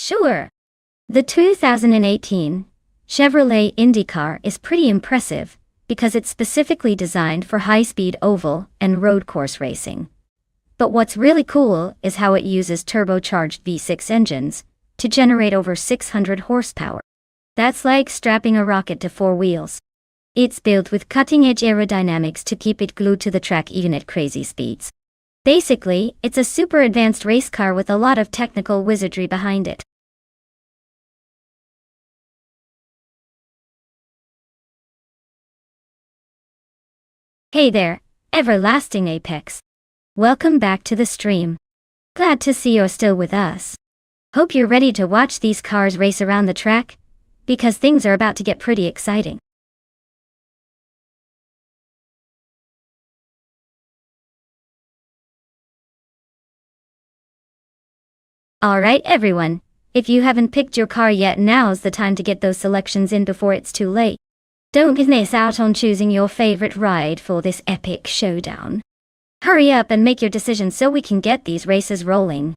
Sure. The 2018 Chevrolet IndyCar is pretty impressive because it's specifically designed for high-speed oval and road course racing. But what's really cool is how it uses turbocharged V6 engines to generate over 600 horsepower. That's like strapping a rocket to four wheels. It's built with cutting-edge aerodynamics to keep it glued to the track even at crazy speeds. Basically, it's a super advanced race car with a lot of technical wizardry behind it. Hey there, Everlasting Apex. Welcome back to the stream. Glad to see you're still with us. Hope you're ready to watch these cars race around the track, because things are about to get pretty exciting. Alright everyone, if you haven't picked your car yet, now's the time to get those selections in before it's too late. Don't miss out on choosing your favorite ride for this epic showdown. Hurry up and make your decision so we can get these races rolling.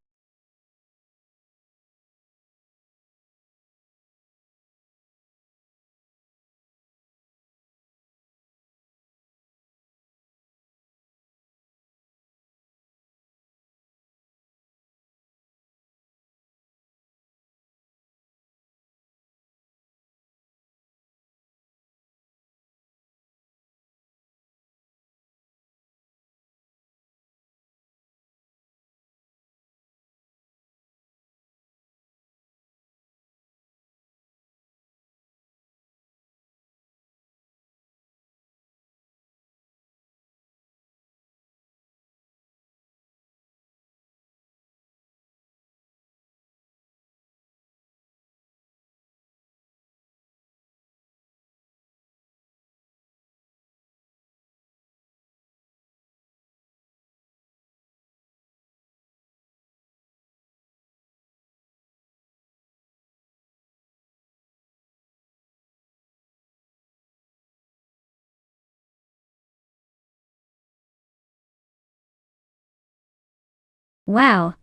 Wow,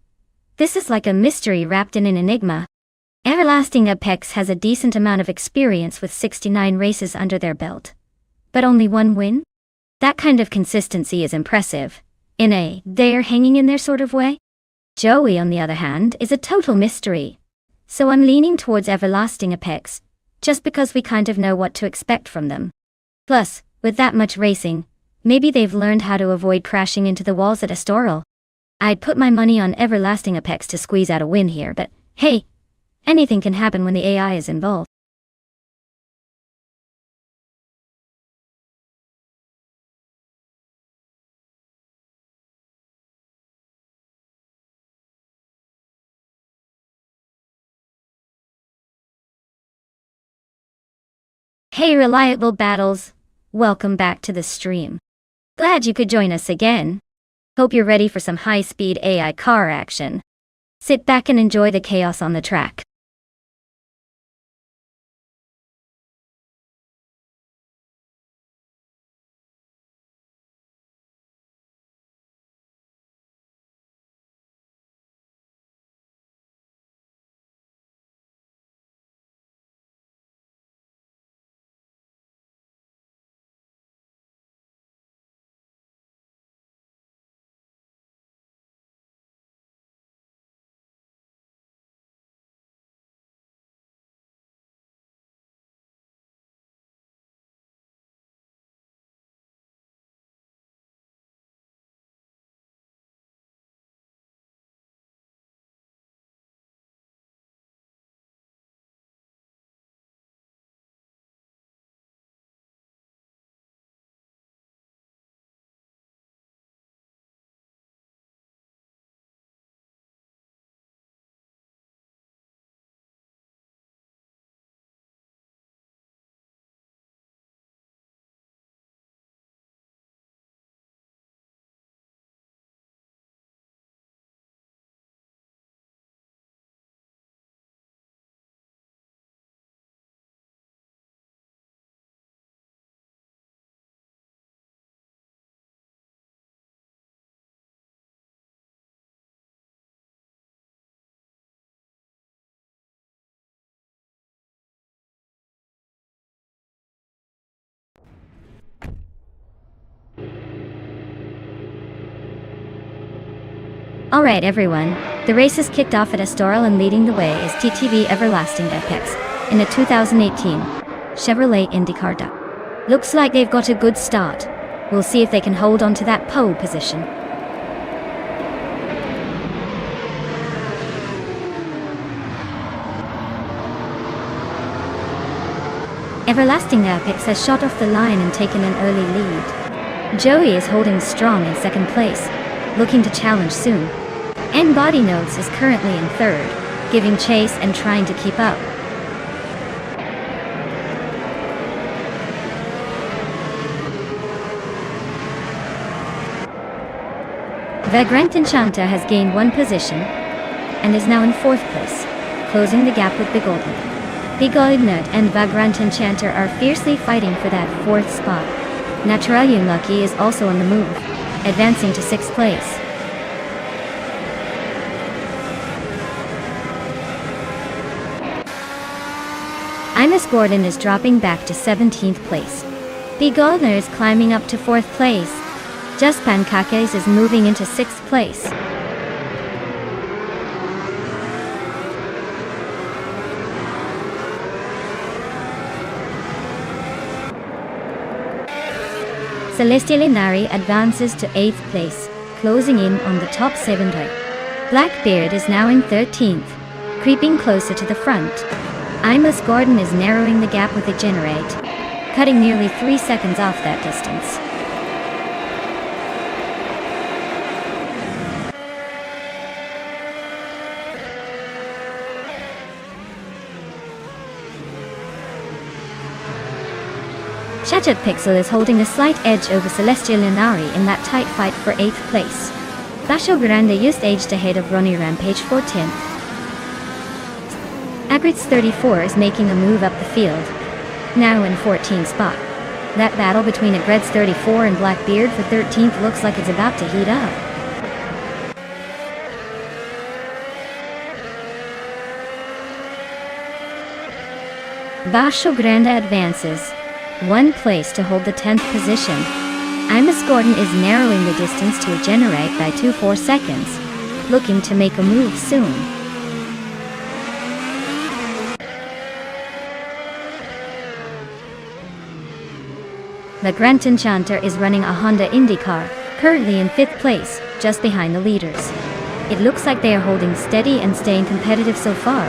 this is like a mystery wrapped in an enigma. Everlasting Apex has a decent amount of experience with 69 races under their belt. But only one win? That kind of consistency is impressive. In a they're hanging in there sort of way. Joey, on the other hand, is a total mystery. So I'm leaning towards Everlasting Apex, just because we kind of know what to expect from them. Plus, with that much racing, maybe they've learned how to avoid crashing into the walls at Estoril. I'd put my money on Everlasting Apex to squeeze out a win here, but hey, anything can happen when the AI is involved. Hey Reliable Battles, welcome back to the stream. Glad you could join us again. Hope you're ready for some high-speed AI car action. Sit back and enjoy the chaos on the track. Alright everyone, the race has kicked off at Estoril and leading the way is TTV Everlasting Apex in the 2018 Chevrolet IndyCar Cup. Looks like they've got a good start. We'll see if they can hold on to that pole position. Everlasting Apex has shot off the line and taken an early lead. Joey is holding strong in second place, looking to challenge soon. And Body Notes is currently in third, giving chase and trying to keep up. Vagrant Enchanter has gained one position and is now in fourth place, closing the gap with Big Old Nut and Vagrant Enchanter are fiercely fighting for that fourth spot. Natural Unlucky is also on the move, advancing to sixth place. Imus Gordon is dropping back to 17th place. Big Goldner is climbing up to 4th place. Just Pancakes is moving into 6th place. Celestial Inari advances to 8th place, closing in on the top 7 right. Blackbeard is now in 13th, creeping closer to the front. Imus Gordon is narrowing the gap with a Generate, cutting nearly 3 seconds off that distance. Shattered Pixel is holding a slight edge over Celestial Inari in that tight fight for 8th place. Basho Grande just edged ahead of Ronnie Rampage for 10th. Agritz 34 is making a move up the field, now in 14th spot. That battle between Agritz 34 and Blackbeard for 13th looks like it's about to heat up. Basho Grande advances 1 place to hold the 10th position. Imus Gordon is narrowing the distance to a Generate by 2-4 seconds, looking to make a move soon. The Vagrant Enchanter is running a Honda IndyCar, currently in 5th place, just behind the leaders. It looks like they are holding steady and staying competitive so far.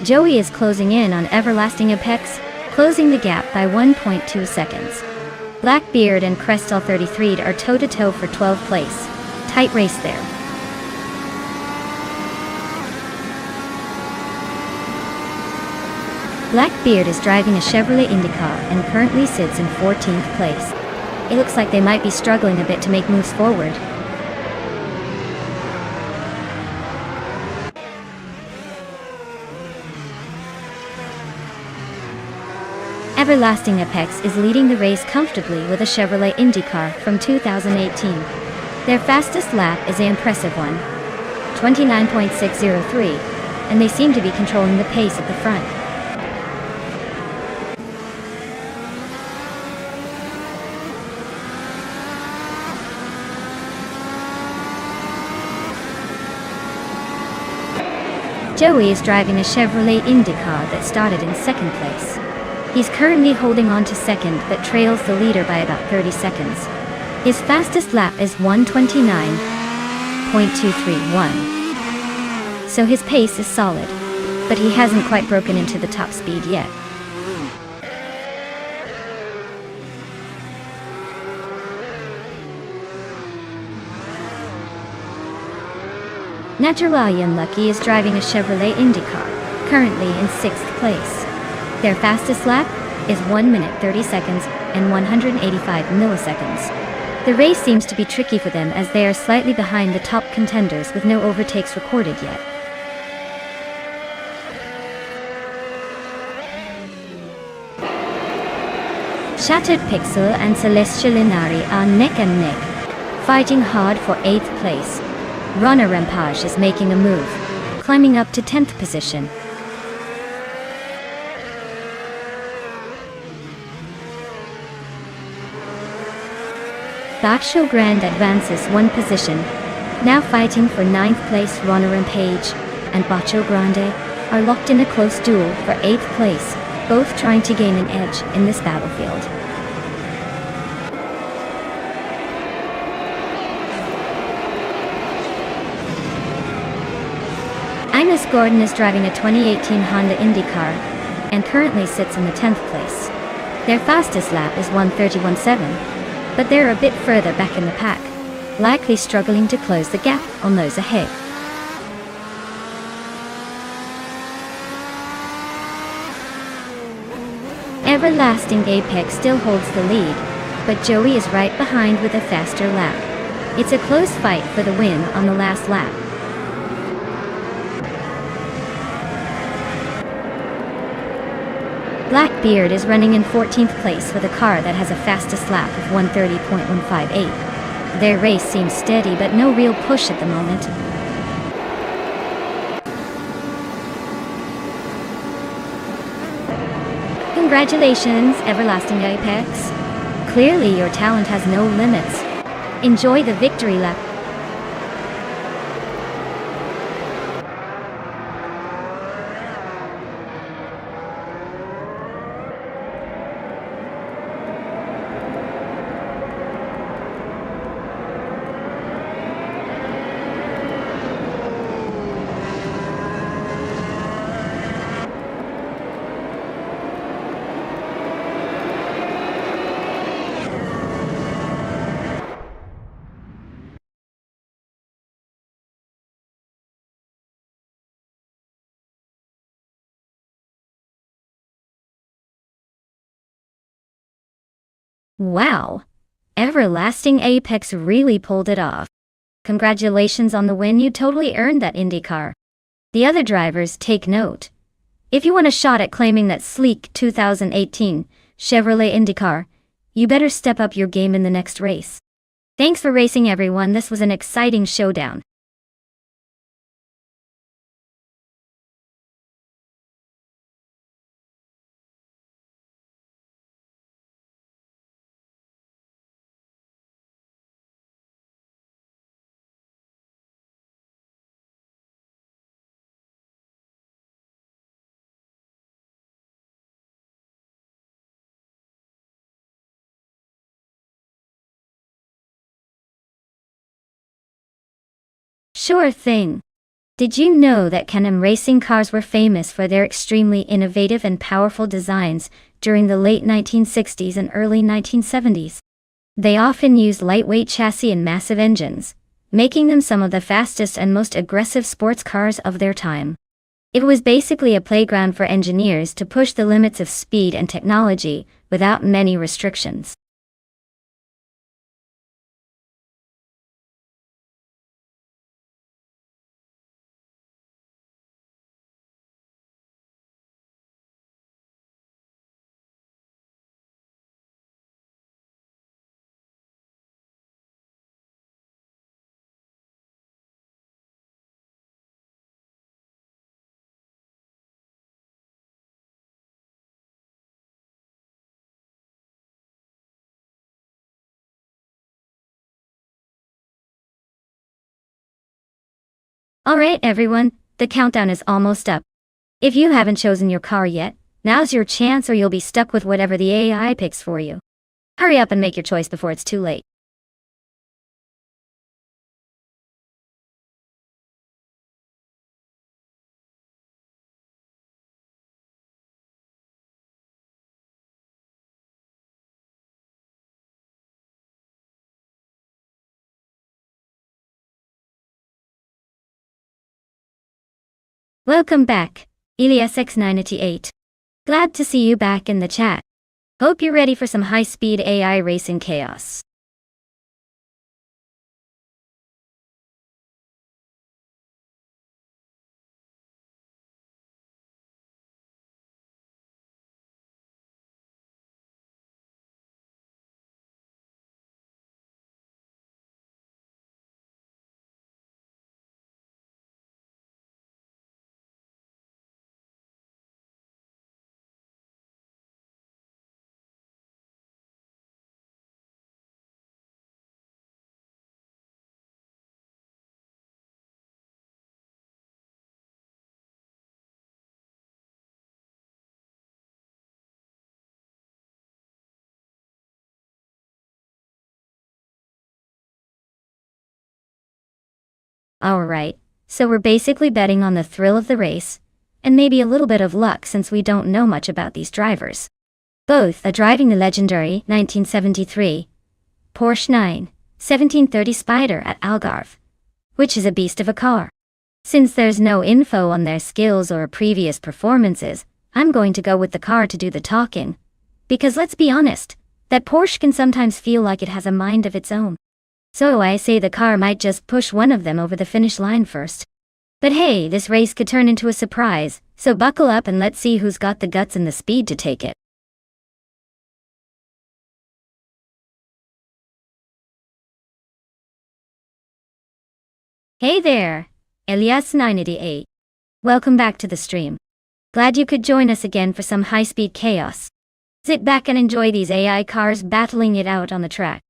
Joey is closing in on Everlasting Apex, closing the gap by 1.2 seconds. Blackbeard and Crestal 33 are toe-to-toe for 12th place. Tight race there. Blackbeard is driving a Chevrolet IndyCar and currently sits in 14th place. It looks like they might be struggling a bit to make moves forward. Everlasting Apex is leading the race comfortably with a Chevrolet IndyCar from 2018. Their fastest lap is an impressive one, 29.603, and they seem to be controlling the pace at the front. Joey is driving a Chevrolet IndyCar that started in 2nd place. He's currently holding on to 2nd but trails the leader by about 30 seconds. His fastest lap is 1:29.231. So his pace is solid, but he hasn't quite broken into the top speed yet. Natural Unlucky is driving a Chevrolet IndyCar, currently in 6th place. Their fastest lap is 1 minute 30 seconds and 185 milliseconds. The race seems to be tricky for them as they are slightly behind the top contenders with no overtakes recorded yet. Shattered Pixel and Celestial Inari are neck and neck, fighting hard for 8th place. Rana Rampage is making a move, climbing up to 10th position. Baksho Grand advances one position, now fighting for ninth place. Runner and Page and Bacho Grande are locked in a close duel for 8th place, both trying to gain an edge in this battlefield. Ines Gordon is driving a 2018 Honda Indy car and currently sits in the 10th place. Their fastest lap is 1:31.7, but they're a bit further back in the pack, likely struggling to close the gap on those ahead. Everlasting Apex still holds the lead, but Joey is right behind with a faster lap. It's a close fight for the win on the last lap. Blackbeard is running in 14th place with a car that has a fastest lap of 1:30.158. Their race seems steady but no real push at the moment. Congratulations, Everlasting Apex. Clearly your talent has no limits. Enjoy the victory lap. Wow! Everlasting Apex really pulled it off. Congratulations on the win, you totally earned that Indy car. The other drivers, take note. If you want a shot at claiming that sleek 2018 Chevrolet Indy car, you better step up your game in the next race. Thanks for racing everyone, this was an exciting showdown. Sure thing. Did you know that Can-Am racing cars were famous for their extremely innovative and powerful designs during the late 1960s and early 1970s? They often used lightweight chassis and massive engines, making them some of the fastest and most aggressive sports cars of their time. It was basically a playground for engineers to push the limits of speed and technology without many restrictions. Alright everyone, the countdown is almost up. If you haven't chosen your car yet, now's your chance or you'll be stuck with whatever the AI picks for you. Hurry up and make your choice before it's too late. Welcome back, Elias X988. Glad to see you back in the chat. Hope you're ready for some high-speed AI racing chaos. Alright, so we're basically betting on the thrill of the race, and maybe a little bit of luck since we don't know much about these drivers. Both are driving the legendary 1973 Porsche 9/1730 Spider at Algarve, which is a beast of a car. Since there's no info on their skills or previous performances, I'm going to go with the car to do the talking. Because let's be honest, that Porsche can sometimes feel like it has a mind of its own. So I say the car might just push one of them over the finish line first. But hey, this race could turn into a surprise, so buckle up and let's see who's got the guts and the speed to take it. Hey there, Elias988. Welcome back to the stream. Glad you could join us again for some high-speed chaos. Sit back and enjoy these AI cars battling it out on the track.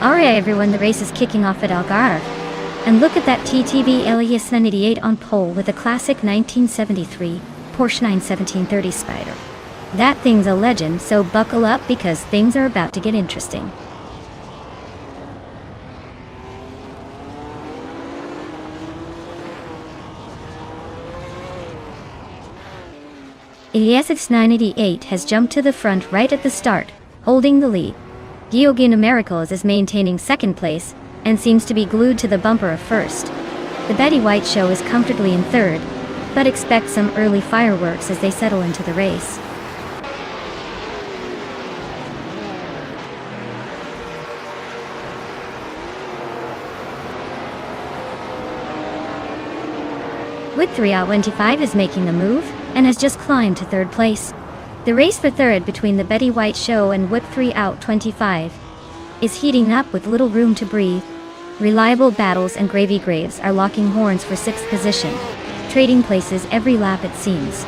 Alright everyone, the race is kicking off at Algarve. And look at that TTV Elias988 on pole with a classic 1973 Porsche 9/1730 Spider. That thing's a legend, so buckle up because things are about to get interesting. Elias988 has jumped to the front right at the start, holding the lead. Georgina Miracles is maintaining second place, and seems to be glued to the bumper of first. The Betty White Show is comfortably in third, but expect some early fireworks as they settle into the race. Whip 3 out 25 is making a move, and has just climbed to third place. The race for third between the Betty White Show and Whip 3 out 25 is heating up with little room to breathe. Reliable Battles and Gravy Graves are locking horns for 6th position, trading places every lap it seems.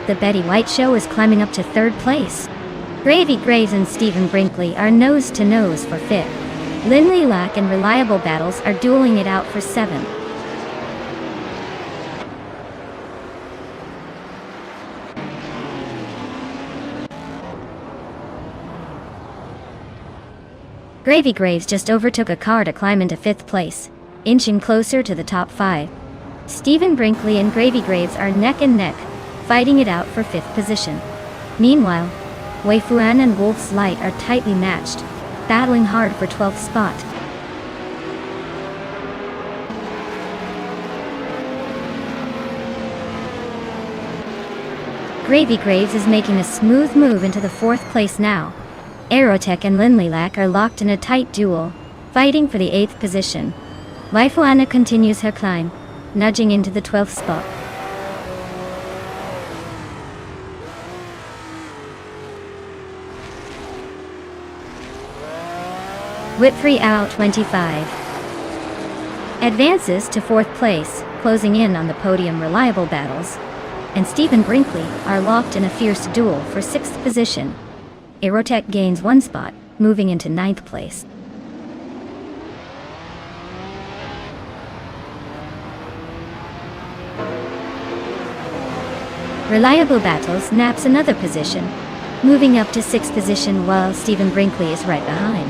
The Betty White Show is climbing up to third place. Gravy Graves and Stephen Brinkley are nose to nose for 5th. Lindley Lack and Reliable Battles are dueling it out for 7th. Gravy Graves just overtook a car to climb into 5th place, inching closer to the top 5. Stephen Brinkley and Gravy Graves are neck and neck, fighting it out for 5th position. Meanwhile, Wei Fuan and Wolf's Light are tightly matched, battling hard for 12th spot. Gravy Graves is making a smooth move into the 4th place now. Aerotech and Lindley Lack are locked in a tight duel, fighting for the 8th position. Waifuana continues her climb, nudging into the 12th spot. Whitfree out 25. Advances to 4th place, closing in on the podium Reliable Battles, and Stephen Brinkley are locked in a fierce duel for 6th position. Aerotech gains 1 spot, moving into 9th place. Reliable Battles naps another position, moving up to 6th position while Stephen Brinkley is right behind.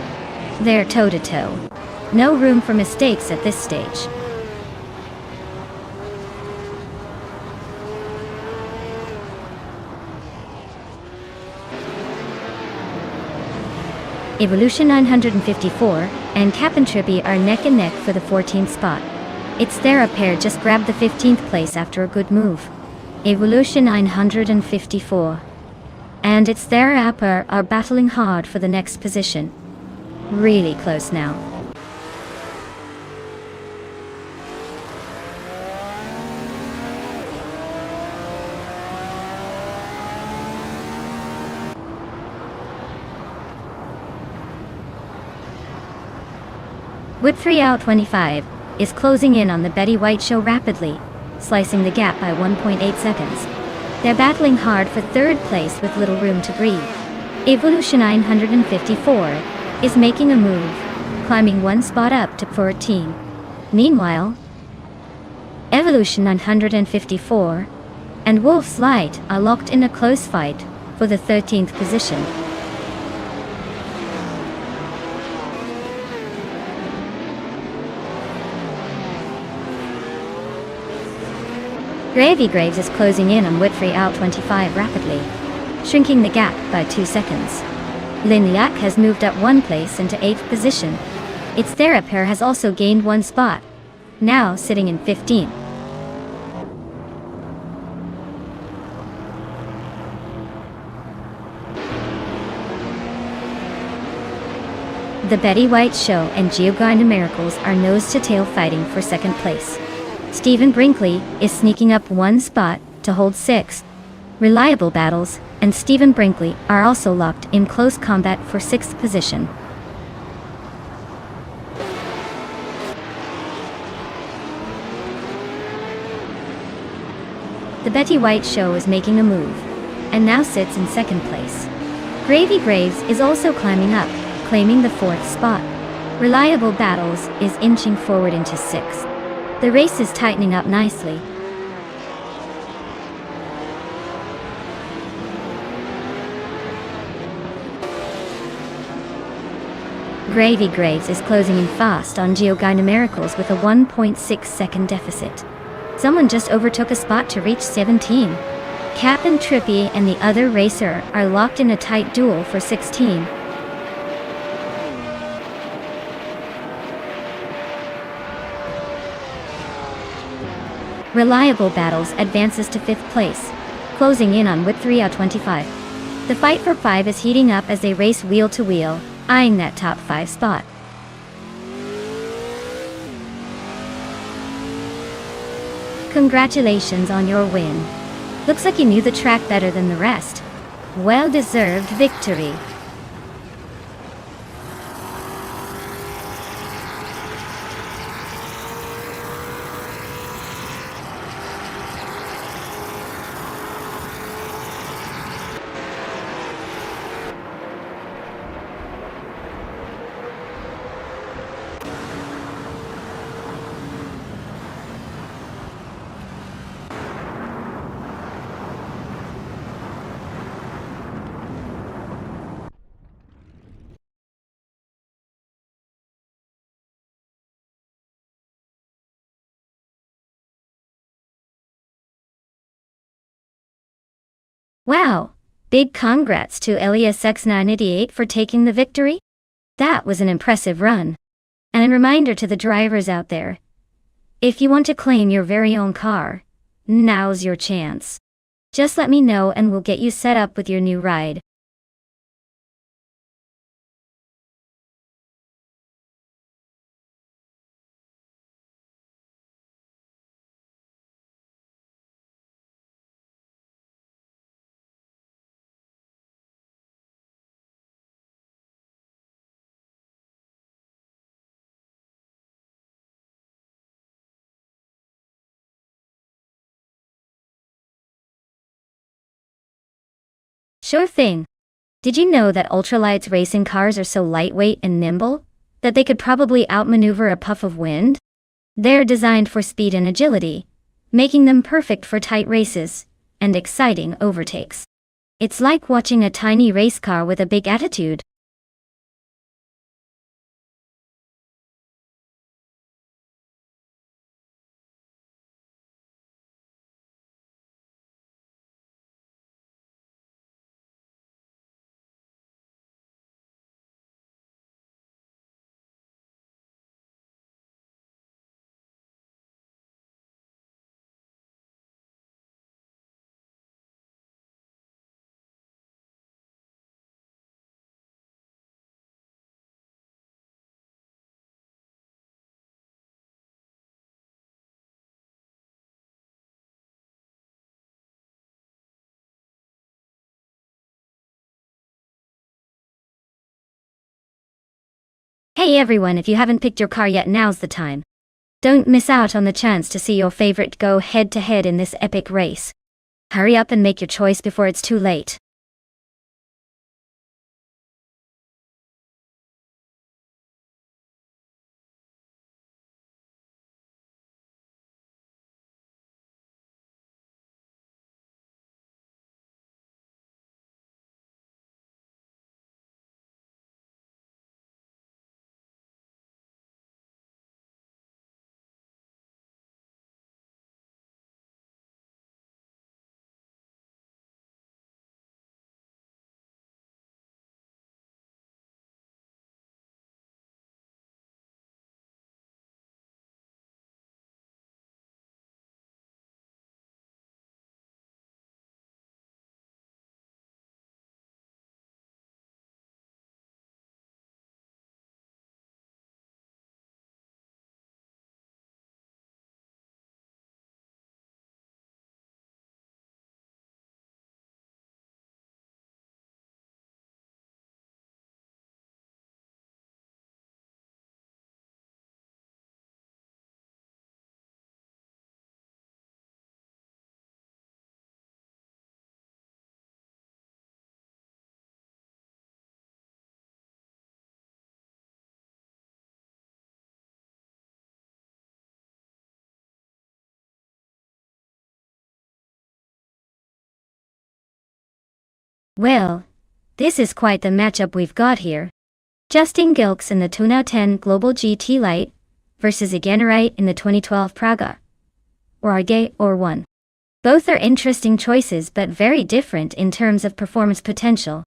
They're toe-to-toe. No room for mistakes at this stage. Evolution 954 and Cap'n Trippy are neck and neck for the 14th spot. It's their pair just grabbed the 15th place after a good move. Evolution 954 and It's Their Apper are battling hard for the next position. Really close now. Whip3 out 25 is closing in on the Betty White show rapidly, slicing the gap by 1.8 seconds. They're battling hard for 3rd place with little room to breathe. Evolution 954 is making a move, climbing 1 spot up to 14. Meanwhile, Evolution 954 and Wolf's Light are locked in a close fight for the 13th position. Gravy Graves is closing in on Whitfree out 25 rapidly, shrinking the gap by 2 seconds. Liniac has moved up 1 place into 8th position. Its Therapair has also gained 1 spot, now sitting in 15th. The Betty White Show and Geogynda Miracles are nose-to-tail fighting for 2nd place. Stephen Brinkley is sneaking up 1 spot to hold 6th. Reliable Battles and Stephen Brinkley are also locked in close combat for 6th position. The Betty White Show is making a move, and now sits in 2nd place. Gravy Graves is also climbing up, claiming the 4th spot. Reliable Battles is inching forward into 6th. The race is tightening up nicely. Gravy Graves is closing in fast on Geogynda Miracles with a 1.6 second deficit. Someone just overtook a spot to reach 17. Cap'n Trippy and the other racer are locked in a tight duel for 16. Reliable Battles advances to 5th place, closing in on Whip3 out 25. The fight for 5 is heating up as they race wheel to wheel, eyeing that top 5 spot. Congratulations on your win. Looks like you knew the track better than the rest. Well-deserved victory. Wow! Big congrats to LESX988 for taking the victory. That was an impressive run. And a reminder to the drivers out there. If you want to claim your very own car, now's your chance. Just let me know and we'll get you set up with your new ride. Sure thing. Did you know that ultralights racing cars are so lightweight and nimble that they could probably outmaneuver a puff of wind? They're designed for speed and agility, making them perfect for tight races and exciting overtakes. It's like watching a tiny race car with a big attitude. Hey everyone, if you haven't picked your car yet, now's the time. Don't miss out on the chance to see your favorite go head-to-head in this epic race. Hurry up and make your choice before it's too late. Well, this is quite the matchup we've got here. Justin Gilks in the 2010 Global GT Light versus Egenerite in the 2012 Praga. Or Arge or 1. Both are interesting choices but very different in terms of performance potential.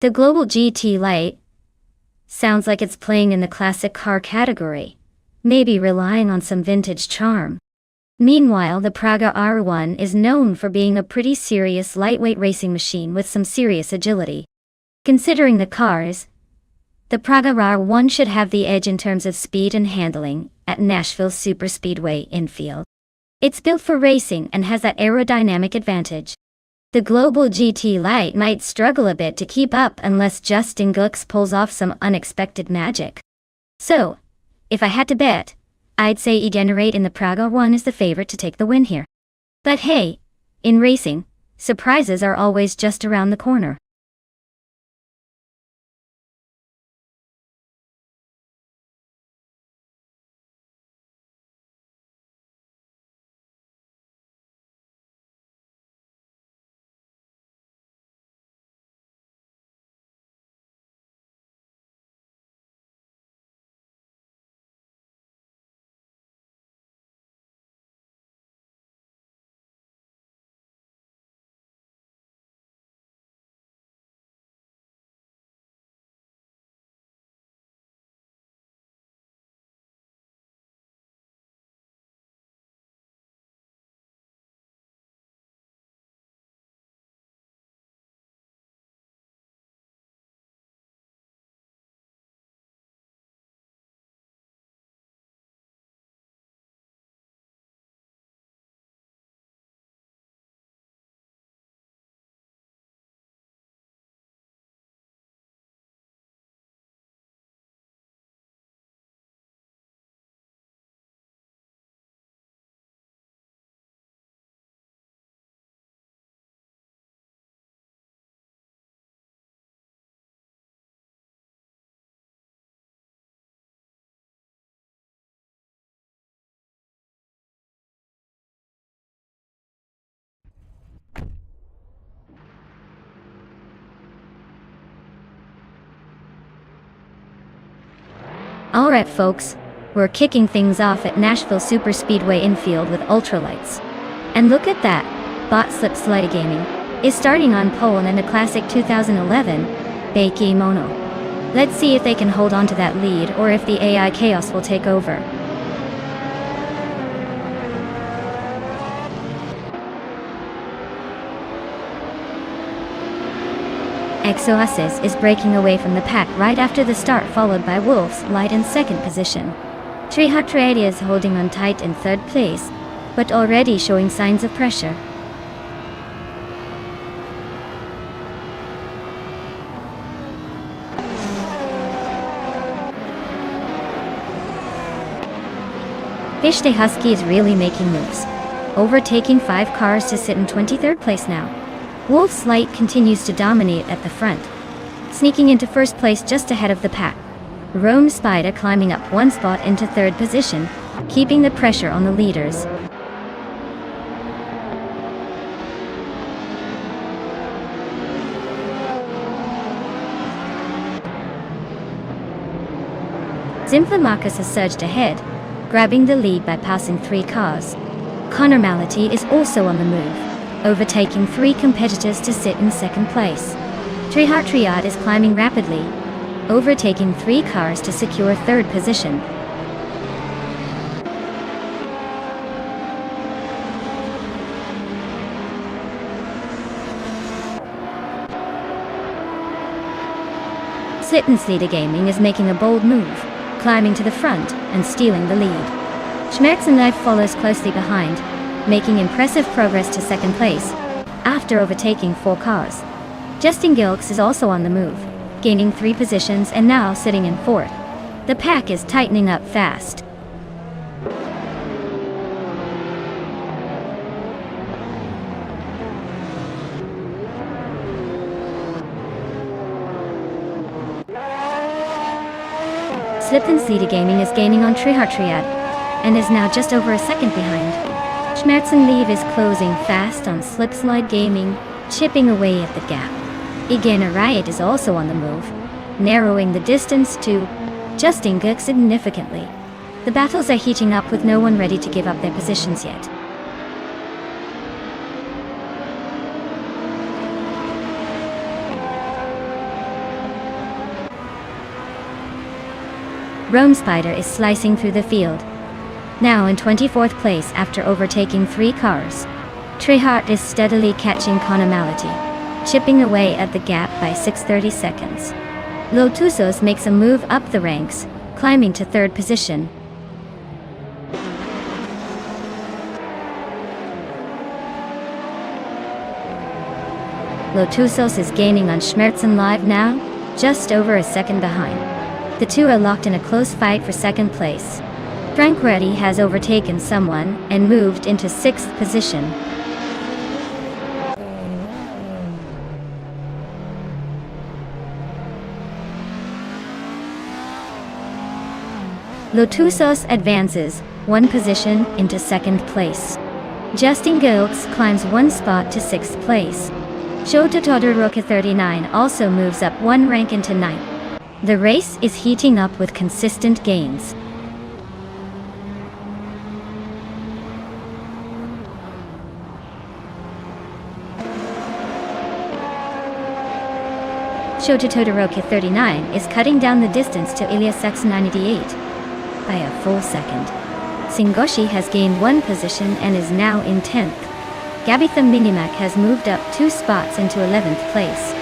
The Global GT Light sounds like it's playing in the classic car category, maybe relying on some vintage charm. Meanwhile, the Praga R1 is known for being a pretty serious lightweight racing machine with some serious agility. Considering the cars, the Praga R1 should have the edge in terms of speed and handling at Nashville Superspeedway infield. It's built for racing and has that aerodynamic advantage. The Global GT Light might struggle a bit to keep up unless Justin Gilks pulls off some unexpected magic. So, if I had to bet, I'd say Egenerate in the Praga 1 is the favorite to take the win here. But hey, in racing, surprises are always just around the corner. Alright folks, we're kicking things off at Nashville Superspeedway infield with ultralights. And look at that, Bot Slip Slide Gaming is starting on pole in the classic 2011 Beiki Mono. Let's see if they can hold on to that lead or if the AI chaos will take over. Exoasis is breaking away from the pack right after the start, followed by Wolf's Light in second position. Trihatradia is holding on tight in third place, but already showing signs of pressure. Fishte Husky is really making moves, overtaking 5 cars to sit in 23rd place now. Wolf's Light continues to dominate at the front, sneaking into first place just ahead of the pack. Rome Spider climbing up 1 spot into 3rd position, keeping the pressure on the leaders. Zimflamachus has surged ahead, grabbing the lead by passing 3 cars. Connor Mality is also on the move, overtaking 3 competitors to sit in 2nd place. Triad is climbing rapidly, overtaking 3 cars to secure 3rd position. Slittensleda Gaming is making a bold move, climbing to the front and stealing the lead. Schmerzenlife follows closely behind, making impressive progress to 2nd place, after overtaking 4 cars. Justin Gilks is also on the move, gaining 3 positions and now sitting in 4th. The pack is tightening up fast. Slittensleda Gaming is gaining on Triad, and is now just over a second behind. Schmerzenlief is closing fast on Slipslide Gaming, chipping away at the gap. Igana Riot is also on the move, narrowing the distance to Justin Gilks significantly. The battles are heating up with no one ready to give up their positions yet. Rome Spider is slicing through the field, now in 24th place after overtaking 3 cars. Trehart is steadily catching Conomality, chipping away at the gap by 6/30 seconds. Lotusos makes a move up the ranks, climbing to 3rd position. Lotusos is gaining on Schmerzenlife now, just over a second behind. The two are locked in a close fight for 2nd place. Tranquetti has overtaken someone and moved into 6th position. Lotusos advances 1 position into 2nd place. Justin Gilks climbs 1 spot to 6th place. Shota Todoroka 39 also moves up 1 rank into 9th. The race is heating up with consistent gains. Shota Todoroka 39 is cutting down the distance to Ilias X98 by a full second. Singoshi has gained 1 position and is now in 10th. Gabitha Minimac has moved up 2 spots into 11th place.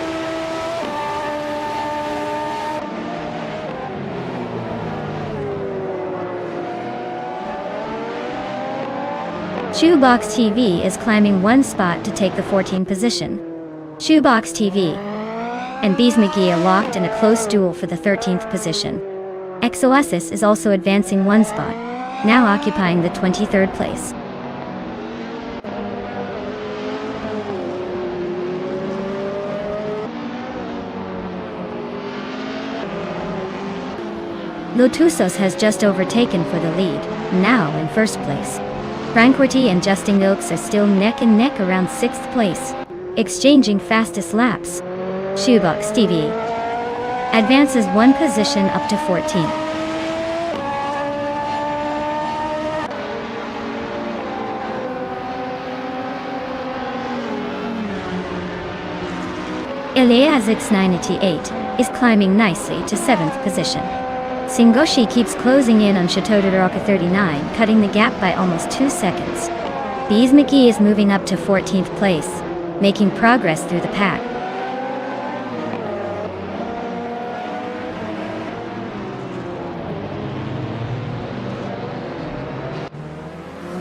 Shoebox TV is climbing 1 spot to take the 14th position. Shoebox TV and Bees McGee are locked in a close duel for the 13th position. Exoasis is also advancing 1 spot, now occupying the 23rd place. Lotusos has just overtaken for the lead, now in 1st place. Tranquetti and Justin Gilks are still neck and neck around 6th place, exchanging fastest laps. Shoebox TV advances 1 position up to 14th. Ilea 698 is climbing nicely to 7th position. Singoshi keeps closing in on Chateau de Roca 39, cutting the gap by almost 2 seconds. Beesmiki is moving up to 14th place, making progress through the pack.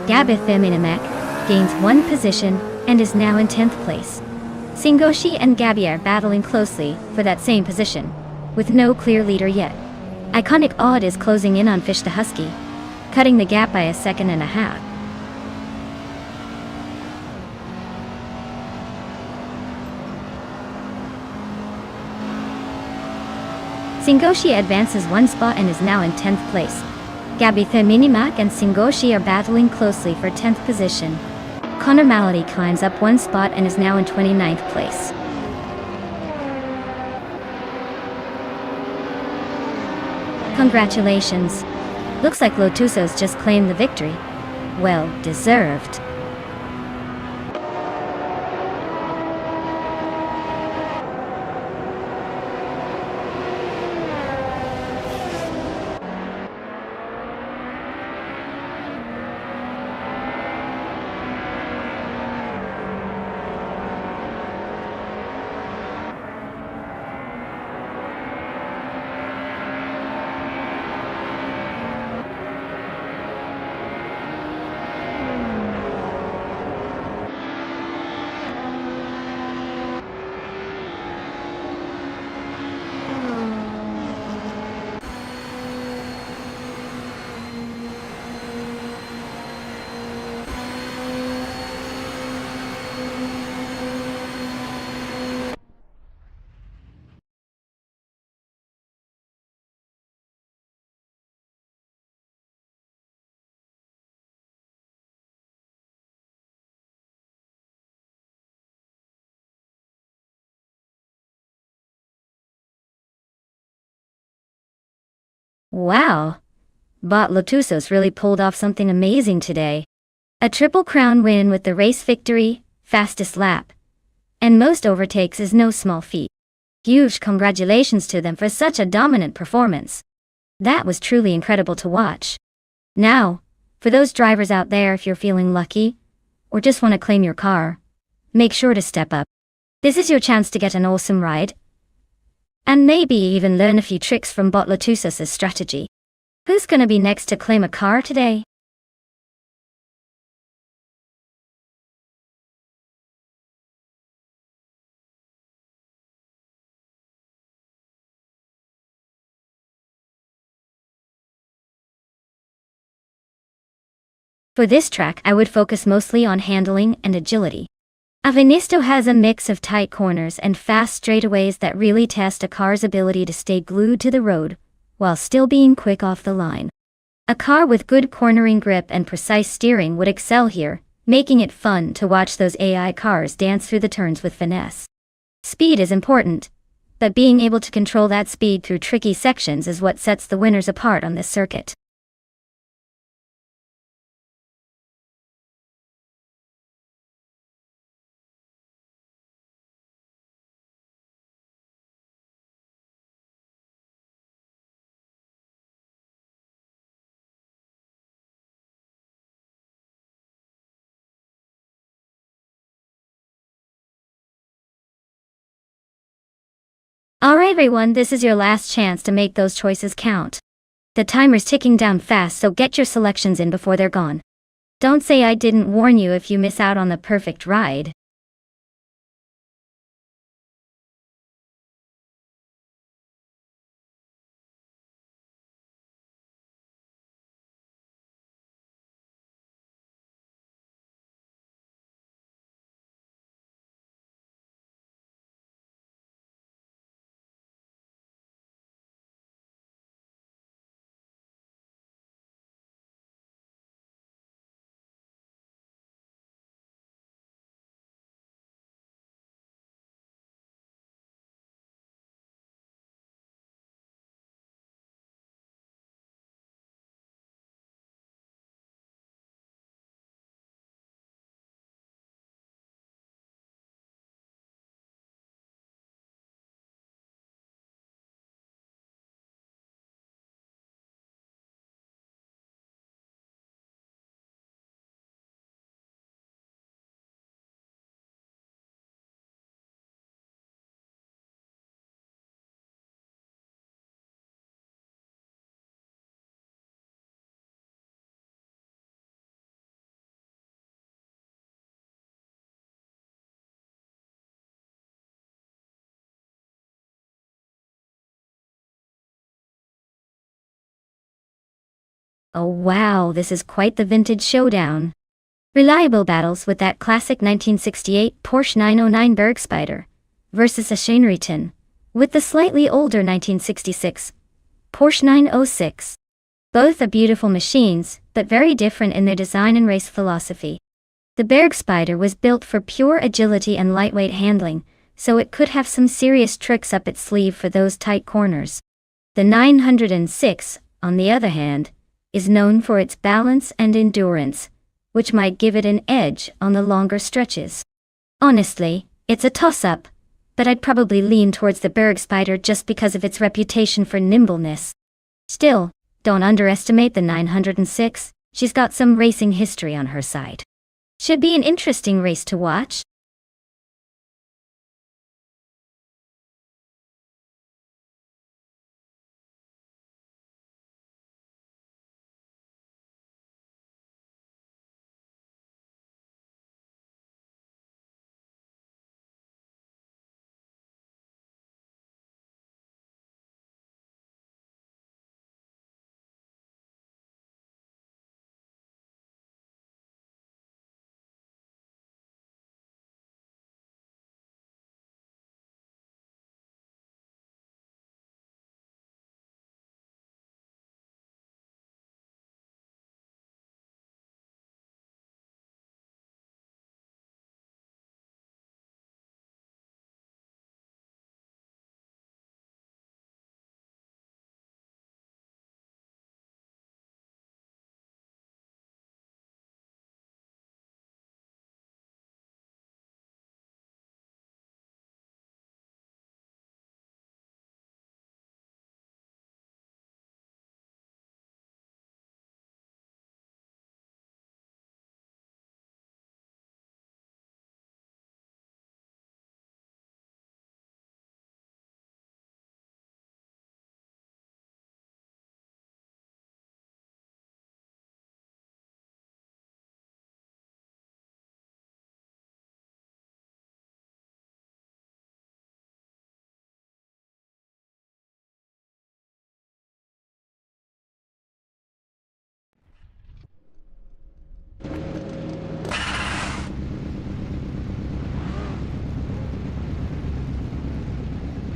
Gabitha Minimek gains 1 position and is now in 10th place. Singoshi and Gabi are battling closely for that same position, with no clear leader yet. Iconic Odd is closing in on Fish the Husky, cutting the gap by 1.5 seconds. Singoshi advances 1 spot and is now in 10th place. Gabitha Minimak and Singoshi are battling closely for 10th position. Connor Malady climbs up 1 spot and is now in 29th place. Congratulations. Looks like Lotuso's just claimed the victory. Well deserved. Wow! Bot Lotusos really pulled off something amazing today. A Triple Crown win with the race victory, fastest lap, and most overtakes is no small feat. Huge congratulations to them for such a dominant performance. That was truly incredible to watch. Now, for those drivers out there, if you're feeling lucky, or just want to claim your car, make sure to step up. This is your chance to get an awesome ride, and maybe even learn a few tricks from Bot Lotusos' strategy. Who's gonna be next to claim a car today? For this track, I would focus mostly on handling and agility. Avenisto has a mix of tight corners and fast straightaways that really test a car's ability to stay glued to the road, while still being quick off the line. A car with good cornering grip and precise steering would excel here, making it fun to watch those AI cars dance through the turns with finesse. Speed is important, but being able to control that speed through tricky sections is what sets the winners apart on this circuit. Alright everyone, this is your last chance to make those choices count. The timer's ticking down fast, so get your selections in before they're gone. Don't say I didn't warn you if you miss out on the perfect ride. Oh wow, this is quite the vintage showdown. Reliable battles with that classic 1968 Porsche 909 Bergspider versus a Scheinrichten with the slightly older 1966 Porsche 906. Both are beautiful machines, but very different in their design and race philosophy. The Bergspider was built for pure agility and lightweight handling, so it could have some serious tricks up its sleeve for those tight corners. The 906, on the other hand, is known for its balance and endurance, which might give it an edge on the longer stretches. Honestly, it's a toss-up, but I'd probably lean towards the Bergspider just because of its reputation for nimbleness. Still, don't underestimate the 906, she's got some racing history on her side. Should be an interesting race to watch.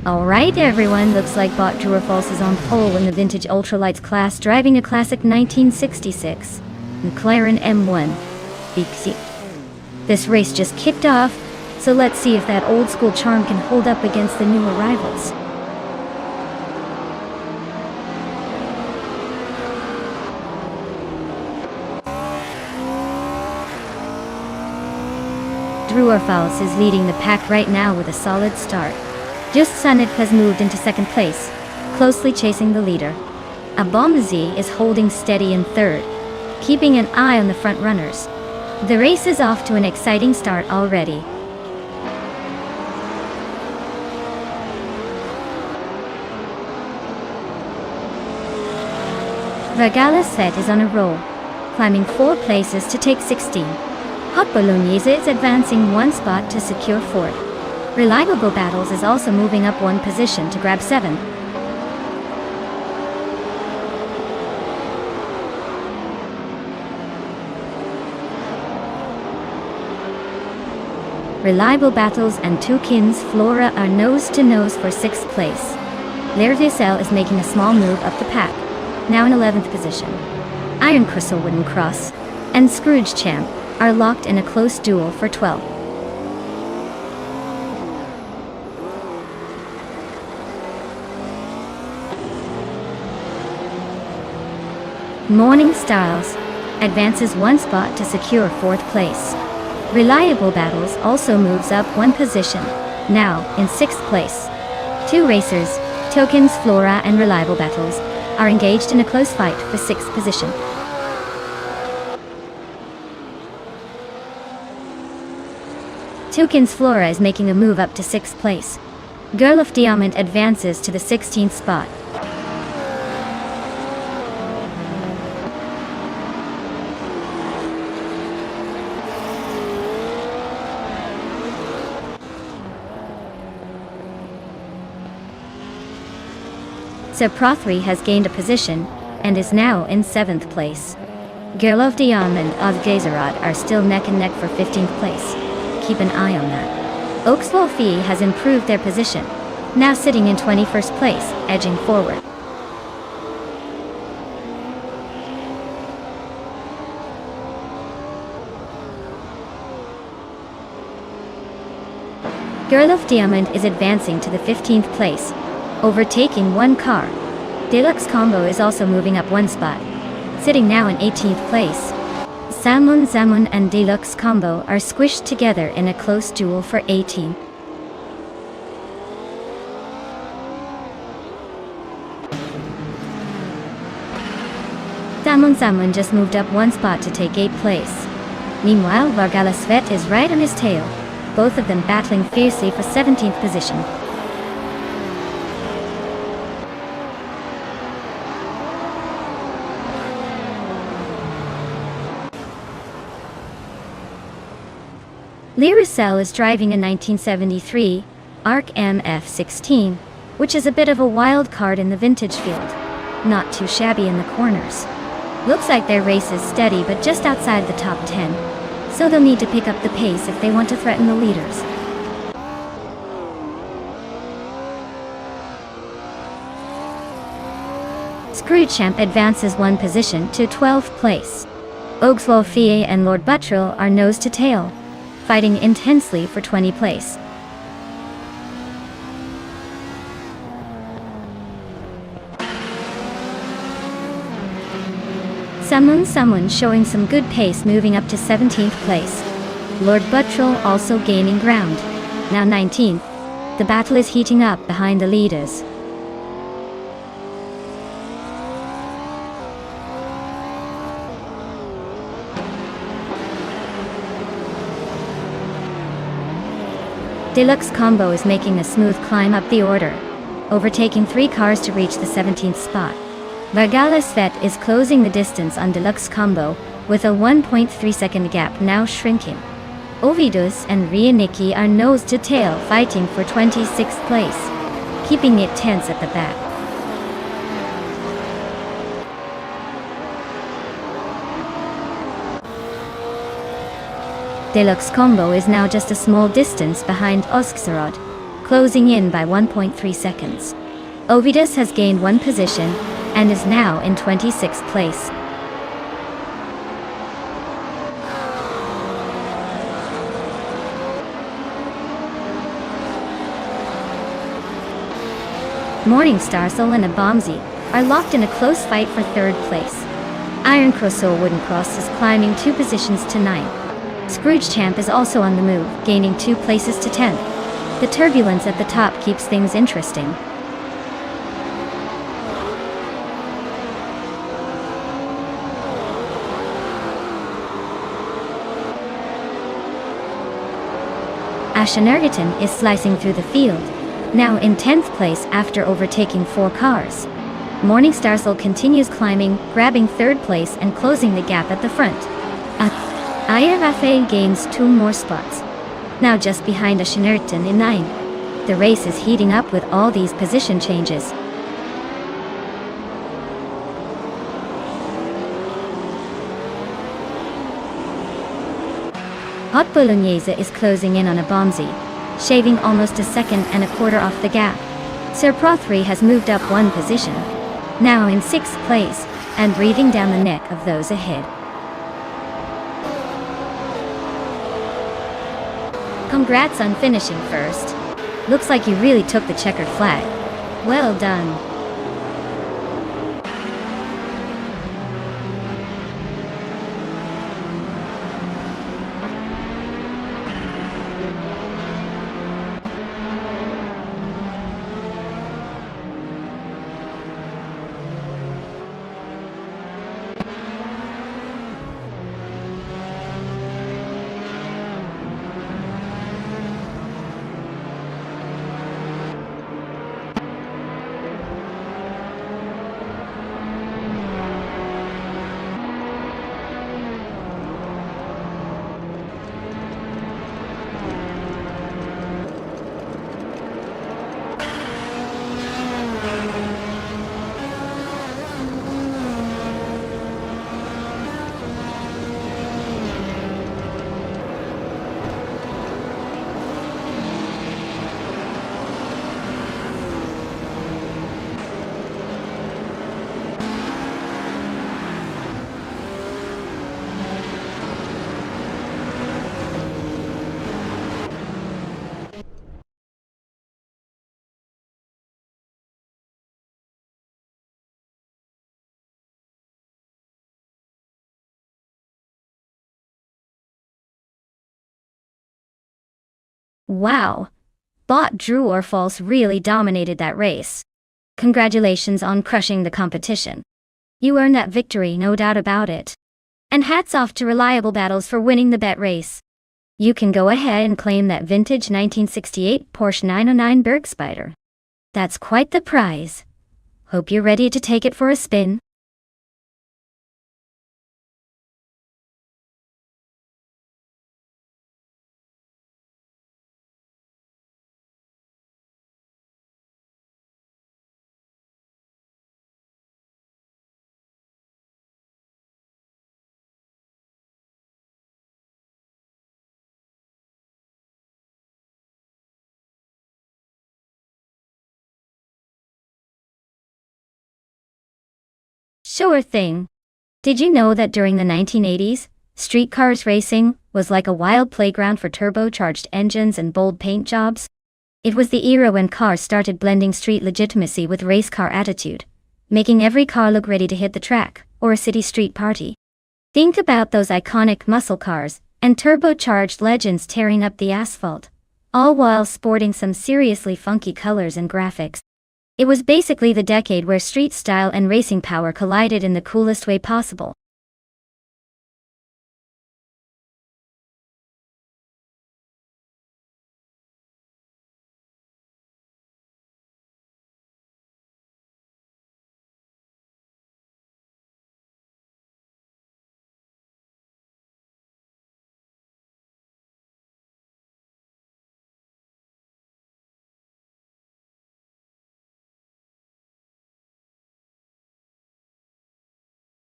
Alright everyone, looks like Bot Drewer Falls is on pole in the Vintage Ultralights class, driving a classic 1966 McLaren M1 BC. This race just kicked off, so let's see if that old school charm can hold up against the new arrivals. Drewer Falls is leading the pack right now with a solid start. Just Sanit has moved into second place, closely chasing the leader. Abomazi is holding steady in third, keeping an eye on the front runners. The race is off to an exciting start already. Vergala's set is on a roll, climbing 4 places to take 16. Hot Bolognese is advancing 1 spot to secure 4th. Reliable Battles is also moving up 1 position to grab 7th. Reliable Battles and Tukins Flora are nose to nose for 6th place. Lervisel is making a small move up the pack, now in 11th position. Iron Crystal Wooden Cross and Scrooge Champ are locked in a close duel for 12th. Morning Styles advances 1 spot to secure 4th place. Reliable Battles also moves up 1 position, now in 6th place. 2 racers, Tokens Flora and Reliable Battles, are engaged in a close fight for 6th position. Tokens Flora is making a move up to 6th place. Girl of Diamond advances to the 16th spot. Sir Prothry has gained a position, and is now in 7th place. Gerlof Diam and Oddgazerod are still neck and neck for 15th place. Keep an eye on that. Oxlolfi has improved their position, now sitting in 21st place, edging forward. Gerlof Diamond is advancing to the 15th place, overtaking one car. Deluxe Combo is also moving up one spot, sitting now in 18th place. Zamun and Deluxe Combo are squished together in a close duel for 18th. Zamun just moved up one spot to take 8th place. Meanwhile, Vargala Svet is right on his tail, both of them battling fiercely for 17th position. Liricel is driving a 1973 ARC MF16, which is a bit of a wild card in the vintage field. Not too shabby in the corners. Looks like their race is steady but just outside the top 10, so they'll need to pick up the pace if they want to threaten the leaders. Screwchamp advances one position to 12th place. Oxlolfi and Lord Buttrill are nose to tail, fighting intensely for 20th place. Someone showing some good pace, moving up to 17th place. Lord Buttrill also gaining ground, now 19th. The battle is heating up behind the leaders. Deluxe Combo is making a smooth climb up the order, overtaking 3 cars to reach the 17th spot. Vargala Svet is closing the distance on Deluxe Combo, with a 1.3 second gap now shrinking. Ovidus and Rianiki are nose to tail, fighting for 26th place, keeping it tense at the back. Deluxe Combo is now just a small distance behind Oskserod, closing in by 1.3 seconds. Ovidus has gained one position, and is now in 26th place. Morningstarsel and Abomzi are locked in a close fight for 3rd place. Iron Crossor Wooden Cross is climbing 2 positions to 9th. Scroogechamp is also on the move, gaining 2 places to 10th. The turbulence at the top keeps things interesting. Ashenergiton is slicing through the field, now in 10th place after overtaking 4 cars. Morningstarsel continues climbing, grabbing 3rd place and closing the gap at the front. IRFA gains 2 more spots, now just behind Ashenergiton in 9th. The race is heating up with all these position changes. Hot Bolognese is closing in on Abomzi, shaving almost a second and a quarter off the gap. Sir Prothry has moved up 1 position, now in 6th place, and breathing down the neck of those ahead. Congrats on finishing first. Looks like you really took the checkered flag. Well done. Wow! Bot Drew or False really dominated that race. Congratulations on crushing the competition. You earned that victory, no doubt about it. And hats off to Reliable Battles for winning the bet race. You can go ahead and claim that vintage 1968 Porsche 909 Bergspider. That's quite the prize. Hope you're ready to take it for a spin. Sure thing. Did you know that during the 1980s, street cars racing was like a wild playground for turbocharged engines and bold paint jobs? It was the era when cars started blending street legitimacy with race car attitude, making every car look ready to hit the track, or a city street party. Think about those iconic muscle cars and turbocharged legends tearing up the asphalt, all while sporting some seriously funky colors and graphics. It was basically the decade where street style and racing power collided in the coolest way possible.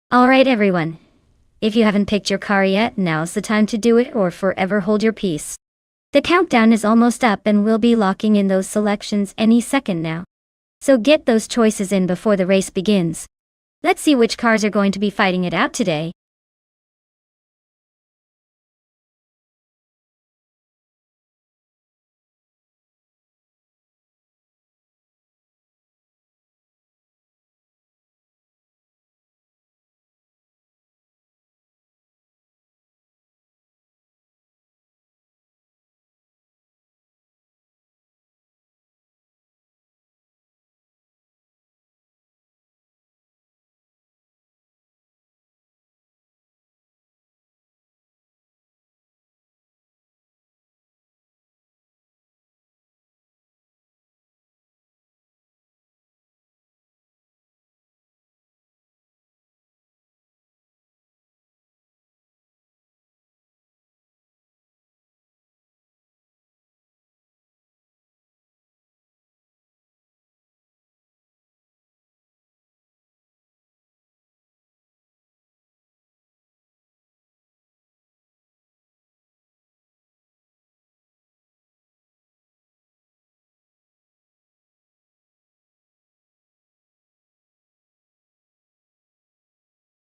Alright everyone, if you haven't picked your car yet, now's the time to do it or forever hold your peace. The countdown is almost up and we'll be locking in those selections any second now. So get those choices in before the race begins. Let's see which cars are going to be fighting it out today.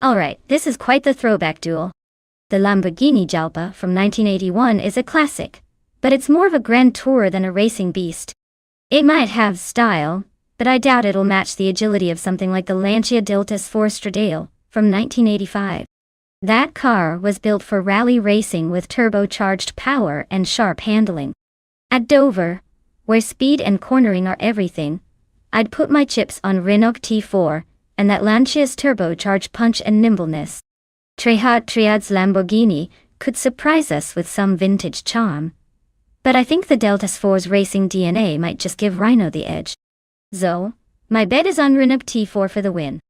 Alright, this is quite the throwback duel. The Lamborghini Jalpa from 1981 is a classic, but it's more of a grand tourer than a racing beast. It might have style, but I doubt it'll match the agility of something like the Lancia Deltas 4 Stradale from 1985. That car was built for rally racing with turbocharged power and sharp handling. At Dover, where speed and cornering are everything, I'd put my chips on Renault T4 and that Lancia's turbocharged punch and nimbleness. Trehat Triad's Lamborghini could surprise us with some vintage charm. But I think the Delta 4's racing DNA might just give Rhino the edge. So, my bet is on Renault T4 for the win.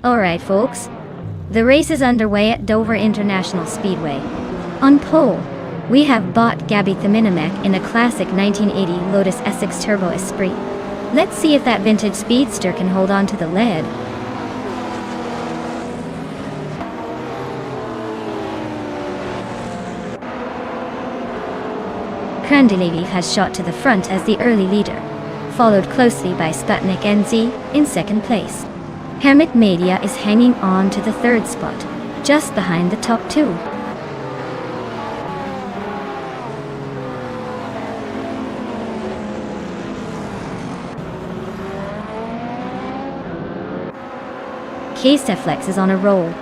Alright folks, the race is underway at Dover International Speedway. On pole, we have bought Gabby Theminimek in a classic 1980 Lotus S6 Turbo Esprit. Let's see if that vintage speedster can hold on to the lead. Krandelev has shot to the front as the early leader, followed closely by Sputnik NZ in second place. Hermit Media is hanging on to the third spot, just behind the top two. Ksteflex is on a roll,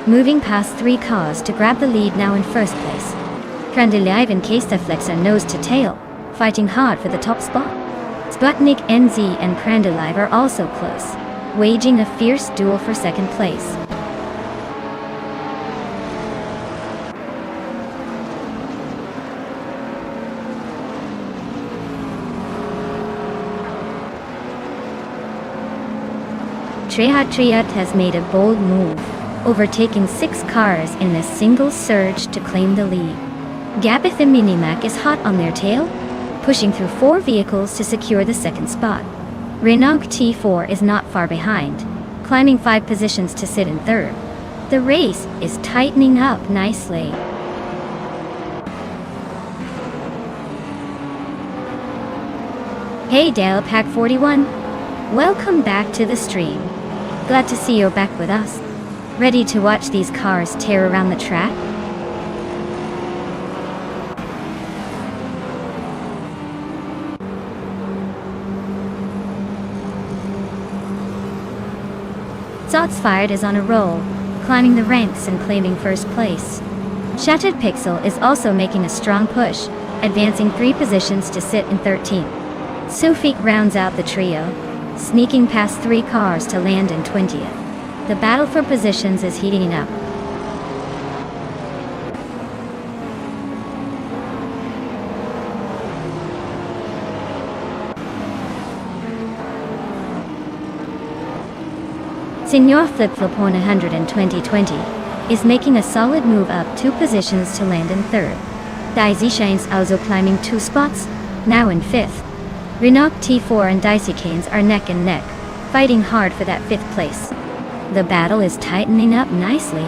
moving past 3 cars to grab the lead now in first place. Krandelev and Ksteflex are nose to tail, fighting hard for the top spot. Sputnik NZ and Krandelev are also close, waging a fierce duel for second place. Triat has made a bold move, overtaking 6 cars in a single surge to claim the lead. Gabby Theminimek is hot on their tail, pushing through 4 vehicles to secure the second spot. Renault T4 is not far behind, climbing 5 positions to sit in third. The race is tightening up nicely. Hey Dale Pack 41, welcome back to the stream. Glad to see you're back with us. Ready to watch these cars tear around the track? Shots Fired is on a roll, climbing the ranks and claiming first place. Shattered Pixel is also making a strong push, advancing 3 positions to sit in 13th. Sufik rounds out the trio, sneaking past 3 cars to land in 20th. The battle for positions is heating up. Senor Flip-Flop 100 in 2020 is making a solid move up 2 positions to land in third. Daisy Shane's also climbing 2 spots, now in 5th. Renault T4 and Dicey Canes are neck and neck, fighting hard for that 5th place. The battle is tightening up nicely.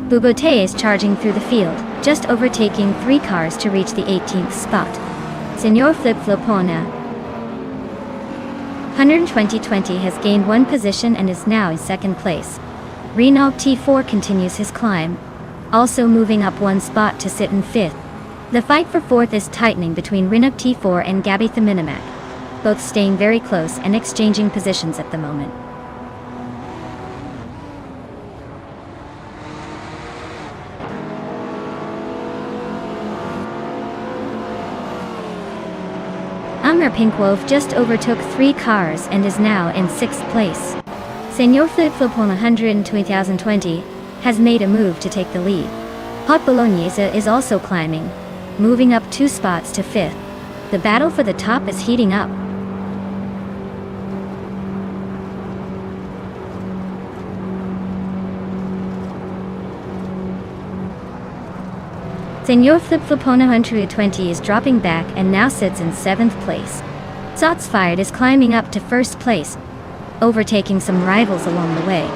Bubote is charging through the field, just overtaking 3 cars to reach the 18th spot. Senor Flip-Flopona 120 has gained 1 position and is now in second place. Renault T4 continues his climb, also moving up 1 spot to sit in 5th. The fight for 4th is tightening between Renault T4 and Gabby Theminimek, both staying very close and exchanging positions at the moment. Amr Pinkwolf just overtook 3 cars and is now in 6th place. Senor Flip-Flop 100 in 2020 has made a move to take the lead. Hot Bolognese is also climbing, moving up 2 spots to 5th. The battle for the top is heating up. Senor Flip-Flop 120 is dropping back and now sits in 7th place. Shots Fired is climbing up to 1st place, overtaking some rivals along the way.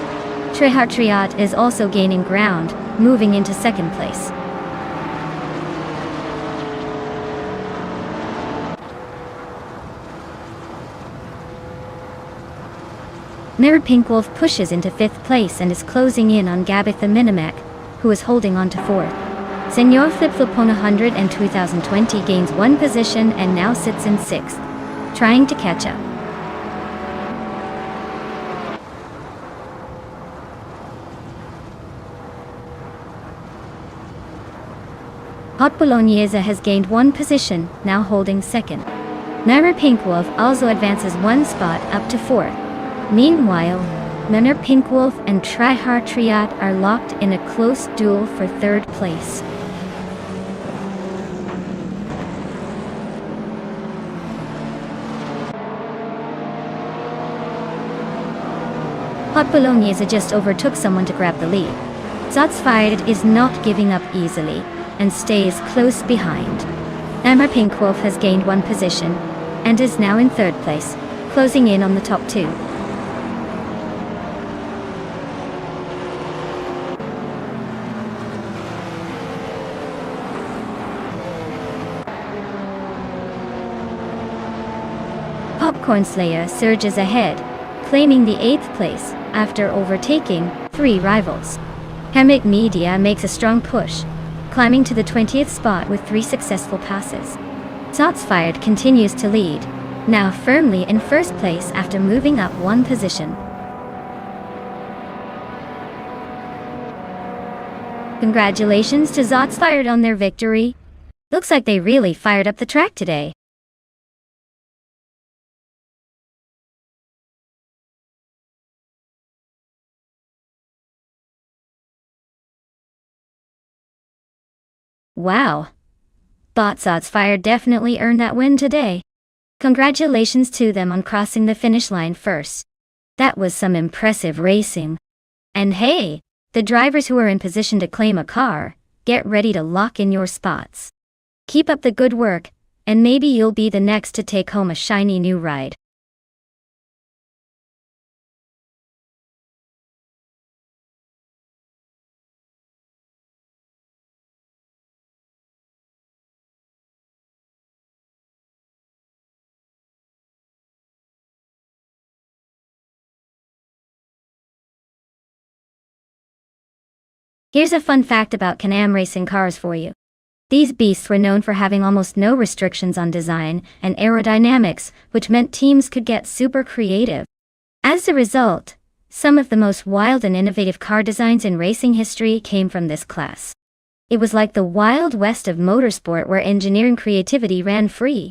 Triat is also gaining ground, moving into 2nd place. Mirror Pinkwolf pushes into 5th place and is closing in on Gabby Theminimek, who is holding on to 4th. Senor Flip-Flop 100 in 2020 gains 1 position and now sits in 6th, trying to catch up. Hot Bolognese has gained 1 position, now holding 2nd. Mirror Pinkwolf also advances 1 spot up to 4th. Meanwhile, Menor Pink Wolf and Tryhard Triad are locked in a close duel for third place. Hot Bolognese just overtook someone to grab the lead. Shots Fired is not giving up easily and stays close behind. Menor Pink Wolf has gained one position and is now in third place, closing in on the top two. Popcorn Slayer surges ahead, claiming the 8th place after overtaking 3 rivals. Hermit Media makes a strong push, climbing to the 20th spot with 3 successful passes. Shots Fired continues to lead, now firmly in first place after moving up 1 position. Congratulations to Shots Fired on their victory. Looks like they really fired up the track today. Wow. Shots Fired definitely earned that win today. Congratulations to them on crossing the finish line first. That was some impressive racing. And hey, the drivers who are in position to claim a car, get ready to lock in your spots. Keep up the good work, and maybe you'll be the next to take home a shiny new ride. Here's a fun fact about Can-Am racing cars for you. These beasts were known for having almost no restrictions on design and aerodynamics, which meant teams could get super creative. As a result, some of the most wild and innovative car designs in racing history came from this class. It was like the Wild West of motorsport where engineering creativity ran free.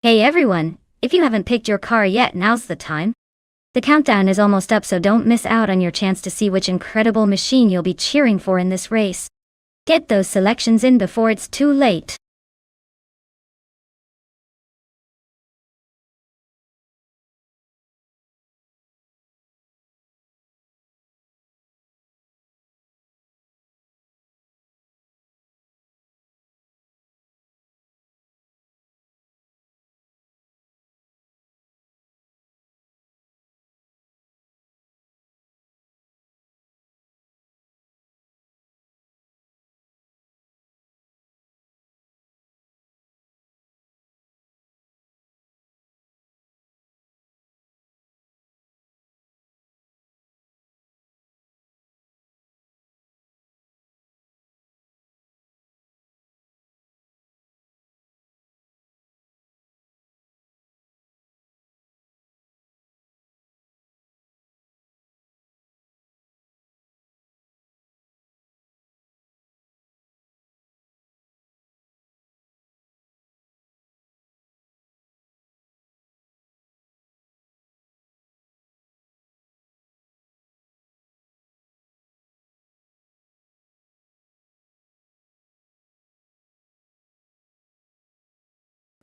Hey everyone, if you haven't picked your car yet, now's the time. The countdown is almost up, so don't miss out on your chance to see which incredible machine you'll be cheering for in this race. Get those selections in before it's too late.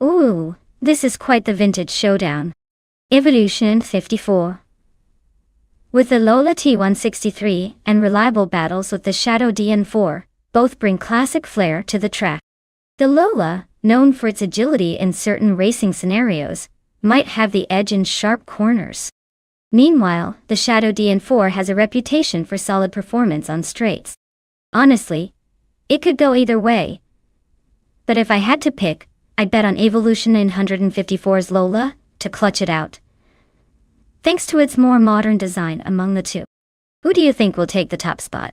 Ooh, this is quite the vintage showdown. Evolution 54. With the Lola T163 and reliable battles with the Shadow DN4, both bring classic flair to the track. The Lola, known for its agility in certain racing scenarios, might have the edge in sharp corners. Meanwhile, the Shadow DN4 has a reputation for solid performance on straights. Honestly, it could go either way. But if I had to pick, I'd bet on Evolution 954's Lola to clutch it out, thanks to its more modern design among the two. Who do you think will take the top spot?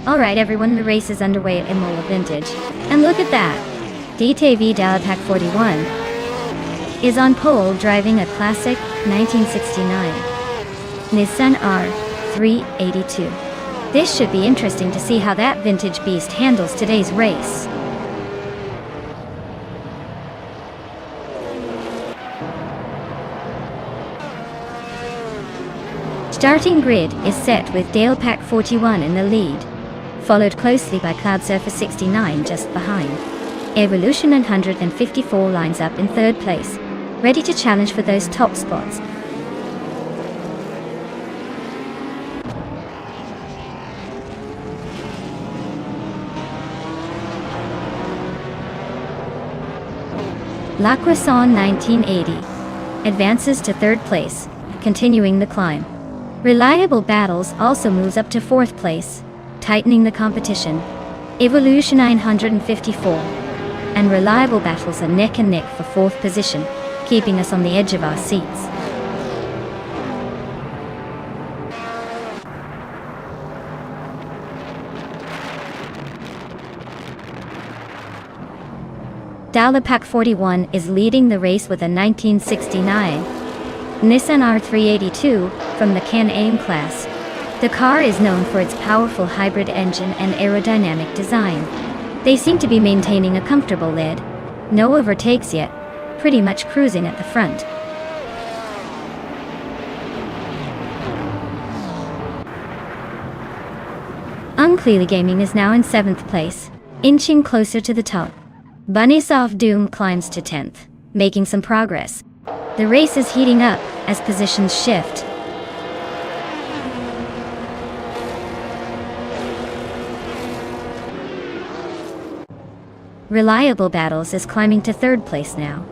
Alright everyone, the race is underway at Imola Vintage. And look at that! DTV Dalapack 41 is on pole driving a classic 1969 Nissan R382. This should be interesting to see how that vintage beast handles today's race. Starting grid is set with Dalepack 41 in the lead, followed closely by Cloudsurfer 69 just behind. Evolution 154 lines up in third place, ready to challenge for those top spots. La Croissant 1980 advances to third place, continuing the climb. Reliable Battles also moves up to fourth place, tightening the competition. Evolution 954 and Reliable Battles are neck and neck for fourth position, keeping us on the edge of our seats. Dalapack 41 is leading the race with a 1969 Nissan R382 from the Can-Am class. The car is known for its powerful hybrid engine and aerodynamic design. They seem to be maintaining a comfortable lead. No overtakes yet, pretty much cruising at the front. Unclearly Gaming is now in 7th place, inching closer to the top. Bunnysoft Doom climbs to 10th, making some progress. The race is heating up as positions shift. Reliable Battles is climbing to third place now.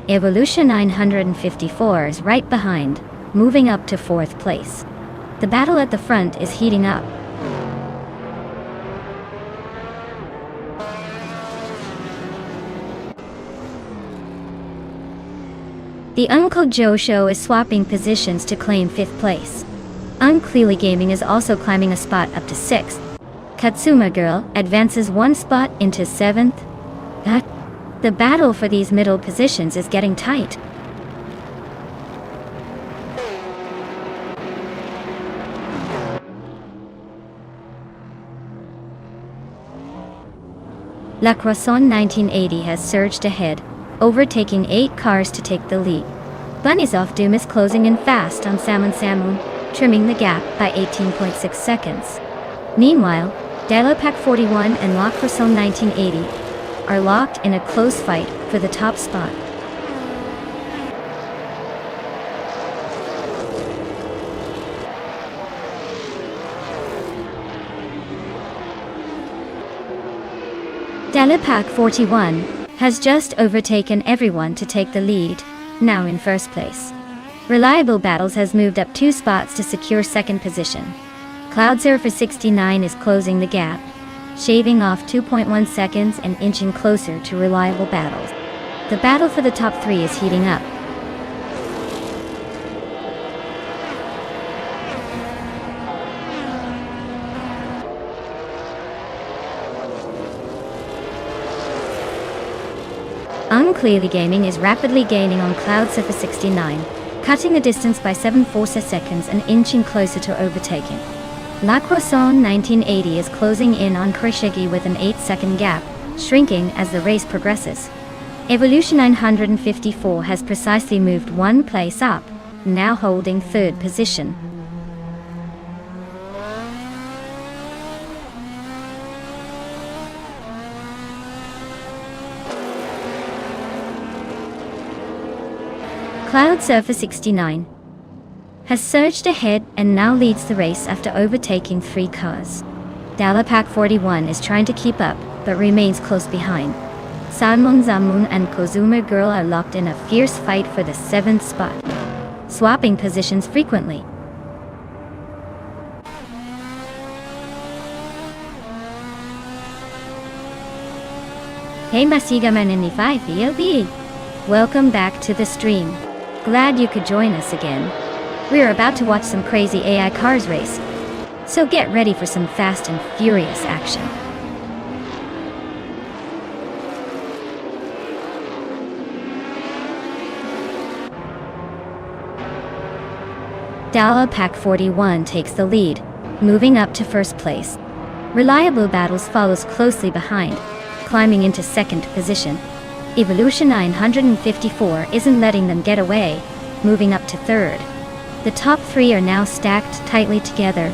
Evolution 954 is right behind, moving up to fourth place. The battle at the front is heating up. The Uncle Joe Show is swapping positions to claim 5th place. Unclearly Gaming is also climbing a spot up to 6th. Katsuma Girl advances one spot into 7th. The battle for these middle positions is getting tight. La Croissant 1980 has surged ahead, overtaking 8 cars to take the lead. Bunny's Doom is closing in fast on Salmon Salmon, trimming the gap by 18.6 seconds. Meanwhile, Dialopac 41 and La Croissant 1980 are locked in a close fight for the top spot. Dialopac 41 has just overtaken everyone to take the lead, now in first place. Reliable Battles has moved up 2 spots to secure second position. Cloud Surfer 69 is closing the gap, shaving off 2.1 seconds and inching closer to Reliable Battles. The battle for the top 3 is heating up. Unclearly Gaming is rapidly gaining on Cloud Surfer 69, cutting the distance by 7.4 seconds and inching closer to overtaking. La Croissant 1980 is closing in on Krishigi with an 8-second gap, shrinking as the race progresses. Evolution 954 has precisely moved 1 place up, now holding 3rd position. Cloud Surfer 69 has surged ahead and now leads the race after overtaking 3 cars. Dialopac 41 is trying to keep up, but remains close behind. Salmon Zamun and Kozuma Girl are locked in a fierce fight for the 7th spot, swapping positions frequently. Hey Masigaman in the 5 ELB! Welcome back to the stream. Glad you could join us again. We're about to watch some crazy AI cars race, so get ready for some fast and furious action. Dialopac 41 takes the lead, moving up to first place. Reliable Battles follows closely behind, climbing into second position. Evolution 954 isn't letting them get away, moving up to 3rd. The top 3 are now stacked tightly together.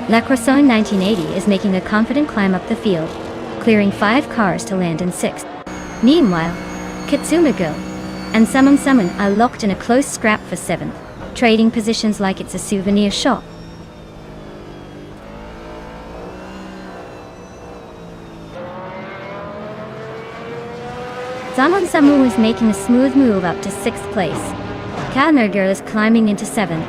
La Croissant 1980 is making a confident climb up the field, clearing 5 cars to land in 6th. Meanwhile, Kitsumago and Summon are locked in a close scrap for 7th, trading positions like it's a souvenir shop. Zaman Samu is making a smooth move up to 6th place. Kalmer Girl is climbing into 7th.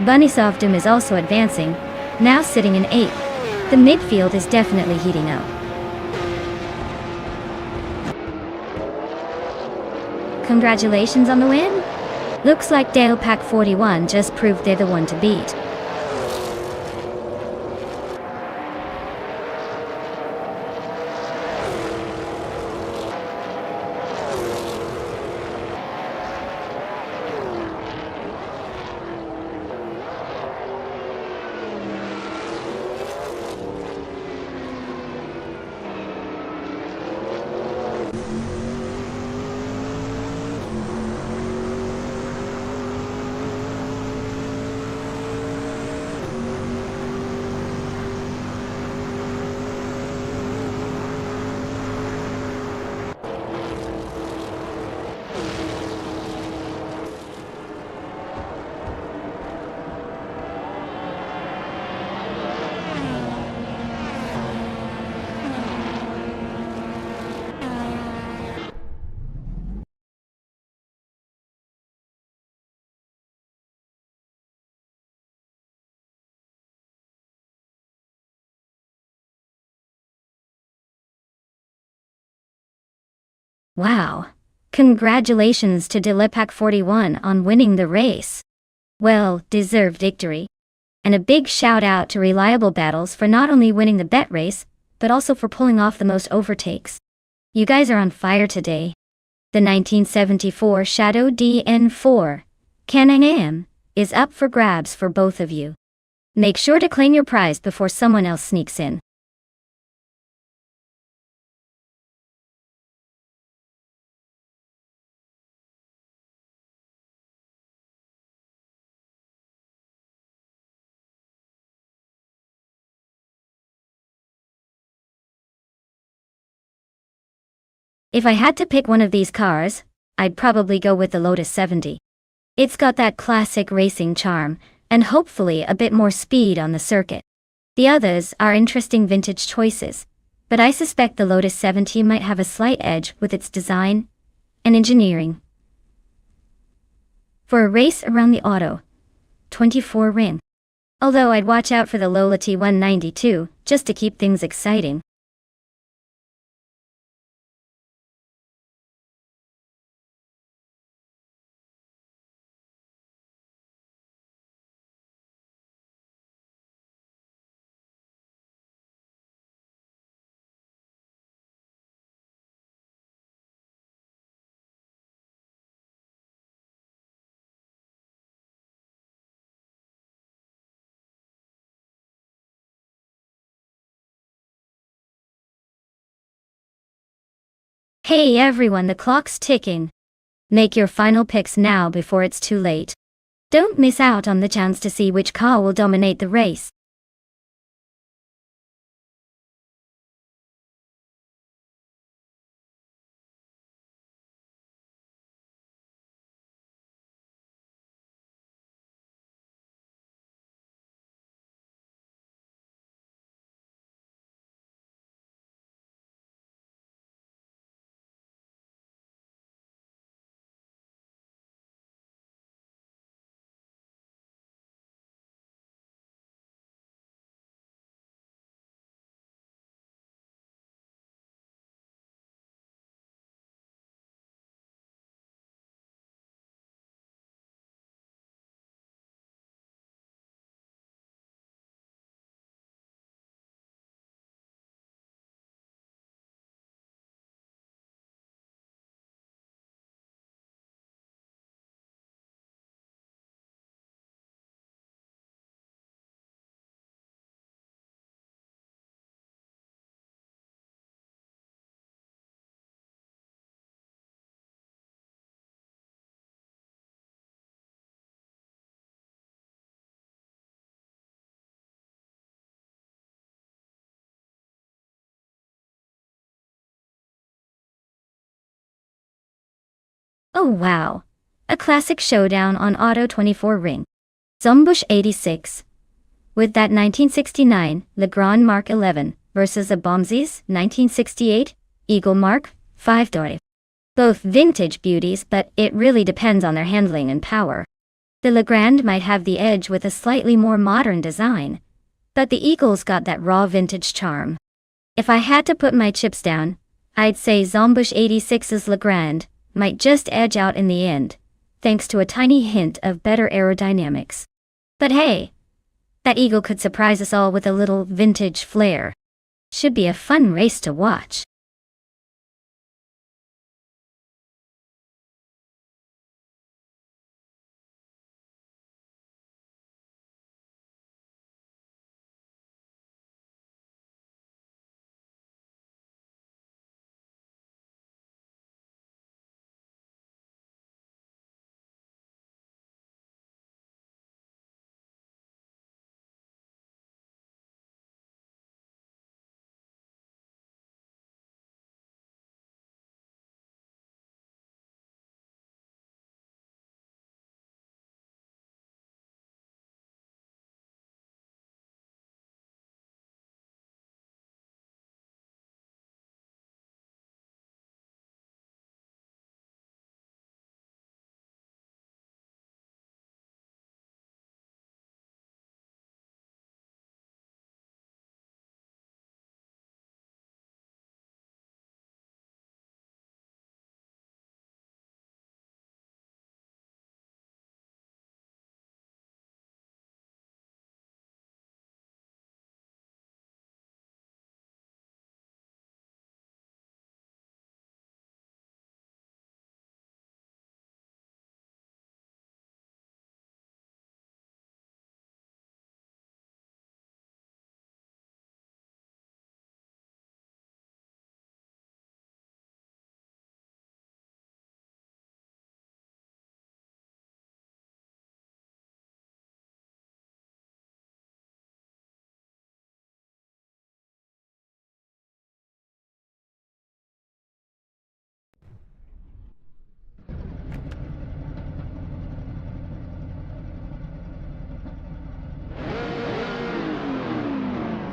Bunny Doom is also advancing, now sitting in 8th. The midfield is definitely heating up. Congratulations on the win! Looks like Dialopac 41 just proved they're the one to beat. Wow! Congratulations to Dialopac 41 on winning the race. Well, deserved victory. And a big shout out to Reliable Battles for not only winning the bet race, but also for pulling off the most overtakes. You guys are on fire today. The 1974 Shadow DN4 10 a.m. is up for grabs for both of you. Make sure to claim your prize before someone else sneaks in. If I had to pick one of these cars, I'd probably go with the Lotus 70. It's got that classic racing charm, and hopefully a bit more speed on the circuit. The others are interesting vintage choices, but I suspect the Lotus 70 might have a slight edge with its design and engineering. For a race around the auto, 24 ring. Although I'd watch out for the Lola T192, just to keep things exciting. Hey everyone, the clock's ticking. Make your final picks now before it's too late. Don't miss out on the chance to see which car will dominate the race. Oh wow. A classic showdown on Auto 24 ring. Zombush 86. With that 1969 Legrand Mark 11 versus a Bomzis 1968 Eagle Mark 5 Dory. Both vintage beauties, but it really depends on their handling and power. The Legrand might have the edge with a slightly more modern design, but the Eagle's got that raw vintage charm. If I had to put my chips down, I'd say Zombush 86's Legrand might just edge out in the end, thanks to a tiny hint of better aerodynamics. But hey, that Eagle could surprise us all with a little vintage flair. Should be a fun race to watch.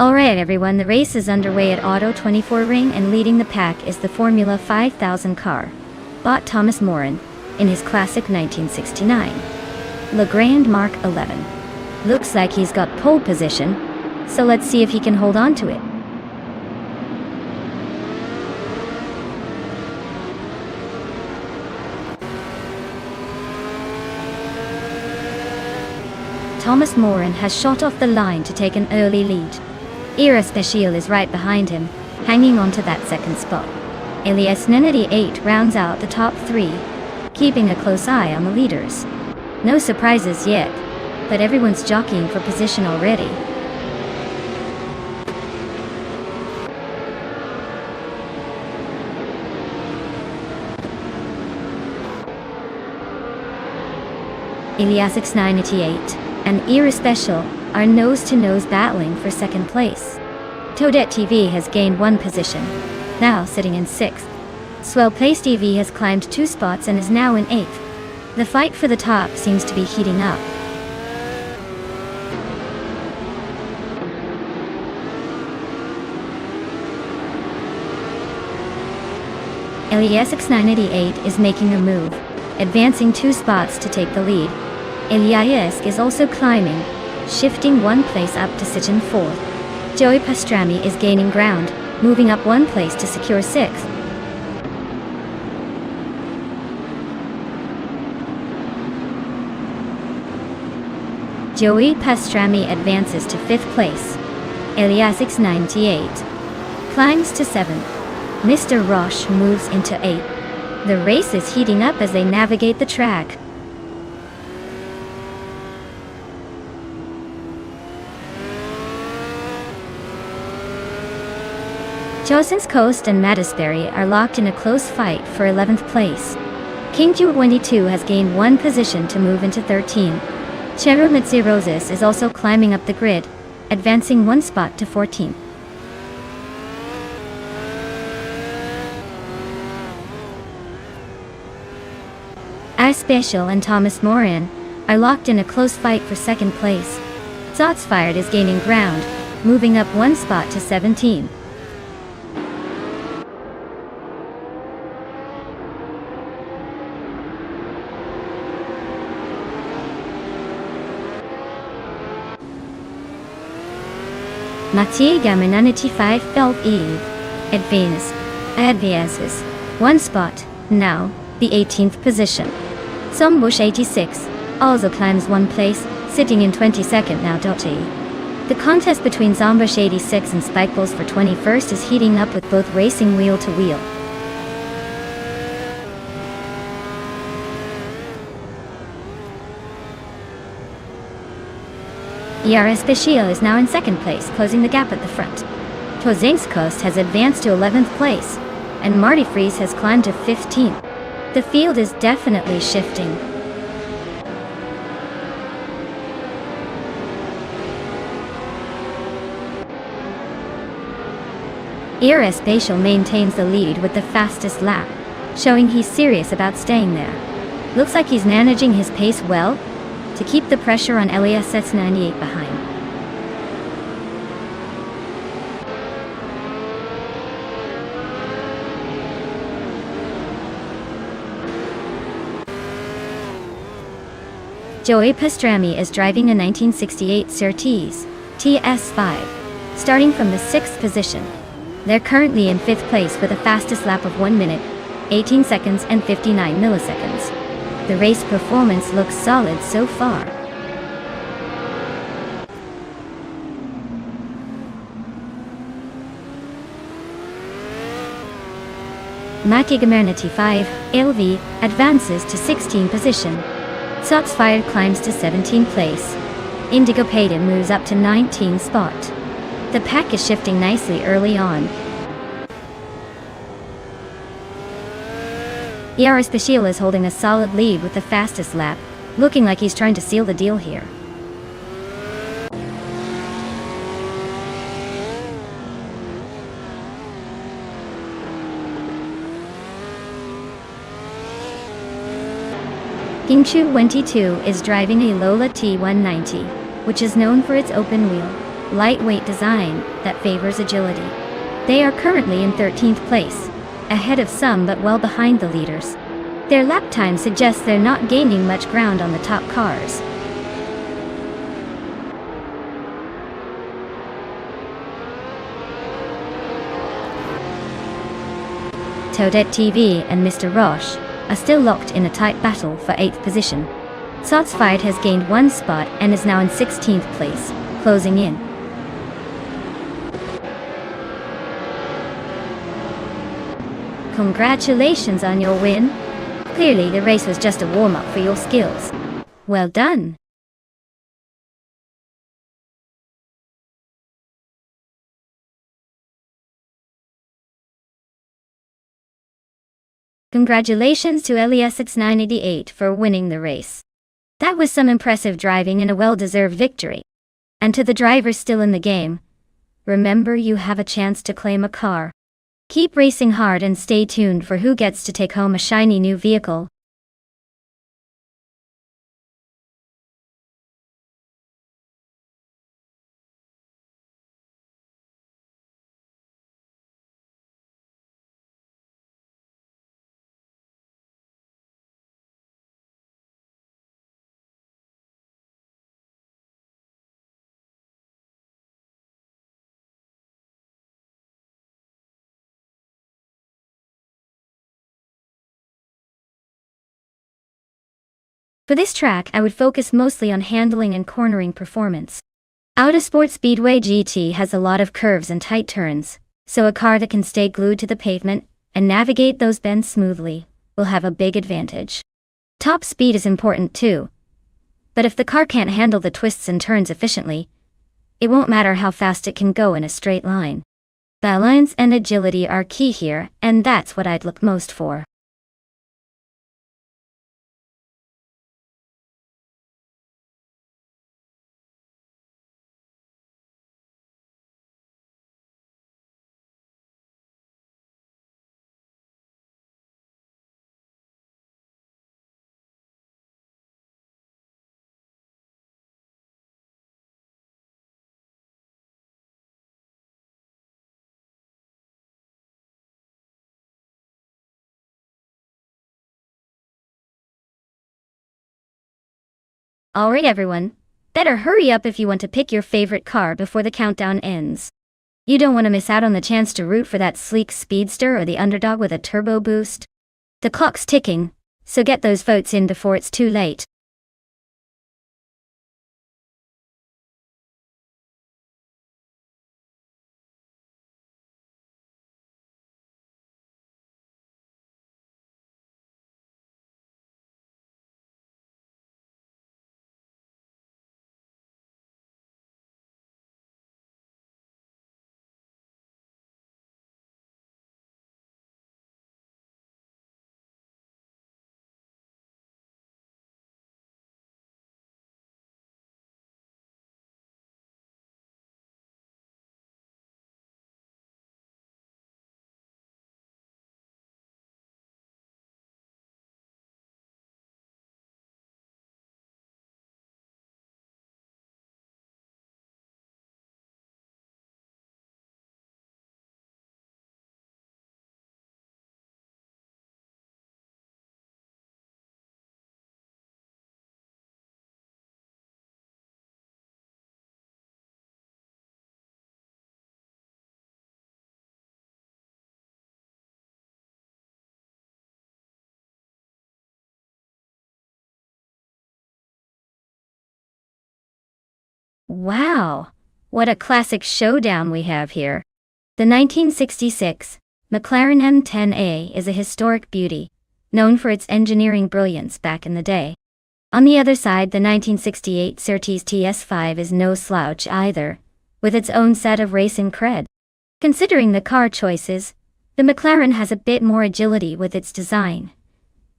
Alright everyone, the race is underway at Auto 24 Ring, and leading the pack is the Formula 5000 car, bought Thomas Morin, in his classic 1969 Legrand Mark 11. Looks like he's got pole position, so let's see if he can hold on to it. Thomas Morin has shot off the line to take an early lead. Era Special is right behind him, hanging on to that second spot. Elias 98 rounds out the top three, keeping a close eye on the leaders. No surprises yet, but everyone's jockeying for position already. Elias 98 and Era Special are nose-to-nose battling for second place. Toadette TV has gained one position, now sitting in 6th. Swell Place TV has climbed 2 spots and is now in 8th. The fight for the top seems to be heating up. Elias 988 is making a move, advancing 2 spots to take the lead. Elias is also climbing, shifting 1 place up to sit in 4th. Joey Pastrami is gaining ground, moving up 1 place to secure 6th. Joey Pastrami advances to 5th place. Elias 98 climbs to 7th. Mr. Roche moves into 8th. The race is heating up as they navigate the track. Josens Coast and Mattisbury are locked in a close fight for 11th place. King Ju 22 has gained 1 position to move into 13. Cherubmitzi Roses is also climbing up the grid, advancing 1 spot to 14. Our Special and Thomas Morin are locked in a close fight for 2nd place. Zotsfired is gaining ground, moving up 1 spot to 17. Mathieu Gamin 95 felt Eve advances 1 spot, now the 18th position. Sombush 86 also climbs 1 place, sitting in 22nd now. The contest between Zombush 86 and Spikeballs for 21st is heating up, with both racing wheel to wheel. ERS Special is now in 2nd place, closing the gap at the front. Tozinks Coast has advanced to 11th place, and Marty Freeze has climbed to 15th. The field is definitely shifting. ERS Special maintains the lead with the fastest lap, showing he's serious about staying there. Looks like he's managing his pace well, to keep the pressure on Elias 98 behind. Joey Pastrami is driving a 1968 Surtees TS5, starting from the 6th position. They're currently in 5th place with a fastest lap of 1 minute, 18 seconds and 59 milliseconds. The race performance looks solid so far. Maki Gamer 5 LV advances to 16th position. Sotsfired climbs to 17th place. Indigo Payton moves up to 19th spot. The pack is shifting nicely early on. ER Special is holding a solid lead with the fastest lap, looking like he's trying to seal the deal here. Kingchu 22 is driving a Lola T190, which is known for its open wheel. lightweight design that favors agility. They are currently in 13th place, ahead of some but well behind the leaders. Their lap time suggests they're not gaining much ground on the top cars. Toadette TV and Mr. Roche are still locked in a tight battle for 8th position. Sotsfied has gained 1 spot and is now in 16th place, closing in. Congratulations on your win. Clearly the race was just a warm-up for your skills. Well done. Congratulations to Elias6988 for winning the race. That was some impressive driving and a well-deserved victory. And to the drivers still in the game, remember you have a chance to claim a car. Keep racing hard and stay tuned for who gets to take home a shiny new vehicle. For this track, I would focus mostly on handling and cornering performance. Autosport Speedway GT has a lot of curves and tight turns, so a car that can stay glued to the pavement and navigate those bends smoothly will have a big advantage. Top speed is important too, but if the car can't handle the twists and turns efficiently, it won't matter how fast it can go in a straight line. Balance and agility are key here, and that's what I'd look most for. Alright everyone, better hurry up if you want to pick your favorite car before the countdown ends. You don't want to miss out on the chance to root for that sleek speedster or the underdog with a turbo boost. The clock's ticking, so get those votes in before it's too late. Wow, what a classic showdown we have here. The 1966 McLaren M10A is a historic beauty, known for its engineering brilliance back in the day. On the other side, the 1968 Surtees TS5 is no slouch either, with its own set of racing cred. Considering the car choices, the McLaren has a bit more agility with its design,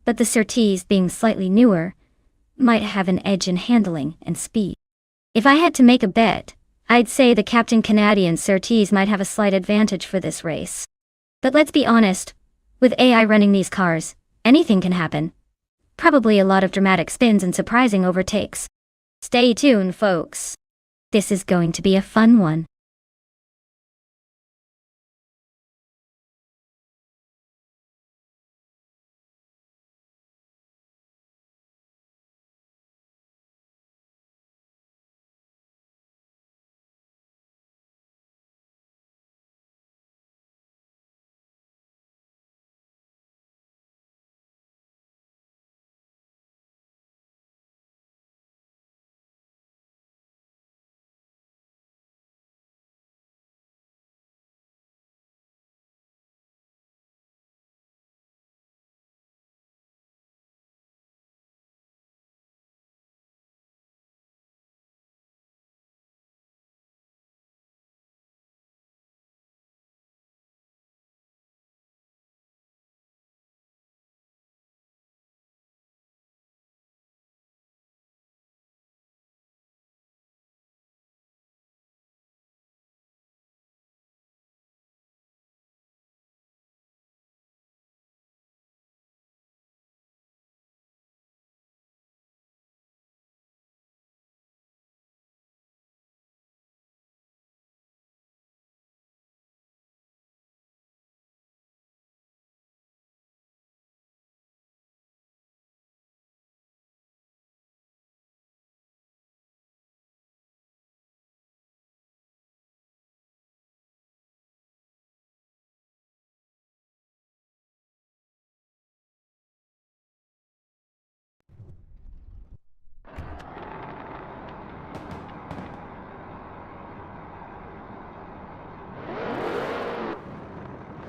but the Surtees, being slightly newer, might have an edge in handling and speed. If I had to make a bet, I'd say the Captain Canadian Surtees might have a slight advantage for this race. But let's be honest, with AI running these cars, anything can happen. Probably a lot of dramatic spins and surprising overtakes. Stay tuned, folks. This is going to be a fun one.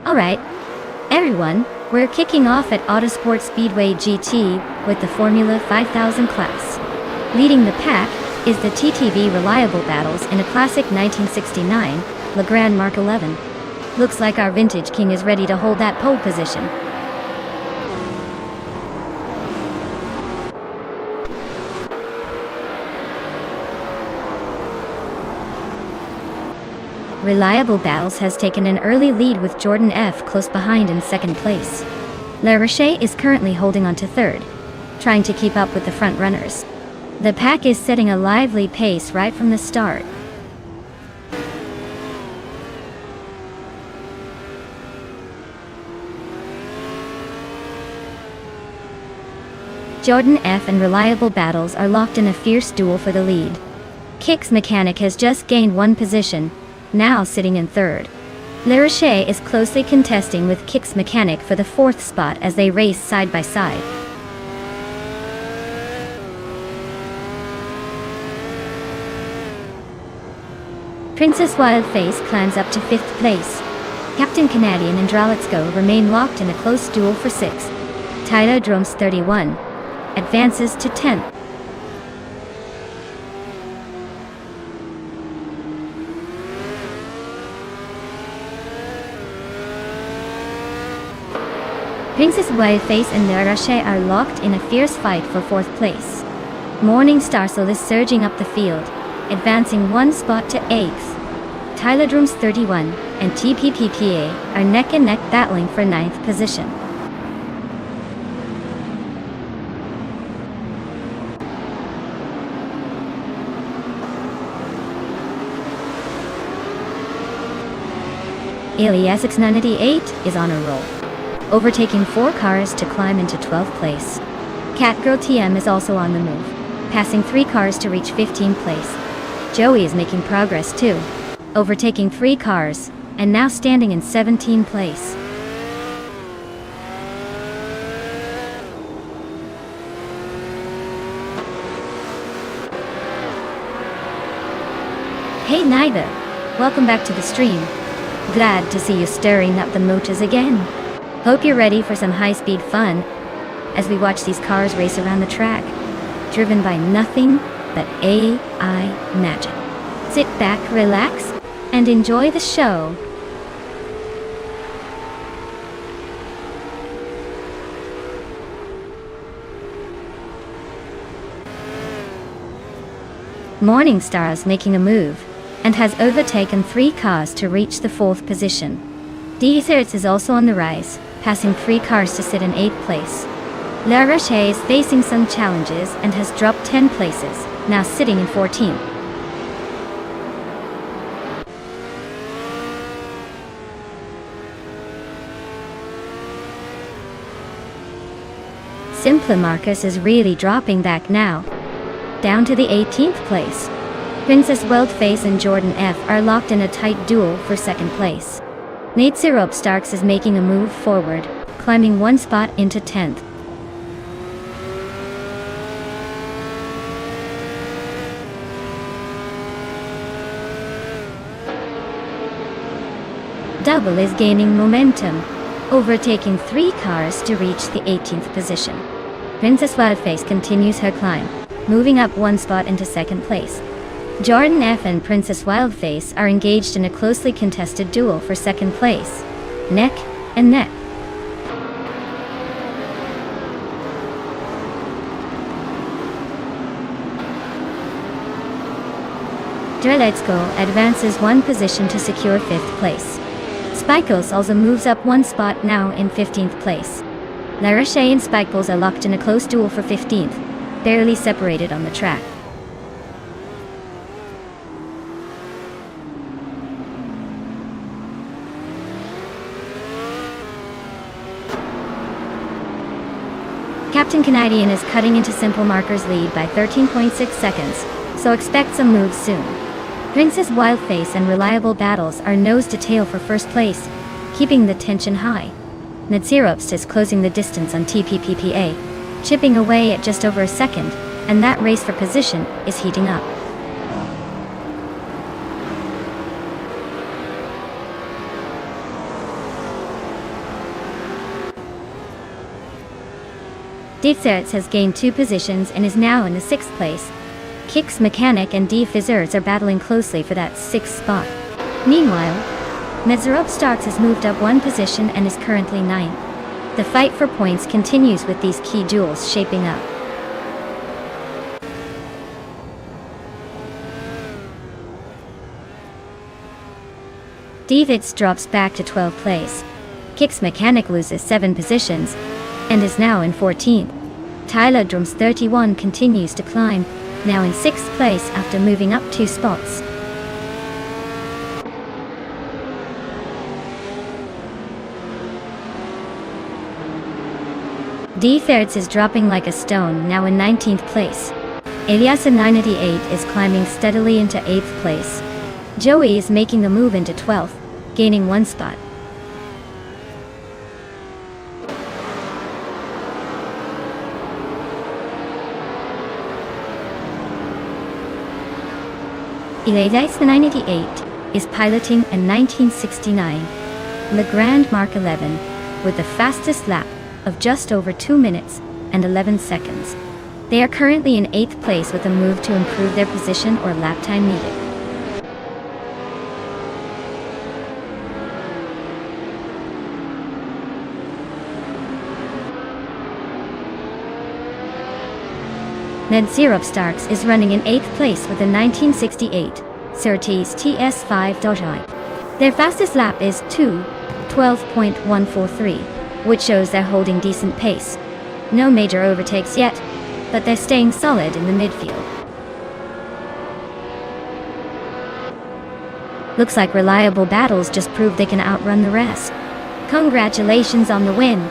Alright, everyone, we're kicking off at Autosport Speedway GT with the Formula 5000 class. Leading the pack is the TTV Reliable Battles in a classic 1969 Legrand Mark 11. Looks like our vintage king is ready to hold that pole position. Reliable Battles has taken an early lead with Jordan F. close behind in second place. La Roche is currently holding on to third, trying to keep up with the front runners. The pack is setting a lively pace right from the start. Jordan F. and Reliable Battles are locked in a fierce duel for the lead. Kicks Mechanic has just gained one position, now sitting in third. La Roche is closely contesting with Kicks Mechanic for the fourth spot as they race side by side. Princess Wildface climbs up to fifth place. Captain Canadian and Dralitsko remain locked in a close duel for sixth. Tyler Drums 31 advances to 10th. Princess Wildface and La Roche are locked in a fierce fight for fourth place. Morningstar Soul is surging up the field, advancing one spot to 8th. Tyler Drums 31 and TPPPA are neck and neck battling for 9th position. Iliasix 98 is on a roll, overtaking 4 cars to climb into 12th place. Catgirl TM is also on the move, passing 3 cars to reach 15th place. Joey is making progress too, overtaking 3 cars, and now standing in 17th place. Hey Nida, welcome back to the stream. Glad to see you stirring up the motors again. Hope you're ready for some high-speed fun as we watch these cars race around the track, driven by nothing but AI magic. Sit back, relax, and enjoy the show. Morningstar is making a move and has overtaken 3 cars to reach the 4th position. D-Thirds is also on the rise, passing 3 cars to sit in 8th place. La Roche is facing some challenges and has dropped 10 places, now sitting in 14th. Simple Marcus is really dropping back now. Down to the 18th place. Princess Wildface and Jordan F are locked in a tight duel for second place. Nate Syrup Starks is making a move forward, climbing one spot into 10th. Double is gaining momentum, overtaking 3 cars to reach the 18th position. Princess Wildface continues her climb, moving up 1 spot into second place. Jordan F and Princess Wildface are engaged in a closely contested duel for second place, neck and neck. Dreletsko advances 1 position to secure 5th place. Spikles also moves up 1 spot now in 15th place. Laroche and Spikles are locked in a close duel for 15th, barely separated on the track. Captain Canadian is cutting into Simple Marker's lead by 13.6 seconds, so expect some moves soon. Princess Wildface and Reliable Battles are nose to tail for first place, keeping the tension high. Natsiropst is closing the distance on TPPPA, chipping away at just over a second, and that race for position is heating up. Dietzerts has gained 2 positions and is now in the 6th place. Kix Mechanic and D Fizzers are battling closely for that 6th spot. Meanwhile, Nezerop Starks has moved up 1 position and is currently 9th. The fight for points continues with these key duels shaping up. Divitz drops back to 12th place. Kix Mechanic loses 7 positions and is now in 14th. Tyler Drums 31 continues to climb, now in 6th place after moving up 2 spots. D Fertz is dropping like a stone, now in 19th place. Eliasa 988 is climbing steadily into 8th place. Joey is making a move into 12th, gaining 1 spot. Eliasa 988 is piloting a 1969 Legrand Mark 11 with the fastest lap of just over 2 minutes and 11 seconds. They are currently in 8th place with a move to improve their position or lap time needed. Ned Syrup Starks is running in 8th place with a 1968 Surtees TS5.I. Their fastest lap is 2:12.143, which shows they're holding decent pace. No major overtakes yet, but they're staying solid in the midfield. Looks like Reliable Battles just proved they can outrun the rest. Congratulations on the win!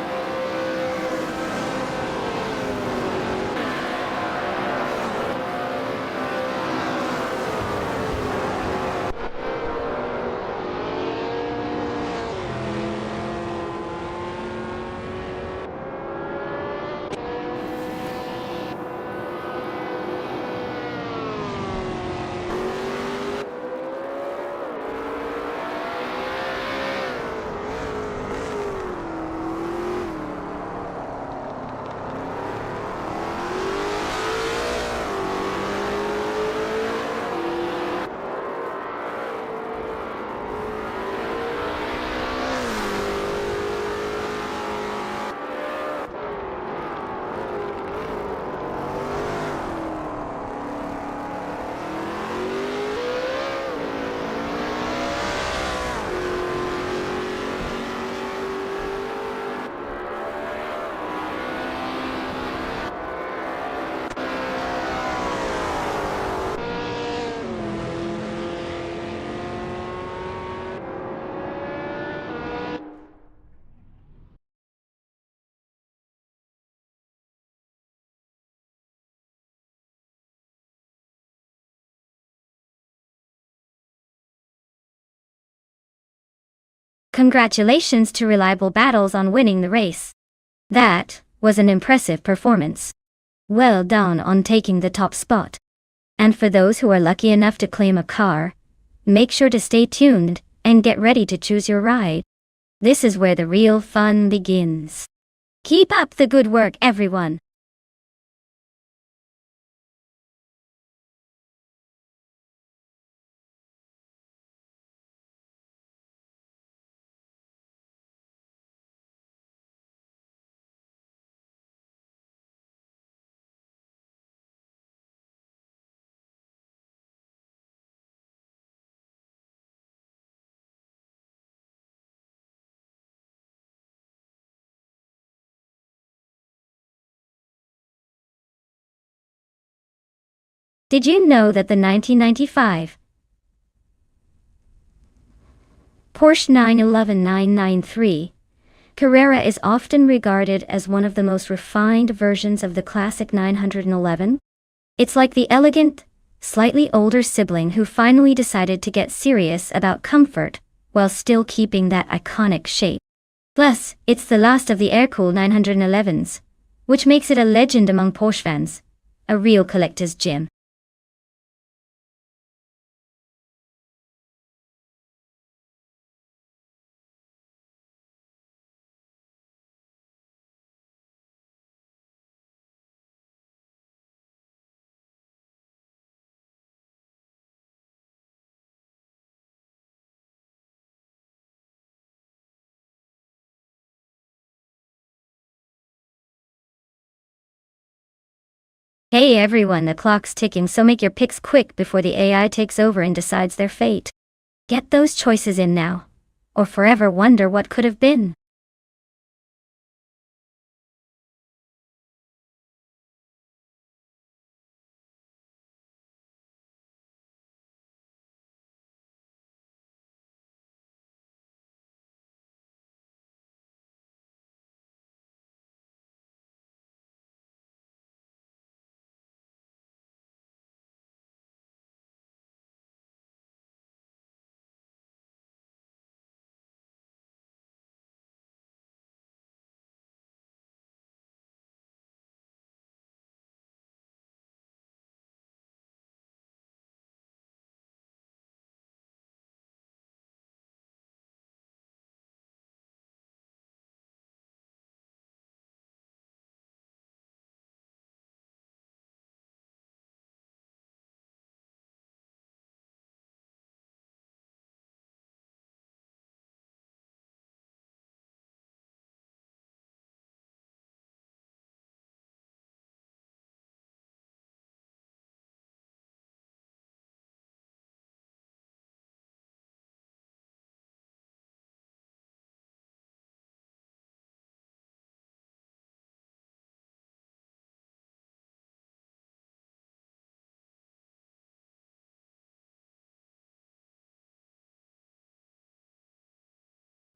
Congratulations to Reliable Battles on winning the race. That was an impressive performance. Well done on taking the top spot. And for those who are lucky enough to claim a car, make sure to stay tuned and get ready to choose your ride. This is where the real fun begins. Keep up the good work, everyone. Did you know that the 1995 Porsche 911 Carrera is often regarded as one of the most refined versions of the classic 911? It's like the elegant, slightly older sibling who finally decided to get serious about comfort while still keeping that iconic shape. Plus, it's the last of the air-cooled 911s, which makes it a legend among Porsche fans, a real collector's gem. Hey everyone, the clock's ticking, so make your picks quick before the AI takes over and decides their fate. Get those choices in now, or forever wonder what could have been.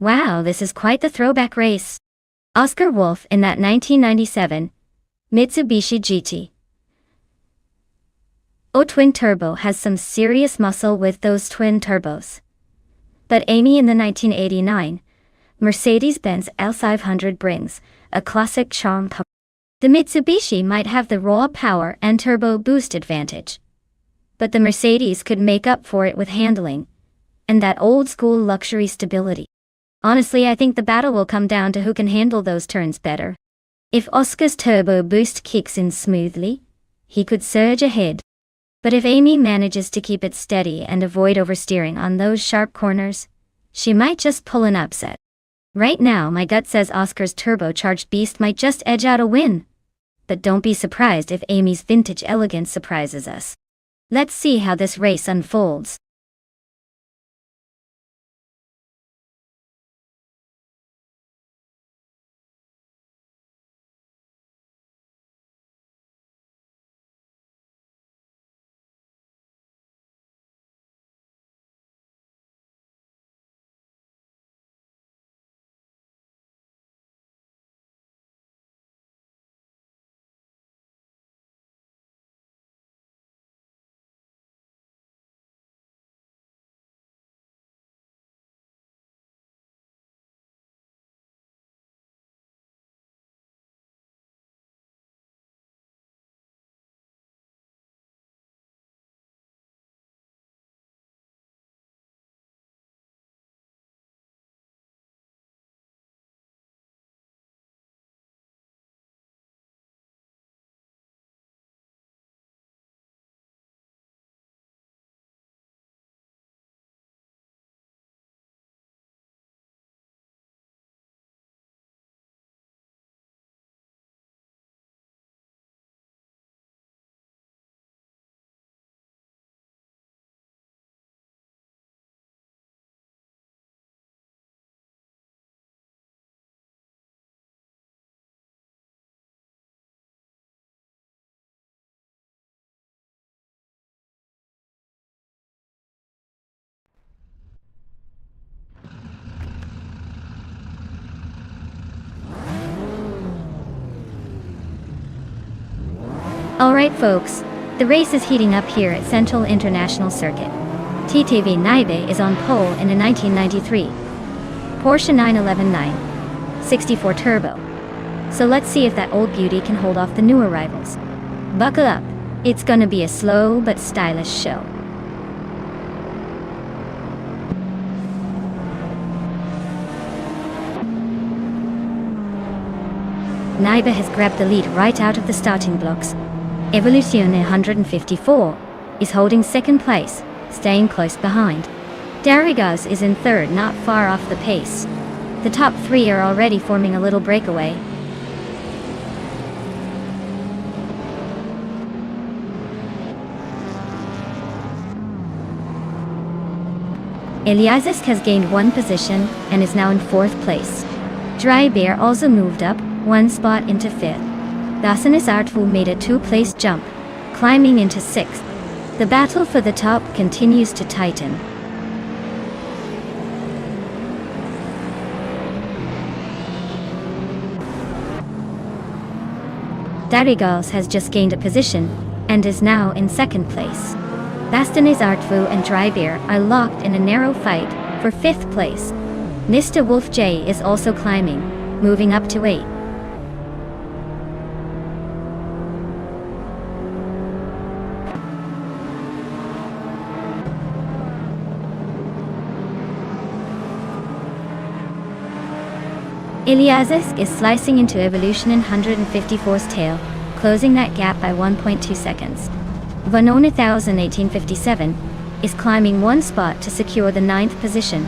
Wow, this is quite the throwback race. Oscar Wolf in that 1997 Mitsubishi GT twin turbo has some serious muscle with those twin turbos. But Amy in the 1989 Mercedes-Benz L500 brings a classic charm. The Mitsubishi might have the raw power and turbo boost advantage, but the Mercedes could make up for it with handling and that old-school luxury stability. Honestly, I think the battle will come down to who can handle those turns better. If Oscar's turbo boost kicks in smoothly, he could surge ahead. But if Amy manages to keep it steady and avoid oversteering on those sharp corners, she might just pull an upset. Right now, my gut says Oscar's turbocharged beast might just edge out a win. But don't be surprised if Amy's vintage elegance surprises us. Let's see how this race unfolds. Alright folks, the race is heating up here at Central International Circuit. TTV Naibe is on pole in a 1993 Porsche 911 64 Turbo. So let's see if that old beauty can hold off the newer rivals. Buckle up, it's gonna be a slow but stylish show. Naibe has grabbed the lead right out of the starting blocks. Evolution 154 is holding second place, staying close behind. Darigaz is in third, not far off the pace. The top three are already forming a little breakaway. Eliasek has gained one position and is now in fourth place. Dry Bear also moved up one spot into fifth. Dasanis Artful made a two-place jump, climbing into sixth. The battle for the top continues to tighten. Darigals has just gained a position and is now in second place. Dasanis Artful and Dry Bear are locked in a narrow fight for fifth place. Nista Wolf J is also climbing, moving up to 8. Eliasek is slicing into Evolution in 154's tail, closing that gap by 1.2 seconds. Vanon 1857 is climbing one spot to secure the 9th position.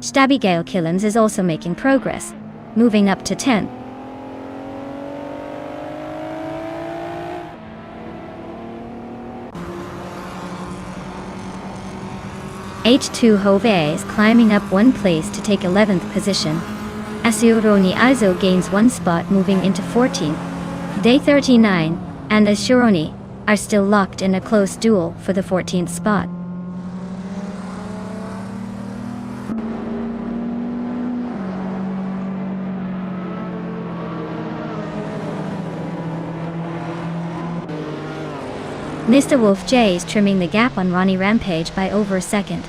Stabigale Killens is also making progress, moving up to 10th. H2 Hove is climbing up one place to take 11th position. Asuroni Aizo gains one spot, moving into 14th. Day 39 and Asuroni are still locked in a close duel for the 14th spot. Nista Wolf J is trimming the gap on Ronnie Rampage by over a second,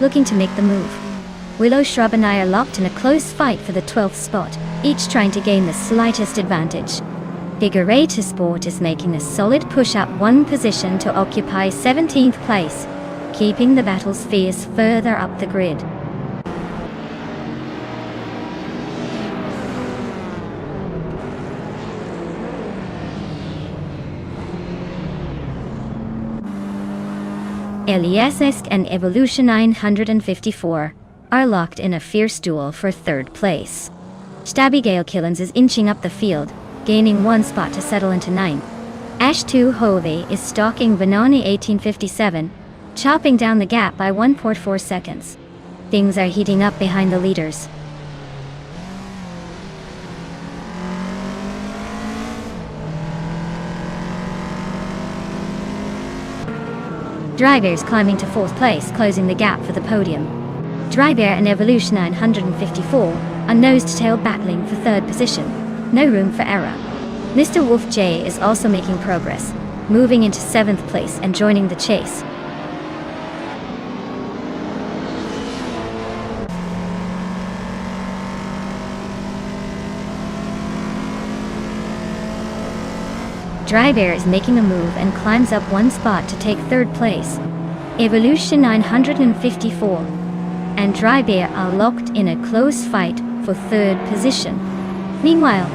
looking to make the move. Willow Shrub and I are locked in a close fight for the 12th spot, each trying to gain the slightest advantage. Figurata Sport is making a solid push up one position to occupy 17th place, keeping the battle's fierce further up the grid. Eliasek and Evolution 954 are locked in a fierce duel for third place. Stabigale Killens is inching up the field, gaining one spot to settle into 9th. Ash2 Hove is stalking Vanoni 1857, chopping down the gap by 1.4 seconds. Things are heating up behind the leaders. Dry Bear's climbing to 4th place, closing the gap for the podium. Dry Bear and Evolution 954 are nose-to-tail battling for 3rd position. No room for error. Mr. Wolf J is also making progress, moving into 7th place and joining the chase. Dry Bear is making a move and climbs up one spot to take 3rd place. Evolution 954 and Dry Bear are locked in a close fight for 3rd position. Meanwhile,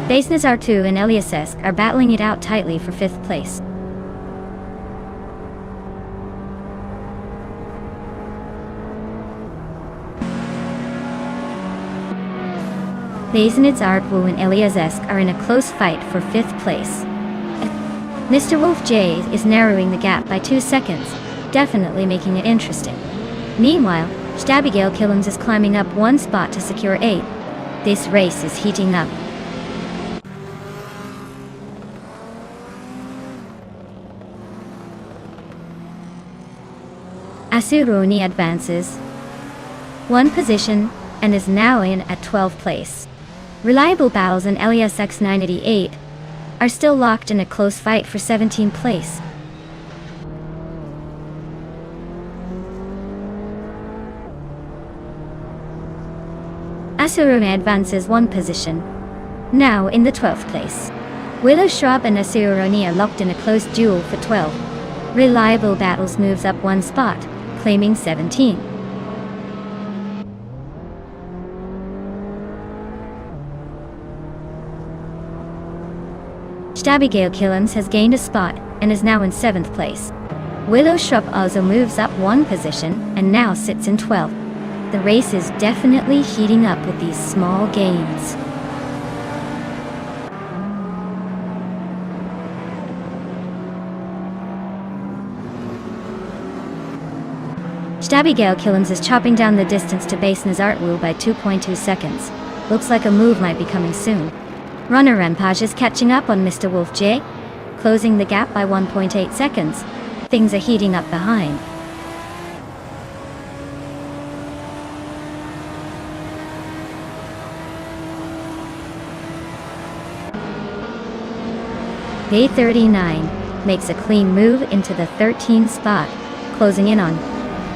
Basenazar 2 and Eliasek are battling it out tightly for 5th place. Basenitz Artwu and Eliasek are in a close fight for 5th place. Mr. Wolf J is narrowing the gap by 2 seconds, definitely making it interesting. Meanwhile, Stabigale Killens is climbing up one spot to secure 8th. This race is heating up. Asuroni advances one position and is now in at 12th place. Reliable Battles and Eliasek 988 are still locked in a close fight for 17th place. Asurone advances 1 position, now in the 12th place. Willow Shrub and Asurone are locked in a close duel for 12. Reliable Battles moves up 1 spot, claiming 17. Stabigale Killens has gained a spot and is now in 7th place. Willow Shrub also moves up 1 position and now sits in 12th. The race is definitely heating up with these small gains. Stabigale Killens is chopping down the distance to base Nazartwu by 2.2 seconds. Looks like a move might be coming soon. Runner Rampage is catching up on Mr. Wolf J, closing the gap by 1.8 seconds. Things are heating up behind. Day 39 makes a clean move into the 13th spot, closing in on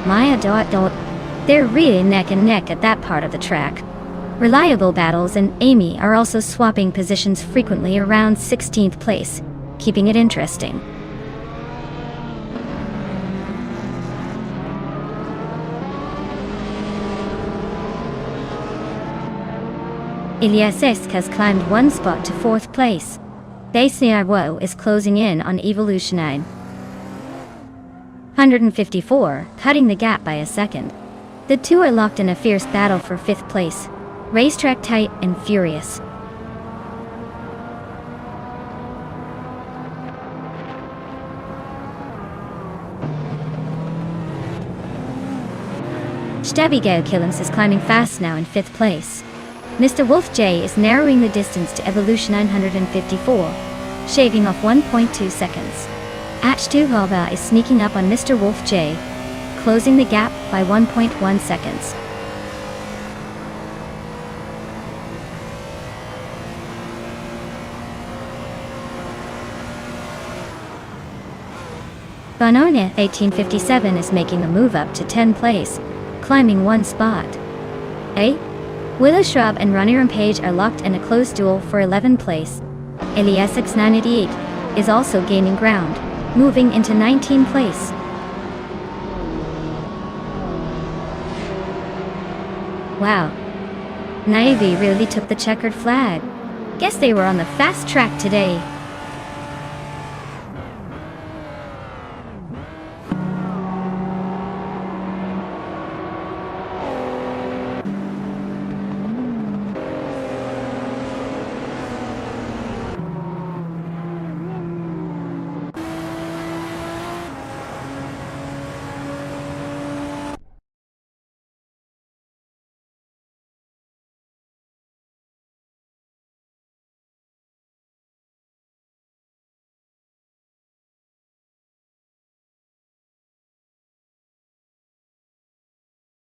Maya. They're really neck and neck at that part of the track. Reliable Battles and Amy are also swapping positions frequently around 16th place, keeping it interesting. Ilyasesk has climbed 1 spot to 4th place. Basearwo is closing in on Evolution 9. 154, cutting the gap by a second. The two are locked in a fierce battle for 5th place. Racetrack tight and furious. Stabigale Killens is climbing fast now in 5th place. Mr. Wolf J is narrowing the distance to Evolution 954, shaving off 1.2 seconds. H2 is sneaking up on Mr. Wolf J, closing the gap by 1.1 seconds. Banone 1857 is making a move up to 10th place, climbing 1 spot. Willow Shrub and Runner Page are locked in a close duel for 11th place. Eliasix 988 is also gaining ground, moving into 19th place. Wow. Navy really took the checkered flag. Guess they were on the fast track today.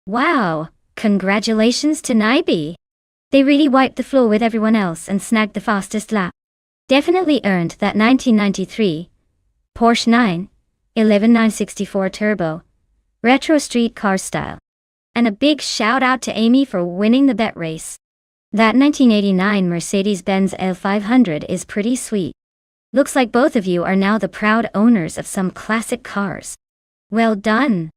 Wow, congratulations to Naibi. They really wiped the floor with everyone else and snagged the fastest lap. Definitely earned that 1993 Porsche 964 Turbo Retro Street Car style. And a big shout out to Amy for winning the bet race. That 1989 Mercedes-Benz L500 is pretty sweet. Looks like both of you are now the proud owners of some classic cars. Well done.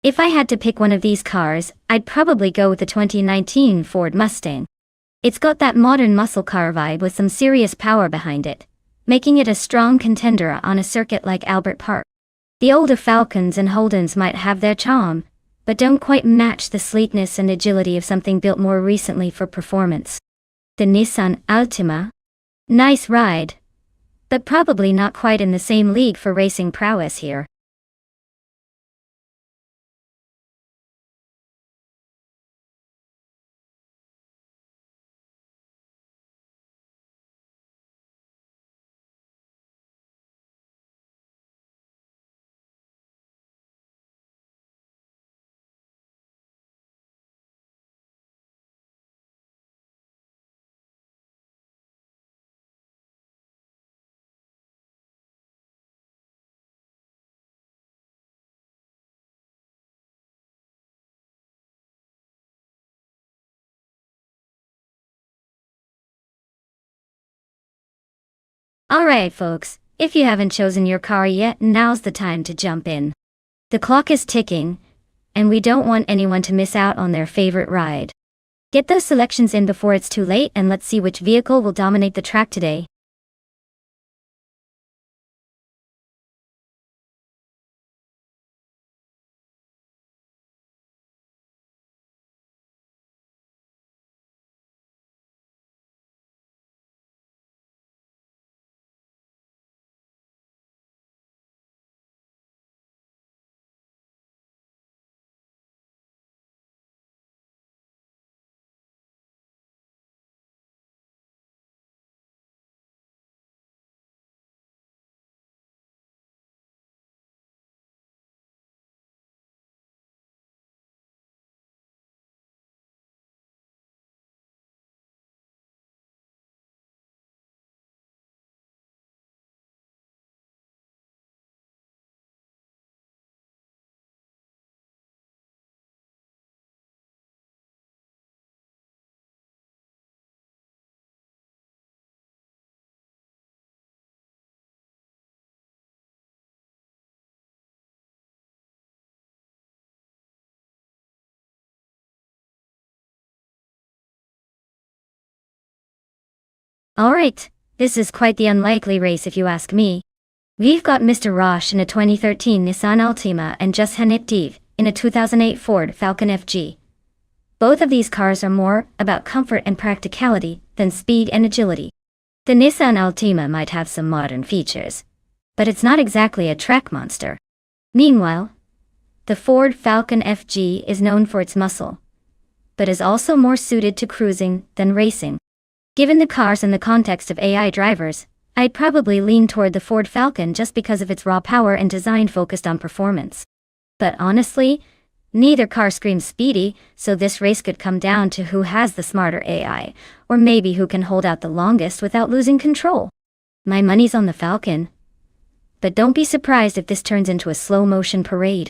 If I had to pick one of these cars, I'd probably go with the 2019 Ford Mustang. It's got that modern muscle car vibe with some serious power behind it, making it a strong contender on a circuit like Albert Park. The older Falcons and Holdens might have their charm, but don't quite match the sleekness and agility of something built more recently for performance. The Nissan Altima? Nice ride, but probably not quite in the same league for racing prowess here. Alright folks, if you haven't chosen your car yet, now's the time to jump in. The clock is ticking, and we don't want anyone to miss out on their favorite ride. Get those selections in before it's too late, and let's see which vehicle will dominate the track today. Alright, this is quite the unlikely race if you ask me. We've got Mr. Roche in a 2013 Nissan Altima and Just Hanif in a 2008 Ford Falcon FG. Both of these cars are more about comfort and practicality than speed and agility. The Nissan Altima might have some modern features, but it's not exactly a track monster. Meanwhile, the Ford Falcon FG is known for its muscle, but is also more suited to cruising than racing. Given the cars and the context of AI drivers, I'd probably lean toward the Ford Falcon just because of its raw power and design focused on performance. But honestly, neither car screams speedy, so this race could come down to who has the smarter AI, or maybe who can hold out the longest without losing control. My money's on the Falcon. But don't be surprised if this turns into a slow-motion parade.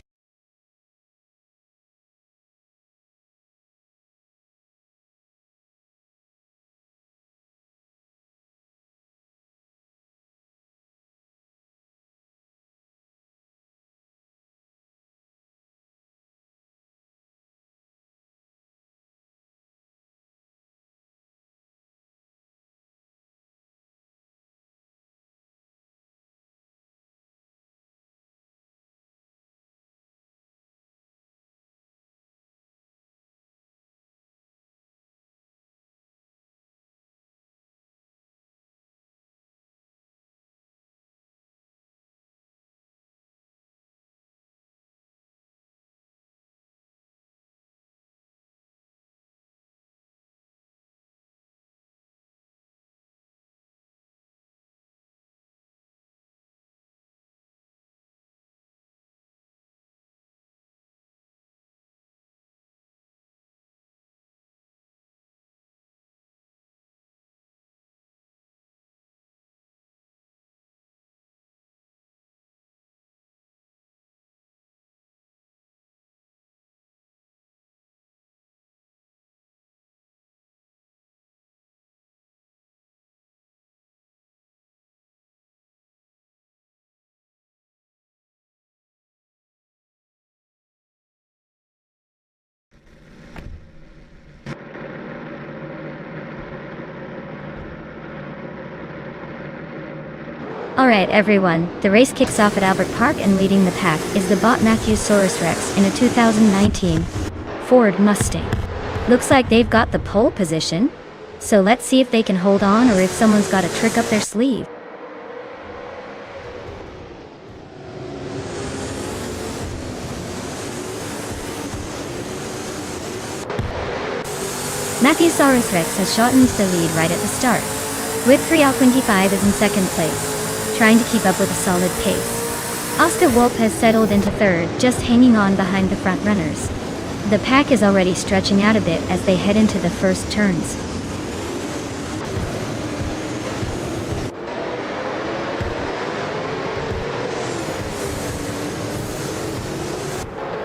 Alright everyone, the race kicks off at Albert Park, and leading the pack is the bot Matthewsaurus Rex in a 2019 Ford Mustang. Looks like they've got the pole position, so let's see if they can hold on or if someone's got a trick up their sleeve. Matthewsaurus Rex has shot into the lead right at the start. With 3L25 is in second place, trying to keep up with a solid pace. Oscar Wolf has settled into third, just hanging on behind the front runners. The pack is already stretching out a bit as they head into the first turns.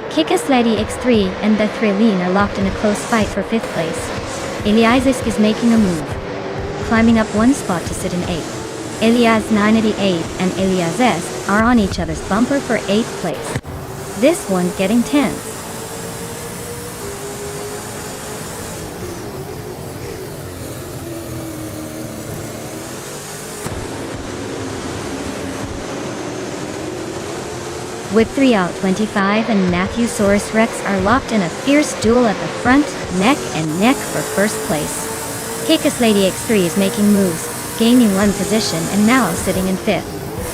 Kikasledi X3 and the Thrilin are locked in a close fight for 5th place. Eliasisk is making a move, climbing up one spot to sit in 8th. Elias 988 and Elias S are on each other's bumper for 8th place. This one getting tense. With 3 out 25 and Matthew Saurus Rex are locked in a fierce duel at the front, neck and neck for first place. Kikis Lady X3 is making moves, gaining 1 position and now sitting in 5th.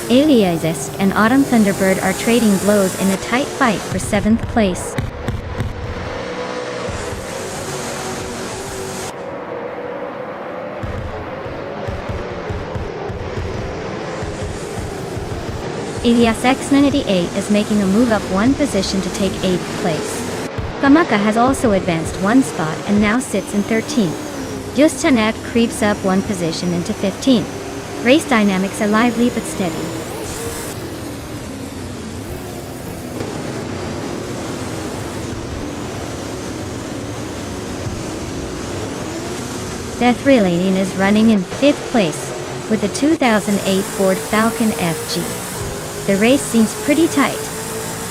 Elias and Autumn Thunderbird are trading blows in a tight fight for 7th place. Elias X98 is making a move up 1 position to take 8th place. Famaka has also advanced 1 spot and now sits in 13th. Justanet creeps up 1 position into 15th. Race dynamics are lively but steady. Death Relating is running in 5th place with the 2008 Ford Falcon FG. The race seems pretty tight,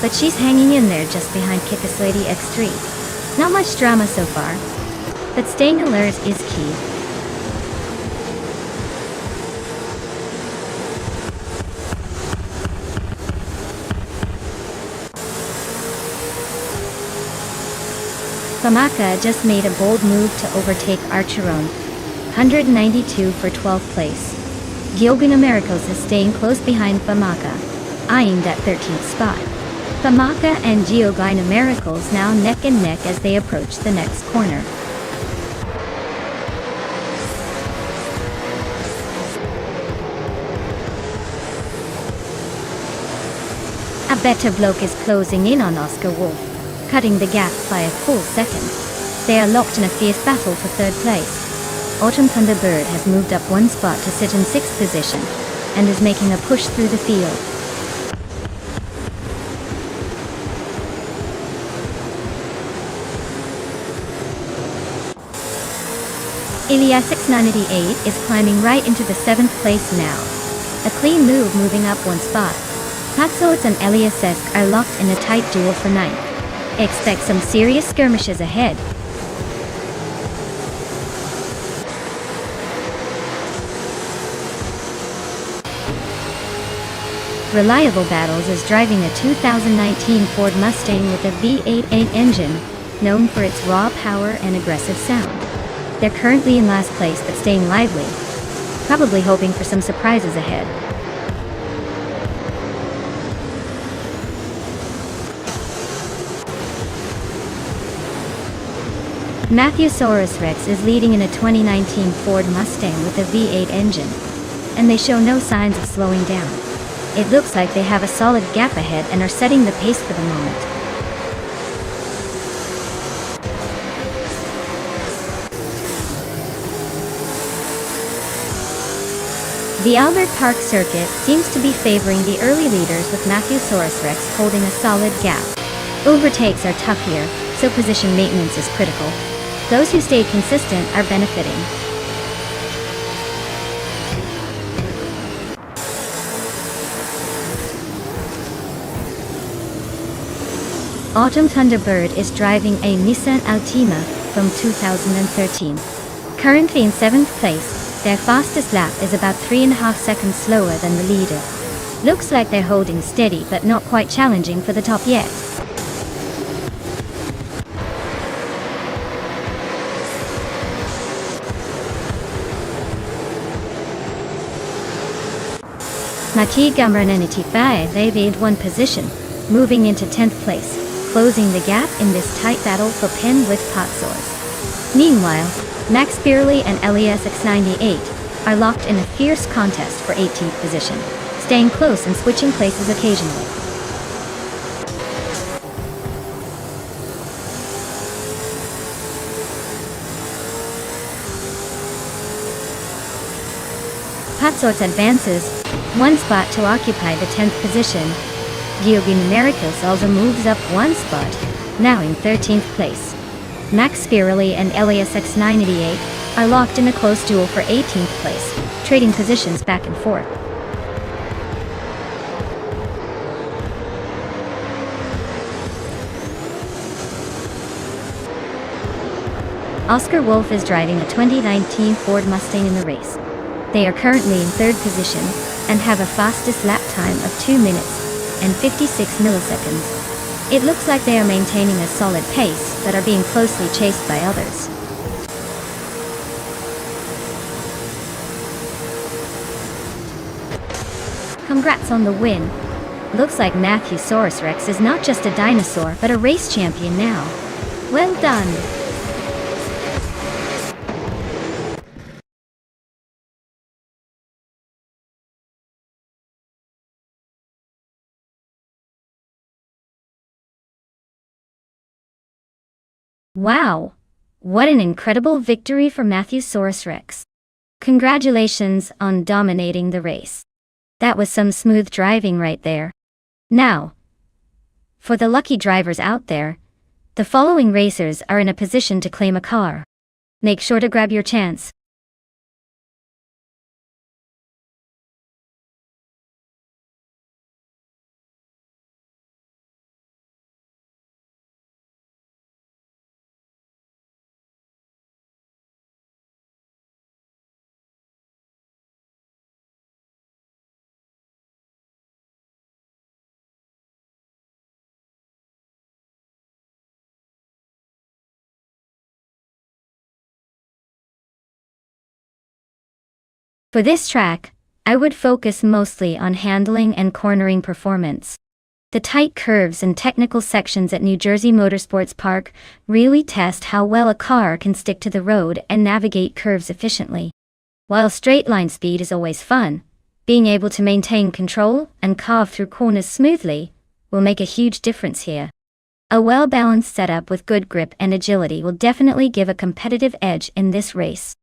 but she's hanging in there just behind Kikis Lady X3. Not much drama so far, but staying alert is key. Famaka just made a bold move to overtake Archeron, 192 for 12th place. Gyoguna Miracles is staying close behind Famaka, eyeing that 13th spot. Famaka and Gyoguna Miracles now neck and neck as they approach the next corner. A better bloke is closing in on Oscar Wolf, cutting the gap by a full second. They are locked in a fierce battle for 3rd place. Autumn Thunderbird has moved up 1 spot to sit in 6th position, and is making a push through the field. Elias 698 is climbing right into the 7th place now. A clean move moving up 1 spot. Patsots and Elias are locked in a tight duel for 9th. Expect some serious skirmishes ahead. Reliable Battles is driving a 2019 Ford Mustang with a V8 engine, known for its raw power and aggressive sound. They're currently in last place but staying lively, probably hoping for some surprises ahead. Matthew Saurus Rex is leading in a 2019 Ford Mustang with a V8 engine, and they show no signs of slowing down. It looks like they have a solid gap ahead and are setting the pace for the moment. The Albert Park circuit seems to be favoring the early leaders with Matthew Saurus Rex holding a solid gap. Overtakes are tough here, so position maintenance is critical. Those who stayed consistent are benefiting. Autumn Thunderbird is driving a Nissan Altima from 2013. Currently in 7th place, their fastest lap is about 3.5 seconds slower than the leader. Looks like they're holding steady but not quite challenging for the top yet. Mati Gamran and Itifae they've gained 1 position, moving into 10th place, closing the gap in this tight battle for pin with Potsors. Meanwhile, Max Beerley and Elias X98 are locked in a fierce contest for 18th position, staying close and switching places occasionally. Potsors advances 1 spot to occupy the 10th position. Gyoguna Miracles also moves up 1 spot, now in 13th place. Max Beerley and Elias X98 are locked in a close duel for 18th place, trading positions back and forth. Oscar Wolf is driving a 2019 Ford Mustang in the race. They are currently in third position and have a fastest lap time of 2 minutes and 56 milliseconds. It looks like they are maintaining a solid pace but are being closely chased by others. Congrats on the win. Looks like Matthewsaurus Rex is not just a dinosaur but a race champion now. Well done. Wow! What an incredible victory for Matthewsaurus Rex. Congratulations on dominating the race. That was some smooth driving right there. Now, for the lucky drivers out there, the following racers are in a position to claim a car. Make sure to grab your chance. For this track, I would focus mostly on handling and cornering performance. The tight curves and technical sections at New Jersey Motorsports Park really test how well a car can stick to the road and navigate curves efficiently. While straight line speed is always fun, being able to maintain control and carve through corners smoothly will make a huge difference here. A well-balanced setup with good grip and agility will definitely give a competitive edge in this race.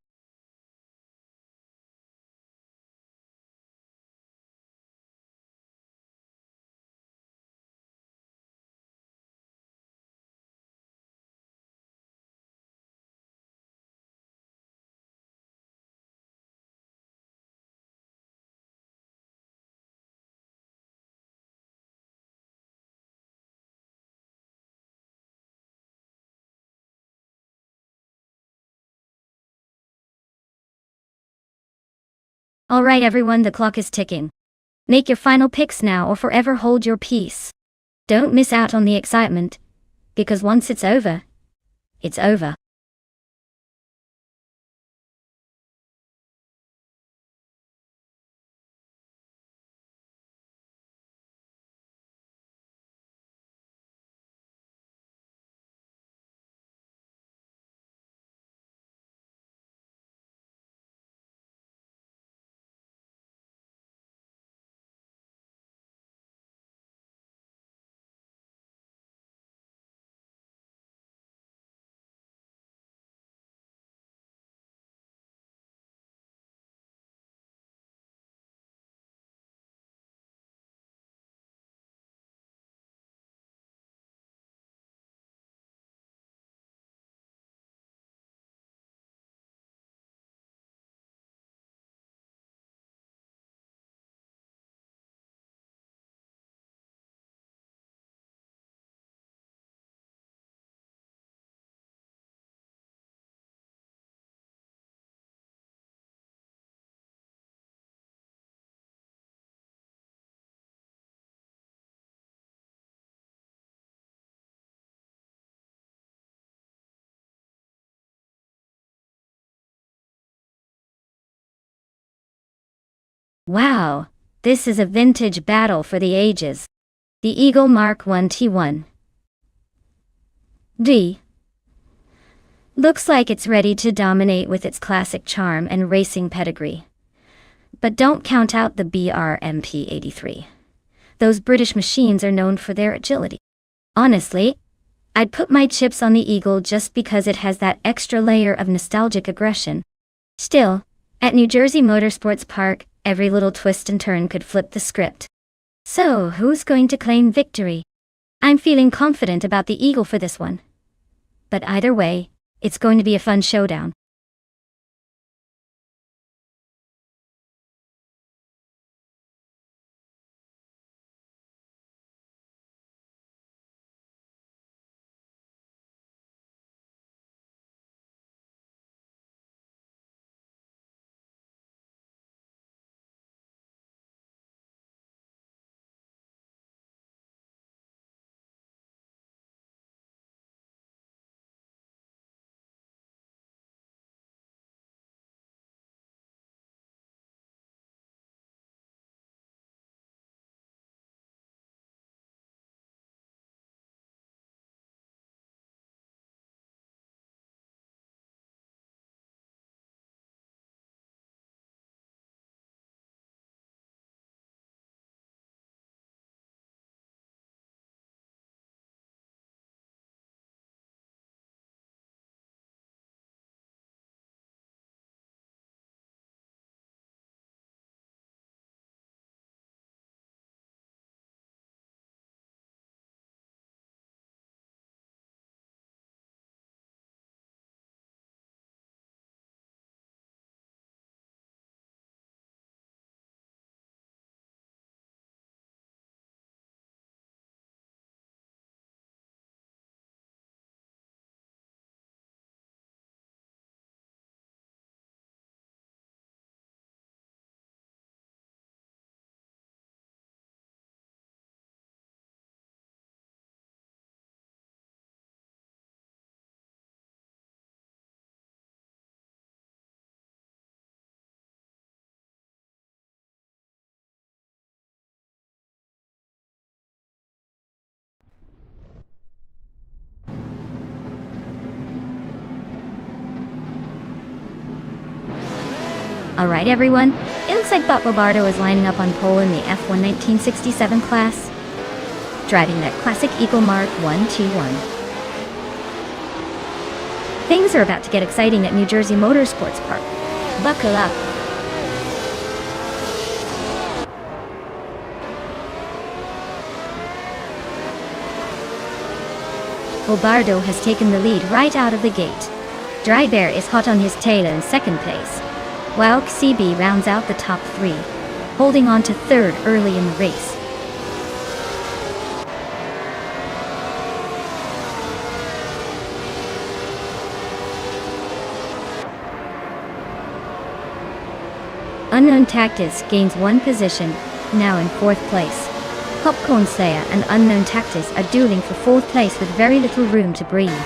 Alright everyone, the clock is ticking. Make your final picks now or forever hold your peace. Don't miss out on the excitement, because once it's over, it's over. Wow, this is a vintage battle for the ages. The Eagle Mark 1 T1 D looks like it's ready to dominate with its classic charm and racing pedigree. But don't count out the BRMP 83. Those British machines are known for their agility. Honestly, I'd put my chips on the Eagle just because it has that extra layer of nostalgic aggression. Still, at New Jersey Motorsports Park, every little twist and turn could flip the script. So, who's going to claim victory? I'm feeling confident about the Eagle for this one. But either way, it's going to be a fun showdown. Alright everyone, it looks like Bob Robardo is lining up on pole in the F1 1967 class, driving that classic Eagle Mark 121. Things are about to get exciting at New Jersey Motorsports Park. Buckle up. Robardo has taken the lead right out of the gate. Dry Bear is hot on his tail in second place, while CB rounds out the top three, holding on to third early in the race. Unknown Tactics gains one position, now in fourth place. Popcorn Slayer and Unknown Tactics are dueling for fourth place with very little room to breathe.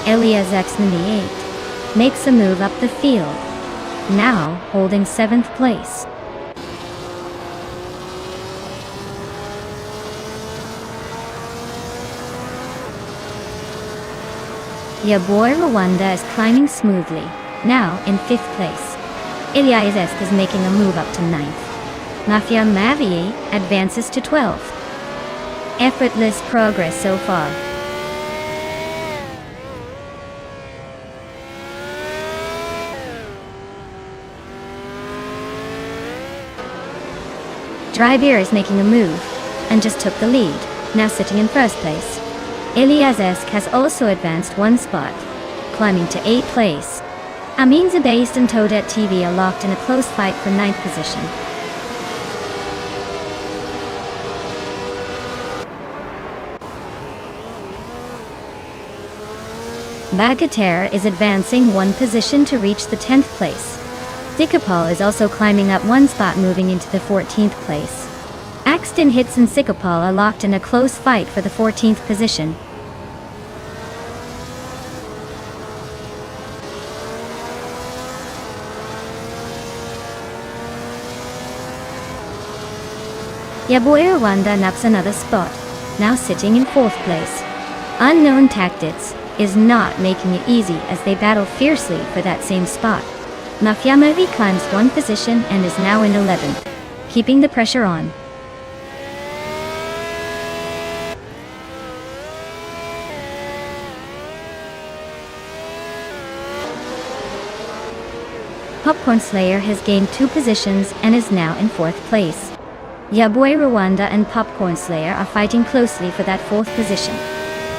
Elias X98 makes a move up the field, now holding seventh place. Ya boy Rwanda is climbing smoothly, now in fifth place. Elias is making a move up to ninth. Mafia Mavi advances to 12th. Effortless progress so far. Dry Beer is making a move, and just took the lead, now sitting in first place. Elias has also advanced one spot, climbing to 8th place. Amin Zabayst and Toadette TV are locked in a close fight for 9th position. Bagatelle is advancing one position to reach the 10th place. Sikapal is also climbing up one spot, moving into the 14th place. Axton Hits and Sikapal are locked in a close fight for the 14th position. Yaboy Rwanda naps another spot, now sitting in 4th place. Unknown Tactics is not making it easy as they battle fiercely for that same spot. Mafia Movie climbs one position and is now in 11th, keeping the pressure on. Popcorn Slayer has gained 2 positions and is now in 4th place. Yaboy Rwanda and Popcorn Slayer are fighting closely for that 4th position.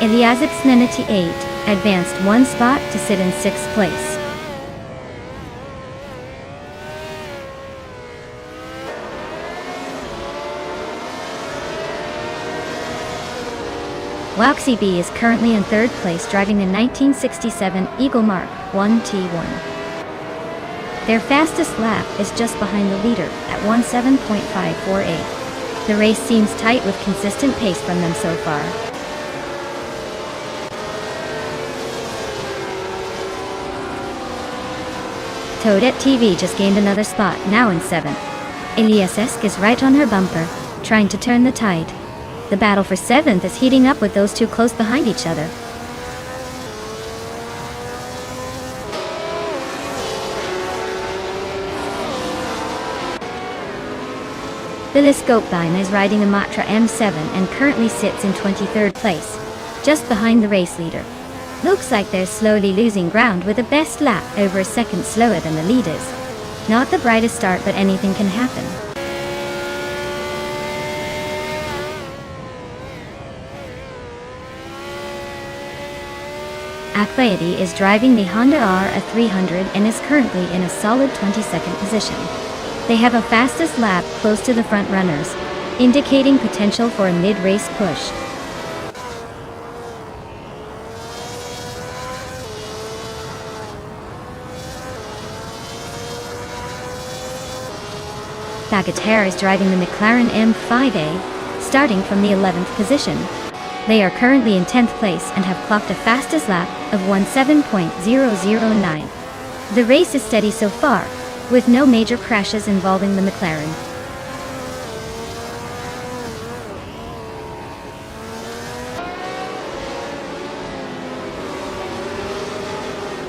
Elias X98 advanced one spot to sit in 6th place. WowXCB is currently in 3rd place, driving the 1967 Eagle Mark 1T1. Their fastest lap is just behind the leader at 17.548. The race seems tight with consistent pace from them so far. Toadette TV just gained another spot, now in 7th. Elias is right on her bumper, trying to turn the tide. The battle for 7th is heating up with those two close behind each other. Billy Scopebine is riding a Matra M7 and currently sits in 23rd place, just behind the race leader. Looks like they're slowly losing ground with a best lap over a second slower than the leaders. Not the brightest start, but anything can happen. Akbayati is driving the Honda R300 and is currently in a solid 22nd position. They have a fastest lap close to the front runners, indicating potential for a mid-race push. Bagatelle is driving the McLaren M5A, starting from the 11th position. They are currently in 10th place and have clocked a fastest lap of 17.009. The race is steady so far, with no major crashes involving the McLaren.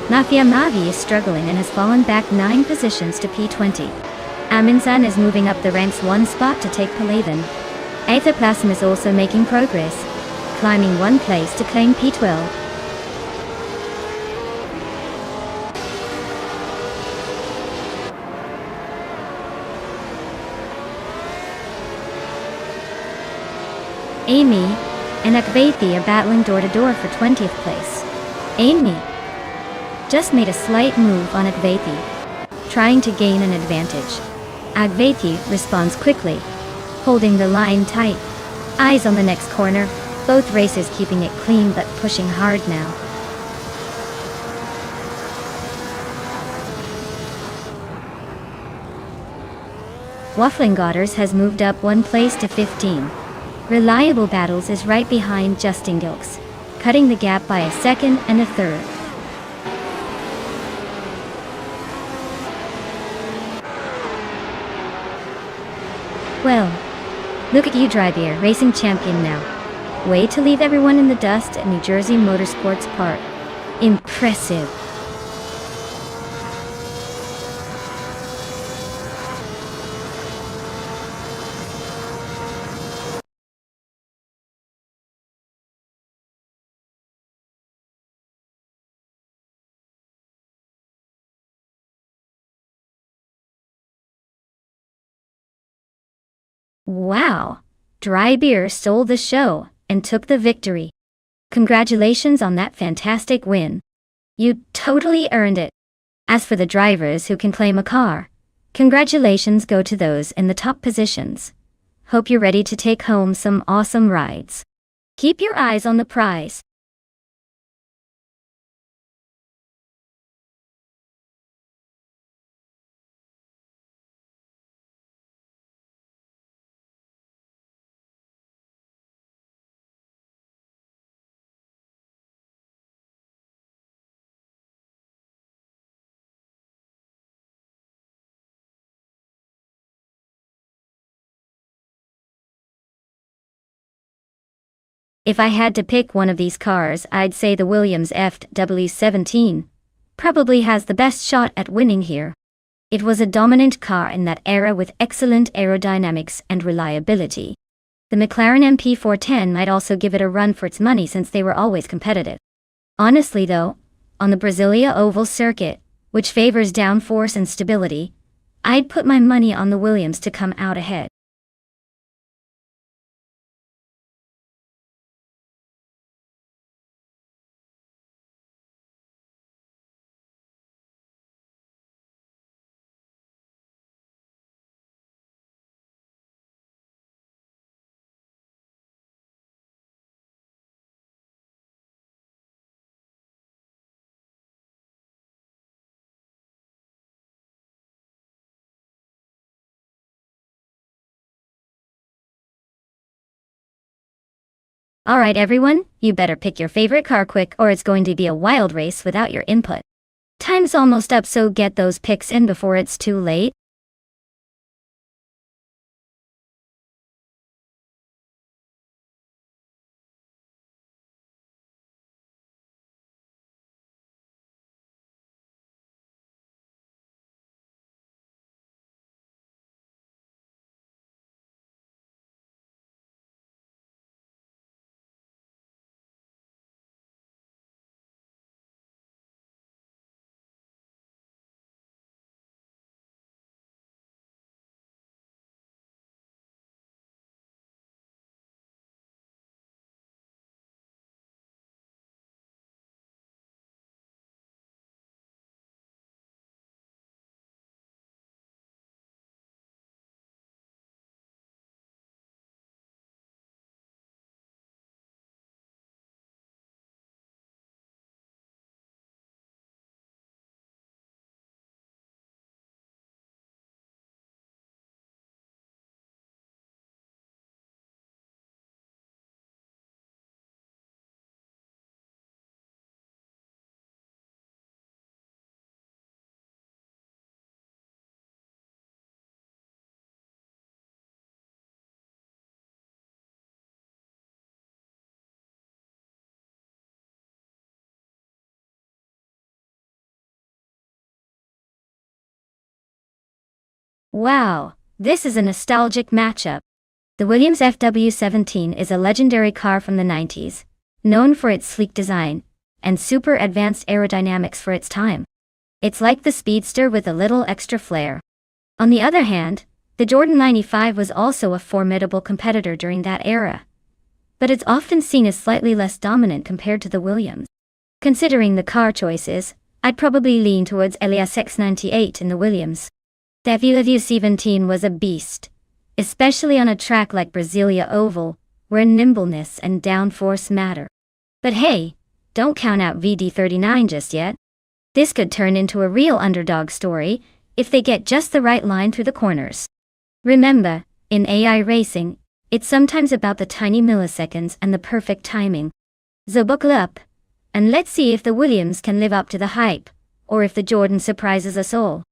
Mafia Mavi is struggling and has fallen back 9 positions to P20. Aminsan is moving up the ranks 1 spot to take Palathan. Aethaplasm is also making progress, climbing 1 place to claim P12. Amy and Akvethi are battling door-to-door for 20th place. Amy just made a slight move on Akvethi, trying to gain an advantage. Akvethi responds quickly, holding the line tight. Eyes on the next corner, both racers keeping it clean but pushing hard now. Waffling Godders has moved up 1 place to 15. Reliable Battles is right behind Justin Gilks, cutting the gap by a second and a third. Well, look at you, Drybeer, racing champion now. Way to leave everyone in the dust at New Jersey Motorsports Park. Impressive. Wow, Drybeer stole the show and took the victory. Congratulations on that fantastic win. You totally earned it. As for the drivers who can claim a car, congratulations go to those in the top positions. Hope you're ready to take home some awesome rides. Keep your eyes on the prize. If I had to pick one of these cars, I'd say the Williams FW17 probably has the best shot at winning here. It was a dominant car in that era with excellent aerodynamics and reliability. The McLaren MP410 might also give it a run for its money since they were always competitive. Honestly though, on the Brasilia Oval circuit, which favors downforce and stability, I'd put my money on the Williams to come out ahead. Alright everyone, you better pick your favorite car quick or it's going to be a wild race without your input. Time's almost up, so get those picks in before it's too late. Wow, this is a nostalgic matchup. The Williams FW17 is a legendary car from the 90s, known for its sleek design and super advanced aerodynamics for its time. It's like the Speedster with a little extra flair. On the other hand, the Jordan 95 was also a formidable competitor during that era, but it's often seen as slightly less dominant compared to the Williams. Considering the car choices, I'd probably lean towards Elias X98 in the Williams. The FW17 was a beast, especially on a track like Brasilia Oval, where nimbleness and downforce matter. But hey, don't count out VD39 just yet. This could turn into a real underdog story if they get just the right line through the corners. Remember, in AI racing, it's sometimes about the tiny milliseconds and the perfect timing. So buckle up, and let's see if the Williams can live up to the hype, or if the Jordan surprises us all.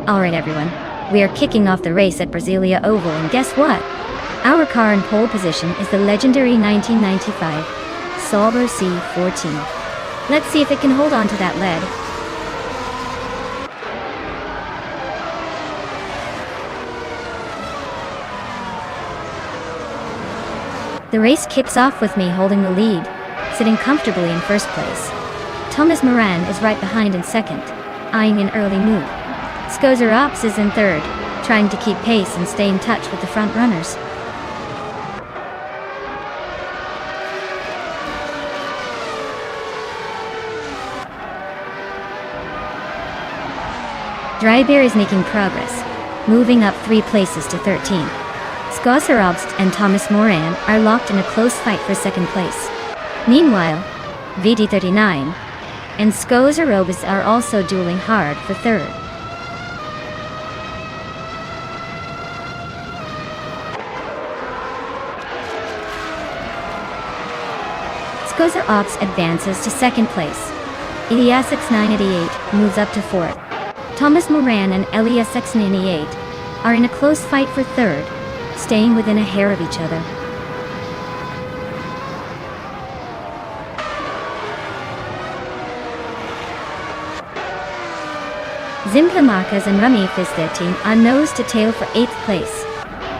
Alright everyone, we are kicking off the race at Brasilia Oval, and guess what? Our car in pole position is the legendary 1995 Sauber C14. Let's see if it can hold on to that lead. The race kicks off with me holding the lead, sitting comfortably in first place. Thomas Moran is right behind in second, eyeing an early move. Scozer Ops is in third, trying to keep pace and stay in touch with the front runners. Drybeer is making progress, moving up 3 places to 13. Scozer Ops and Thomas Moran are locked in a close fight for second place. Meanwhile, VD39 and Scozer Ops are also dueling hard for third. Scozer Ops advances to second place. Elias X98 moves up to fourth. Thomas Moran and Elias X98 are in a close fight for third, staying within a hair of each other. Zimpla Marquez and Rami Fizz13 are nose to tail for 8th place.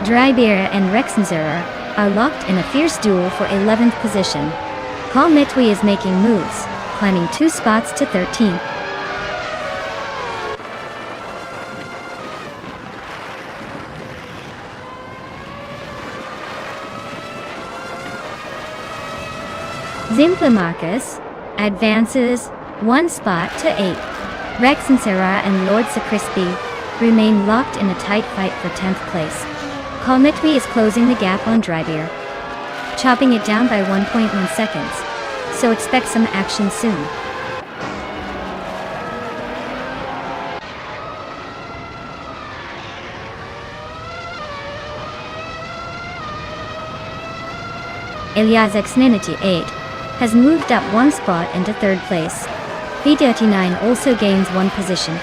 Drybeer and Rexenzerer are locked in a fierce duel for 11th position. Paul Mitwi is making moves, climbing 2 spots to 13th. Zimpla Marquez advances 1 spot to 8th. Rexenzerer and Lord Sakrispi remain locked in a tight fight for 10th place. Kalmitwi is closing the gap on Drybeer, chopping it down by 1.1 seconds, so expect some action soon. Elias X98 has moved up 1 spot into 3rd place. V39 also gains one position,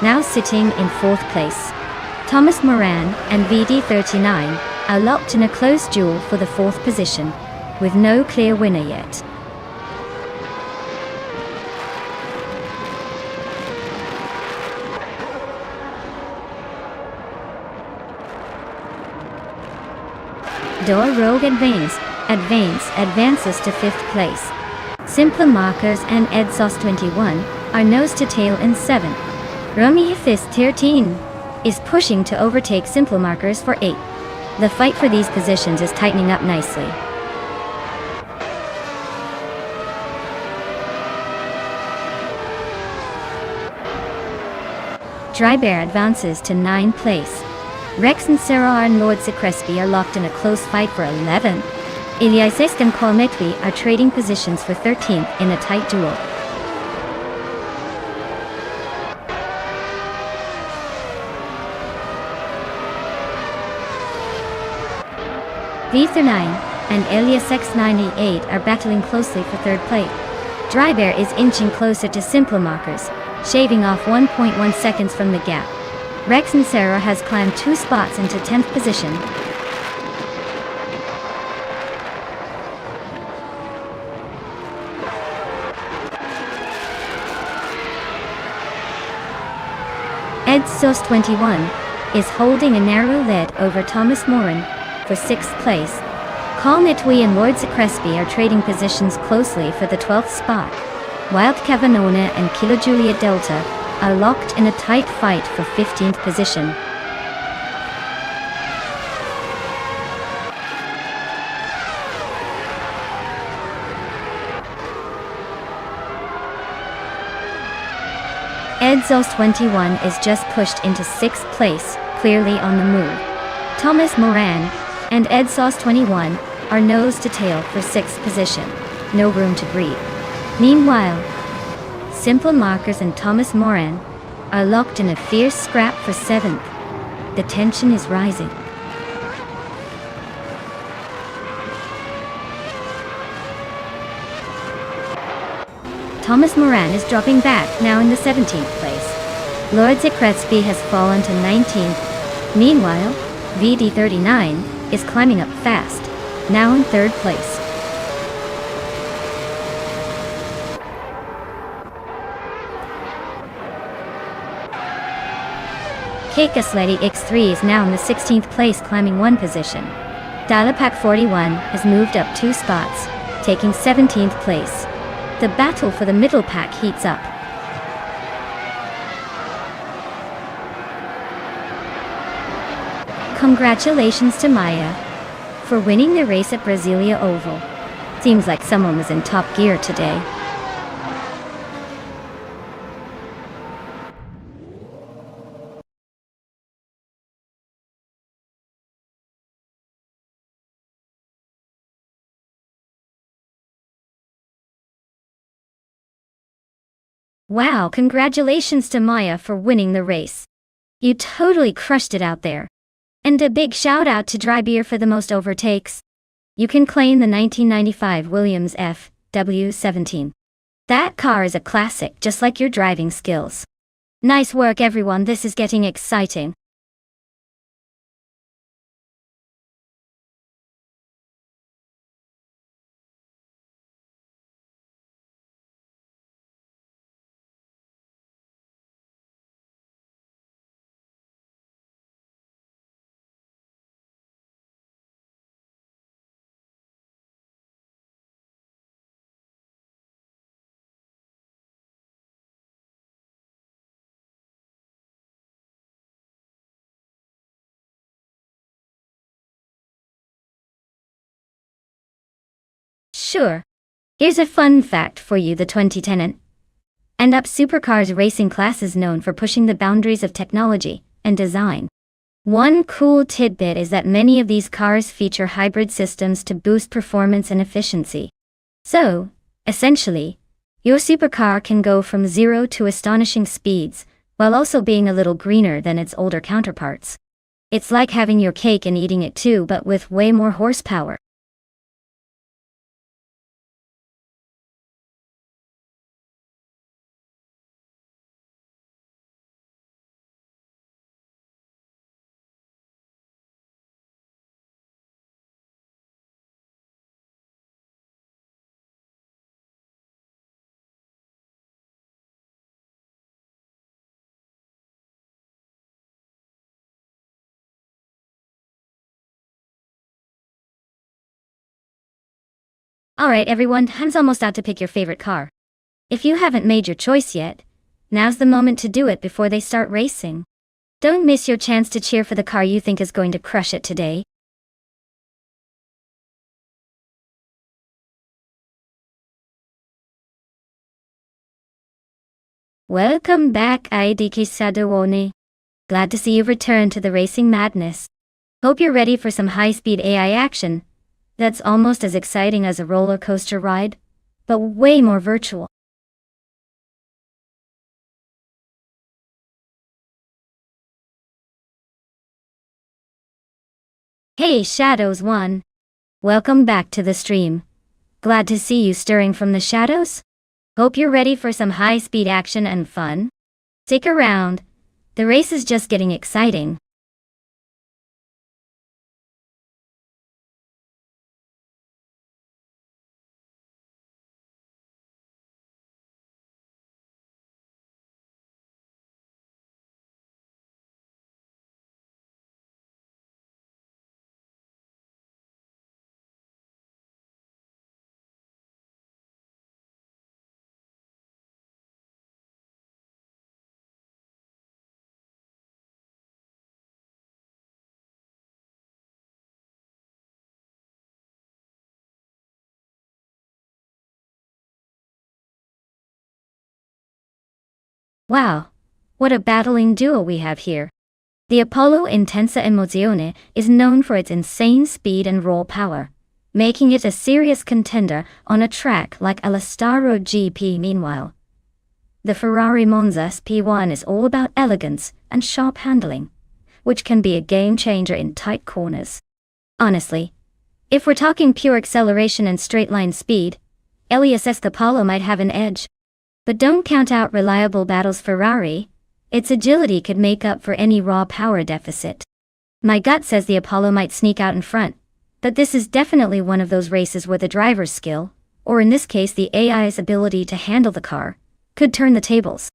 now sitting in 4th place. Thomas Moran and VD39 are locked in a close duel for the 4th position, with no clear winner yet. Door Rogue advances to 5th place. Simpler Markers and Edsos 21 are nose to tail in 7th. Romy Fist 13 is pushing to overtake Simple Markers for 8th. The fight for these positions is tightening up nicely. Drybear advances to 9th place. Rex and Sarah and Lord Secrespi are locked in a close fight for 11th. Iliasis and Kolmetwi are trading positions for 13th in a tight duel. V39 and Elias X98 are battling closely for 3rd place. Drybear is inching closer to Simple Markers, shaving off 1.1 seconds from the gap. Rex and Sarah has climbed 2 spots into 10th position. Edsos 21 is holding a narrow lead over Thomas Moran for 6th place. Kalnitwi and Lord Secrespi are trading positions closely for the 12th spot. Wild Kavanona and Kilo Juliet Delta are locked in a tight fight for 15th position. Edsos 21 is just pushed into 6th place, clearly on the move. Thomas Moran and Edsos 21 are nose to tail for 6th position. No room to breathe. Meanwhile, Simple Markers and Thomas Moran are locked in a fierce scrap for 7th. The tension is rising. Thomas Moran is dropping back, now in the 17th place. Lord Secrespi has fallen to 19th. Meanwhile, VD39 is climbing up fast, now in 3rd place. Keikasledi X3 is now in the 16th place, climbing 1 position. Dialapak 41 has moved up 2 spots, taking 17th place. The battle for the middle pack heats up. Congratulations to Maya for winning the race at Brasilia Oval. Seems like someone was in top gear today. Wow, congratulations to Maya for winning the race. You totally crushed it out there. And a big shout out to Drybear for the most overtakes. You can claim the 1995 Williams FW17. That car is a classic, just like your driving skills. Nice work everyone, this is getting exciting. Sure. Here's a fun fact for you: the 2010 and up supercars racing class is known for pushing the boundaries of technology and design. One cool tidbit is that many of these cars feature hybrid systems to boost performance and efficiency. So, essentially, your supercar can go from 0 to astonishing speeds, while also being a little greener than its older counterparts. It's like having your cake and eating it too, but with way more horsepower. Alright everyone, time's almost out to pick your favorite car. If you haven't made your choice yet, now's the moment to do it before they start racing. Don't miss your chance to cheer for the car you think is going to crush it today. Welcome back, Aidiki Sadowone. Glad to see you've returned to the racing madness. Hope you're ready for some high-speed AI action. That's almost as exciting as a roller coaster ride, but way more virtual. Hey Shadows 1. Welcome back to the stream. Glad to see you stirring from the shadows. Hope you're ready for some high-speed action and fun. Stick around. The race is just getting exciting. Wow, what a battling duo we have here. The Apollo Intensa Emozione is known for its insane speed and raw power, making it a serious contender on a track like Alastaro GP. Meanwhile, the Ferrari Monza SP1 is all about elegance and sharp handling, which can be a game changer in tight corners. Honestly, if we're talking pure acceleration and straight-line speed, Elias Escapolo might have an edge. But don't count out reliable battles Ferrari. Its agility could make up for any raw power deficit. My gut says the Apollo might sneak out in front, but this is definitely one of those races where the driver's skill, or in this case the AI's ability to handle the car, could turn the tables.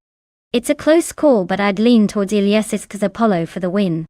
It's a close call, but I'd lean towards Elias Apollo for the win.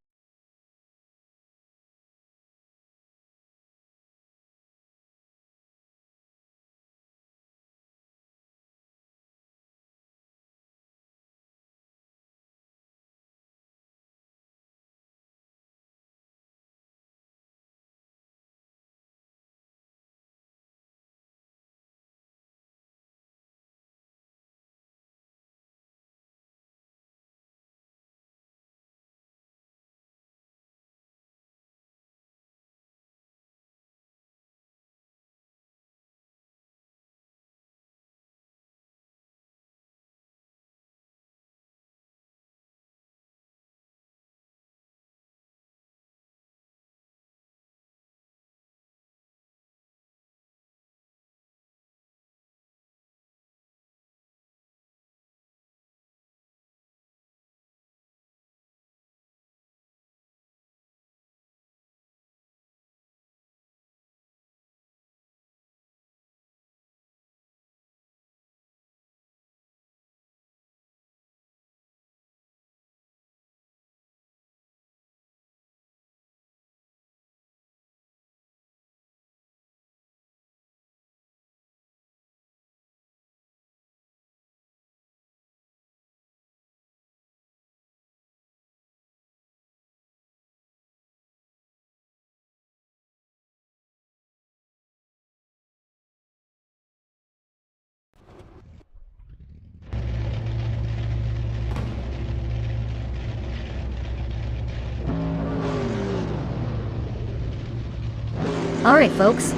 Alright folks,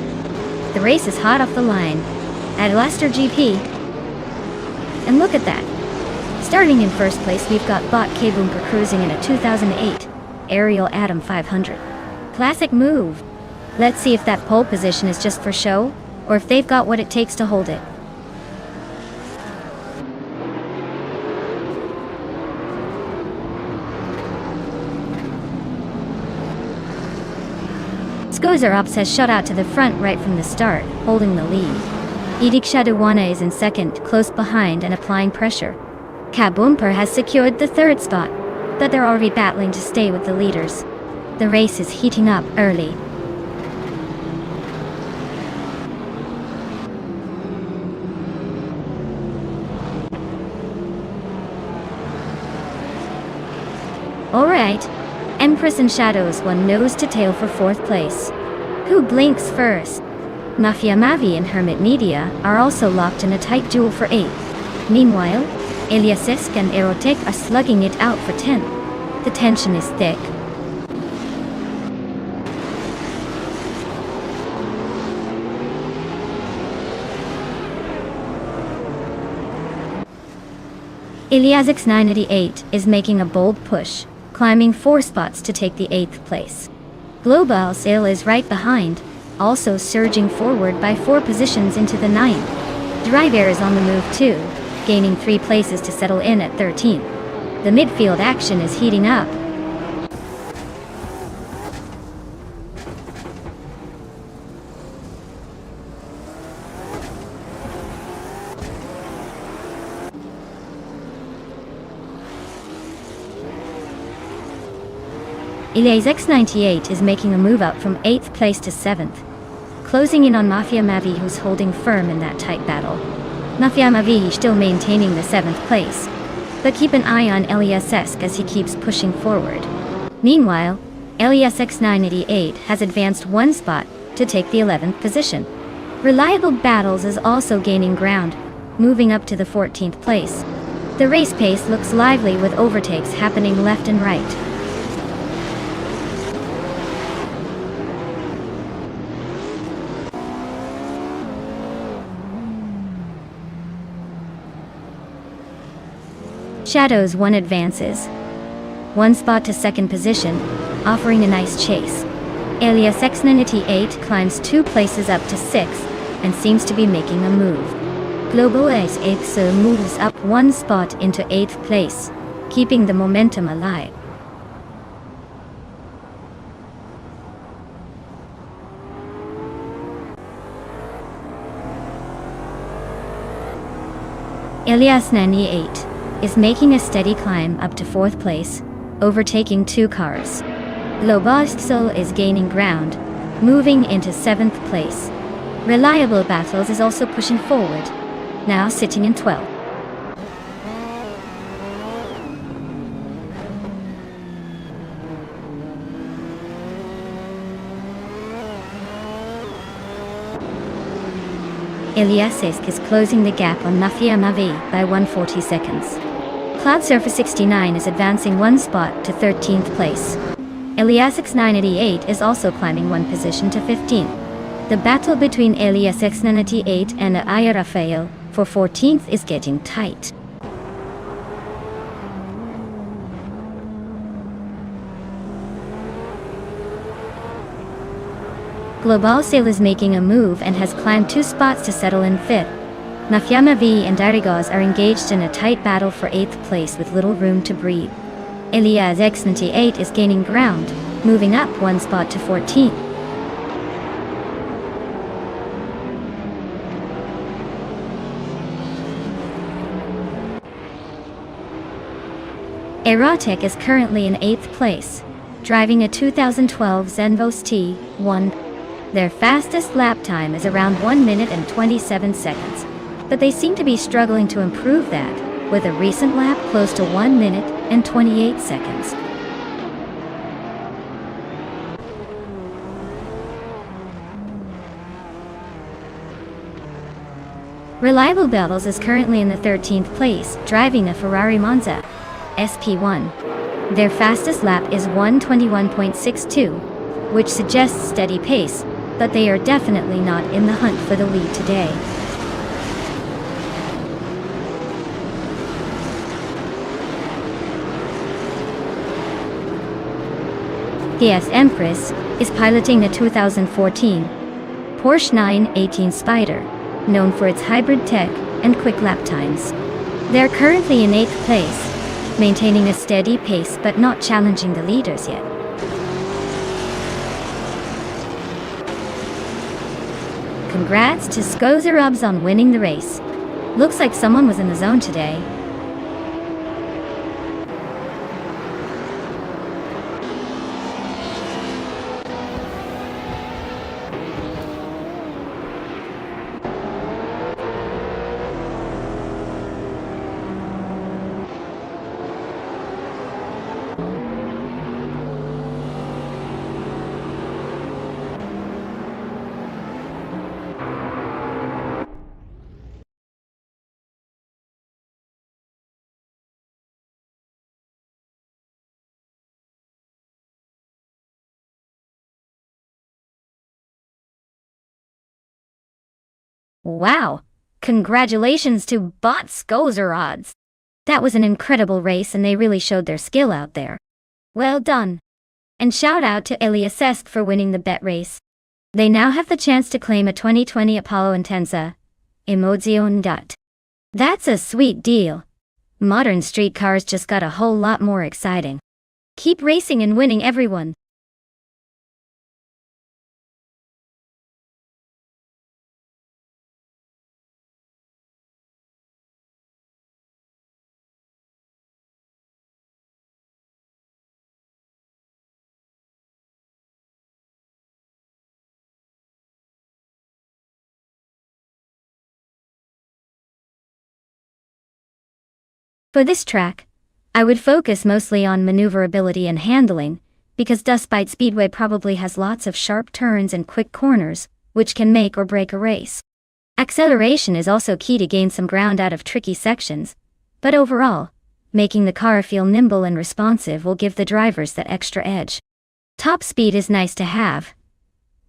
the race is hot off the line at Leicester GP. And look at that. Starting in first place, we've got Bot K-Boomper cruising in a 2008 Ariel Atom 500. Classic move. Let's see if that pole position is just for show, or if they've got what it takes to hold it. Skozar has shot out to the front right from the start, holding the lead. Edik Shadawana is in second, close behind and applying pressure. K-Boomper has secured the third spot, but they're already battling to stay with the leaders. The race is heating up early. Alright. Empress and Shadows won nose to tail for 4th place. Who blinks first? Mafia Mavi and Hermit Media are also locked in a tight duel for 8th. Meanwhile, Eliasisk and Erotic are slugging it out for 10th. The tension is thick. Eliasisk 988 is making a bold push, climbing 4 spots to take the 8th place. Global Sale is right behind, also surging forward by 4 positions into the 9th. Driver is on the move too, gaining 3 places to settle in at 13th. The midfield action is heating up. Eliasisk 98 is making a move up from 8th place to 7th, closing in on Mafia Mavi, who's holding firm in that tight battle. Mafia Mavi still maintaining the 7th place, but keep an eye on Eliasisk as he keeps pushing forward. Meanwhile, Eliasisk 988 has advanced 1 spot to take the 11th position. Reliable Battles is also gaining ground, moving up to the 14th place. The race pace looks lively with overtakes happening left and right. Shadows 1 advances 1 spot to 2nd position, offering a nice chase. Eliasisk 98 climbs 2 places up to 6th and seems to be making a move. Global Ace 8 moves up 1 spot into 8th place, keeping the momentum alive. Eliasisk 98 is making a steady climb up to 4th place, overtaking 2 cars. Global is gaining ground, moving into 7th place. Reliable Battles is also pushing forward, now sitting in 12th. Eliasisk is closing the gap on Mafia Mavi by 140 seconds. Cloud Surfer 69 is advancing 1 spot to 13th place. Eliasisk 988 is also climbing 1 position to 15th. The battle between Eliasisk 988 and Aya Rafael for 14th is getting tight. Global Sale is making a move and has climbed 2 spots to settle in 5th. Mafia Mavi and Darigaz are engaged in a tight battle for 8th place with little room to breathe. Eliasisk 98 is gaining ground, moving up 1 spot to 14th. Erotic is currently in 8th place, driving a 2012 Zenvos T1. Their fastest lap time is around 1 minute and 27 seconds, but they seem to be struggling to improve that, with a recent lap close to 1 minute and 28 seconds. Reliable Battles is currently in the 13th place, driving a Ferrari Monza SP1. Their fastest lap is 1:21.62, which suggests steady pace, but they are definitely not in the hunt for the lead today. DS Empress is piloting the 2014 Porsche 918 Spyder, known for its hybrid tech and quick lap times. They're currently in 8th place, maintaining a steady pace but not challenging the leaders yet. Congrats to Skozerubs on winning the race. Looks like someone was in the zone today. Wow! Congratulations to Bot Skozerads! That was an incredible race and they really showed their skill out there. Well done! And shout out to Eliasesk for winning the bet race. They now have the chance to claim a 2020 Apollo Intensa Emozione Dut. That's a sweet deal. Modern street cars just got a whole lot more exciting. Keep racing and winning, everyone. For this track, I would focus mostly on maneuverability and handling, because Dustbite Speedway probably has lots of sharp turns and quick corners, which can make or break a race. Acceleration is also key to gain some ground out of tricky sections, but overall, making the car feel nimble and responsive will give the drivers that extra edge. Top speed is nice to have,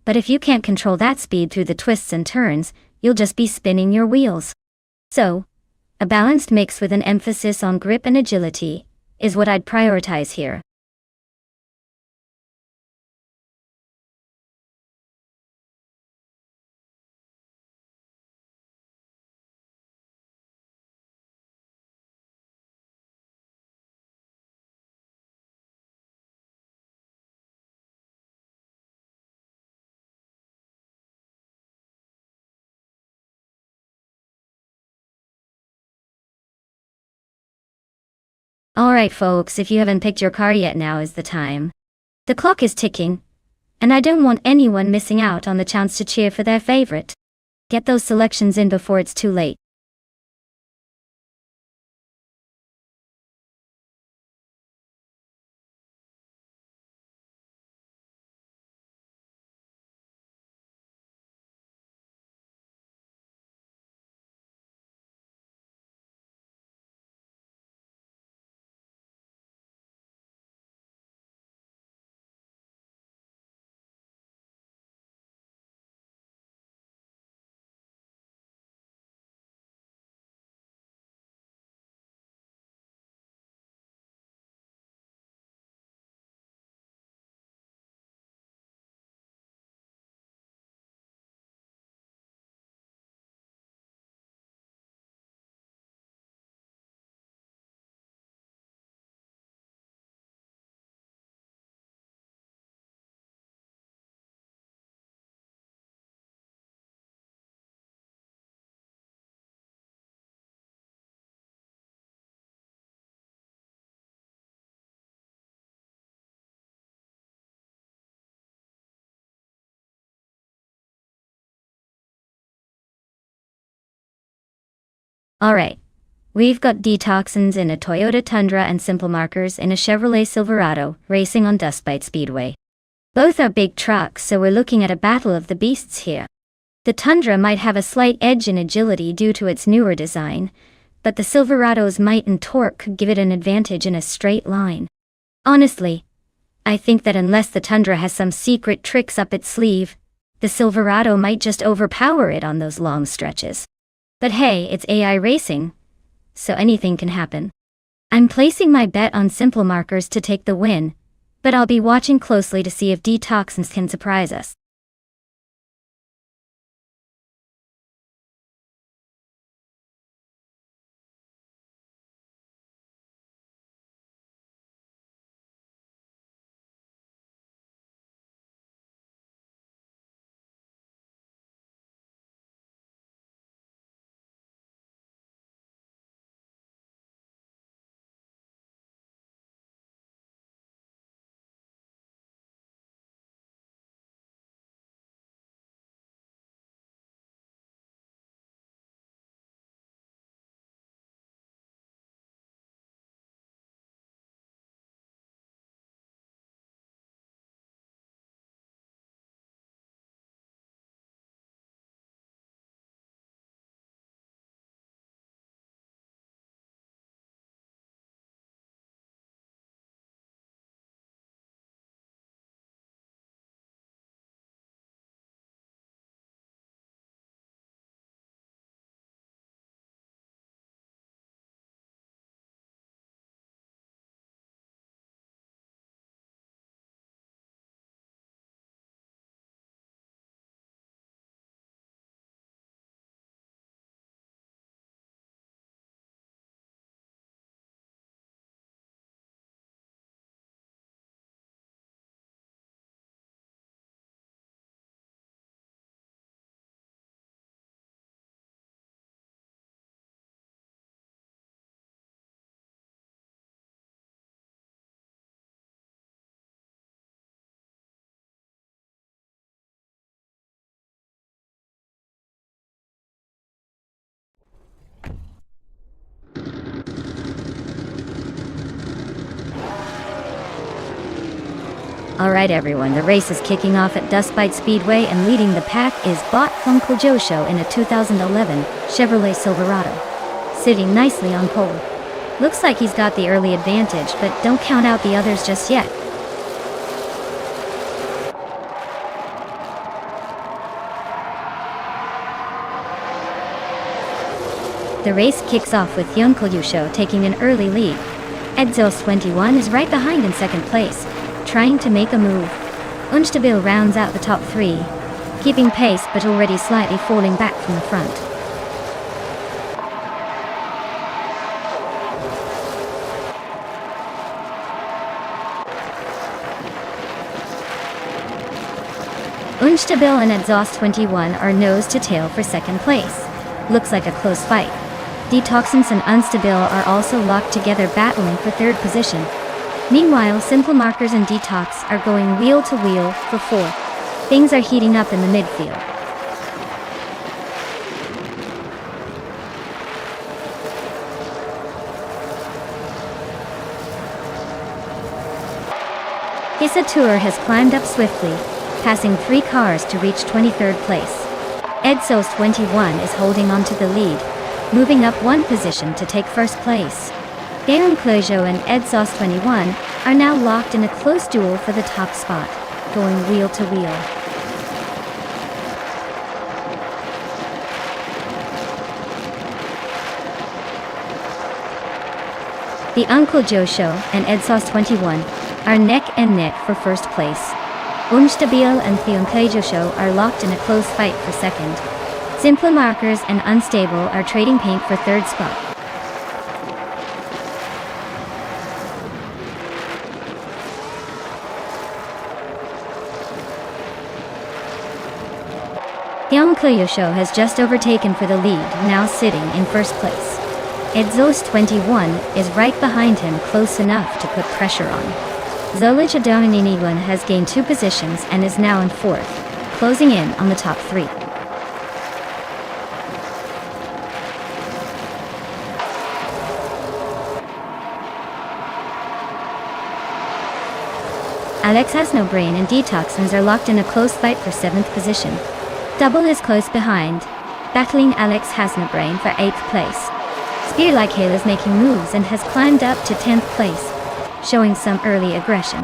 but if you can't control that speed through the twists and turns, you'll just be spinning your wheels. So, a balanced mix with an emphasis on grip and agility is what I'd prioritize here. Alright folks, if you haven't picked your car yet, now is the time. The clock is ticking, and I don't want anyone missing out on the chance to cheer for their favorite. Get those selections in before it's too late. Alright. We've got Detoxins in a Toyota Tundra and Simple Markers in a Chevrolet Silverado racing on Dustbite Speedway. Both are big trucks, so we're looking at a battle of the beasts here. The Tundra might have a slight edge in agility due to its newer design, but the Silverado's might and torque could give it an advantage in a straight line. Honestly, I think that unless the Tundra has some secret tricks up its sleeve, the Silverado might just overpower it on those long stretches. But hey, it's AI racing, so anything can happen. I'm placing my bet on Simple Markers to take the win, but I'll be watching closely to see if Detoxins can surprise us. Alright everyone, the race is kicking off at Dustbite Speedway and leading the pack is Bot Uncle Joe Show in a 2011 Chevrolet Silverado. Sitting nicely on pole. Looks like he's got the early advantage, but don't count out the others just yet. The race kicks off with Uncle Joe Show taking an early lead. Exhaust 21 is right behind in second place, trying to make a move. Nonstop rounds out the top three, keeping pace but already slightly falling back from the front. Nonstop and Exhaust 21 are nose to tail for second place. Looks like a close fight. Detoxins and Unstable are also locked together battling for third position. Meanwhile, Simple Markers and Detox are going wheel to wheel for fourth. Things are heating up in the midfield. Issa Tour has climbed up swiftly, passing 3 cars to reach 23rd place. Exhaust 21 is holding on to the lead, moving up 1 position to take first place. Darren Clojo and Exhaust 21 are now locked in a close duel for the top spot, going wheel to wheel. The Uncle Joe Show and Exhaust 21 are neck and neck for first place. Nonstop and the Uncle Joe Show are locked in a close fight for second. Simple Markers and Unstable are trading paint for third spot. The Uncle Joe Show has just overtaken for the lead, now sitting in first place. Exhaust 21 is right behind him, close enough to put pressure on. Zolija Domininiwan has gained 2 positions and is now in fourth, closing in on the top 3. Alex has no brain and Detoxins are locked in a close fight for 7th position. Double is close behind, battling Alex has no brain for 8th place. Spear Like Hale is making moves and has climbed up to 10th place, showing some early aggression.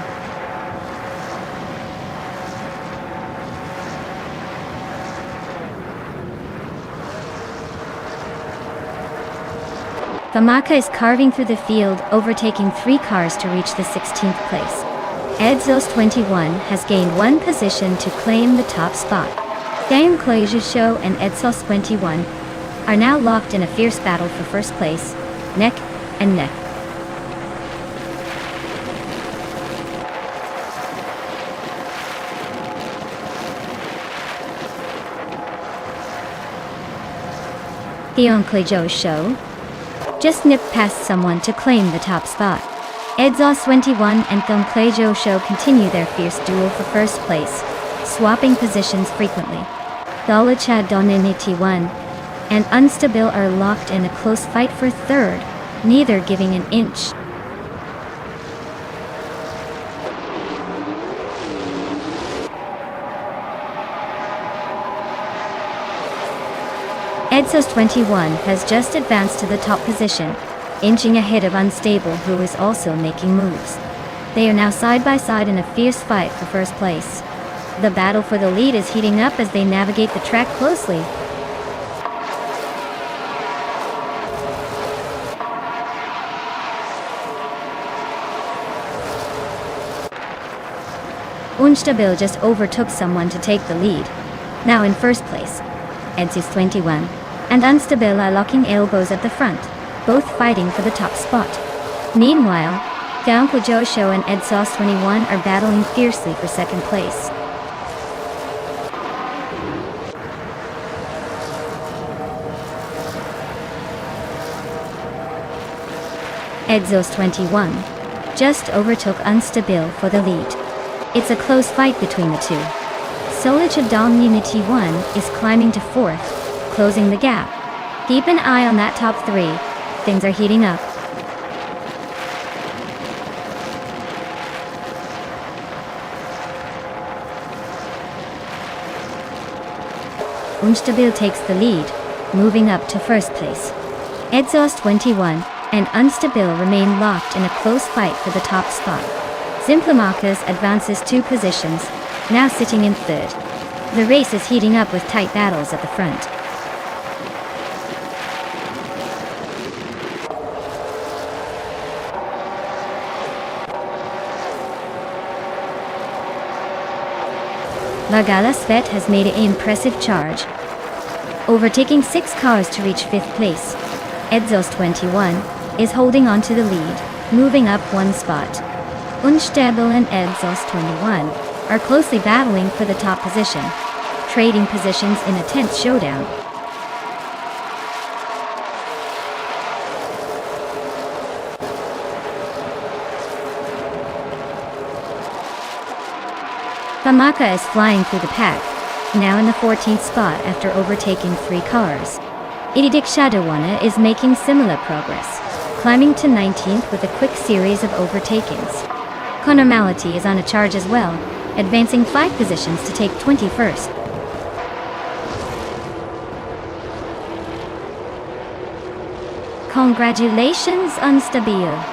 Famaka is carving through the field, overtaking 3 cars to reach the 16th place. Exhaust 21 has gained 1 position to claim the top spot. Darren Clojo Show and Exhaust 21 are now locked in a fierce battle for first place, neck and neck. The Uncle Joe Show just nipped past someone to claim the top spot. Exhaust 21 and Uncle Joe Show continue their fierce duel for first place, swapping positions frequently. Zolija Domininiwan and Unstable are locked in a close fight for third, neither giving an inch. Exhaust 21 has just advanced to the top position, inching ahead of Unstable, who is also making moves. They are now side by side in a fierce fight for first place. The battle for the lead is heating up as they navigate the track closely. Nonstop just overtook someone to take the lead, now in first place. Exhaust 21 and Unstable are locking elbows at the front, both fighting for the top spot. Meanwhile, the Uncle Joe Show and Exhaust 21 are battling fiercely for second place. Exhaust 21 just overtook Unstable for the lead. It's a close fight between the two. Zolija Domininiwan is climbing to fourth, closing the gap. Keep an eye on that top 3. Things are heating up. Unstabil takes the lead, moving up to first place. Exhaust 21 and Unstabil remain locked in a close fight for the top spot. Zimplamakas advances 2 positions, now sitting in third. The race is heating up with tight battles at the front. Lagala Svet has made an impressive charge, overtaking 6 cars to reach 5th place. Exhaust 21 is holding on to the lead, moving up 1 spot. Unstabil and Exhaust 21 are closely battling for the top position, trading positions in a tense showdown. Pamaka is flying through the pack, now in the 14th spot after overtaking 3 cars. Ididik Shadawana is making similar progress, climbing to 19th with a quick series of overtakings. Connor Malati is on a charge as well, advancing 5 positions to take 21st. Congratulations, Unstabil.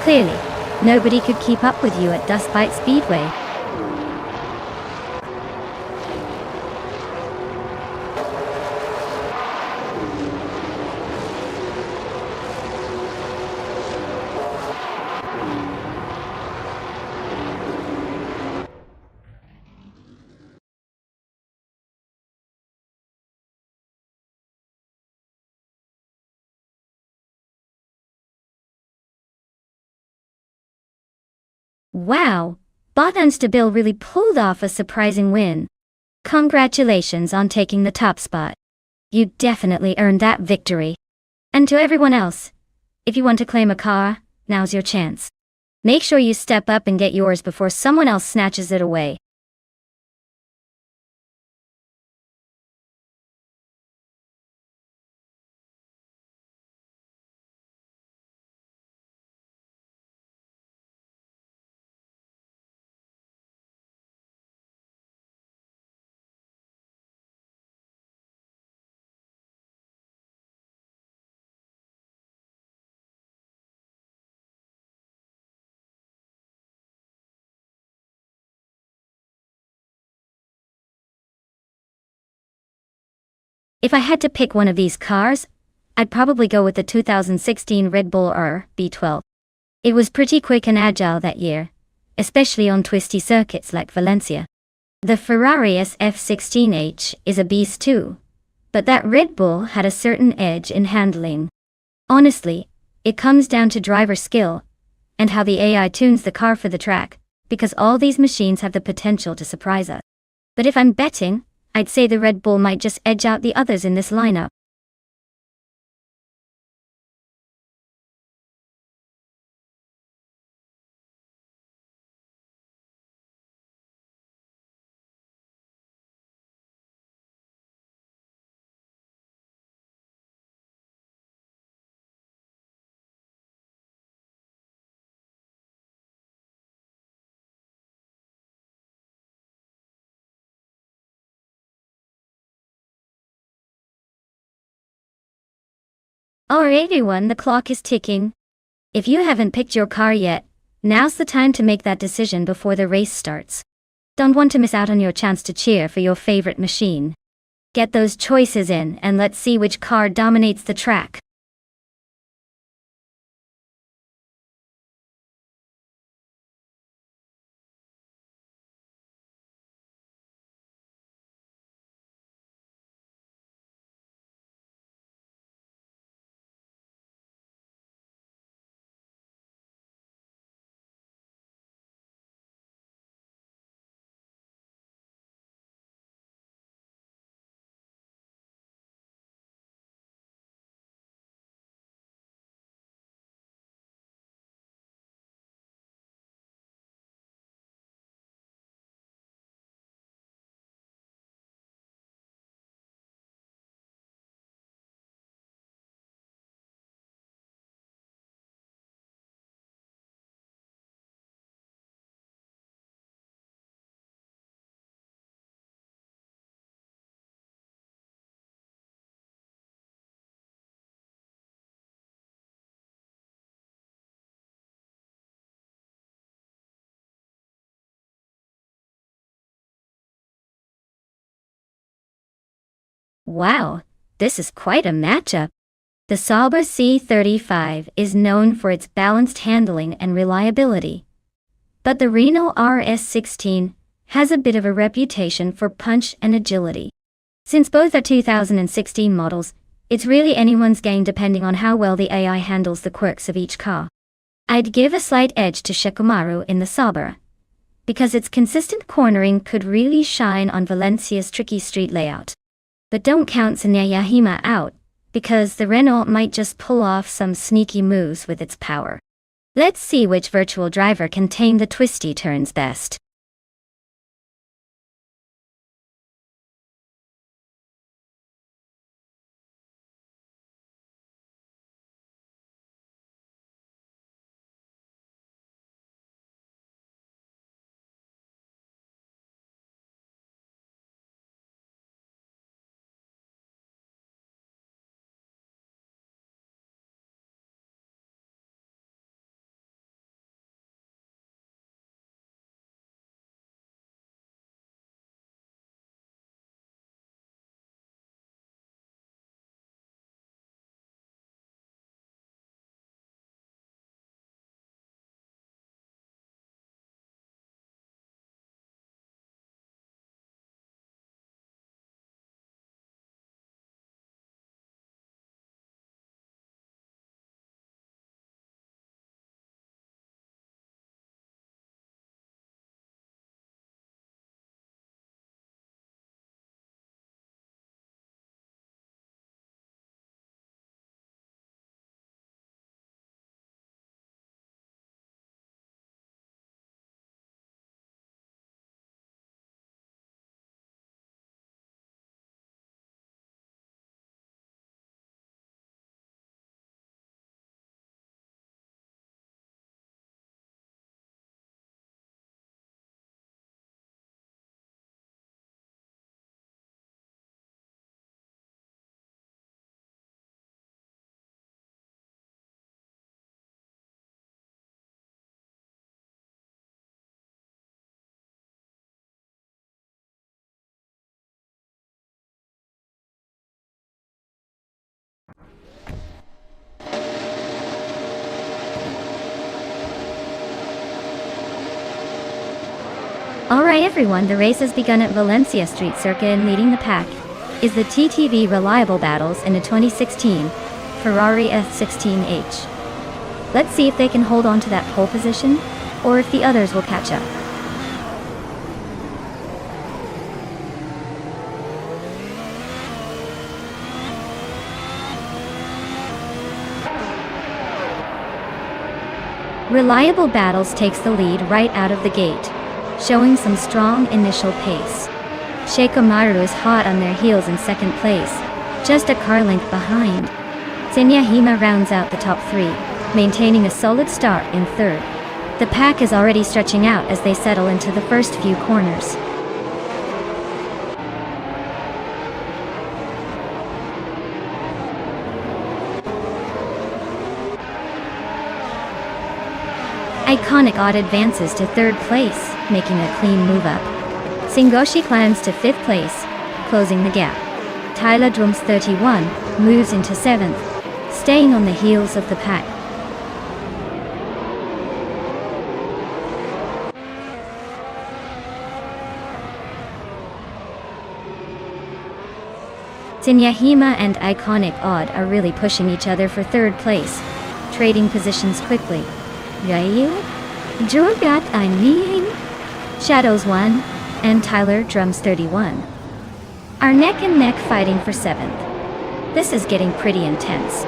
Clearly, nobody could keep up with you at Dustbite Speedway. Wow, Bot Unstabil really pulled off a surprising win. Congratulations on taking the top spot. You definitely earned that victory. And to everyone else, if you want to claim a car, now's your chance. Make sure you step up and get yours before someone else snatches it away. If I had to pick one of these cars, I'd probably go with the 2016 Red Bull R B12. It was pretty quick and agile that year, especially on twisty circuits like Valencia. The Ferrari SF16H is a beast too, but that Red Bull had a certain edge in handling. Honestly, it comes down to driver skill and how the AI tunes the car for the track, because all these machines have the potential to surprise us. But if I'm betting, I'd say the Red Bull might just edge out the others in this lineup. Alright everyone, the clock is ticking. If you haven't picked your car yet, now's the time to make that decision before the race starts. Don't want to miss out on your chance to cheer for your favorite machine. Get those choices in and let's see which car dominates the track. Wow, this is quite a matchup. The Sauber C35 is known for its balanced handling and reliability. But the Renault RS16 has a bit of a reputation for punch and agility. Since both are 2016 models, it's really anyone's game depending on how well the AI handles the quirks of each car. I'd give a slight edge to Shikamaru in the Sauber, because its consistent cornering could really shine on Valencia's tricky street layout. But don't count Tsunoyahima out, because the Renault might just pull off some sneaky moves with its power. Let's see which virtual driver can tame the twisty turns best. Alright everyone, the race has begun at Valencia Street Circuit, and leading the pack is the TTV Reliable Battles in a 2016 Ferrari F16H. Let's see if they can hold on to that pole position, or if the others will catch up. Reliable Battles takes the lead right out of the gate, showing some strong initial pace. Shikamaru is hot on their heels in second place, just a car length behind. Tsunoyahima rounds out the top three, maintaining a solid start in third. The pack is already stretching out as they settle into the first few corners. Iconic Odd advances to third place, making a clean move up. Singoshi climbs to fifth place, closing the gap. Tyler Drums 31 moves into seventh, staying on the heels of the pack. Tsunoyahima and Iconic Odd are really pushing each other for third place, trading positions quickly. Ryu? Jorgat I mean? Shadows 1 and Tyler Drums 31 are neck and neck fighting for seventh. This is getting pretty intense.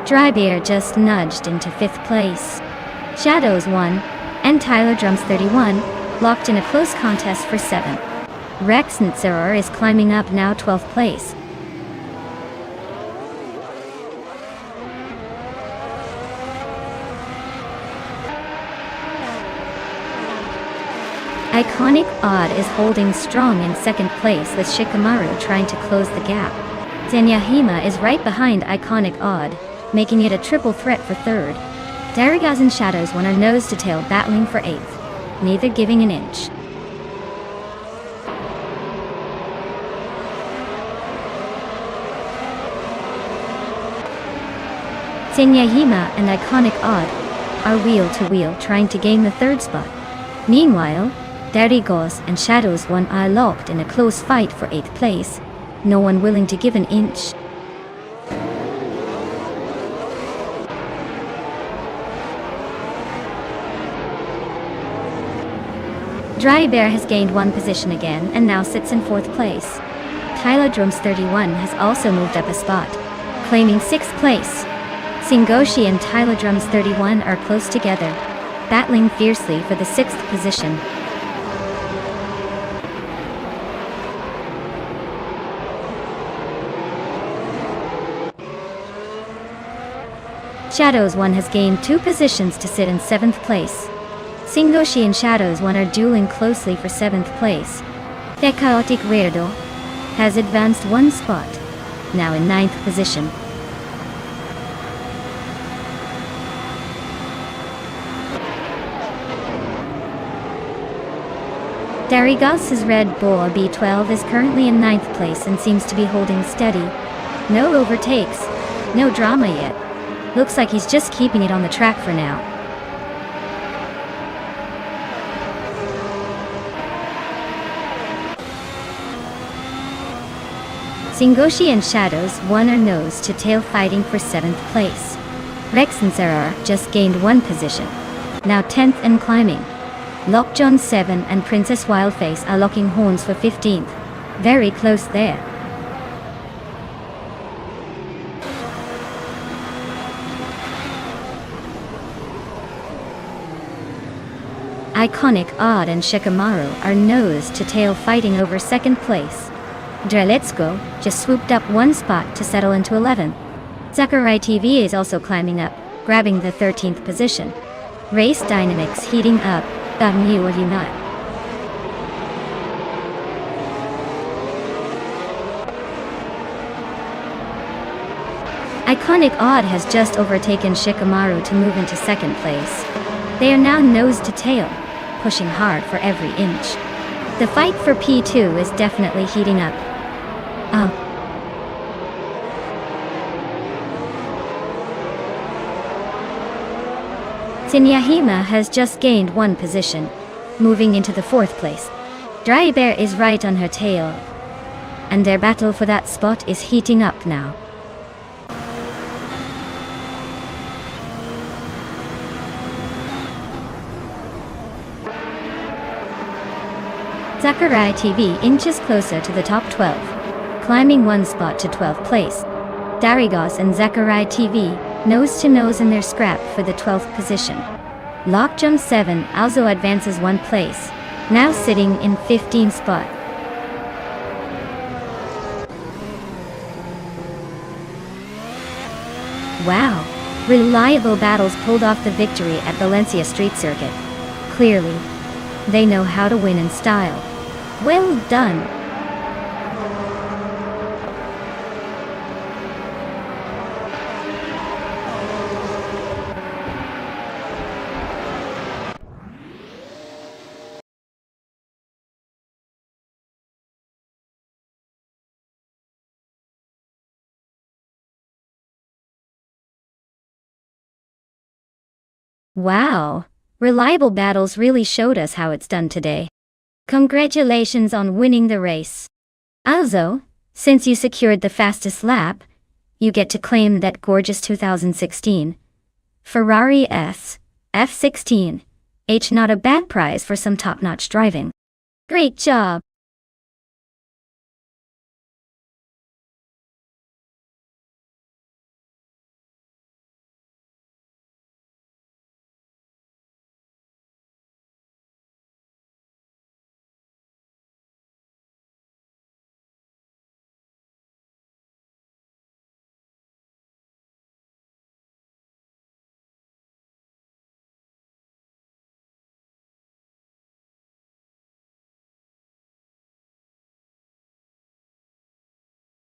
Drybeer just nudged into fifth place. Shadows 1 and Tyler Drums 31 locked in a close contest for seventh. Rex Nitzerer is climbing up now 12th place. Iconic Odd is holding strong in second place, with Shikamaru trying to close the gap. Tsunoyahima is right behind Iconic Odd, making it a triple threat for third. Darigaz and Shadows 1 are nose to tail battling for 8th, neither giving an inch. Senyahima and Iconic Odd are wheel to wheel trying to gain the 3rd spot. Meanwhile, Darigaz and Shadows 1 are locked in a close fight for 8th place, no one willing to give an inch. Dry Bear has gained 1 position again and now sits in 4th place. Tyler Drums 31 has also moved up a spot, claiming 6th place. Singoshi and Tyler Drums 31 are close together, battling fiercely for the 6th position. Shadows 1 has gained 2 positions to sit in 7th place. Singoshi and Shadows 1 are dueling closely for 7th place. The Chaotic Weirdo has advanced 1 spot, now in 9th position. Darigaz's Red Bull B12 is currently in 9th place and seems to be holding steady. No overtakes, no drama yet. Looks like he's just keeping it on the track for now. Singoshi and Shadows 1 are nose to tail fighting for 7th place. Rex and Sarah just gained 1 position, now 10th and climbing. Lockjohn 7 and Princess Wildface are locking horns for 15th. Very close there. Iconic Odd and Shikamaru are nose to tail fighting over 2nd place. Dreletsko just swooped up 1 spot to settle into 11th. Sakurai TV is also climbing up, grabbing the 13th position. Race dynamics heating up. You or you not. Iconic Odd has just overtaken Shikamaru to move into 2nd place. They are now nose to tail, pushing hard for every inch. The fight for P2 is definitely heating up. Senyahima has just gained 1 position, moving into the 4th place. Dry Bear is right on her tail, and their battle for that spot is heating up now. Sakurai TV inches closer to the top 12, climbing 1 spot to 12th place. Darigaz and Sakurai TV nose to nose in their scrap for the 12th position. Lockjump 7 also advances 1 place, now sitting in 15th spot. Wow! Reliable Battles pulled off the victory at Valencia Street Circuit. Clearly, they know how to win in style. Well done! Wow! Reliable Battles really showed us how it's done today. Congratulations on winning the race. Also, since you secured the fastest lap, you get to claim that gorgeous 2016 Ferrari F16. Not a bad prize for some top-notch driving. Great job!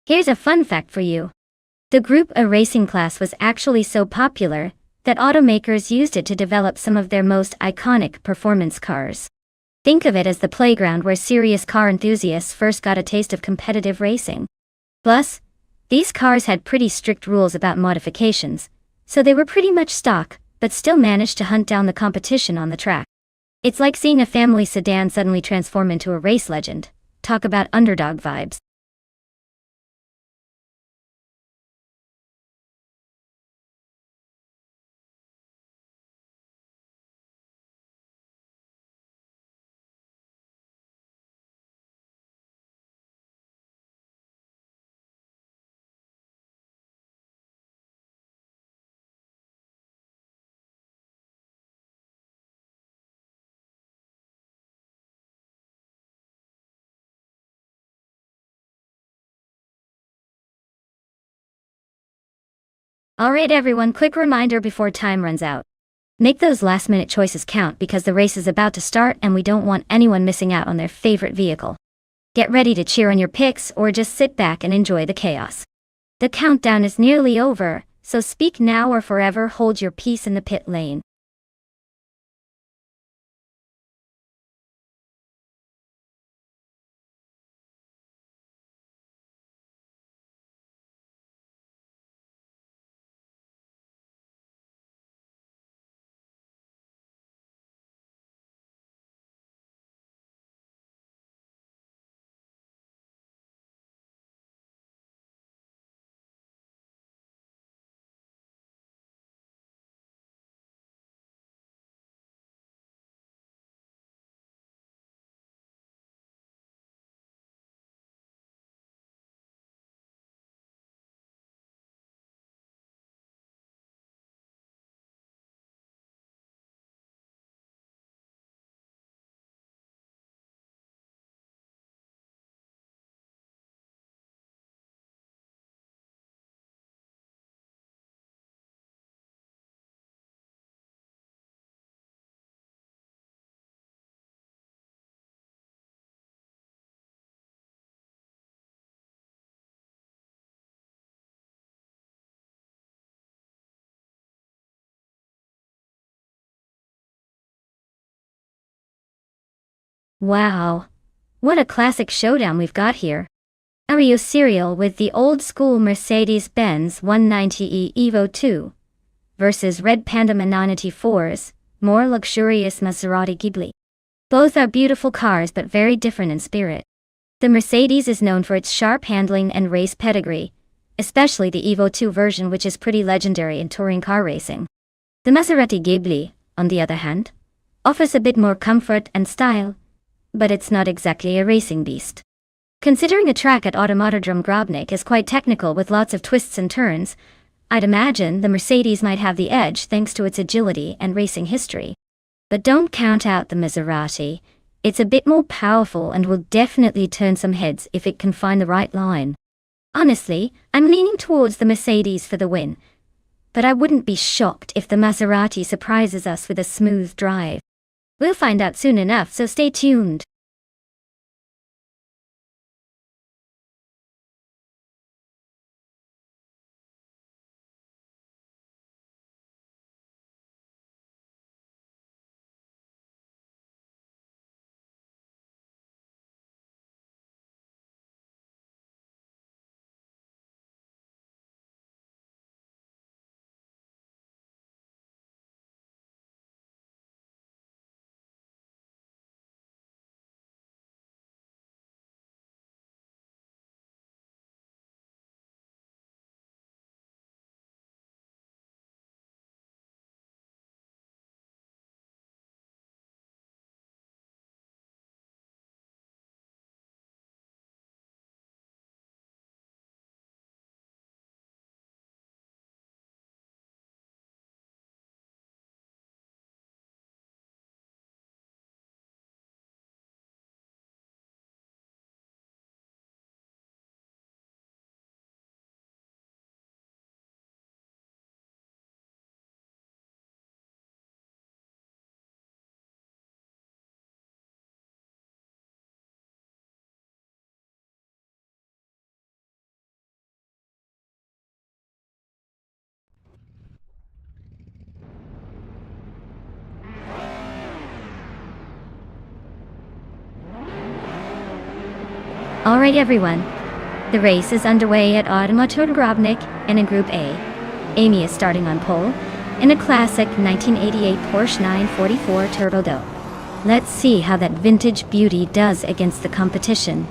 Here's a fun fact for you. The Group A racing class was actually so popular that automakers used it to develop some of their most iconic performance cars. Think of it as the playground where serious car enthusiasts first got a taste of competitive racing. Plus, these cars had pretty strict rules about modifications, so they were pretty much stock, but still managed to hunt down the competition on the track. It's like seeing a family sedan suddenly transform into a race legend. Talk about underdog vibes. Alright everyone, quick reminder before time runs out. Make those last minute choices count because the race is about to start and we don't want anyone missing out on their favorite vehicle. Get ready to cheer on your picks or just sit back and enjoy the chaos. The countdown is nearly over, so speak now or forever hold your peace in the pit lane. Wow, what a classic showdown we've got here. Ario Serial with the old-school Mercedes-Benz 190e Evo 2 versus Red Panda Manonity 4's more luxurious Maserati Ghibli. Both are beautiful cars but very different in spirit. The Mercedes is known for its sharp handling and race pedigree, especially the Evo 2 version which is pretty legendary in touring car racing. The Maserati Ghibli, on the other hand, offers a bit more comfort and style, but it's not exactly a racing beast. Considering a track at Automatodrom Grobnik is quite technical with lots of twists and turns, I'd imagine the Mercedes might have the edge thanks to its agility and racing history. But don't count out the Maserati. It's a bit more powerful and will definitely turn some heads if it can find the right line. Honestly, I'm leaning towards the Mercedes for the win, but I wouldn't be shocked if the Maserati surprises us with a smooth drive. We'll find out soon enough, so stay tuned. Alright everyone, the race is underway at Automotor Grobnik and in Group A. Amy is starting on pole in a classic 1988 Porsche 944 Turbo Do. Let's see how that vintage beauty does against the competition.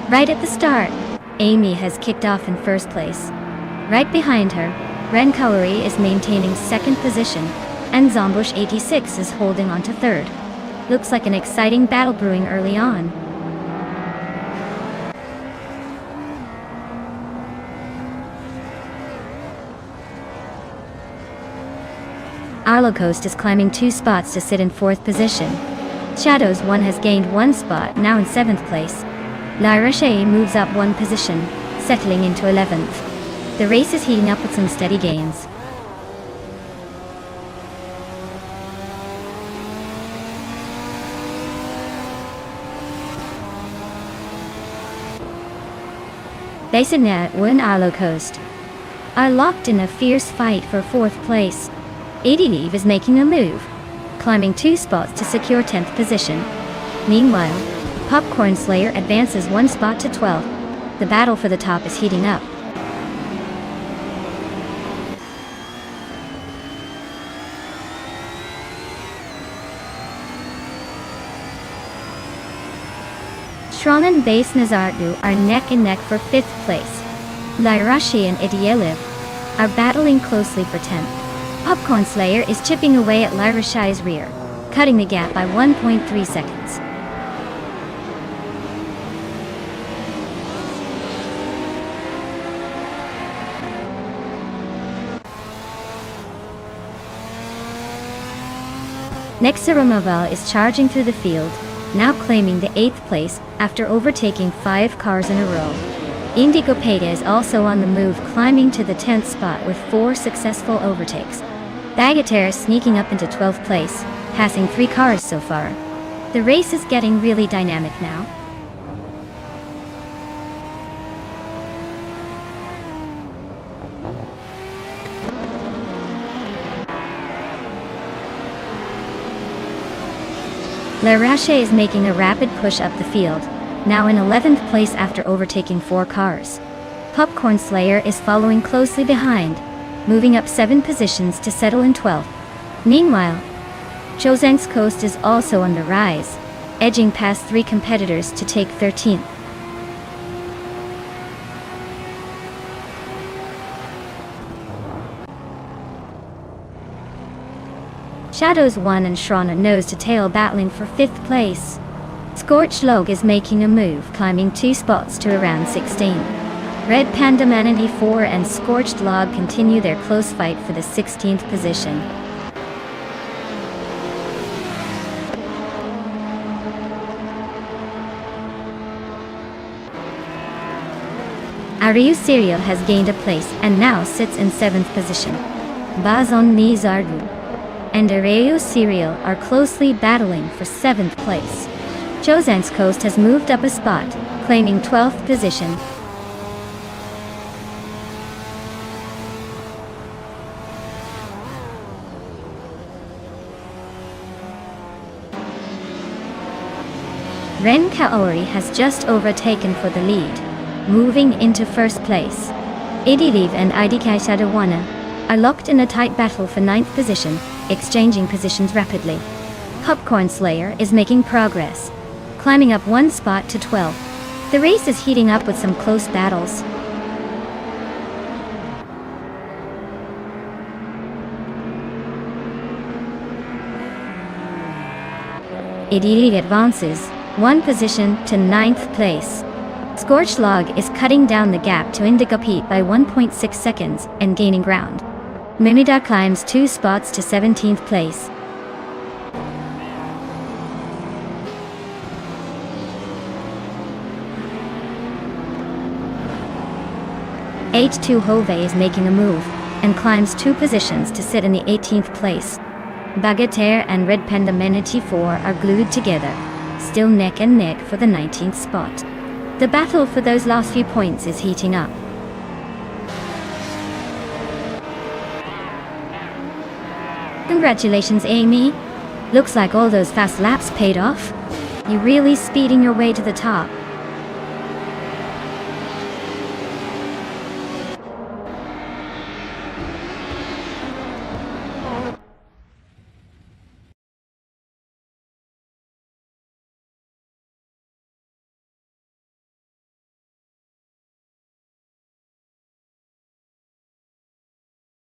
Right at the start, Amy has kicked off in first place. Right behind her, Ren Kaori is maintaining second position, and Zombush 86 is holding on to third. Looks like an exciting battle brewing early on. Arlo Coast is climbing 2 spots to sit in 4th position. Shadows 1 has gained 1 spot, now in 7th place. La Roche moves up 1 position, settling into 11th. The race is heating up with some steady gains. Bassinet and Arlo Coast are locked in a fierce fight for 4th place. Adilive is making a move, climbing 2 spots to secure 10th position. Meanwhile, Popcorn Slayer advances 1 spot to 12th. The battle for the top is heating up. Shron and Base Nazardu are neck and neck for 5th place. Lyrashi and Idielev are battling closely for 10th. Popcorn Slayer is chipping away at Lyrashi's rear, cutting the gap by 1.3 seconds. Nexaromaval is charging through the field, now claiming the 8th place after overtaking 5 cars in a row. Indigo Peta is also on the move, climbing to the 10th spot with 4 successful overtakes. Bagatelle is sneaking up into 12th place, passing 3 cars so far. The race is getting really dynamic now. La Rache is making a rapid push up the field, now in 11th place after overtaking 4 cars. Popcorn Slayer is following closely behind, moving up 7 positions to settle in 12th. Meanwhile, Zhozang's Coast is also on the rise, edging past 3 competitors to take 13th. Shadows 1 and Shrana nose to tail battling for 5th place. Scorched Log is making a move, climbing 2 spots to around 16. Red Panda Manatee 4 and Scorched Log continue their close fight for the 16th position. Ariu Serial has gained a place and now sits in 7th position. Bazon Ni Zardu and Areo Serial are closely battling for 7th place. Zhozang's Coast has moved up a spot, claiming 12th position. Ren Kaori has just overtaken for the lead, moving into 1st place. Adilive and IDK Shadawana are locked in a tight battle for 9th position, exchanging positions rapidly. Popcorn Slayer is making progress, climbing up 1 spot to 12. The race is heating up with some close battles. Idili advances 1 position to 9th place. Scorched Log is cutting down the gap to Indigo Pete by 1.6 seconds and gaining ground. Mimida climbs 2 spots to 17th place. H2 Hove is making a move, and climbs 2 positions to sit in the 18th place. Bagatelle and Red Panda Manatee 4 are glued together, still neck and neck for the 19th spot. The battle for those last few points is heating up. Congratulations, Amy. Looks like all those fast laps paid off. You're really speeding your way to the top.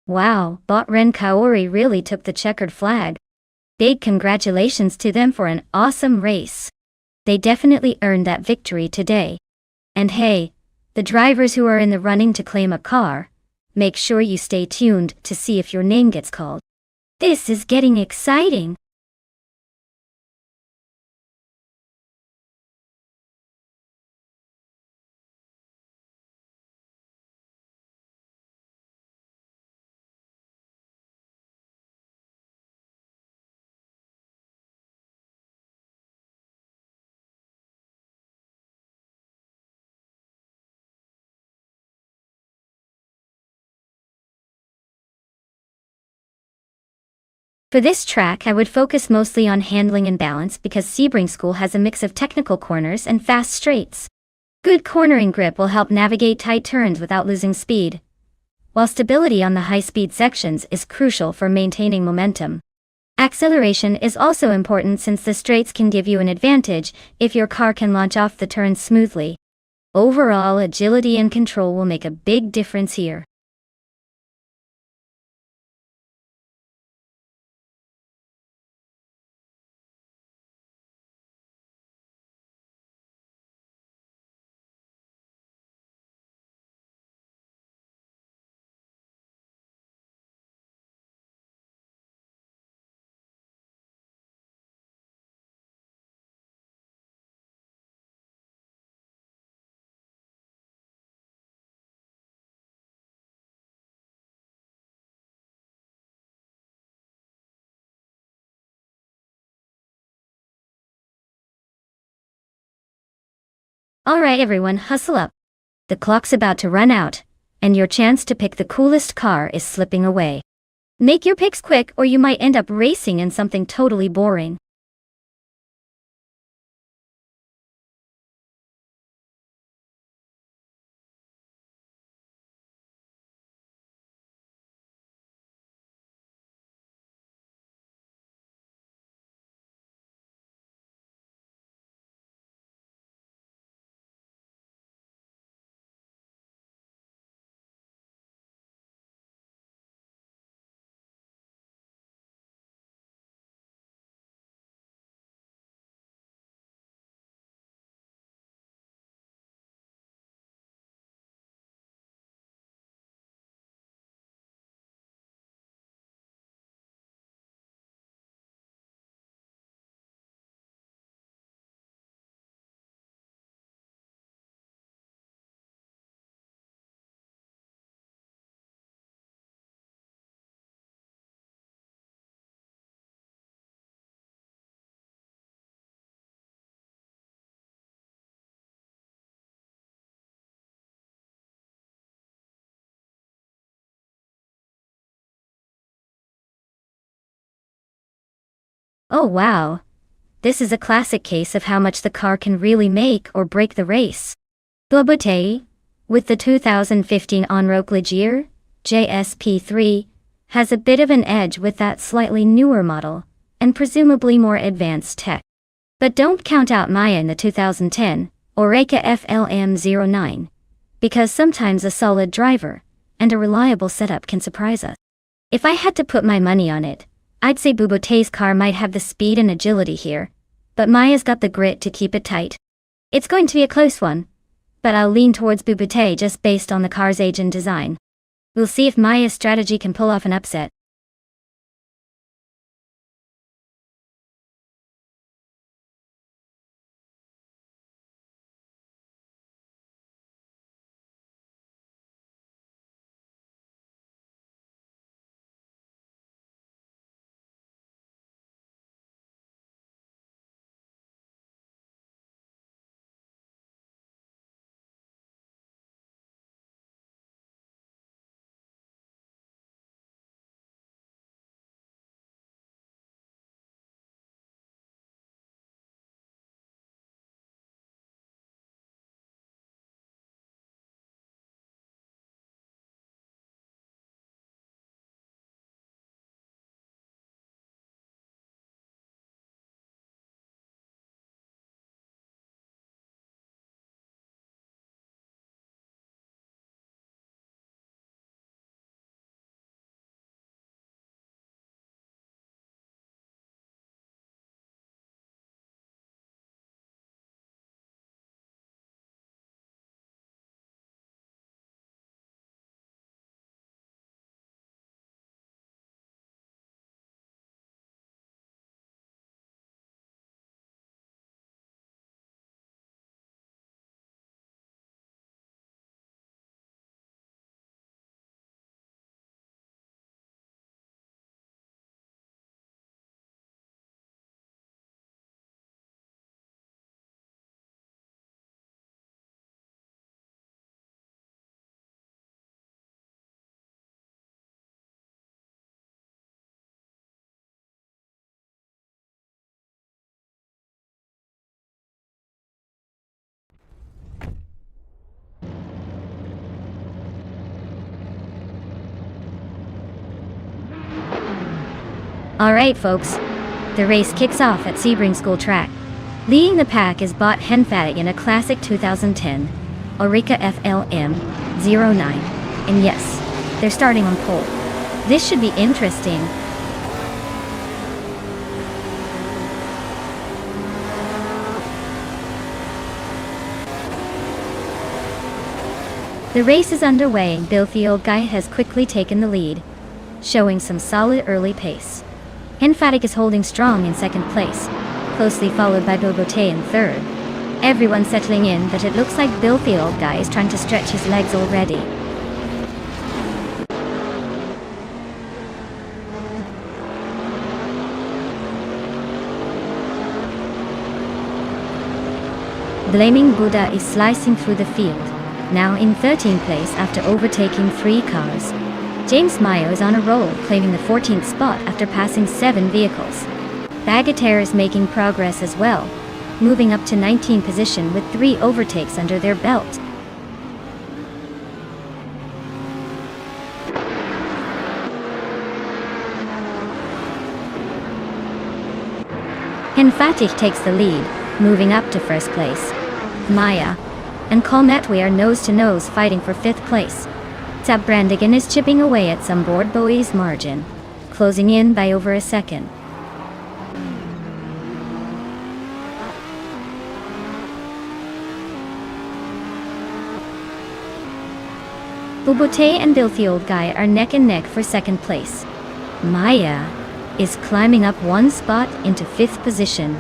Wow, Botren Kaori really took the checkered flag. Big congratulations to them for an awesome race. They definitely earned that victory today. And hey, the drivers who are in the running to claim a car, make sure you stay tuned to see if your name gets called. This is getting exciting. For this track, I would focus mostly on handling and balance because Sebring School has a mix of technical corners and fast straights. Good cornering grip will help navigate tight turns without losing speed, while stability on the high-speed sections is crucial for maintaining momentum. Acceleration is also important since the straights can give you an advantage if your car can launch off the turns smoothly. Overall, agility and control will make a big difference here. Alright everyone, hustle up. The clock's about to run out, and your chance to pick the coolest car is slipping away. Make your picks quick or you might end up racing in something totally boring. Oh wow. This is a classic case of how much the car can really make or break the race. Bobotei, with the 2015 Onroque Ligier, JSP3, has a bit of an edge with that slightly newer model, and presumably more advanced tech. But don't count out Maya in the 2010 Oreca FLM09, because sometimes a solid driver and a reliable setup can surprise us. If I had to put my money on it, I'd say Bubotei's car might have the speed and agility here, but Maya's got the grit to keep it tight. It's going to be a close one, but I'll lean towards Bubotei just based on the car's age and design. We'll see if Maya's strategy can pull off an upset. Alright folks, the race kicks off at Sebring School track. Leading the pack is Bot Henfatic in a classic 2010 Orica FLM 09. And yes, they're starting on pole. This should be interesting. The race is underway and Bill the Old Guy has quickly taken the lead, showing some solid early pace. Henfatic is holding strong in second place, closely followed by Bobote in third. Everyone's settling in, but it looks like Bill the Old Guy is trying to stretch his legs already. Blaming Buddha is slicing through the field, now in 13th place after overtaking 3 cars. James Mayo is on a roll, claiming the 14th spot after passing 7 vehicles. Bagatelle is making progress as well, moving up to 19th position with 3 overtakes under their belt. Henfatic takes the lead, moving up to first place. Maya and Colmetwe are nose-to-nose fighting for 5th place. Brandigan is chipping away at some board buoy's margin, closing in by over a second. Bobote and Bill the Old Guy are neck and neck for 2nd place. Maya is climbing up 1 spot into 5th position.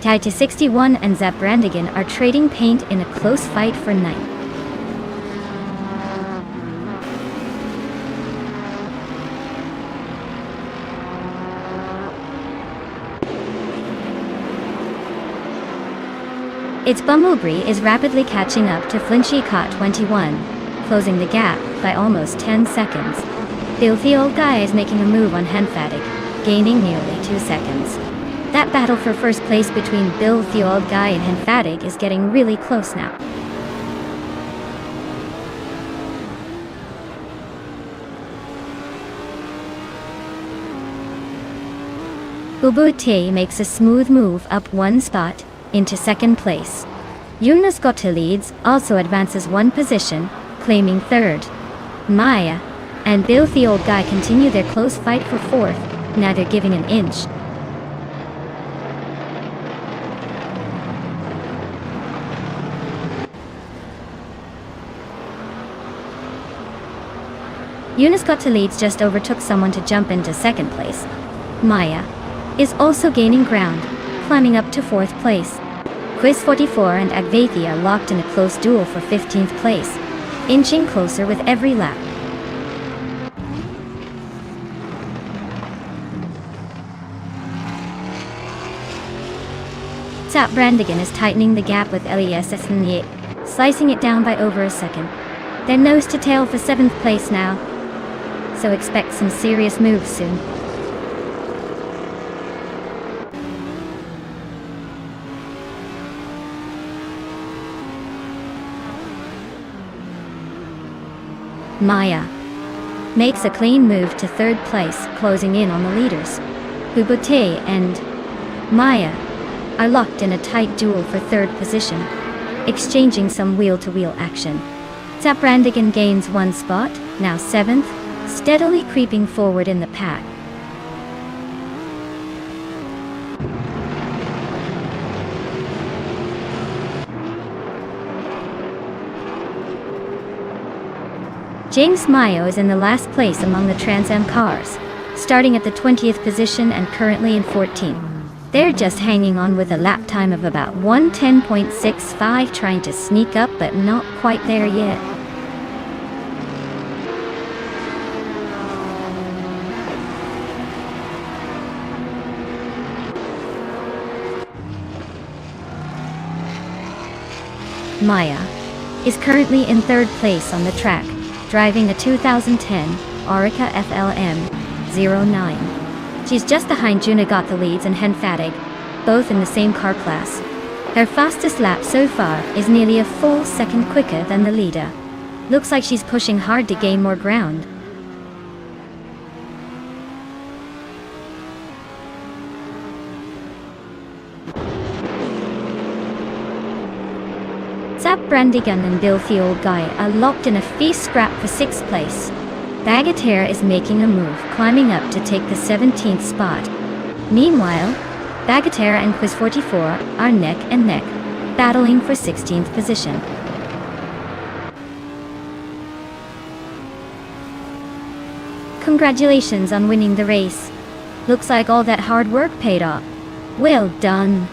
Tied to 61 and Brandigan are trading paint in a close fight for 9th. Its Bumblebee is rapidly catching up to Flinchy Cot 21, closing the gap by almost 10 seconds. Bill the Old Guy is making a move on Henfatic, gaining nearly 2 seconds. That battle for first place between Bill the Old Guy and Henfatic is getting really close now. Bobote makes a smooth move up 1 spot into 2nd place. Yunus Gotta leads, also advances 1 position, claiming 3rd. Maya and Bill the Old Guy continue their close fight for 4th, neither giving an inch. Yunus Gotta leads just overtook someone to jump into 2nd place. Maya is also gaining ground, climbing up to 4th place. Quiz 44 and Agvathi are locked in a close duel for 15th place, inching closer with every lap. Brandigan is tightening the gap with LESS and Ye, slicing it down by over a second. They're nose to tail for 7th place now, so expect some serious moves soon. Maya makes a clean move to 3rd place, closing in on the leaders. Bobote and Maya are locked in a tight duel for 3rd position, exchanging some wheel-to-wheel action. Brandigan gains 1 spot, now 7th, steadily creeping forward in the pack. James Mayo is in the last place among the Trans Am cars, starting at the 20th position and currently in 14th. They're just hanging on with a lap time of about 1:10.65, trying to sneak up but not quite there yet. Maya is currently in 3rd place on the track, driving a 2010 Orica FLM 09. She's just behind Junagatha leads and Henfatic, both in the same car class. Her fastest lap so far is nearly a full second quicker than the leader. Looks like she's pushing hard to gain more ground. Sap Brandigan and Bill the Old Guy are locked in a fierce scrap for 6th place. Bagatelle is making a move, climbing up to take the 17th spot. Meanwhile, Bagatelle and Quiz 44 are neck and neck, battling for 16th position. Congratulations on winning the race. Looks like all that hard work paid off. Well done.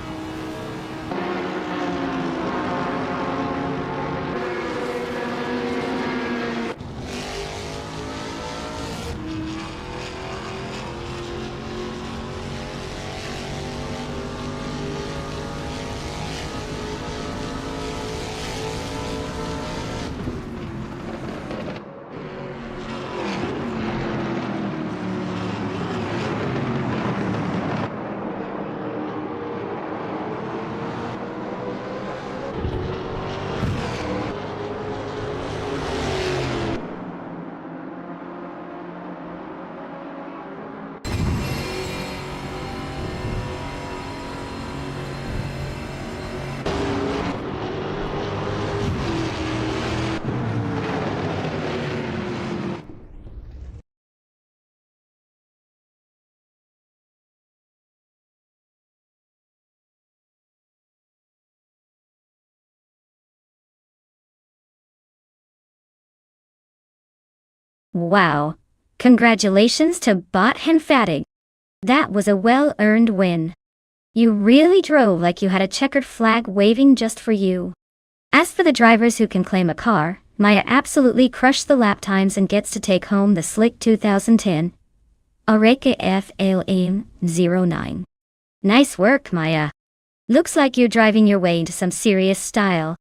Wow. Congratulations to Bot and Fatig. That was a well-earned win. You really drove like you had a checkered flag waving just for you. As for the drivers who can claim a car, Maya absolutely crushed the lap times and gets to take home the slick 2010 Oreca FLM09. Nice work, Maya. Looks like you're driving your way into some serious style.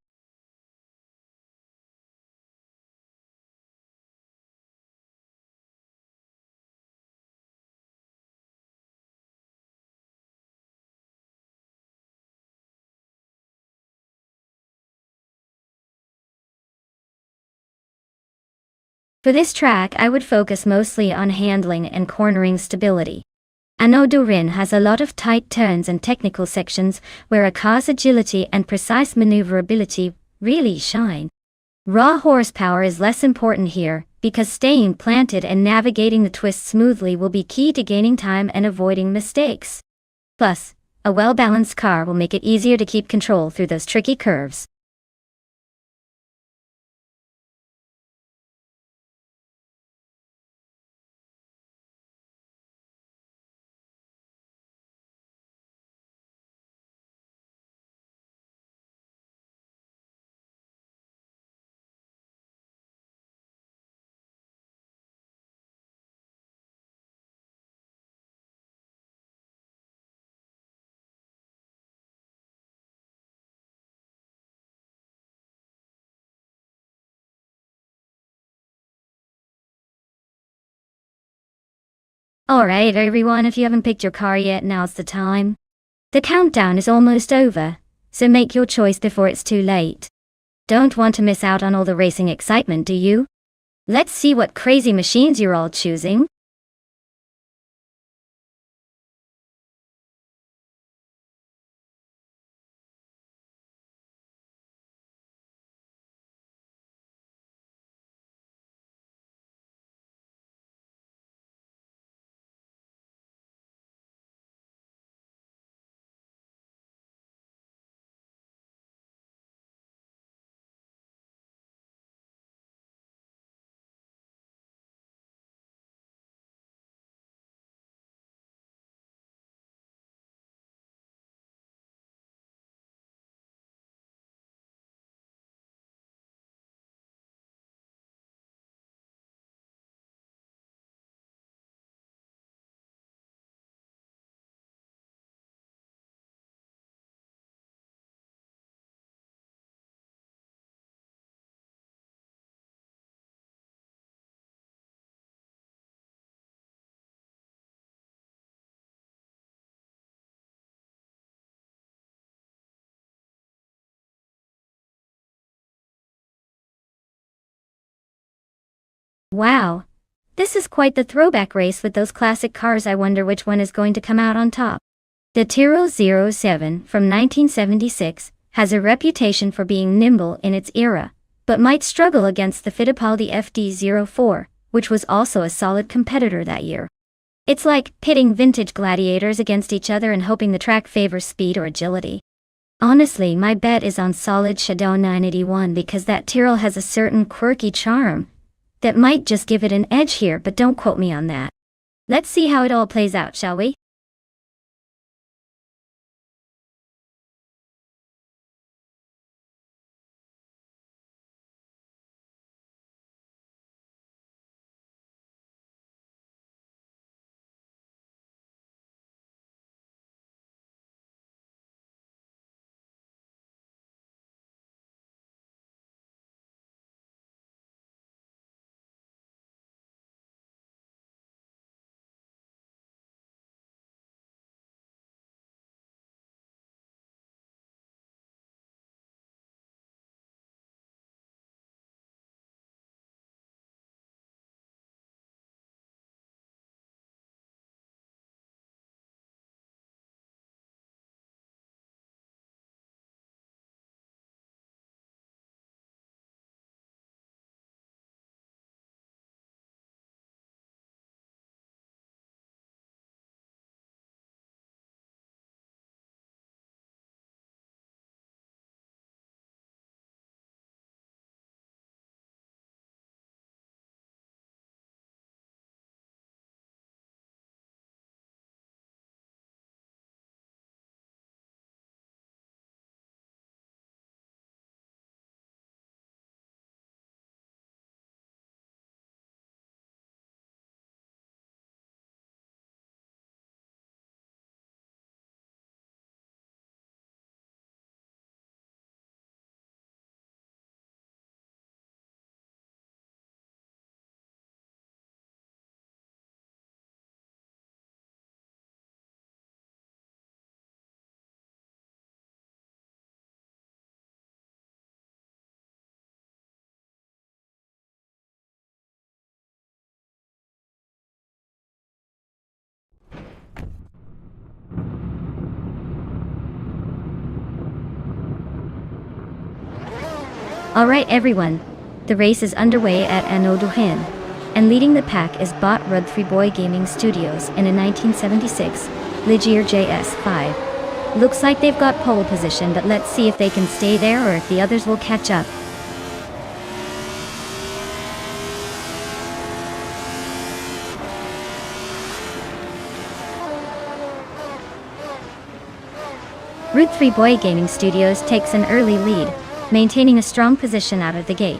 For this track, I would focus mostly on handling and cornering stability. I know Durin has a lot of tight turns and technical sections where a car's agility and precise maneuverability really shine. Raw horsepower is less important here, because staying planted and navigating the twist smoothly will be key to gaining time and avoiding mistakes. Plus, a well-balanced car will make it easier to keep control through those tricky curves. Alright everyone, if you haven't picked your car yet, now's the time. The countdown is almost over, so make your choice before it's too late. Don't want to miss out on all the racing excitement, do you? Let's see what crazy machines you're all choosing. Wow. This is quite the throwback race with those classic cars. I wonder which one is going to come out on top. The Tyrrell 07 from 1976 has a reputation for being nimble in its era, but might struggle against the Fittipaldi FD04, which was also a solid competitor that year. It's like pitting vintage gladiators against each other and hoping the track favors speed or agility. Honestly, my bet is on solid Shadow 981 because that Tyrrell has a certain quirky charm that might just give it an edge here, but don't quote me on that. Let's see how it all plays out, shall we? Alright everyone, the race is underway at Anoduhin, and leading the pack is bot Rudfrey Boy Gaming Studios in a 1976 Ligier JS5. Looks like they've got pole position, but let's see if they can stay there or if the others will catch up. Rudfrey Boy Gaming Studios takes an early lead, maintaining a strong position out of the gate.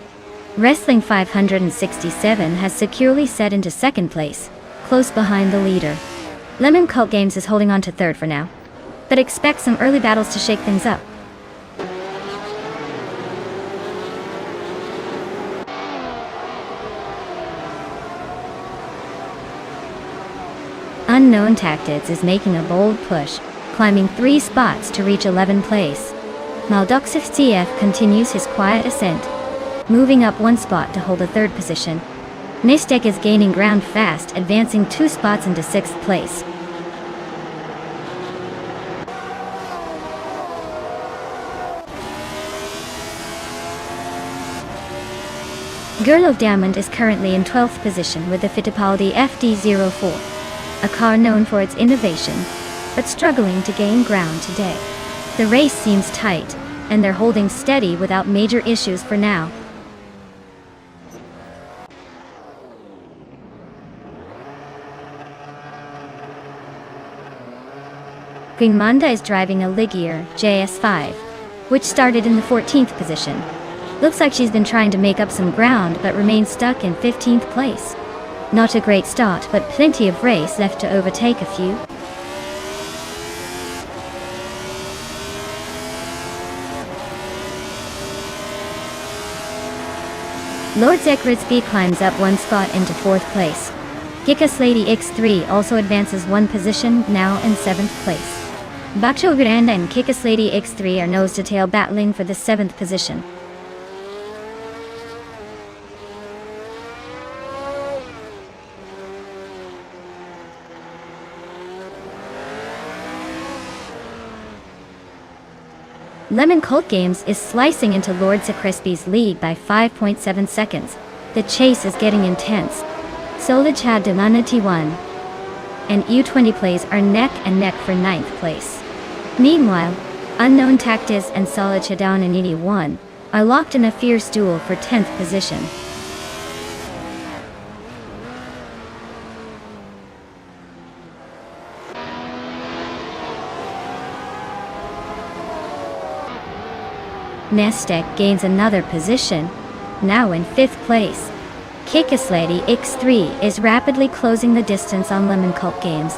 Wrestling 567 has securely set into second place, close behind the leader. Lemon Cult Games is holding on to third for now, but expect some early battles to shake things up. Unknown Tactics is making a bold push, climbing 3 spots to reach 11th place. Maldoxif CF continues his quiet ascent, moving up 1 spot to hold a 3rd position. Nistek is gaining ground fast, advancing 2 spots into 6th place. Girl of Diamond is currently in 12th position with the Fittipaldi FD04, a car known for its innovation, but struggling to gain ground today. The race seems tight, and they're holding steady without major issues for now. Quingmanda is driving a Ligier JS5, which started in the 14th position. Looks like she's been trying to make up some ground but remains stuck in 15th place. Not a great start, but plenty of race left to overtake a few. Lord Zekridsby climbs up 1 spot into 4th place. Gikas Lady X3 also advances 1 position, now in 7th place. Bacho Granda and Kikas Lady X3 are nose-to-tail battling for the 7th position. Lemon Colt Games is slicing into Lord Crispy's lead by 5.7 seconds. The chase is getting intense. Solidchad Demanati 1 and U20 plays are neck and neck for 9th place. Meanwhile, Unknown Tactis and Solidchad Down in 81 are locked in a fierce duel for 10th position. Nonstop gains another position, now in 5th place. Kikislady X3 is rapidly closing the distance on Lemon Colt Games,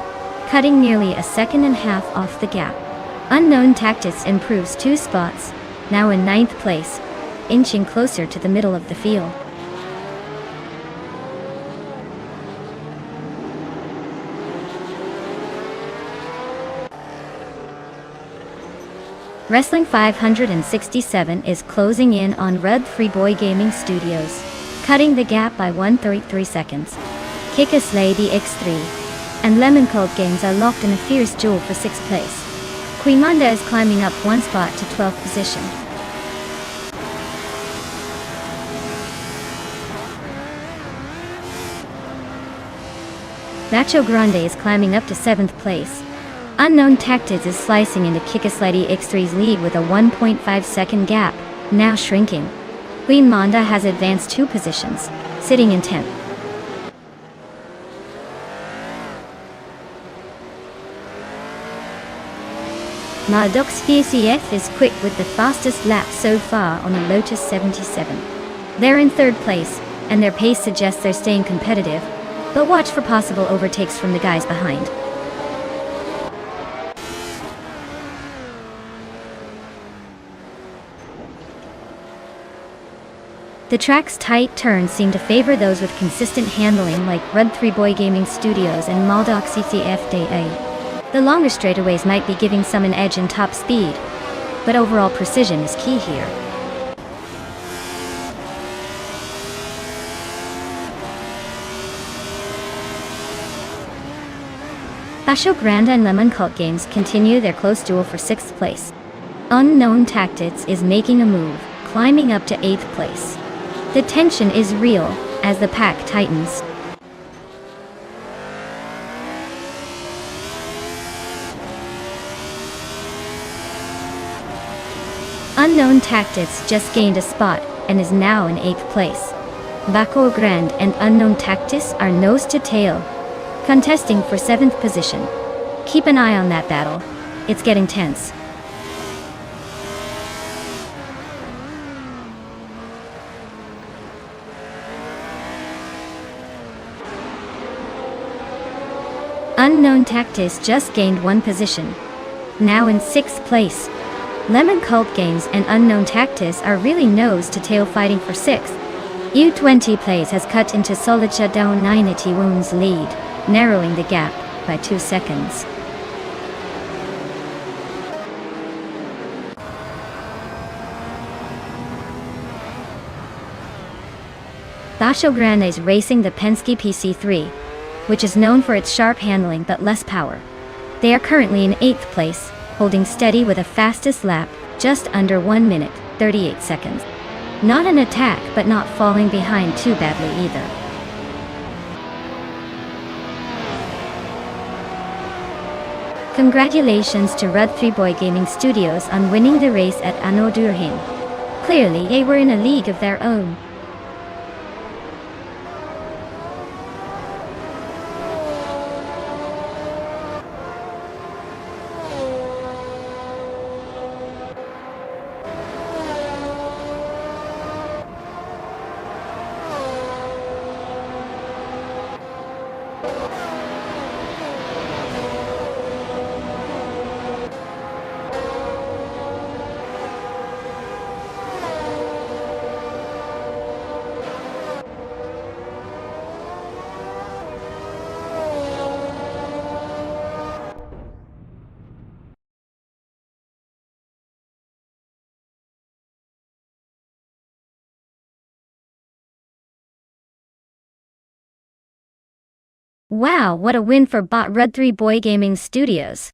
cutting nearly a second and a half off the gap. Unknown Tactics improves 2 spots, now in 9th place, inching closer to the middle of the field. Wrestling 567 is closing in on Red 3 Boy Gaming Studios, cutting the gap by 133 seconds. Kikislady X3 and Lemon Colt Games are locked in a fierce duel for 6th place. Quimanda is climbing up 1 spot to 12th position. Nacho Grande is climbing up to 7th place. Unknown Tactics is slicing into Kikislady X3's lead with a 1.5 second gap, now shrinking. Queen Manda has advanced 2 positions, sitting in 10th. Mardox PCF is quick with the fastest lap so far on a Lotus 77. They're in 3rd place, and their pace suggests they're staying competitive, but watch for possible overtakes from the guys behind. The track's tight turns seem to favor those with consistent handling like Red 3 Boy Gaming Studios and Maldoc CCFDA. The longer straightaways might be giving some an edge in top speed, but overall precision is key here. Nacho Grande and Lemon Colt Games continue their close duel for 6th place. Unknown Tactics is making a move, climbing up to 8th place. The tension is real as the pack tightens. Unknown Tactics just gained a spot and is now in 8th place. Baco Grande and Unknown Tactics are nose to tail, contesting for 7th position. Keep an eye on that battle. It's getting tense. Unknown Tactics just gained 1 position, now in 6th place. Lemon Colt Games and Unknown Tactics are really nose to tail fighting for 6th. U20 plays has cut into Solidchad Down 91's lead, narrowing the gap by 2 seconds. Nacho Grande is racing the Penske PC3, which is known for its sharp handling but less power. They are currently in 8th place, holding steady with a fastest lap, just under 1 minute, 38 seconds. Not an attack but not falling behind too badly either. Congratulations to Red 3 Boy Gaming Studios on winning the race at Anno Durham. Clearly they were in a league of their own. Wow, what a win for Red 3 Boy Gaming Studios.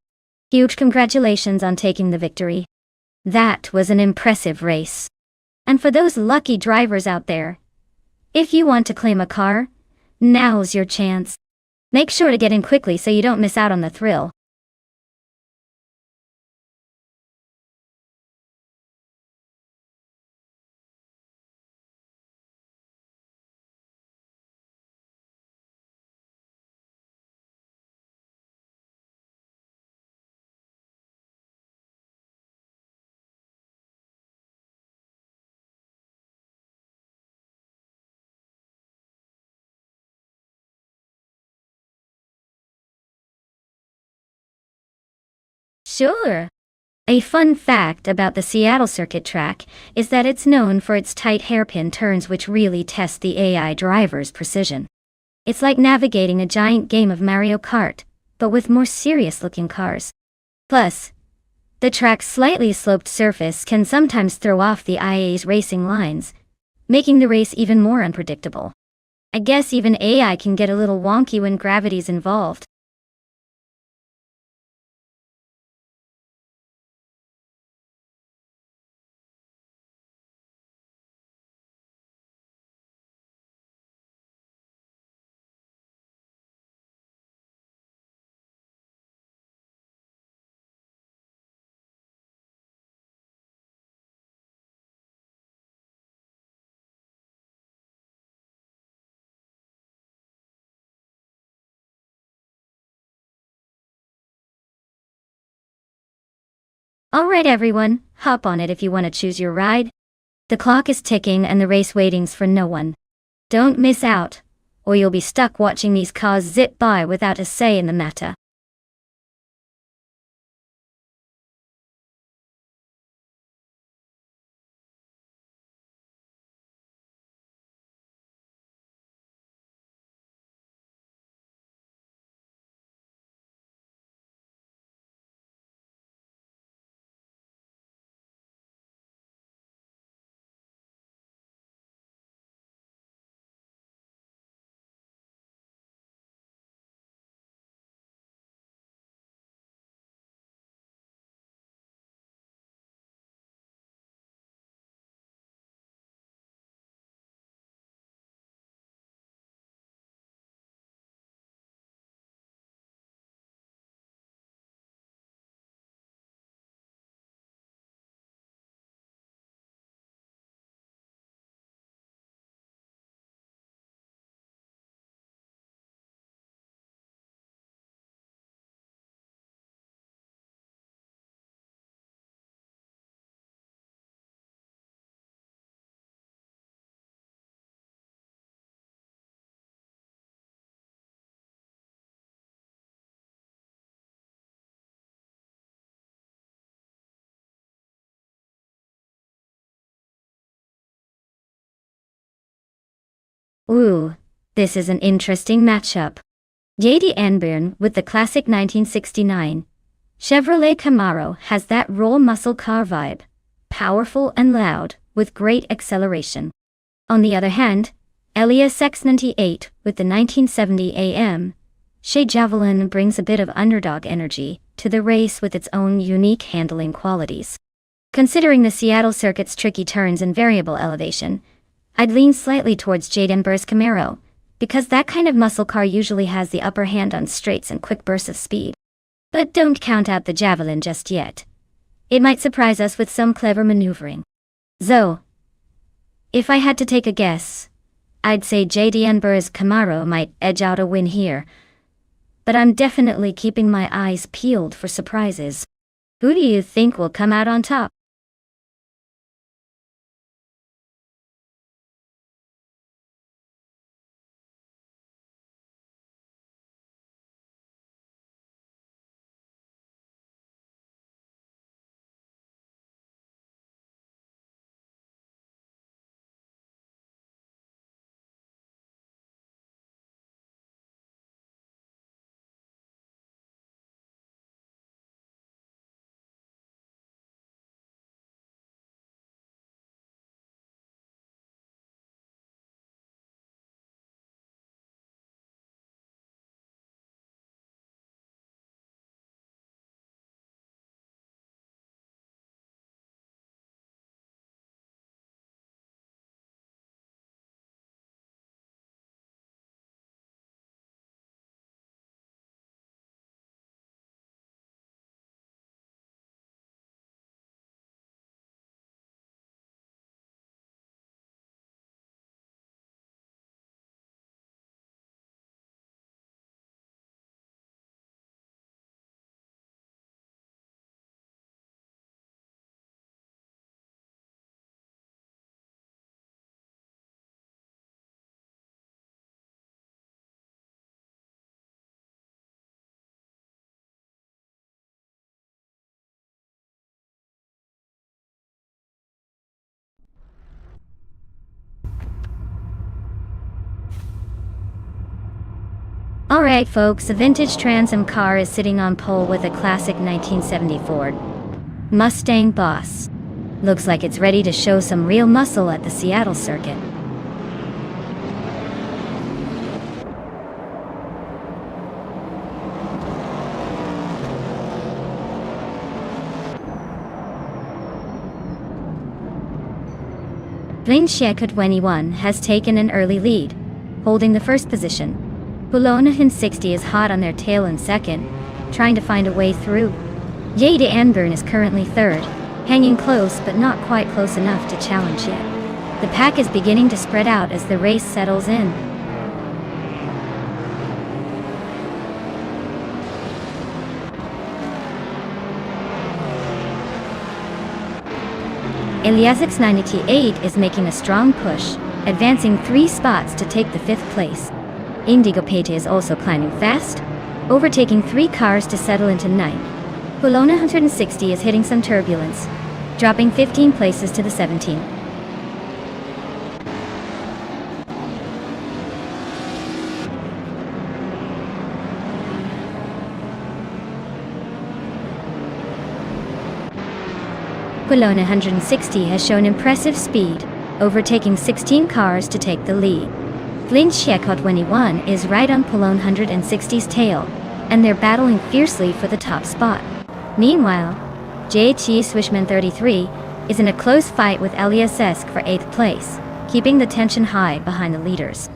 Huge congratulations on taking the victory. That was an impressive race. And for those lucky drivers out there, if you want to claim a car, now's your chance. Make sure to get in quickly so you don't miss out on the thrill. Sure. A fun fact about the Seattle circuit track is that it's known for its tight hairpin turns which really test the AI driver's precision. It's like navigating a giant game of Mario Kart, but with more serious-looking cars. Plus, the track's slightly sloped surface can sometimes throw off the IA's racing lines, making the race even more unpredictable. I guess even AI can get a little wonky when gravity's involved. Alright everyone, hop on it if you want to choose your ride. The clock is ticking and the race waiting's for no one. Don't miss out, or you'll be stuck watching these cars zip by without a say in the matter. Ooh, this is an interesting matchup. JD Anburn with the classic 1969 Chevrolet Camaro has that roll muscle car vibe, powerful and loud, with great acceleration. On the other hand, Elias X98 with the 1970 AM Shea Javelin brings a bit of underdog energy to the race with its own unique handling qualities. Considering the Seattle circuit's tricky turns and variable elevation, I'd lean slightly towards Jade Ember's Camaro, because that kind of muscle car usually has the upper hand on straights and quick bursts of speed. But don't count out the Javelin just yet. It might surprise us with some clever maneuvering. So, if I had to take a guess, I'd say JD Ember's Camaro might edge out a win here. But I'm definitely keeping my eyes peeled for surprises. Who do you think will come out on top? Alright folks, a vintage Trans Am car is sitting on pole with a classic 1970 Ford Mustang Boss. Looks like it's ready to show some real muscle at the Seattle circuit. Nonstop 21 has taken an early lead, holding the first position. Bologna 60 is hot on their tail in second, trying to find a way through. Jade Anburn is currently third, hanging close but not quite close enough to challenge yet. The pack is beginning to spread out as the race settles in. Eliasix 98 is making a strong push, advancing 3 spots to take the 5th place. Indigo Pate is also climbing fast, overtaking 3 cars to settle into 9th. Bologna 160 is hitting some turbulence, dropping 15 places to the 17th. Bologna 160 has shown impressive speed, overtaking 16 cars to take the lead. Nonstop 21 is right on Bologna 160's tail, and they're battling fiercely for the top spot. Meanwhile, JT Swishman 33 is in a close fight with Eliasix for 8th place, keeping the tension high behind the leaders.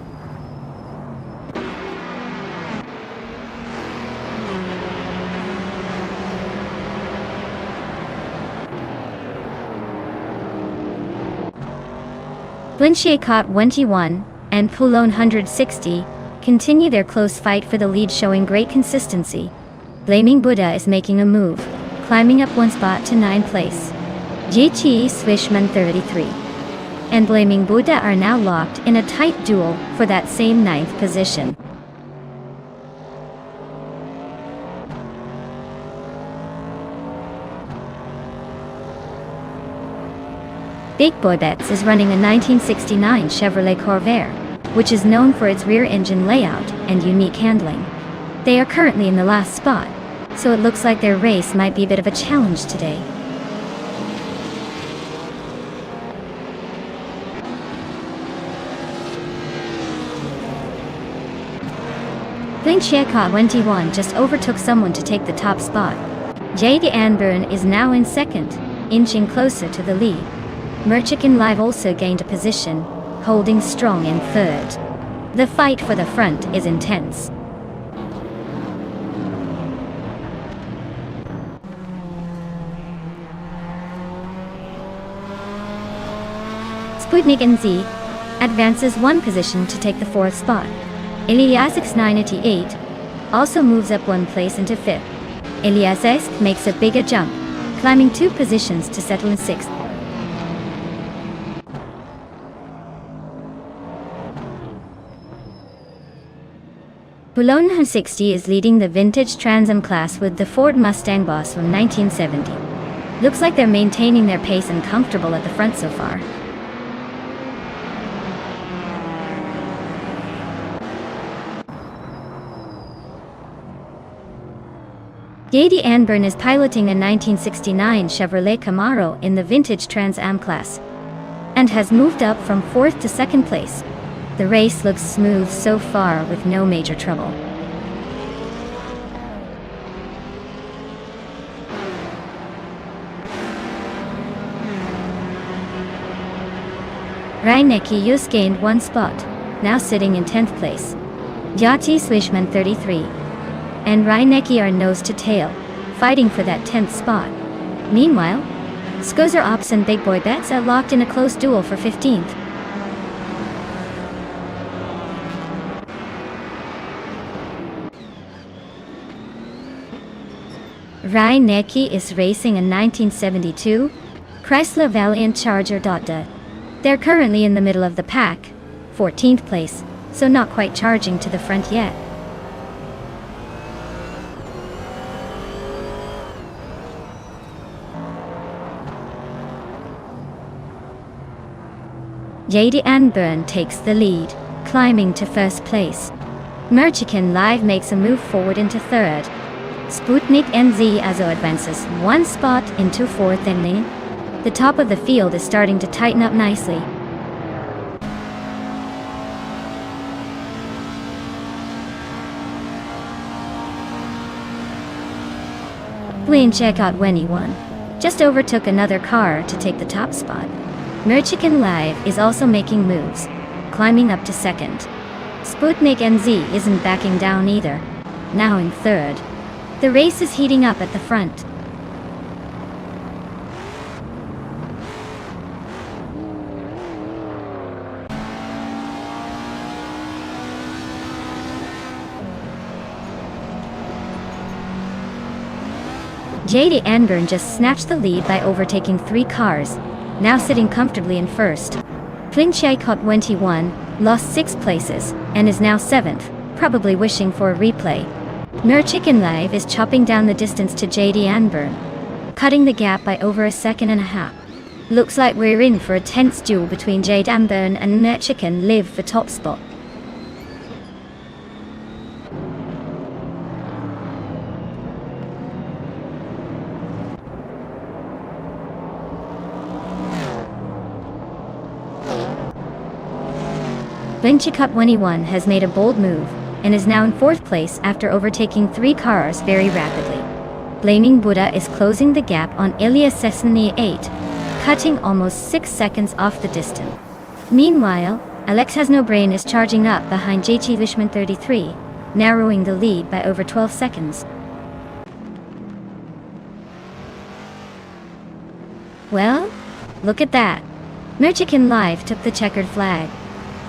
Nonstop 21 and Bologna 160 continue their close fight for the lead, showing great consistency. Blaming Buddha is making a move, climbing up 1 spot to 9th place. JT Swishman 33 and Blaming Buddha are now locked in a tight duel for that same 9th position. Big Boy Bets is running a 1969 Chevrolet Corvair, which is known for its rear engine layout and unique handling. They are currently in the last spot, so it looks like their race might be a bit of a challenge today. Nonstop 21 just overtook someone to take the top spot. Jade Anburn is now in second, inching closer to the lead. Merchican Live also gained a position, holding strong in third. The fight for the front is intense. Sputnik NZ advances 1 position to take the 4th spot. Eliasix 98 also moves up 1 place into 5th. Eliasix makes a bigger jump, climbing 2 positions to settle in 6th. Bologna 160 is leading the vintage Trans Am class with the Ford Mustang Boss from 1970. Looks like they're maintaining their pace and comfortable at the front so far. Jade Anburn is piloting a 1969 Chevrolet Camaro in the vintage Trans Am class, and has moved up from 4th to 2nd place. The race looks smooth so far with no major trouble. Reinecke just gained 1 spot, now sitting in 10th place. Yati Swishman 33 and Reinecke are nose to tail, fighting for that 10th spot. Meanwhile, Skozer Ops and Big Boy Bets are locked in a close duel for 15th. Reinecke is racing a 1972 Chrysler Valiant Charger. They're currently in the middle of the pack, 14th place, so not quite charging to the front yet. Jade Anburn takes the lead, climbing to 1st place. Merchikin Live makes a move forward into third. Sputnik NZ Azo advances one spot into fourth inning. The top of the field is starting to tighten up nicely. Blaine Checkout when he won. Just overtook another car to take the top spot. Merchikin Live is also making moves, climbing up to second. Sputnik NZ isn't backing down either, now in third. The race is heating up at the front. JD Anburn just snatched the lead by overtaking 3 cars, now sitting comfortably in first. Plinchai 21 lost 6 places, and is now 7th, probably wishing for a replay. Merchikin Live is chopping down the distance to JD Anburn, cutting the gap by over a second and a half. Looks like we're in for a tense duel between JD Anburn and Merchikin Live for top spot. Blinchikup 21 has made a bold move, and is now in 4th place after overtaking 3 cars very rapidly. Blaming Buddha is closing the gap on Ilya Sesny 8, cutting almost 6 seconds off the distance. Meanwhile, Alex Has No Brain is charging up behind JT Lishman 33, narrowing the lead by over 12 seconds. Well, look at that. Merchikin Live took the checkered flag.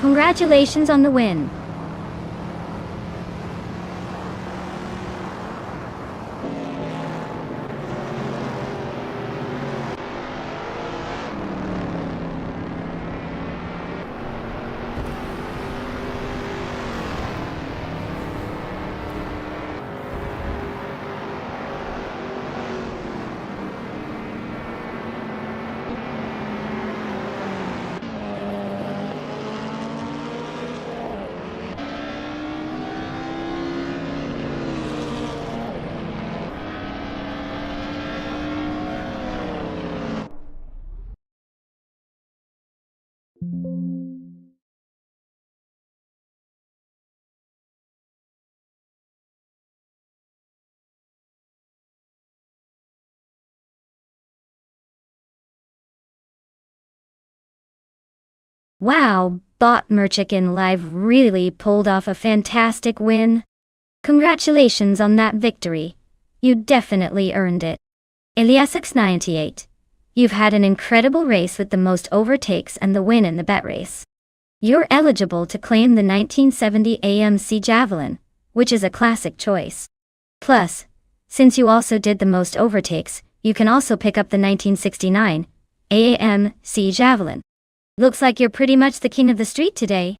Congratulations on the win. Wow, Bot Merchikin Live really pulled off a fantastic win. Congratulations on that victory. You definitely earned it. Eliasx98. You've had an incredible race with the most overtakes and the win in the bet race. You're eligible to claim the 1970 AMC Javelin, which is a classic choice. Plus, since you also did the most overtakes, you can also pick up the 1969 AMC Javelin. Looks like you're pretty much the king of the street today.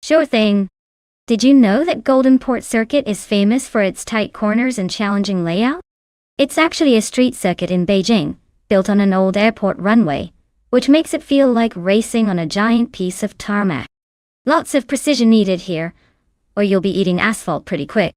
Sure thing. Did you know that Golden Port Circuit is famous for its tight corners and challenging layout? It's actually a street circuit in Beijing, built on an old airport runway, which makes it feel like racing on a giant piece of tarmac. Lots of precision needed here, or you'll be eating asphalt pretty quick.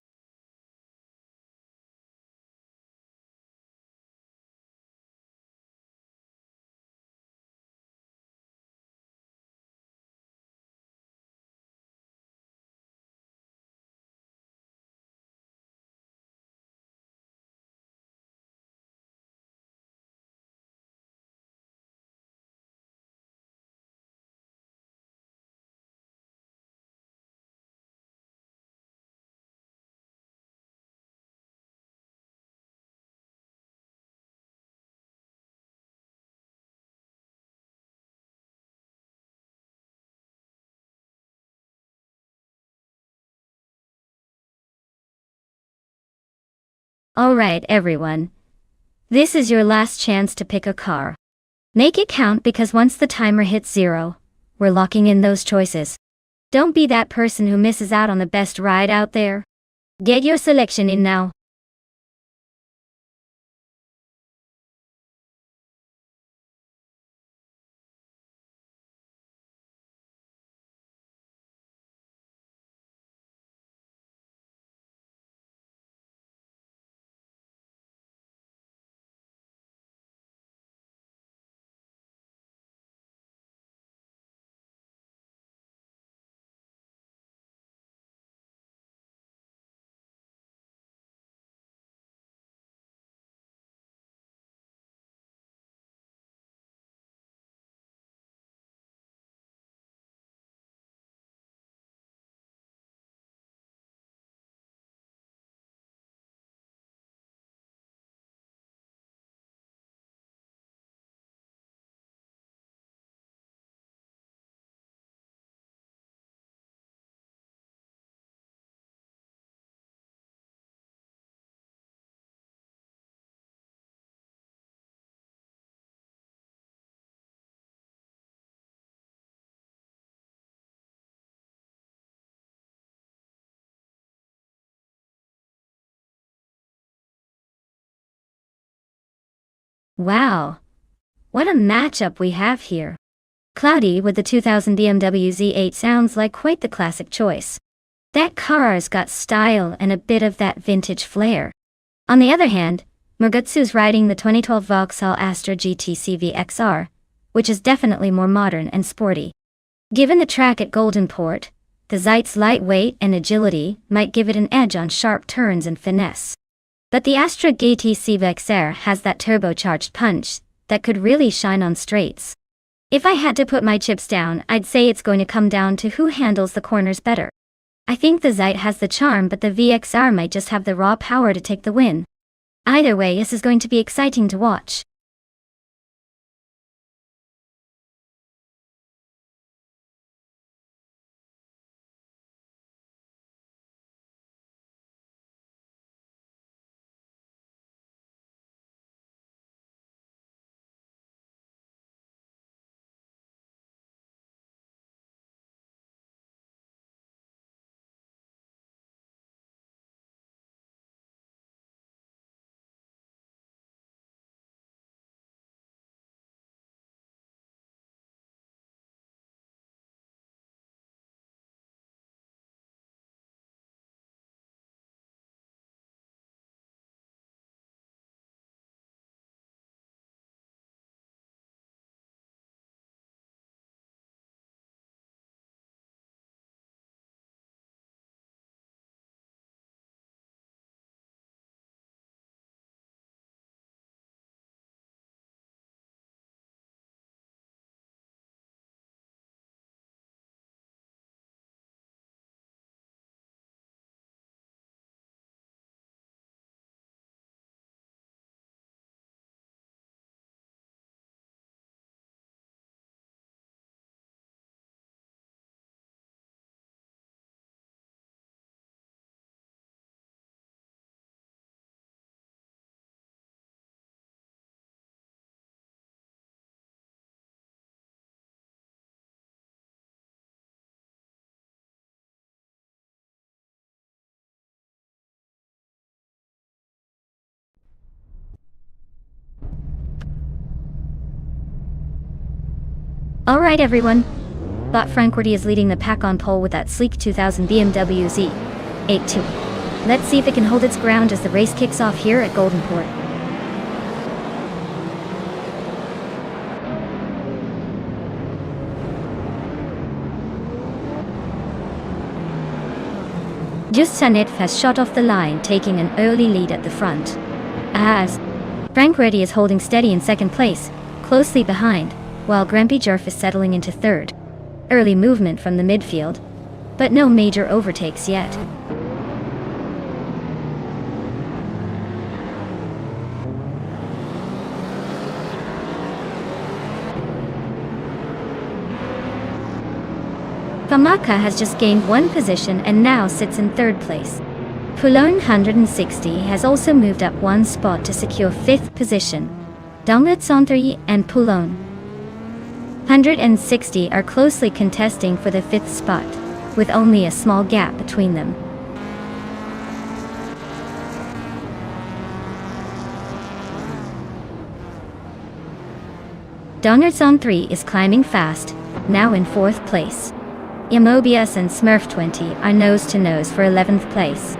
Alright everyone. This is your last chance to pick a car. Make it count because once the timer hits 0, we're locking in those choices. Don't be that person who misses out on the best ride out there. Get your selection in now. Wow. What a matchup we have here. Cloudy with the 2000 BMW Z8 sounds like quite the classic choice. That car's got style and a bit of that vintage flair. On the other hand, Murgutsu's riding the 2012 Vauxhall Astra GT CVXR, which is definitely more modern and sporty. Given the track at Goldenport, the Zeit's lightweight and agility might give it an edge on sharp turns and finesse. But the Astra GT CVXR has that turbocharged punch that could really shine on straights. If I had to put my chips down, I'd say it's going to come down to who handles the corners better. I think the Zeit has the charm, but the VXR might just have the raw power to take the win. Either way, this is going to be exciting to watch. Alright everyone. Bot Frankwarte is leading the pack on pole with that sleek 2000 BMW Z8 Let's see if it can hold its ground as the race kicks off here at Goldenport. Just Sanit has shot off the line, taking an early lead at the front. As Frankwarte is holding steady in second place, closely behind, while Grumpy Jerf is settling into third. Early movement from the midfield, but no major overtakes yet. Kamaka has just gained one position and now sits in third place. Poulon 160 has also moved up one spot to secure fifth position. Donglet Centre and Poulon 160 are closely contesting for the fifth spot. with only a small gap between them. Dongerson 3 is climbing fast, now in 4th place. Mobius and Smurf20 are nose to nose for 11th place.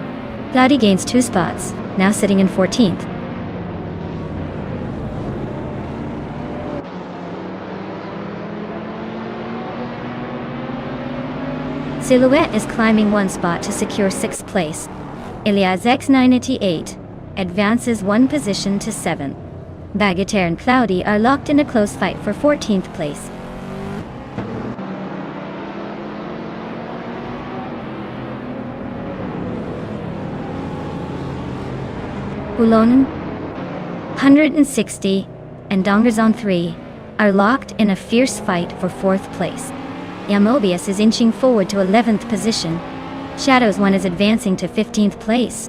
Cloudy gains 2 spots, now sitting in 14th. Silhouette is climbing 1 spot to secure 6th place. Ilias X988 advances 1 position to 7th. Bagatelle and Cloudy are locked in a close fight for 14th place. Boulogne 160 and Dongerson 3 are locked in a fierce fight for 4th place. Mobius is inching forward to 11th position. Shadows 1 is advancing to 15th place.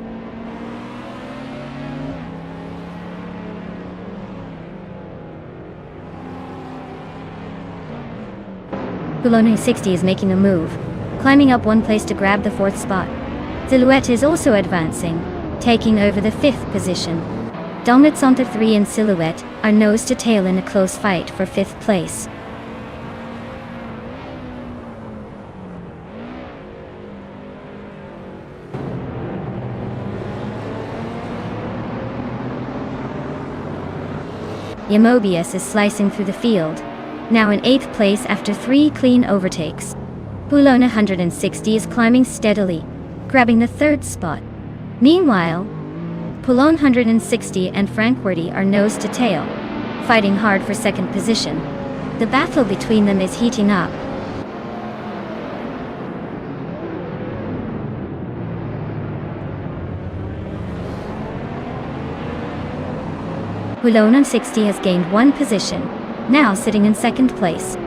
Boulogne 60 is making a move, climbing up 1 place to grab the 4th spot. Silhouette is also advancing, taking over the 5th position. Dongerson 3 and Silhouette are nose to tail in a close fight for 5th place. Mobius is slicing through the field, now in 8th place after 3 clean overtakes. Boulogne 160 is climbing steadily, grabbing the 3rd spot. Meanwhile, Boulogne 160 and Frankworthy are nose to tail, fighting hard for 2nd position. The battle between them is heating up. Boulogne 60 has gained 1 position, now sitting in 2nd place.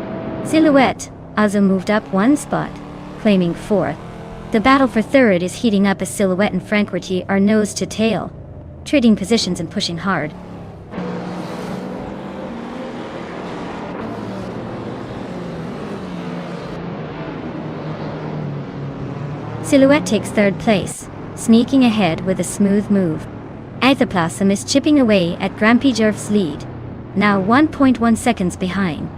Silhouette also moved up 1 spot, claiming 4th. The battle for 3rd is heating up as Silhouette and Frankworthy are nose to tail, trading positions and pushing hard. Silhouette takes 3rd place, sneaking ahead with a smooth move. Aetherplasm is chipping away at Grampijurf's lead, now 1.1 seconds behind.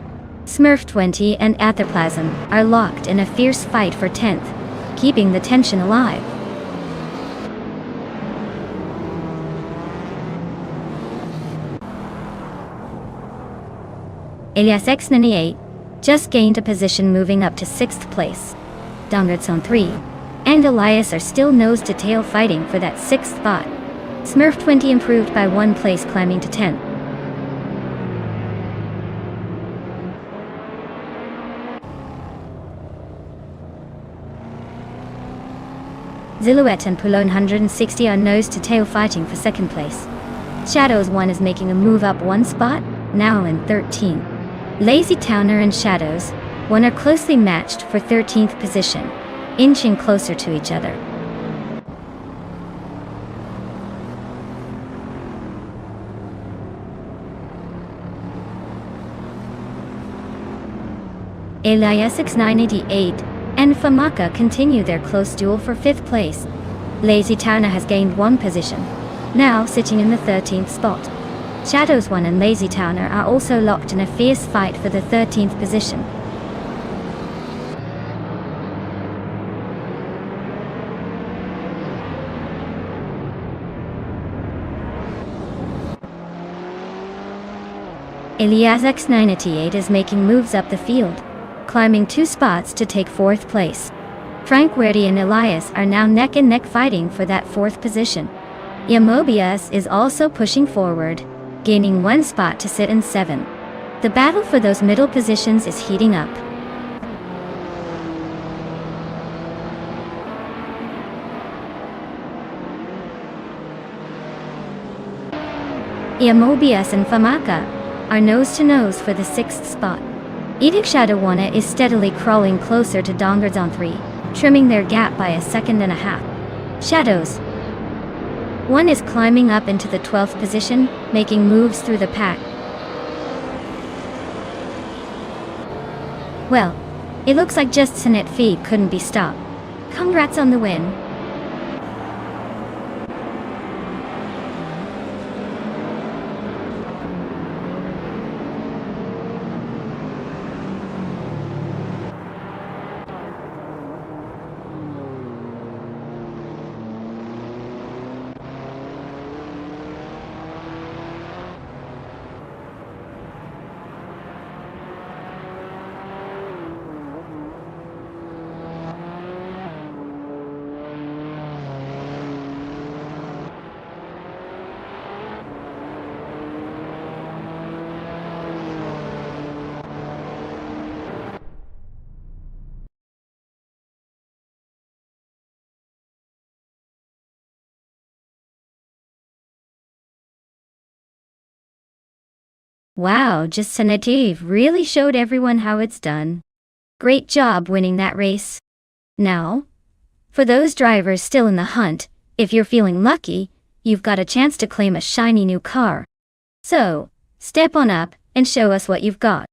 Smurf20 and Aetherplasm are locked in a fierce fight for 10th, keeping the tension alive. Ilias X98 just gained a position, moving up to 6th place. Dongerson 3 and Elias are still nose to tail fighting for that 6th spot. Smurf20 improved by 1 place, climbing to 10th. Silhouette and Boulogne 160 are nose to tail fighting for 2nd place. Shadows 1 is making a move up 1 spot, now in 13th. Lazy Towner and Shadows 1 are closely matched for 13th position, inching closer to each other. Elias X988 and Famaka continue their close duel for 5th place. Lazy Towner has gained 1 position, now sitting in the 13th spot. Shadows 1 and Lazy Towner are also locked in a fierce fight for the 13th position. Elias X988 is making moves up the field, climbing 2 spots to take 4th place. Frankworthy and Elias are now neck and neck fighting for that 4th position. Mobius is also pushing forward, gaining 1 spot to sit in 7th. The battle for those middle positions is heating up. Mobius and Famaka are nose to nose for the 6th spot. Edic Shadowwana is steadily crawling closer to Dongerson 3, trimming their gap by 1.5 seconds. Shadows 1 is climbing up into the 12th position, making moves through the pack. Well, It looks like just Sinet Feed couldn't be stopped. Congrats on the win. Wow, just Sinetive really showed everyone how it's done. Great job winning that race. Now, for those drivers still in the hunt, if you're feeling lucky, you've got a chance to claim a shiny new car. So, step on up and show us what you've got.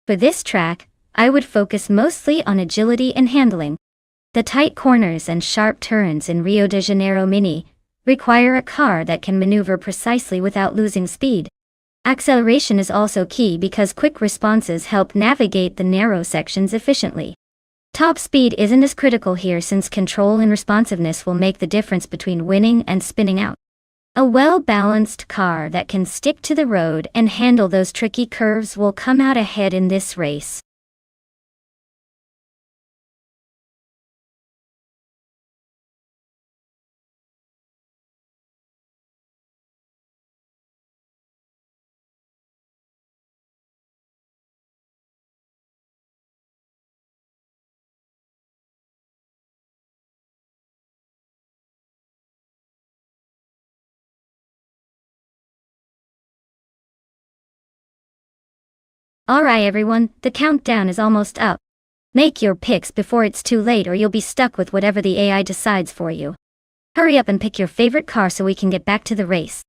For this track, I would focus mostly on agility and handling. The tight corners and sharp turns in Rio de Janeiro Mini require a car that can maneuver precisely without losing speed. Acceleration is also key because quick responses help navigate the narrow sections efficiently. Top speed isn't as critical here since control and responsiveness will make the difference between winning and spinning out. A well-balanced car that can stick to the road and handle those tricky curves will come out ahead in this race. Alright everyone, the countdown is almost up. Make your picks before it's too late or you'll be stuck with whatever the AI decides for you. Hurry up and pick your favorite car so we can get back to the race.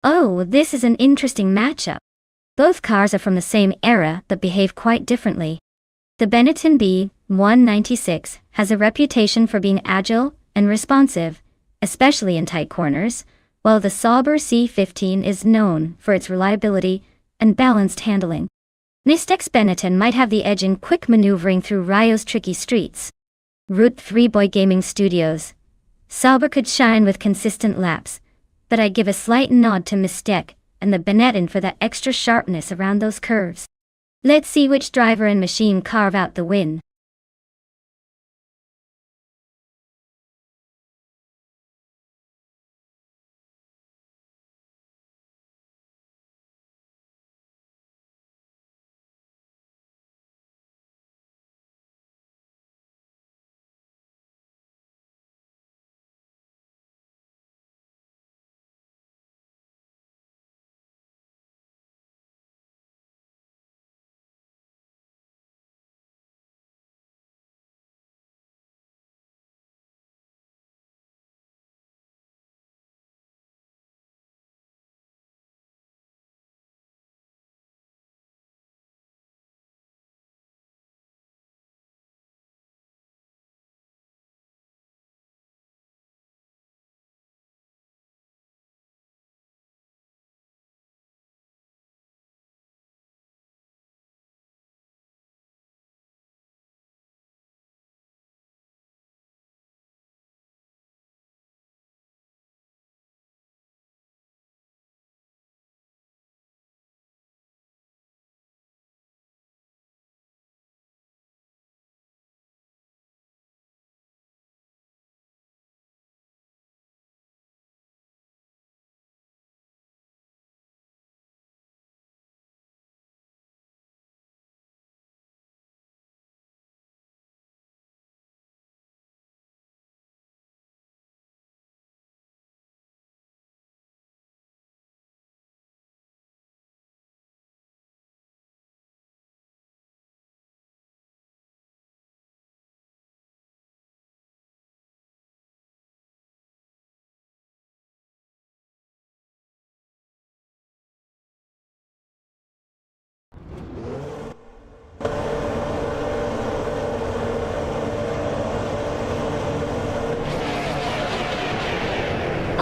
Oh, this is an interesting matchup. Both cars are from the same era but behave quite differently. The Benetton B196 has a reputation for being agile and responsive, especially in tight corners, while the Sauber C15 is known for its reliability and balanced handling. Nonstop's Benetton might have the edge in quick maneuvering through Rio's tricky streets. Route 3 Boy Gaming Studios. Sauber could shine with consistent laps, but I'd give a slight nod to Nonstop and the Benetton for that extra sharpness around those curves. Let's see which driver and machine carve out the win.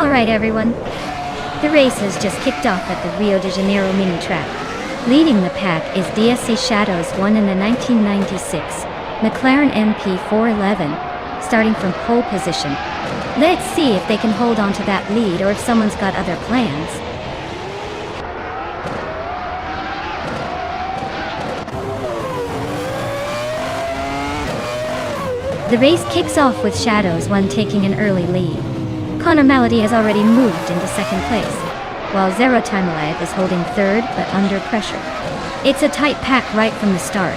Alright everyone, the race has just kicked off at the Rio de Janeiro mini track. Leading the pack is DSC Shadows won in the 1996 McLaren MP411, starting from pole position. Let's see if they can hold on to that lead or if someone's got other plans. The race kicks off with Shadows 1 taking an early lead. Connor Malady has already moved into second place, while Zero Time Alive is holding third but under pressure. It's a tight pack right from the start.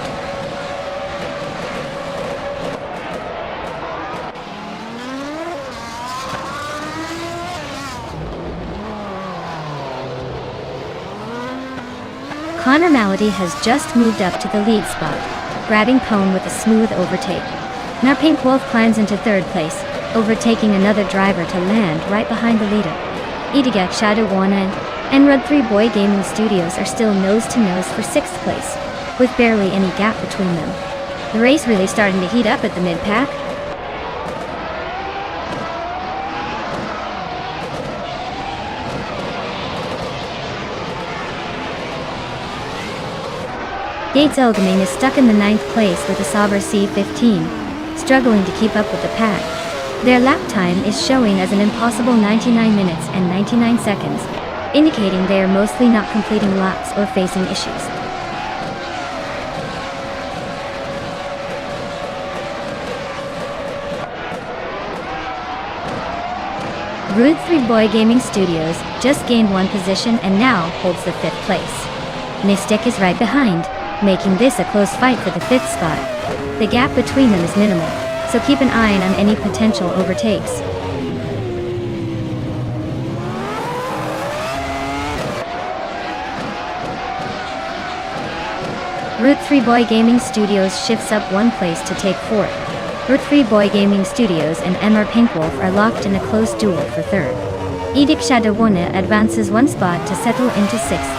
Connor Malady has just moved up to the lead spot, grabbing Cone with a smooth overtake. Now Pink Wolf climbs into third place, overtaking another driver to land right behind the leader. Idigak Shadow 1 and Rud 3 Boy Gaming Studios are still nose to nose for 6th place, with barely any gap between them. The race really starting to heat up at the mid-pack. Gates Elgaming is stuck in the 9th place with a Sauber C15. Struggling to keep up with the pack. Their lap time is showing as an impossible 99 minutes and 99 seconds, indicating they are mostly not completing laps or facing issues. Rude 3 Boy Gaming Studios just gained 1 position and now holds the 5th place. Mystic is right behind, making this a close fight for the 5th spot. The gap between them is minimal, so keep an eye on any potential overtakes. Route 3 Boy Gaming Studios shifts up 1 place to take 4th. Route 3 Boy Gaming Studios and MR Pinkwolf are locked in a close duel for 3rd. Edic Shadowona advances 1 spot to settle into 6th.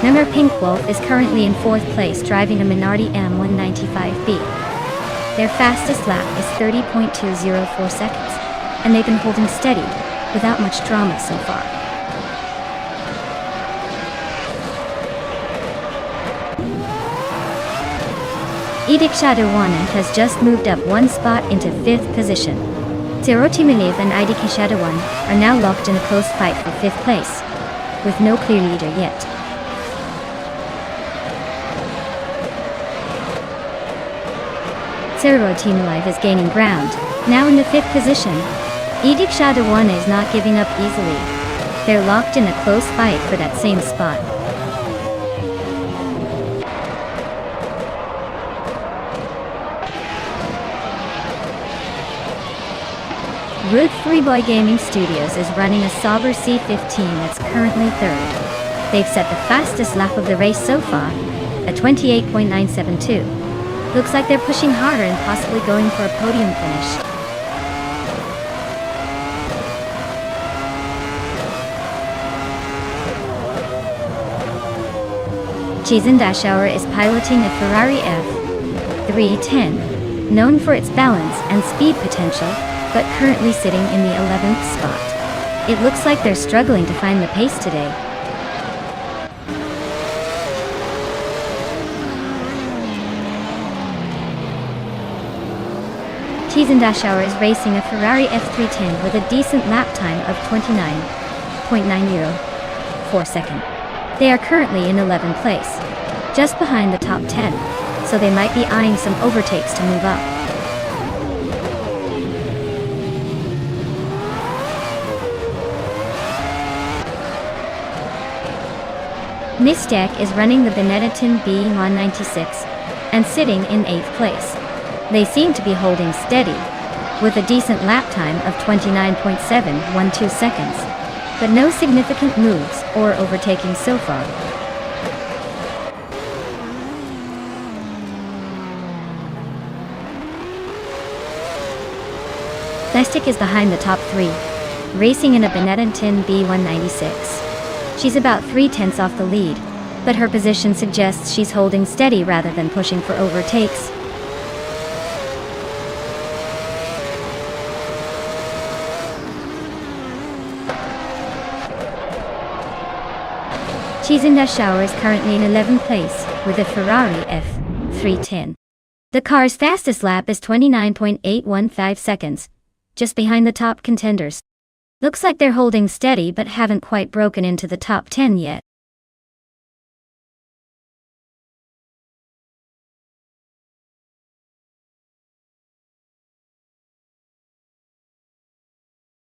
Member Pink Wolf is currently in 4th place driving a Minardi M195B. Their fastest lap is 30.204 seconds, and they've been holding steady, without much drama so far. Edic Shadowwana has just moved up 1 spot into 5th position. Zero Timiliv and IDK Shadowwan are now locked in a close fight for 5th place, with no clear leader yet. Zero Team Alive is gaining ground, now in the 5th position. Edic Shadowwana is not giving up easily. They're locked in a close fight for that same spot. Route 3 Boy Gaming Studios is running a Sauber C15 that's currently 3rd. They've set the fastest lap of the race so far, at 28.972. Looks like they're pushing harder and possibly going for a podium finish. Cheesin Dashauer is piloting a Ferrari F310, known for its balance and speed potential, but currently sitting in the 11th spot. It looks like they're struggling to find the pace today. Cheesin Dashauer is racing a Ferrari F310 with a decent lap time of 29.904 seconds. They are currently in 11th place, just behind the top 10, so they might be eyeing some overtakes to move up. Mystek is running the Benetton B196 and sitting in 8th place. They seem to be holding steady, with a decent lap time of 29.712 seconds, but no significant moves or overtaking so far. Mystek is behind the top 3, racing in a Benetton B196. She's about 3/10 off the lead, but her position suggests she's holding steady rather than pushing for overtakes. Chizinda is currently in 11th place, with a Ferrari F310. The car's fastest lap is 29.815 seconds, just behind the top contenders. Looks like they're holding steady but haven't quite broken into the top 10 yet.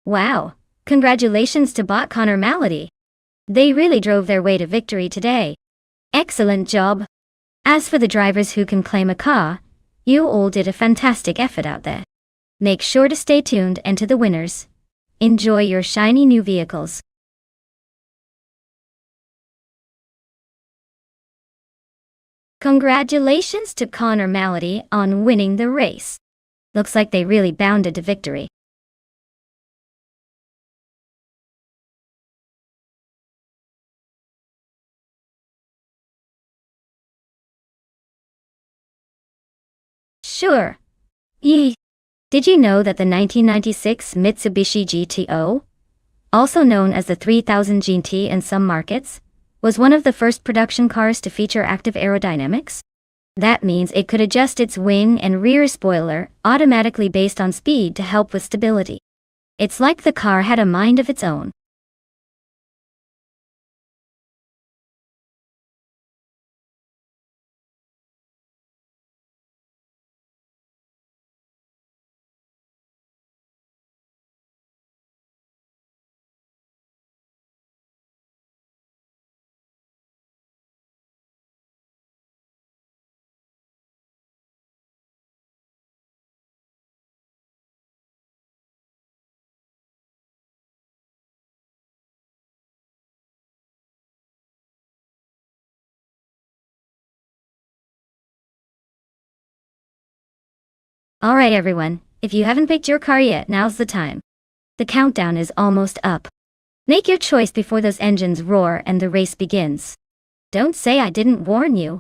Wow! Congratulations to bot Connor Malady. They really drove their way to victory today. Excellent job. As for the drivers who can claim a car, you all did a fantastic effort out there. Make sure to stay tuned and to the winners. Enjoy your shiny new vehicles. Congratulations to Connor Malady on winning the race. Looks like they really bounded to victory. Sure. Yee. Did you know that the 1996 Mitsubishi GTO, also known as the 3000 GT in some markets, was one of the first production cars to feature active aerodynamics? That means it could adjust its wing and rear spoiler automatically based on speed to help with stability. It's like the car had a mind of its own. Alright everyone, if you haven't picked your car yet, now's the time. The countdown is almost up. Make your choice before those engines roar and the race begins. Don't say I didn't warn you.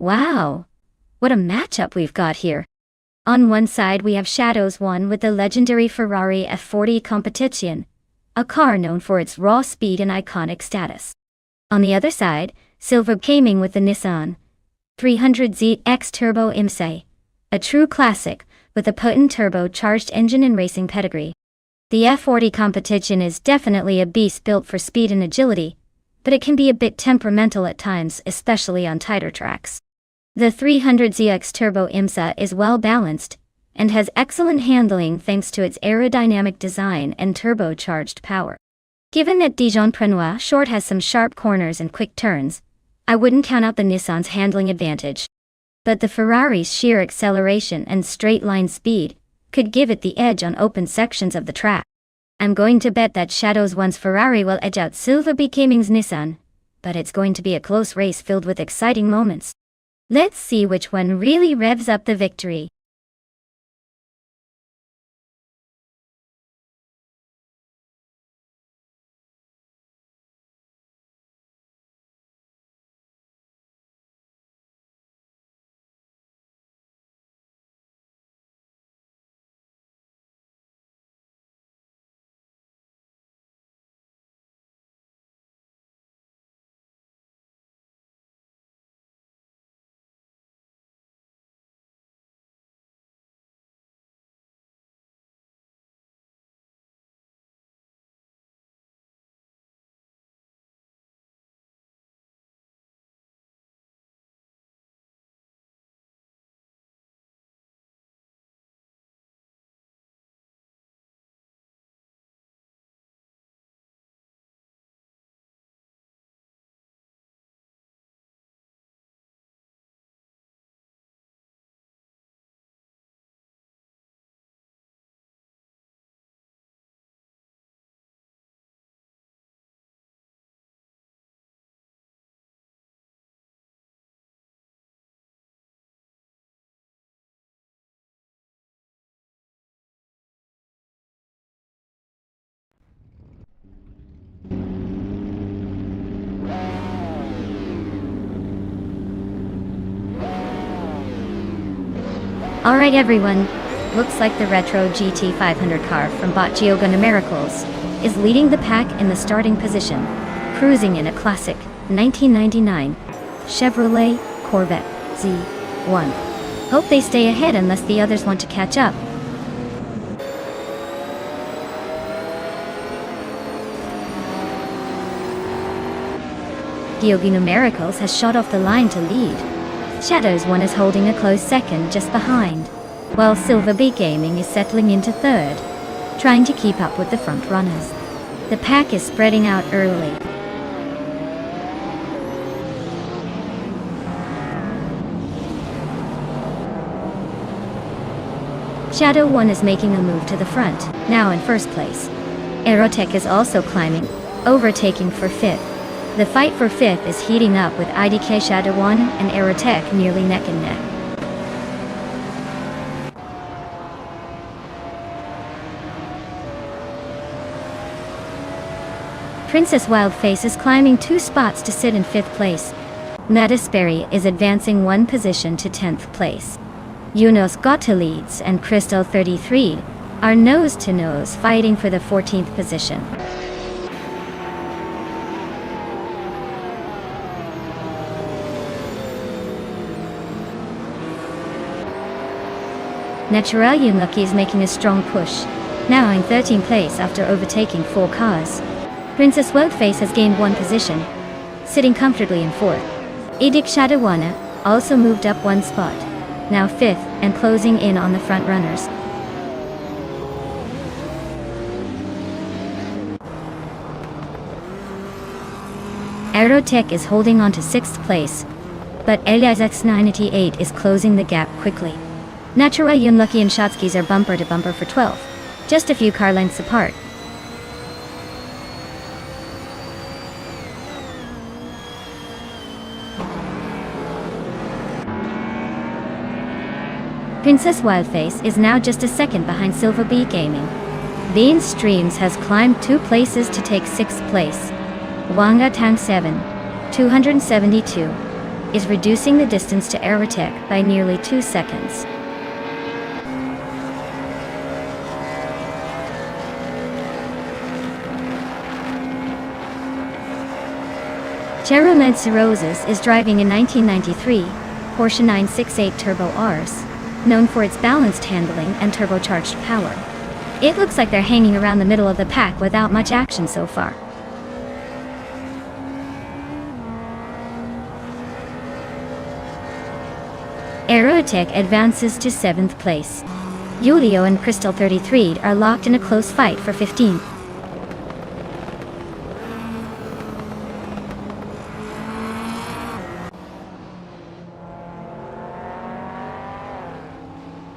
Wow! What a matchup we've got here. On one side we have Shadows 1 with the legendary Ferrari F40 Competizione, a car known for its raw speed and iconic status. On the other side, Silver Gaming with the Nissan 300Z X Turbo IMSA, a true classic with a potent turbocharged engine and racing pedigree. The F40 Competizione is definitely a beast built for speed and agility, but it can be a bit temperamental at times, especially on tighter tracks. The 300ZX Turbo IMSA is well balanced, and has excellent handling thanks to its aerodynamic design and turbocharged power. Given that Dijon-Prenois Short has some sharp corners and quick turns, I wouldn't count out the Nissan's handling advantage. But the Ferrari's sheer acceleration and straight-line speed could give it the edge on open sections of the track. I'm going to bet that Shadows 1's Ferrari will edge out Silver Gaming's Nissan, but it's going to be a close race filled with exciting moments. Let's see which one really revs up the victory. Alright everyone, looks like the retro GT500 car from bot Geogonna Miracles is leading the pack in the starting position, cruising in a classic 1999 Chevrolet Corvette Z1. Hope they stay ahead unless the others want to catch up. Geogonna Miracles has shot off the line to lead. Shadows 1 is holding a close second just behind, while Silver Beak Gaming is settling into third, trying to keep up with the front runners. The pack is spreading out early. Shadow 1 is making a move to the front, now in first place. Aerotech is also climbing, overtaking for fifth. The fight for fifth is heating up with IDK Shadow 1 and Aerotech nearly neck and neck. Princess Wildface is climbing 2 spots to sit in 5th place. Metasperry is advancing 1 position to 10th place. Unos Gottelieds and Crystal 33 are nose-to-nose fighting for the 14th position. Natural Unlucky is making a strong push, now in 13th place after overtaking 4 cars. Princess Wildface has gained 1 position, sitting comfortably in 4th. Edic Shadawana also moved up 1 spot, now 5th and closing in on the front runners. Aerotech is holding on to 6th place, but Elias X98 is closing the gap quickly. Natural Unlucky and Shotskis are bumper to bumper for 12th, just a few car lengths apart. Princess Wildface is now just a second behind Silver Bee Gaming. Bean Streams has climbed 2 places to take 6th place. Wanga Tang 7, 272, is reducing the distance to Aerotech by nearly 2 seconds. Cherumed Cirrhosis is driving a 1993 Porsche 968 Turbo Rs, known for its balanced handling and turbocharged power. It looks like they're hanging around the middle of the pack without much action so far. Aerotech advances to 7th place. Julio and Crystal 33 are locked in a close fight for 15th.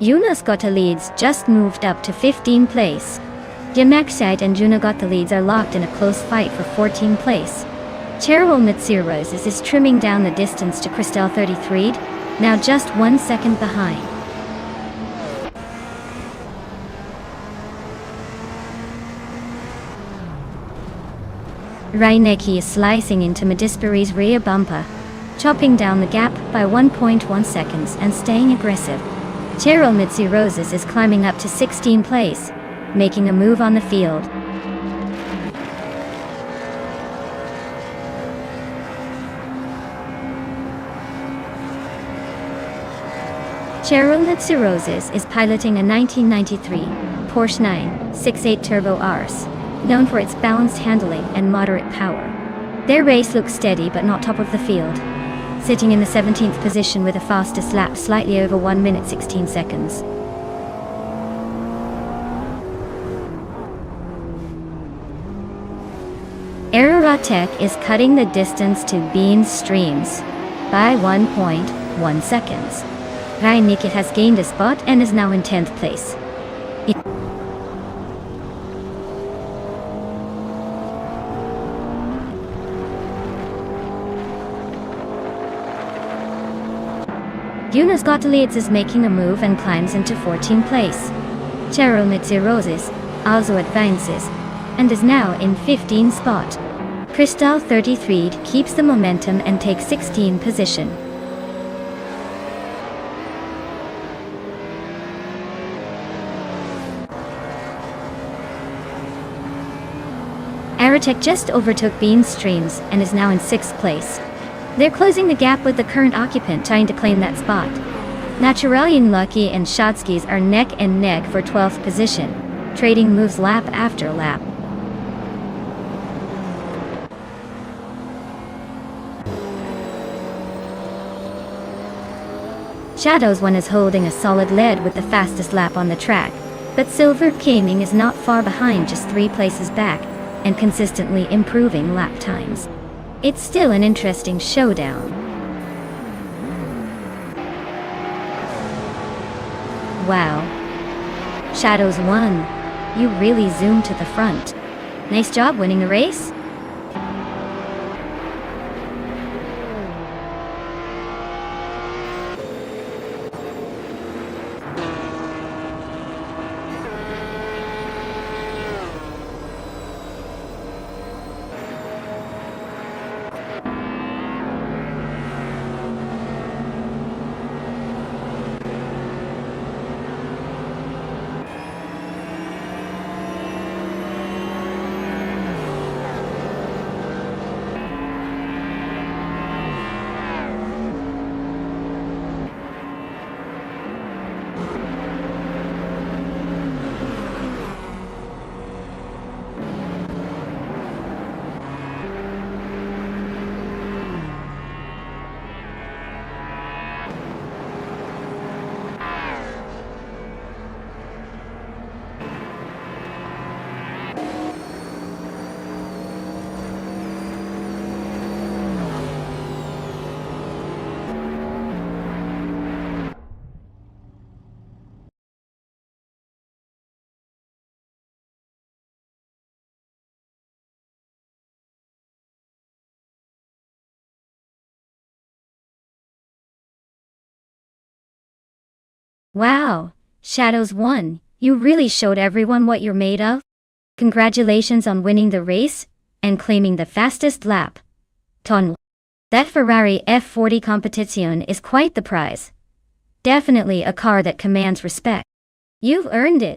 Unas Gottelieds just moved up to 15th place. Jamaxite and Juna Gottelieds are locked in a close fight for 14th place. Cheryl Mitsiroses is trimming down the distance to Christelle 33, now just 1 second behind. Reinecke is slicing into Medisperi's rear bumper, chopping down the gap by 1.1 seconds and staying aggressive. Cheryl Mitsiroses is climbing up to 16th place, making a move on the field. Cheryl Mitsiroses is piloting a 1993 Porsche 968 Turbo RS, known for its balanced handling and moderate power. Their race looks steady but not top of the field, sitting in the 17th position with the fastest lap slightly over 1 minute 16 seconds. Aeroratek is cutting the distance to Bean Streams by 1.1 seconds. Reinecke has gained a spot and is now in 10th place. Jonas Gottlieb is making a move and climbs into 14th place. Cheryl Mitsiroses also advances and is now in 15th spot. Christelle 33 keeps the momentum and takes 16th position. Aerotek just overtook Bean Streams and is now in 6th place. They're closing the gap with the current occupant trying to claim that spot. Naturalian Lucky and Shotskis are neck and neck for 12th position, trading moves lap after lap. Shadows 1 is holding a solid lead with the fastest lap on the track, but Silver Gaming is not far behind, just 3 places back, and consistently improving lap times. It's still an interesting showdown. Wow. Shadows 1, you really zoomed to the front. Nice job winning the race. Wow, Shadows 1, you really showed everyone what you're made of. Congratulations on winning the race and claiming the fastest lap. Ton. That Ferrari F40 Competizione is quite the prize. Definitely a car that commands respect. You've earned it.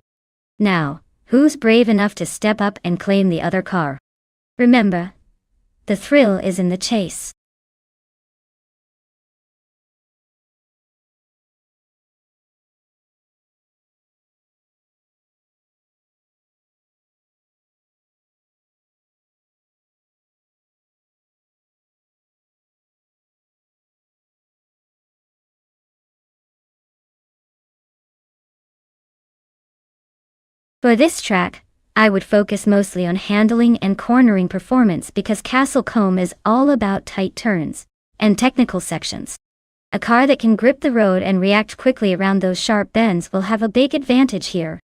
Now, who's brave enough to step up and claim the other car? Remember, the thrill is in the chase. For this track, I would focus mostly on handling and cornering performance because Castle Combe is all about tight turns and technical sections. A car that can grip the road and react quickly around those sharp bends will have a big advantage here.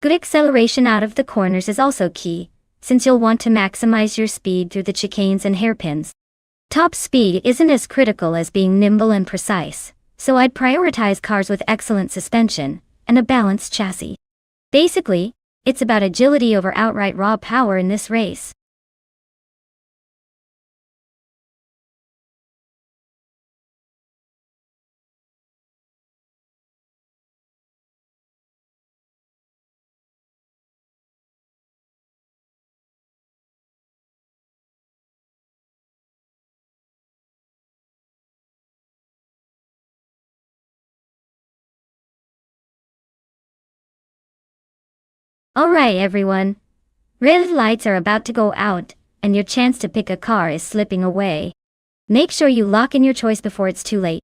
Good acceleration out of the corners is also key, since you'll want to maximize your speed through the chicanes and hairpins. Top speed isn't as critical as being nimble and precise, so I'd prioritize cars with excellent suspension and a balanced chassis. Basically, it's about agility over outright raw power in this race. Alright everyone. Red lights are about to go out, and your chance to pick a car is slipping away. Make sure you lock in your choice before it's too late.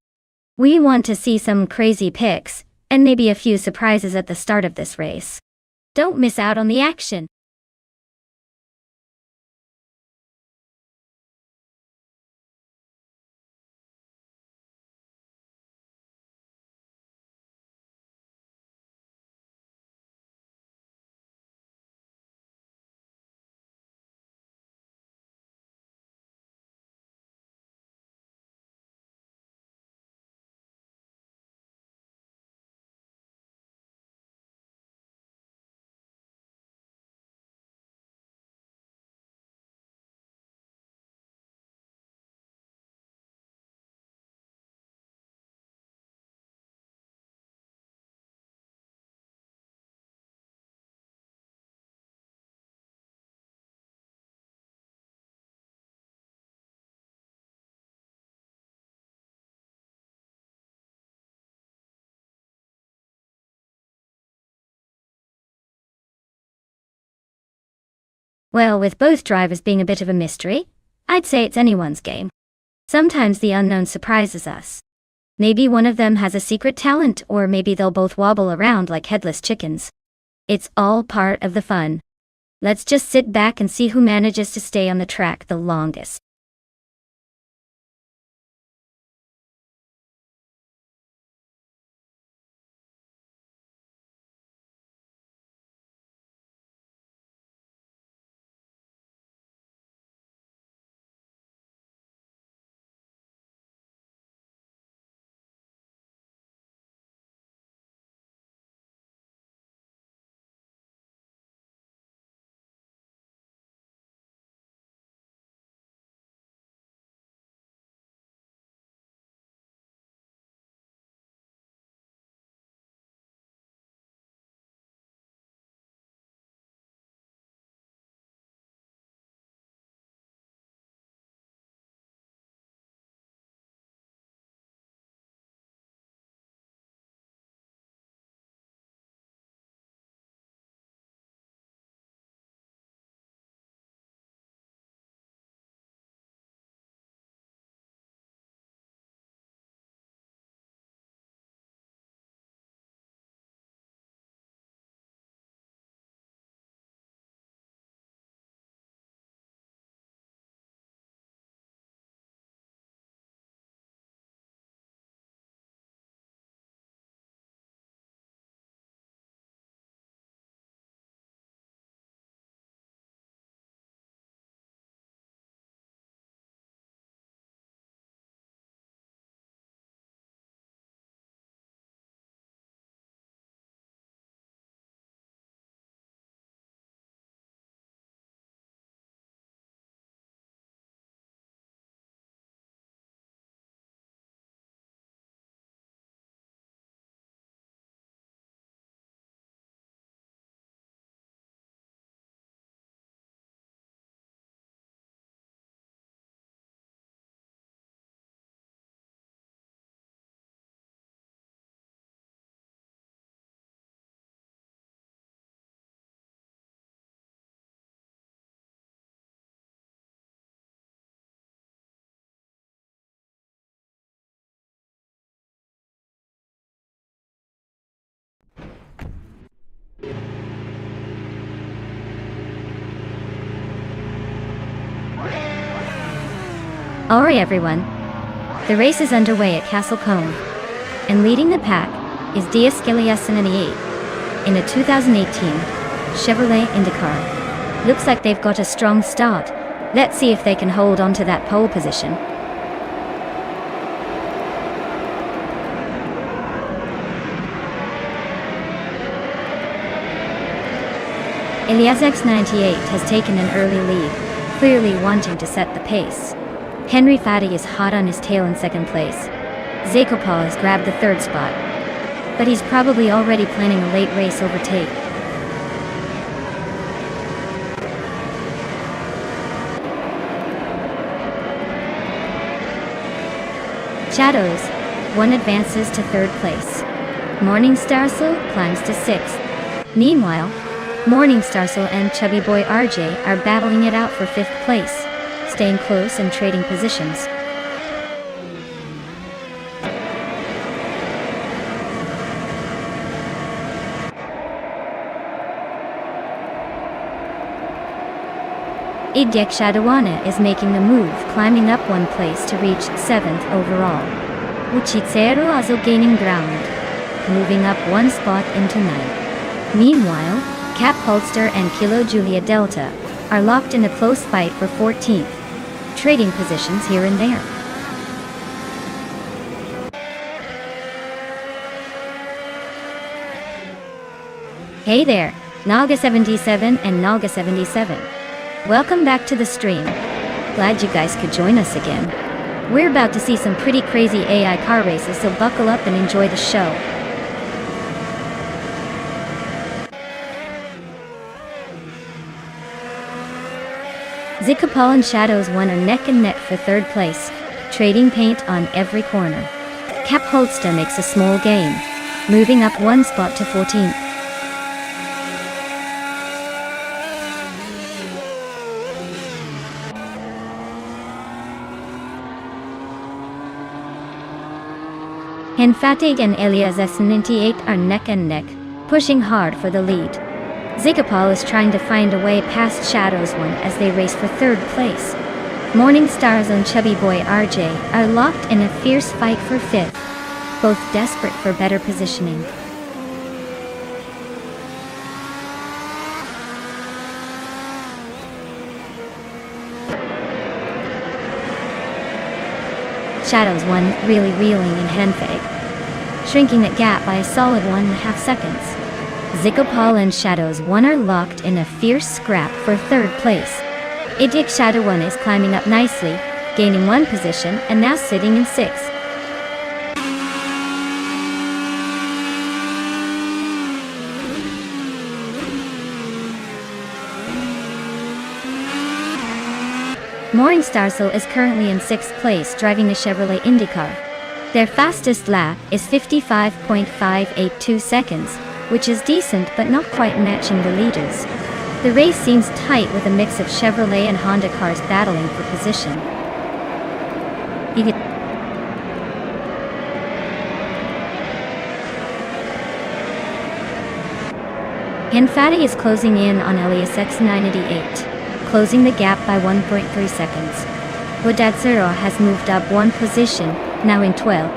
We want to see some crazy picks, and maybe a few surprises at the start of this race. Don't miss out on the action. Well, with both drivers being a bit of a mystery, I'd say it's anyone's game. Sometimes the unknown surprises us. Maybe one of them has a secret talent, or maybe they'll both wobble around like headless chickens. It's all part of the fun. Let's just sit back and see who manages to stay on the track the longest. Alright everyone. The race is underway at Castle Cone, and leading the pack is DS98 in a 2018 Chevrolet IndyCar. Looks like they've got a strong start. Let's see if they can hold on to that pole position. Elias X98 has taken an early lead, clearly wanting to set the pace. Henry Fatty is hot on his tail in second place. Zakopal has grabbed the third spot, but he's probably already planning a late race overtake. Shadows 1 advances to third place. Morningstarsel climbs to 6th. Meanwhile, Morningstarsel and Chubby Boy RJ are battling it out for 5th place, staying close and trading positions. Idyek Shadawana is making a move, climbing up 1 place to reach 7th overall. Uchitsero also gaining ground, moving up 1 spot into 9th. Meanwhile, Cap Holster and Kilo Julia Delta are locked in a close fight for 14th, trading positions here and there. Hey there, Naga77 and Naga77. Welcome back to the stream. Glad you guys could join us again. We're about to see some pretty crazy AI car races, so buckle up and enjoy the show. Zakopal and Shadows 1 are neck and neck for 3rd place, trading paint on every corner. Cap Holster makes a small gain, moving up 1 spot to 14th. Henfatig and Elias S98 are neck and neck, pushing hard for the lead. Zakopal is trying to find a way past Shadows 1 as they race for 3rd place. Morningstars and Chubby Boy RJ are locked in a fierce fight for 5th, both desperate for better positioning. Shadows 1 really reeling in Henfeg, shrinking that gap by a solid 1.5 seconds. Zakopal and Shadows 1 are locked in a fierce scrap for 3rd place. Idyek Shadow 1 is climbing up nicely, gaining 1 position and now sitting in 6th. Morningstarsel is currently in 6th place driving a Chevrolet IndyCar. Their fastest lap is 55.582 seconds, which is decent but not quite matching the leaders. The race seems tight with a mix of Chevrolet and Honda cars battling for position. Henfati is closing in on Elias X98, closing the gap by 1.3 seconds. Bodadsero has moved up 1 position, now in 12th.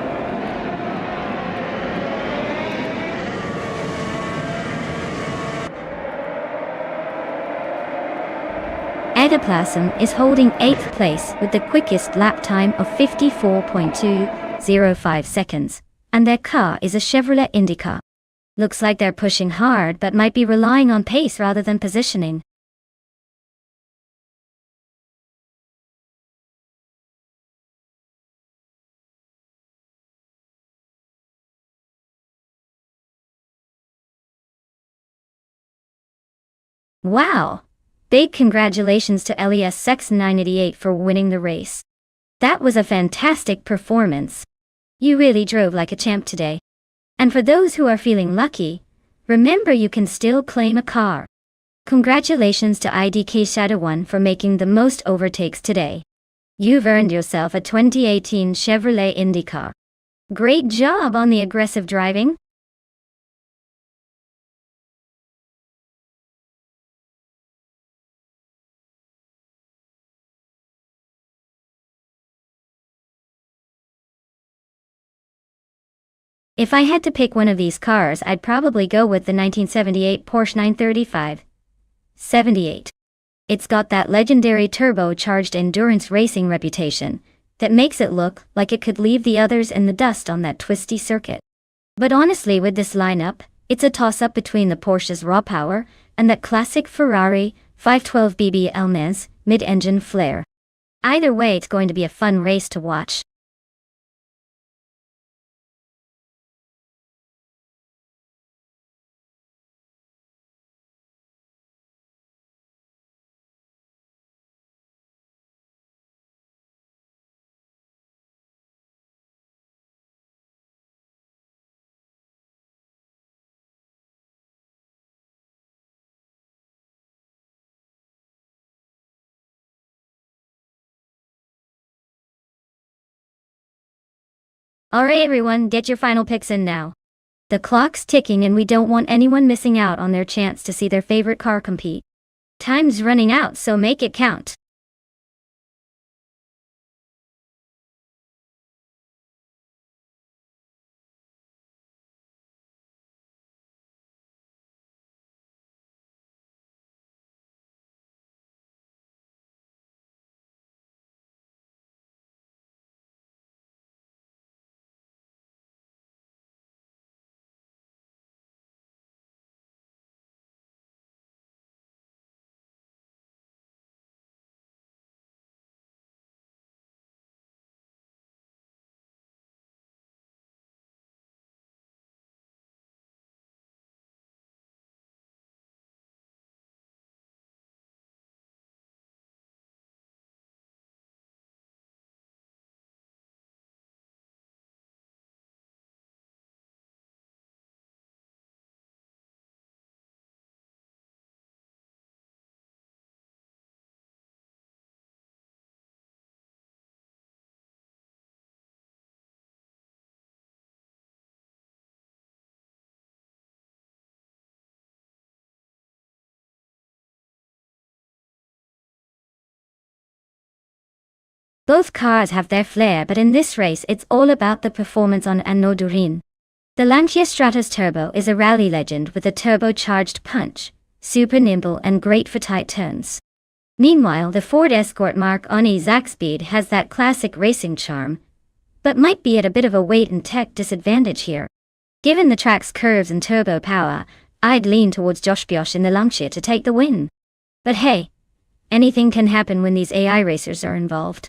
Edaplasm is holding 8th place with the quickest lap time of 54.205 seconds, and their car is a Chevrolet IndyCar. Looks like they're pushing hard but might be relying on pace rather than positioning. Wow! Big congratulations to Elias X988 for winning the race. That was a fantastic performance. You really drove like a champ today. And for those who are feeling lucky, remember you can still claim a car. Congratulations to IDK Shadow 1 for making the most overtakes today. You've earned yourself a 2018 Chevrolet IndyCar. Great job on the aggressive driving. If I had to pick one of these cars, I'd probably go with the 1978 Porsche 935. 78. It's got that legendary turbocharged endurance racing reputation that makes it look like it could leave the others in the dust on that twisty circuit. But honestly, with this lineup, it's a toss-up between the Porsche's raw power, and that classic Ferrari 512 BB Elmez mid-engine flare. Either way, it's going to be a fun race to watch. Alright everyone, get your final picks in now. The clock's ticking and we don't want anyone missing out on their chance to see their favorite car compete. Time's running out, so make it count. Both cars have their flair, but in this race it's all about the performance on Anodurin. The Lancia Stratos Turbo is a rally legend with a turbocharged punch, super nimble and great for tight turns. Meanwhile, the Ford Escort Mark Oni Zaxpeed has that classic racing charm, but might be at a bit of a weight and tech disadvantage here. Given the track's curves and turbo power, I'd lean towards Josh Biosh in the Lancia to take the win. But hey, anything can happen when these AI racers are involved.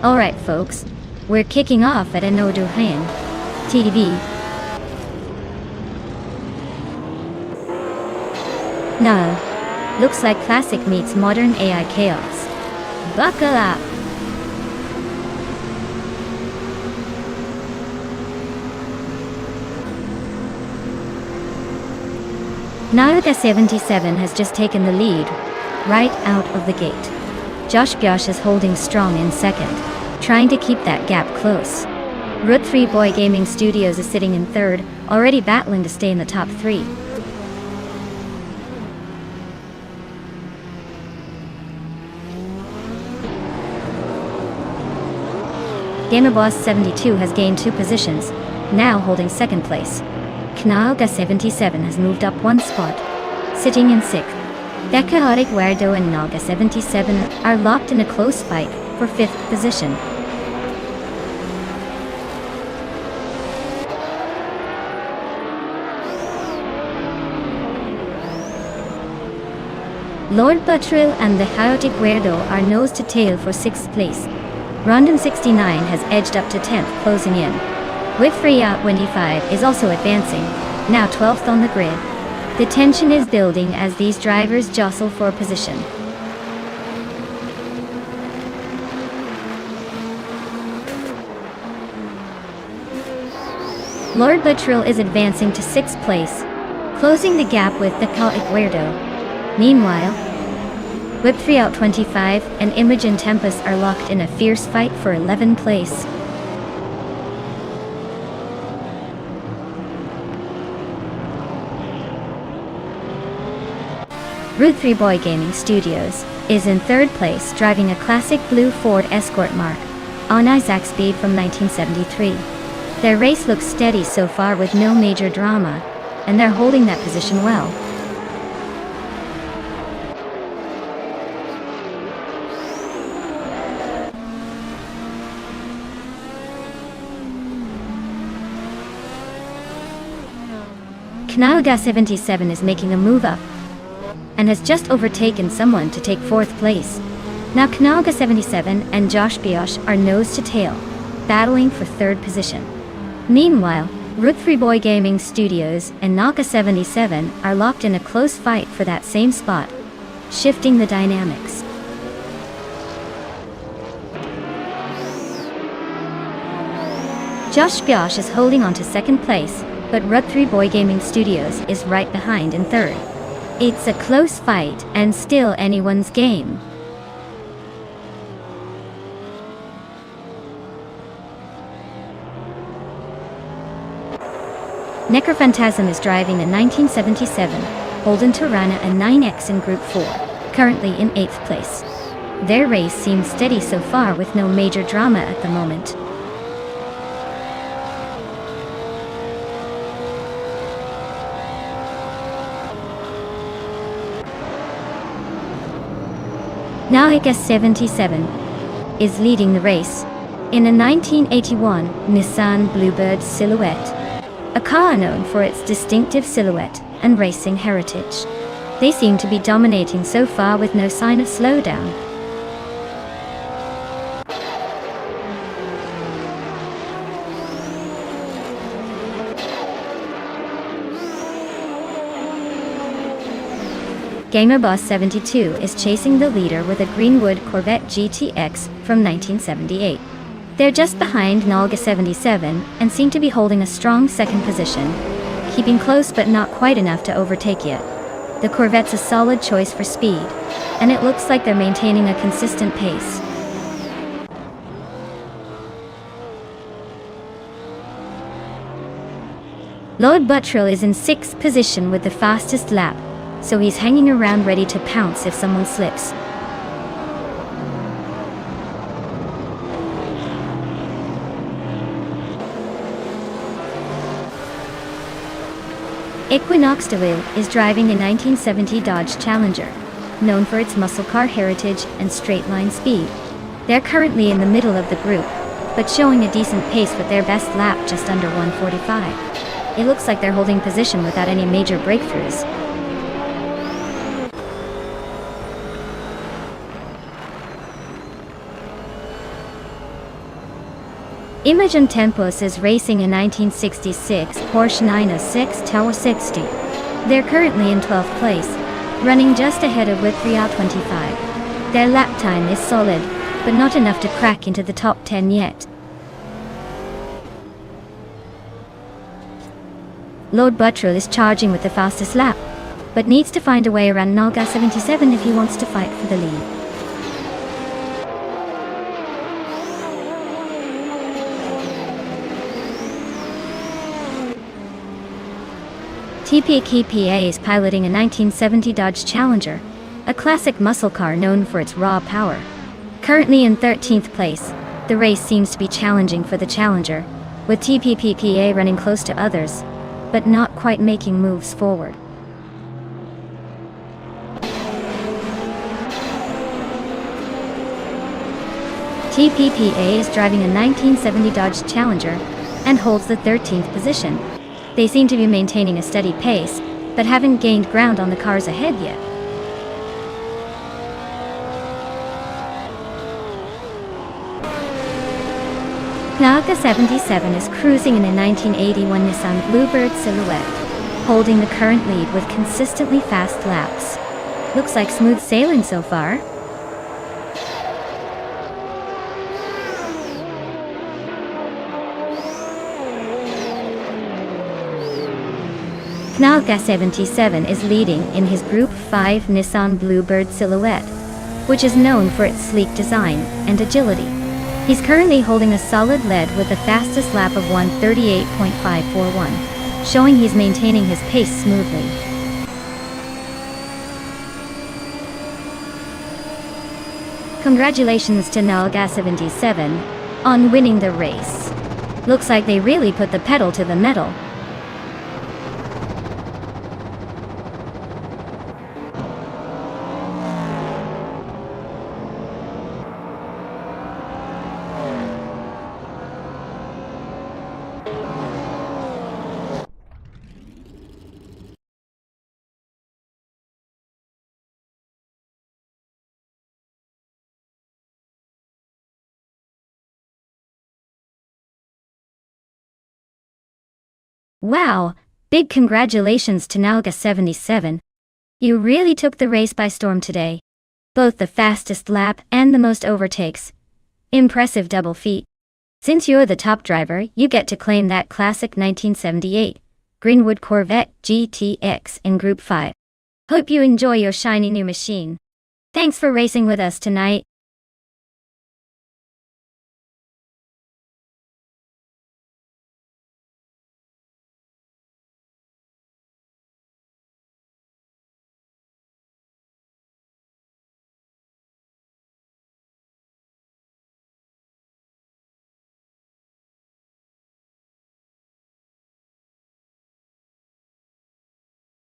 Alright folks, we're kicking off at Anodurin TV. No. Looks like classic meets modern AI chaos. Buckle up! Nautica 77 has just taken the lead, right out of the gate. Josh Biosh is holding strong in second, trying to keep that gap close. Root 3 Boy Gaming Studios is sitting in third, already battling to stay in the top 3. GamerBoss 72 has gained 2 positions, now holding second place. Knalga 77 has moved up 1 spot, sitting in 6th. Chaotic Weirdo and Nalga 77 are locked in a close fight for 5th position. Lord Buttrill and the Chaotic Weirdo are nose to tail for 6th place. Rondon 69 has edged up to 10th, closing in. Wifreya 25 is also advancing, now 12th on the grid. The tension is building as these drivers jostle for position. Lord Buttrill is advancing to 6th place, closing the gap with the Chaotic Weirdo. Meanwhile, Whip3Out 25 and Imogen Tempest are locked in a fierce fight for 11th place. Root 3 Boy Gaming Studios is in 3rd place, driving a classic blue Ford Escort Mark on Isaac Speed from 1973. Their race looks steady so far with no major drama, and they're holding that position well. Knalga 77 is making a move up and has just overtaken someone to take 4th place. Now Knalga 77 and Josh Biosh are nose to tail, battling for 3rd position. Meanwhile, Root 3 Boy Gaming Studios and Knalga 77 are locked in a close fight for that same spot, shifting the dynamics. Josh Biosh is holding on to 2nd place, but Root 3 Boy Gaming Studios is right behind in 3rd. It's a close fight and still anyone's game. Necrophantasm is driving a 1977, Holden Tirana a 9X in Group 4, currently in 8th place. Their race seems steady so far with no major drama at the moment. Nautica 77 is leading the race in a 1981 Nissan Bluebird Silhouette, a car known for its distinctive silhouette and racing heritage. They seem to be dominating so far with no sign of slowdown. GamerBoss 72 is chasing the leader with a Greenwood Corvette GTX from 1978. They're just behind Knalga 77 and seem to be holding a strong 2nd position, keeping close but not quite enough to overtake yet. The Corvette's a solid choice for speed, and it looks like they're maintaining a consistent pace. Lord Buttrill is in 6th position with the fastest lap, so he's hanging around ready to pounce if someone slips. Equinox DeVille is driving a 1970 Dodge Challenger, known for its muscle car heritage and straight-line speed. They're currently in the middle of the group, but showing a decent pace with their best lap just under 1:45. It looks like they're holding position without any major breakthroughs. Imogen Tempest is racing a 1966 Porsche 906 Tower 60. They're currently in 12th place, running just ahead of with 3:25. Their lap time is solid, but not enough to crack into the top 10 yet. Lord Buttrell is charging with the fastest lap, but needs to find a way around Nalga 77 if he wants to fight for the lead. TPKPA is piloting a 1970 Dodge Challenger, a classic muscle car known for its raw power. Currently in 13th place, the race seems to be challenging for the Challenger, with TPPPA running close to others, but not quite making moves forward. TPPA is driving a 1970 Dodge Challenger and holds the 13th position. They seem to be maintaining a steady pace, but haven't gained ground on the cars ahead yet. Nalga 77 is cruising in a 1981 Nissan Bluebird Silhouette, holding the current lead with consistently fast laps. Looks like smooth sailing so far. Nalga 77 is leading in his Group 5 Nissan Bluebird Silhouette, which is known for its sleek design and agility. He's currently holding a solid lead with the fastest lap of 1:38.541, showing he's maintaining his pace smoothly. Congratulations to Nalga 77 on winning the race. Looks like they really put the pedal to the metal. Wow, big congratulations to Nalga 77. You really took the race by storm today. Both the fastest lap and the most overtakes. Impressive double feat. Since you're the top driver, you get to claim that classic 1978 Greenwood Corvette GTX in Group 5. Hope you enjoy your shiny new machine. Thanks for racing with us tonight.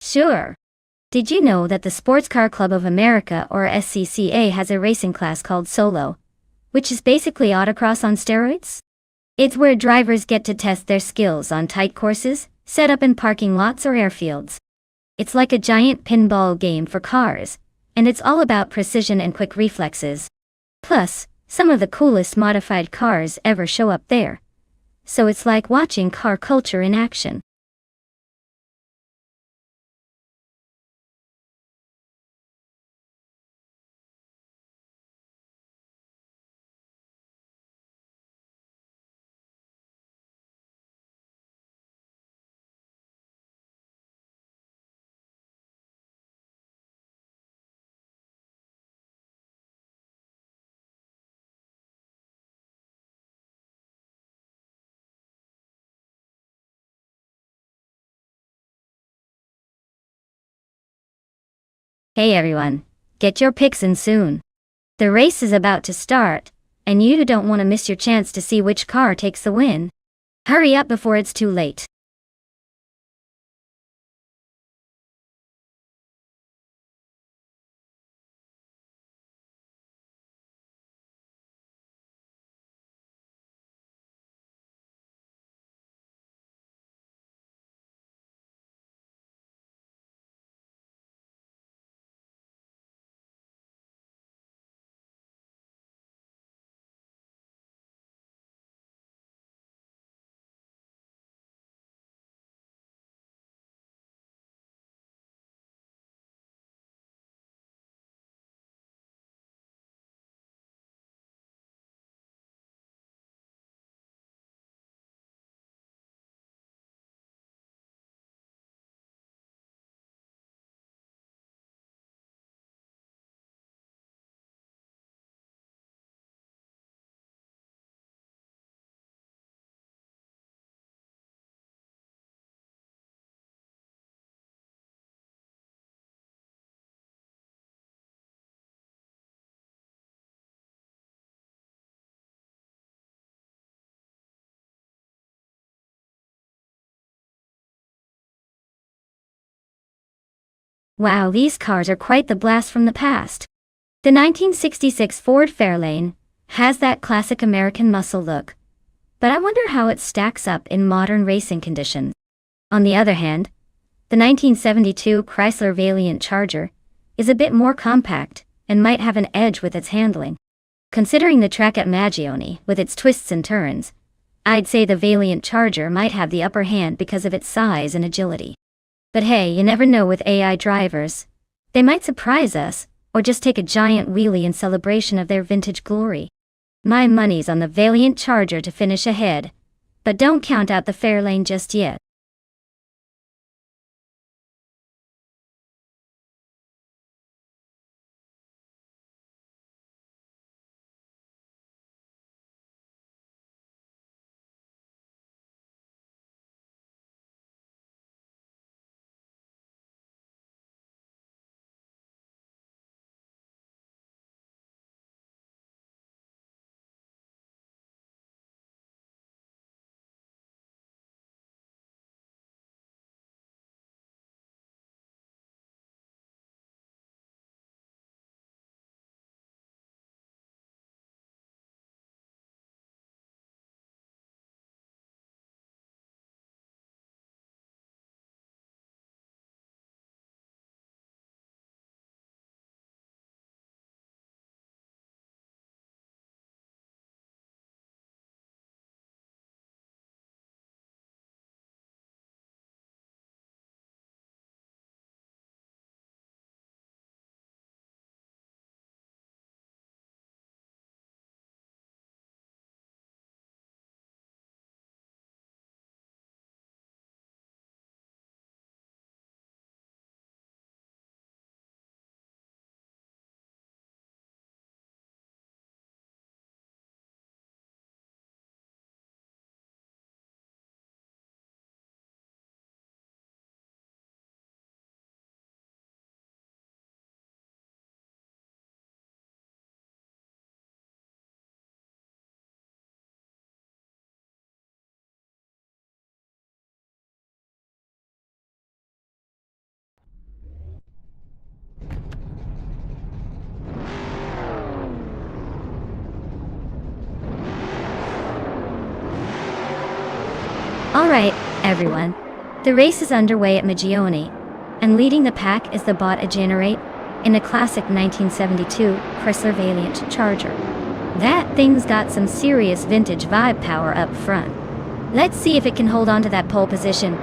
Sure. Did you know that the Sports Car Club of America or SCCA has a racing class called Solo, which is basically autocross on steroids? It's where drivers get to test their skills on tight courses, set up in parking lots or airfields. It's like a giant pinball game for cars, and it's all about precision and quick reflexes. Plus, some of the coolest modified cars ever show up there. So it's like watching car culture in action. Hey everyone, get your picks in soon. The race is about to start, and you don't want to miss your chance to see which car takes the win. Hurry up before it's too late. Wow, these cars are quite the blast from the past. The 1966 Ford Fairlane has that classic American muscle look, but I wonder how it stacks up in modern racing conditions. On the other hand, the 1972 Chrysler Valiant Charger is a bit more compact and might have an edge with its handling. Considering the track at Magione with its twists and turns, I'd say the Valiant Charger might have the upper hand because of its size and agility. But hey, you never know with AI drivers. They might surprise us, or just take a giant wheelie in celebration of their vintage glory. My money's on the Valiant Charger to finish ahead, but don't count out the Fairlane just yet. Alright, everyone. The race is underway at Magione, and leading the pack is the bot Generate in a classic 1972 Chrysler Valiant Charger. That thing's got some serious vintage vibe power up front. Let's see if it can hold on to that pole position.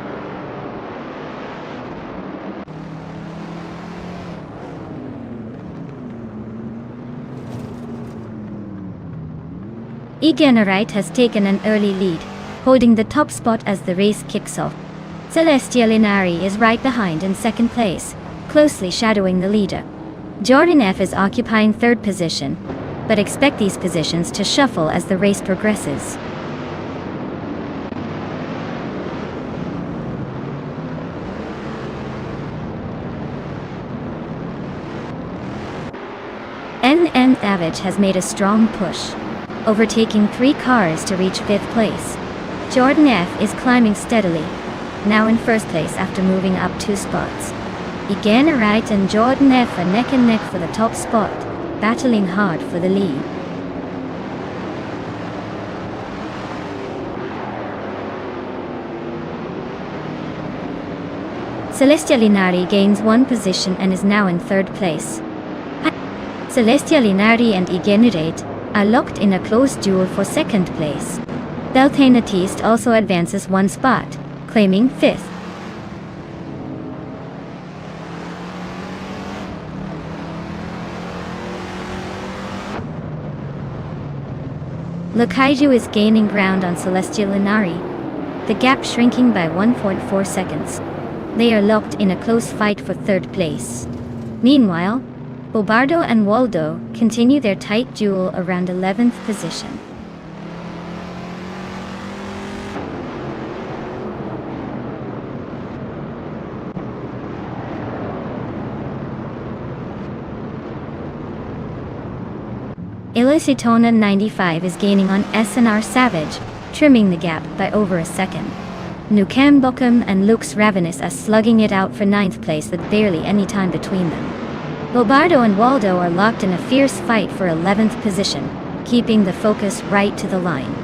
Generate has taken an early lead, holding the top spot as the race kicks off. Celestia Linari is right behind in second place, closely shadowing the leader. Jordan F is occupying third position, but expect these positions to shuffle as the race progresses. NN Savage has made a strong push, overtaking 3 cars to reach 5th place. Jordan F is climbing steadily, now in first place after moving up 2 spots. Generate and Jordan F are neck and neck for the top spot, battling hard for the lead. Celestia Linari gains 1 position and is now in third place. Celestia Linari and Generate are locked in a close duel for second place. Beltanatiste also advances 1 spot, claiming 5th. Lakaiju is gaining ground on Celestia Linari, the gap shrinking by 1.4 seconds. They are locked in a close fight for third place. Meanwhile, Bobardo and Waldo continue their tight duel around 11th position. Illicitona 95 is gaining on SNR Savage, trimming the gap by over a second. Nukem Bochum and Lux Ravenous are slugging it out for 9th place with barely any time between them. Bobardo and Waldo are locked in a fierce fight for 11th position, keeping the focus right to the line.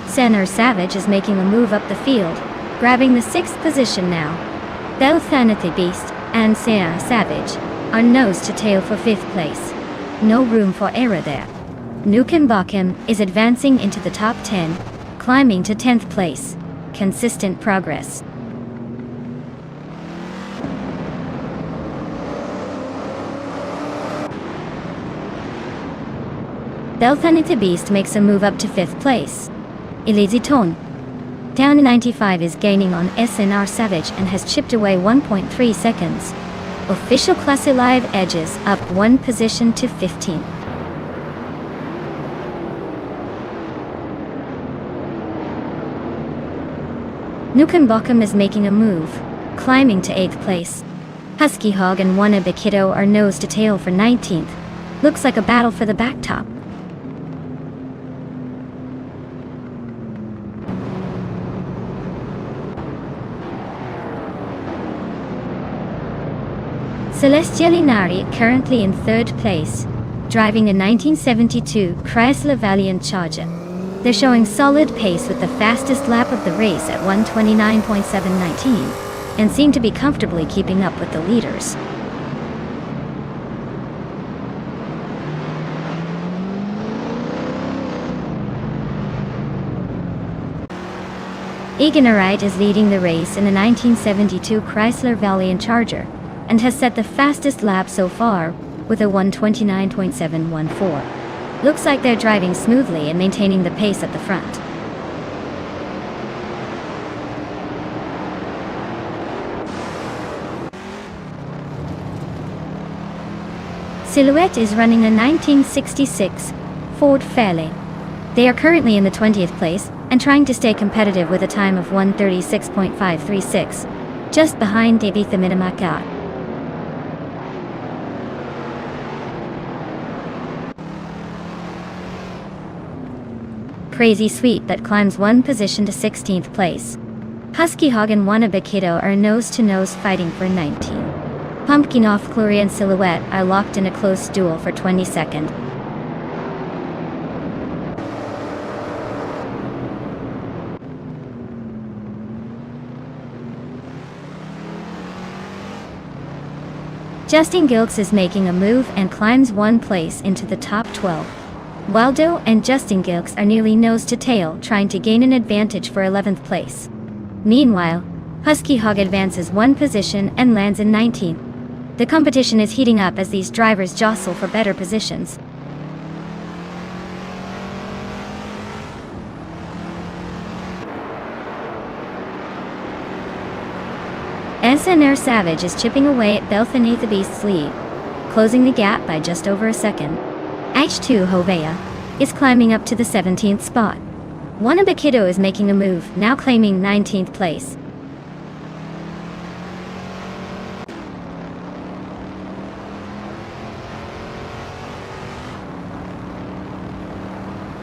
Senor Savage is making a move up the field, grabbing the 6th position now. Belthanathy Beast and Senor Savage are nose to tail for 5th place. No room for error there. Nukem Bochum is advancing into the top 10, climbing to 10th place. Consistent progress. Belthanathy Beast makes a move up to 5th place. Eliziton, down 95, is gaining on SNR Savage and has chipped away 1.3 seconds. Official Class Live edges up 1 position to 15. Nukem Bochum is making a move, climbing to 8th place. Husky Hog and Wannabe Kiddo are nose to tail for 19th. Looks like a battle for the back top. Celestialinari currently in 3rd place, driving a 1972 Chrysler Valiant Charger. They're showing solid pace with the fastest lap of the race at 1:29.719, and seem to be comfortably keeping up with the leaders. Eganarite is leading the race in a 1972 Chrysler Valiant Charger, and has set the fastest lap so far, with a 1:29.714. Looks like they're driving smoothly and maintaining the pace at the front. Silhouette is running a 1966 Ford Fairlane. They are currently in the 20th place, and trying to stay competitive with a time of 1:36.536, just behind Ibiza Minamaka. Crazy Sweet that climbs 1 position to 16th place. Husky Hog and Wannabe Kiddo are nose-to-nose fighting for 19. Pumpkin Off Glory and Silhouette are locked in a close duel for 22nd. Justin Gilks is making a move and climbs 1 place into the top 12. Waldo and Justin Gilks are nearly nose to tail, trying to gain an advantage for 11th place. Meanwhile, Husky Hog advances 1 position and lands in 19th. The competition is heating up as these drivers jostle for better positions. SNR Savage is chipping away at Belthanathy Beast's lead, closing the gap by just over a second. H2 Hovea is climbing up to the 17th spot. Wannabe Kiddo is making a move, now claiming 19th place.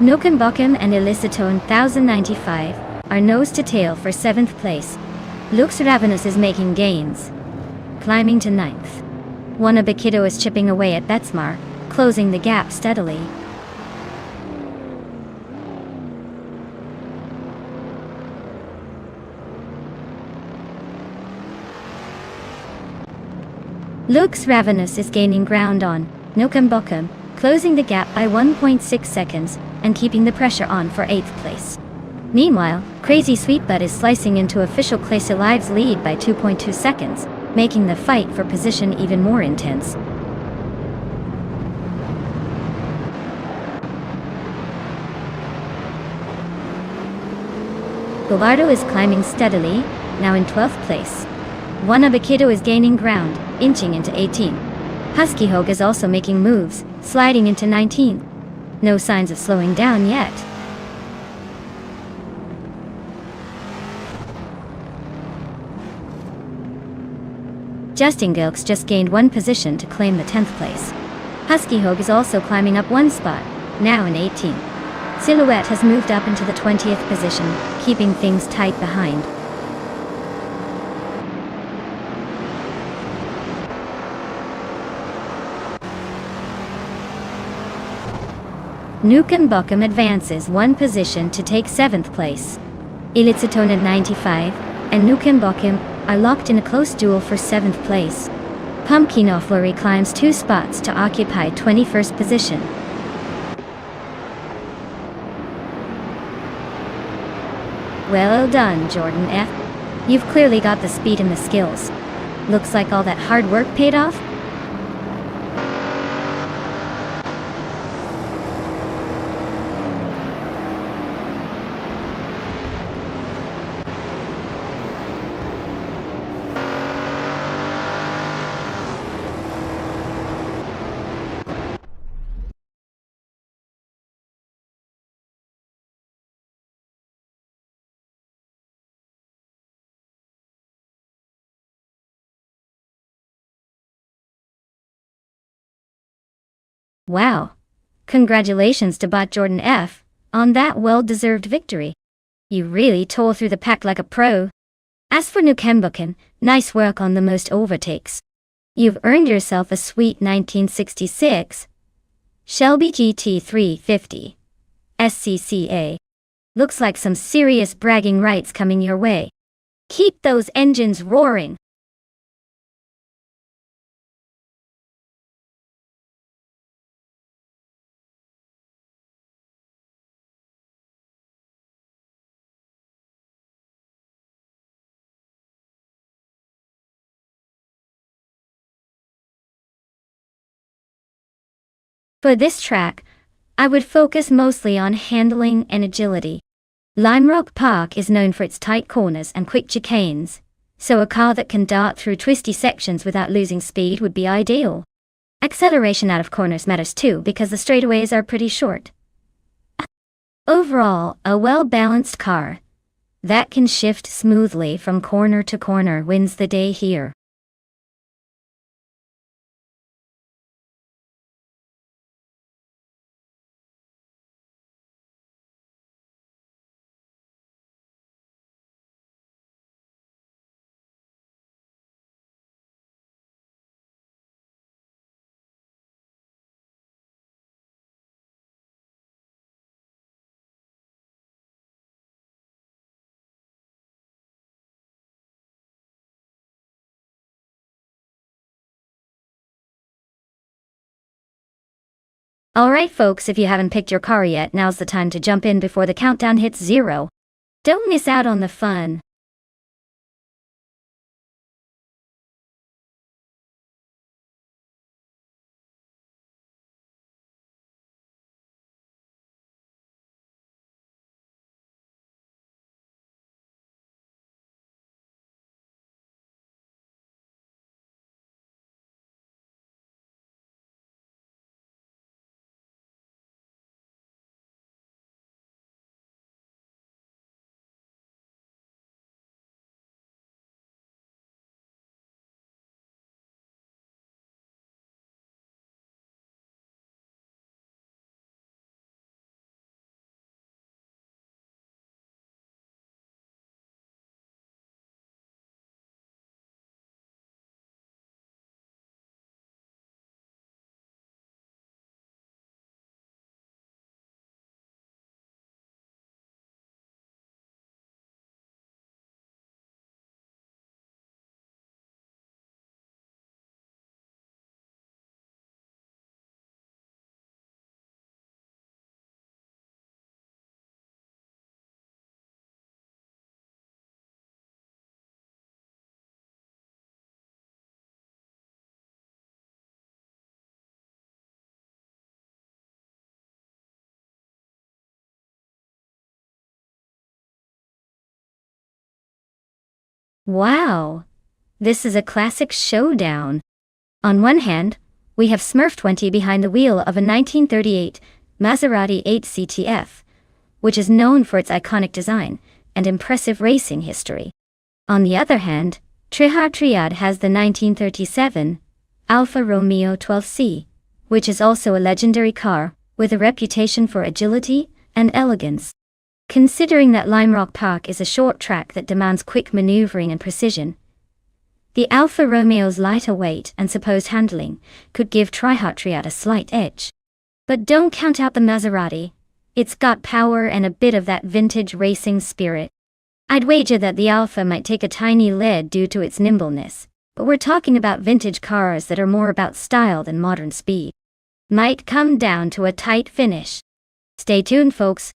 Nukem Bochum and Elicitone 1095 are nose to tail for 7th place. Lux Ravenous is making gains, climbing to 9th. Wannabe Kiddo is chipping away at Betsmar, closing the gap steadily. Lux Ravenous is gaining ground on Nukem Bochum, closing the gap by 1.6 seconds and keeping the pressure on for 8th place. Meanwhile, Crazy Sweetbutt is slicing into official Clase Live's lead by 2.2 seconds, making the fight for position even more intense. Govardo is climbing steadily, now in 12th place. Wannabe Kiddo is gaining ground, inching into 18th. Husky Hog is also making moves, sliding into 19th. No signs of slowing down yet. Justin Gilks just gained 1 position to claim the 10th place. Husky Hogue is also climbing up 1 spot, now in 18th. Silhouette has moved up into the 20th position, keeping things tight behind. Nukem Buckham advances 1 position to take 7th place. Elitsaton 95 and Nukem Buckham are locked in a close duel for 7th place. Pumpkin Flurry climbs 2 spots to occupy 21st position. Well done, Jordan F. You've clearly got the speed and the skills. Looks like all that hard work paid off. Wow. Congratulations to bot Jordan F. on that well-deserved victory. You really tore through the pack like a pro. As for Nukem Buckham, nice work on the most overtakes. You've earned yourself a sweet 1966 Shelby GT350 SCCA. Looks like some serious bragging rights coming your way. Keep those engines roaring. For this track, I would focus mostly on handling and agility. Lime Rock Park is known for its tight corners and quick chicanes, so a car that can dart through twisty sections without losing speed would be ideal. Acceleration out of corners matters too because the straightaways are pretty short. Overall, a well-balanced car that can shift smoothly from corner to corner wins the day here. Alright folks, if you haven't picked your car yet, now's the time to jump in before the countdown hits 0. Don't miss out on the fun. Wow! This is a classic showdown. On one hand, we have Smurf 20 behind the wheel of a 1938 Maserati 8 CTF, which is known for its iconic design and impressive racing history. On the other hand, Triad has the 1937 Alfa Romeo 12C, which is also a legendary car, with a reputation for agility and elegance. Considering that Lime Rock Park is a short track that demands quick maneuvering and precision, the Alfa Romeo's lighter weight and supposed handling could give Triad a slight edge. But don't count out the Maserati. It's got power and a bit of that vintage racing spirit. I'd wager that the Alfa might take a tiny lead due to its nimbleness, but we're talking about vintage cars that are more about style than modern speed. Might come down to a tight finish. Stay tuned, folks.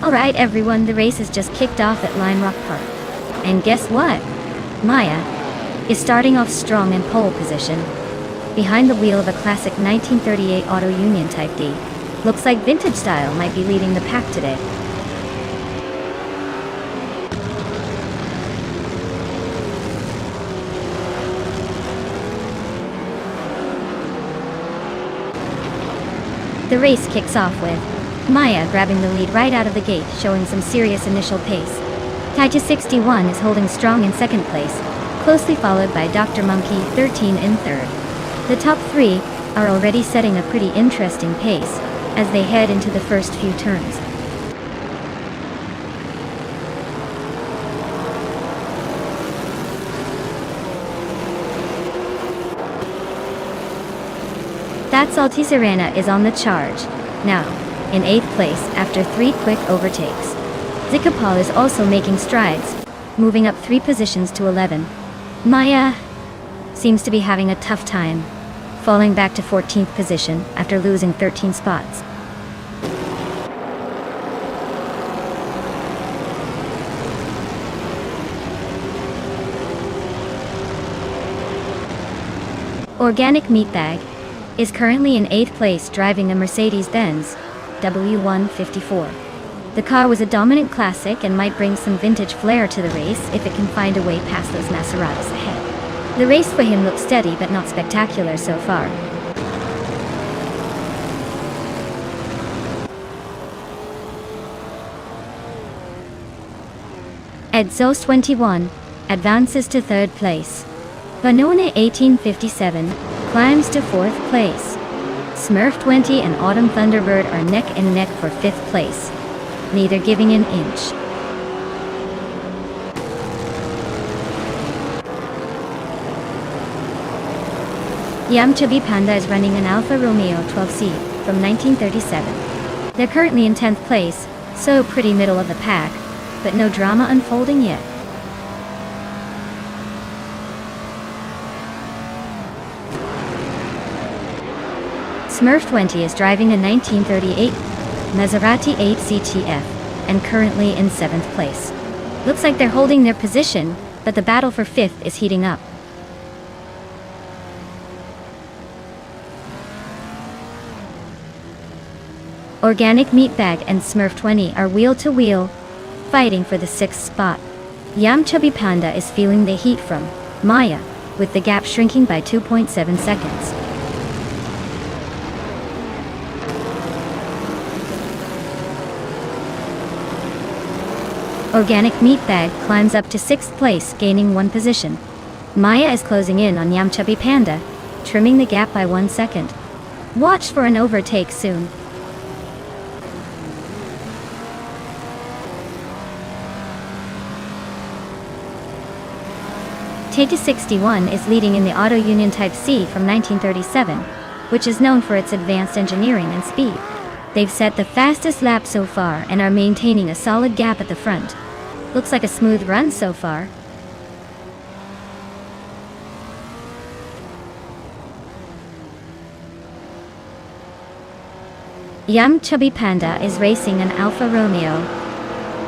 Alright everyone, the race has just kicked off at Lime Rock Park. And guess what? Maya is starting off strong in pole position, behind the wheel of a classic 1938 Auto Union Type D. Looks like vintage style might be leading the pack today. The race kicks off with Maya grabbing the lead right out of the gate, showing some serious initial pace. Taija 61 is holding strong in second place, closely followed by Dr. Monkey 13 in third. The top three are already setting a pretty interesting pace as they head into the first few turns. That's Altice Arena is on the charge. Now, in 8th place after 3 quick overtakes. Zikapal is also making strides, moving up 3 positions to 11. Maya seems to be having a tough time, falling back to 14th position after losing 13 spots. Organic Meatbag is currently in 8th place driving a Mercedes-Benz W154. The car was a dominant classic and might bring some vintage flair to the race if it can find a way past those Maseratis ahead. The race for him looks steady but not spectacular so far. Edzos 21 advances to 3rd place. Vanone 1857 climbs to 4th place. Smurf 20 and Autumn Thunderbird are neck and neck for 5th place, neither giving an inch. Yamchabi Panda is running an Alfa Romeo 12C from 1937. They're currently in 10th place, so pretty middle of the pack, but no drama unfolding yet. Smurf 20 is driving a 1938 Maserati 8 CTF and currently in 7th place. Looks like they're holding their position, but the battle for 5th is heating up. Organic Meatbag and Smurf 20 are wheel to wheel, fighting for the 6th spot. Yam Chubby Panda is feeling the heat from Maya, with the gap shrinking by 2.7 seconds. Organic Meatbag climbs up to 6th place, gaining 1 position. Maya is closing in on Yam Chubby Panda, trimming the gap by 1 second. Watch for an overtake soon. Tata 61 is leading in the Auto Union Type C from 1937, which is known for its advanced engineering and speed. They've set the fastest lap so far and are maintaining a solid gap at the front. Looks like a smooth run so far. Yam Chubby Panda is racing an Alfa Romeo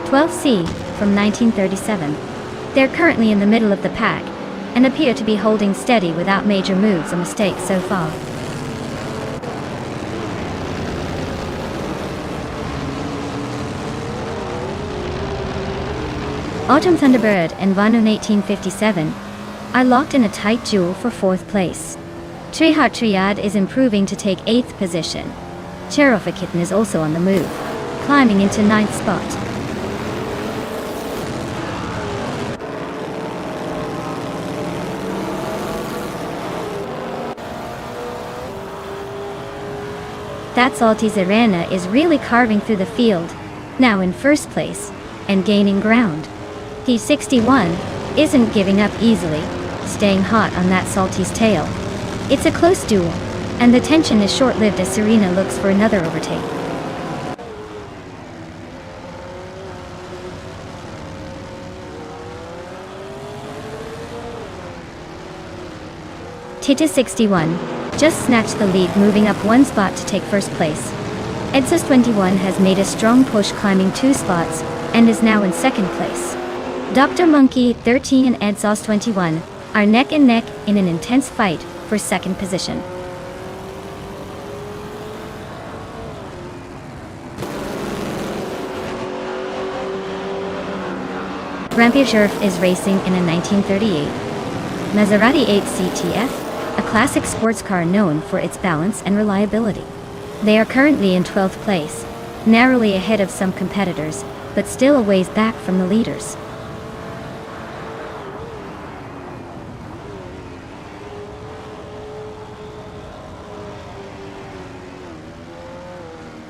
12C from 1937. They're currently in the middle of the pack, and appear to be holding steady without major moves or mistakes so far. Autumn Thunderbird and Vanu 1857 are locked in a tight duel for 4th place. Trihat Triad is improving to take 8th position. Cherofa Kitten is also on the move, climbing into 9th spot. That Salty Zerana is really carving through the field, now in 1st place, and gaining ground. T61 isn't giving up easily, staying hot on that Salty's tail. It's a close duel, and the tension is short-lived as Serena looks for another overtake. Tita 61 just snatched the lead, moving up 1 spot to take 1st place. Edsos 21 has made a strong push, climbing 2 spots, and is now in 2nd place. Dr. Monkey 13 and Edsos 21 are neck and neck in an intense fight for 2nd position. Rampiersurf is racing in a 1938 Maserati 8 CTF, a classic sports car known for its balance and reliability. They are currently in 12th place, narrowly ahead of some competitors, but still a ways back from the leaders.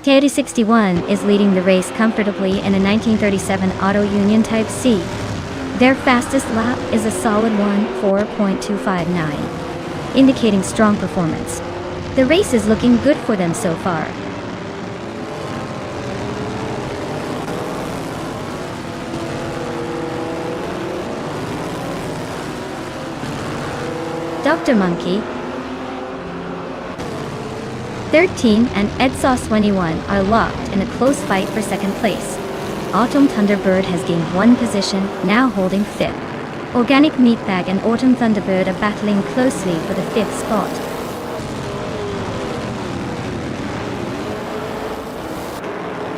Tata 61 is leading the race comfortably in a 1937 Auto Union Type C. Their fastest lap is a solid 1:4.259. Indicating strong performance. The race is looking good for them so far. Dr. Monkey 13 and Edsos 21 are locked in a close fight for 2nd place. Autumn Thunderbird has gained 1 position, now holding 5th. Organic Meatbag and Autumn Thunderbird are battling closely for the 5th spot.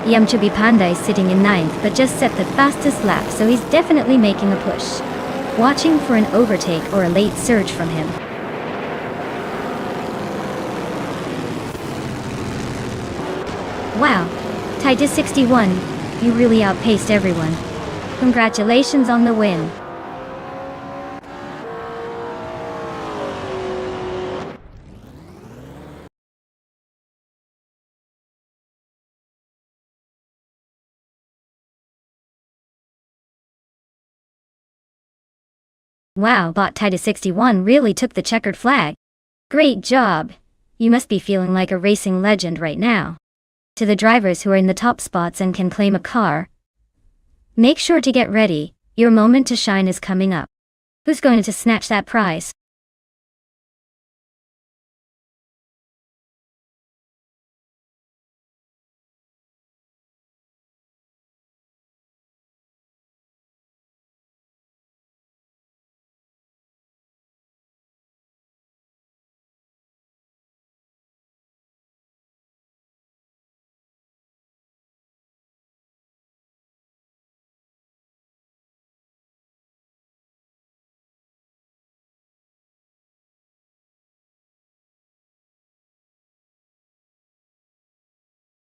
Yam Chubby Panda is sitting in 9th but just set the fastest lap, so he's definitely making a push. Watching for an overtake or a late surge from him. Wow, Tita 61, you really outpaced everyone. Congratulations on the win. Wow, Bot Tita 61 really took the checkered flag. Great job. You must be feeling like a racing legend right now. To the drivers who are in the top spots and can claim a car, make sure to get ready, your moment to shine is coming up. Who's going to snatch that prize?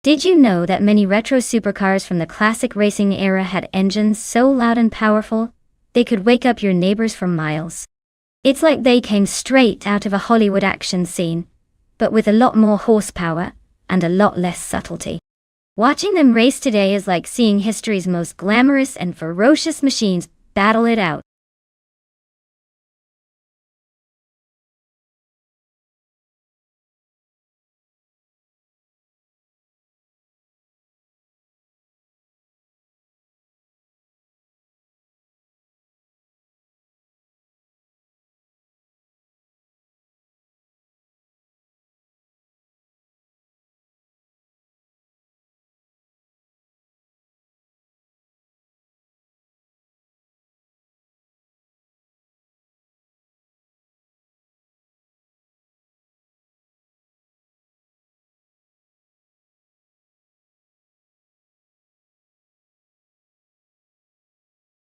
Did you know that many retro supercars from the classic racing era had engines so loud and powerful, they could wake up your neighbors for miles? It's like they came straight out of a Hollywood action scene, but with a lot more horsepower and a lot less subtlety. Watching them race today is like seeing history's most glamorous and ferocious machines battle it out.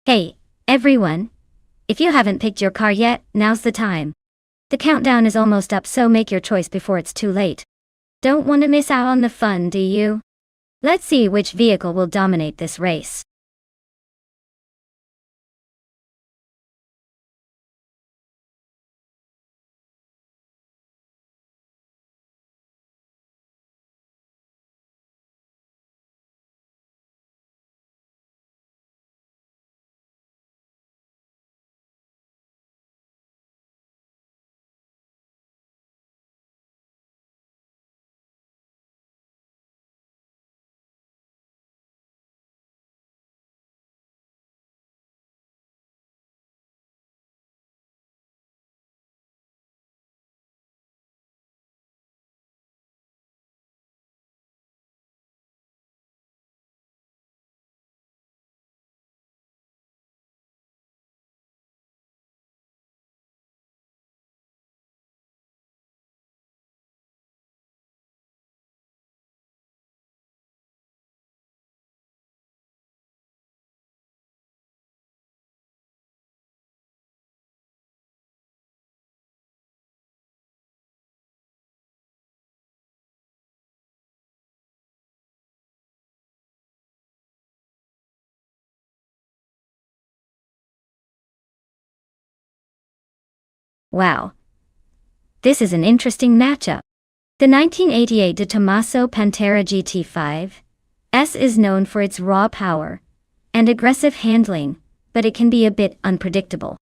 Hey, everyone! If you haven't picked your car yet, now's the time. The countdown is almost up, so make your choice before it's too late. Don't want to miss out on the fun, do you? Let's see which vehicle will dominate this race. Wow, this is an interesting matchup. The 1988 De Tomaso Pantera GT5 S is known for its raw power and aggressive handling, but it can be a bit unpredictable.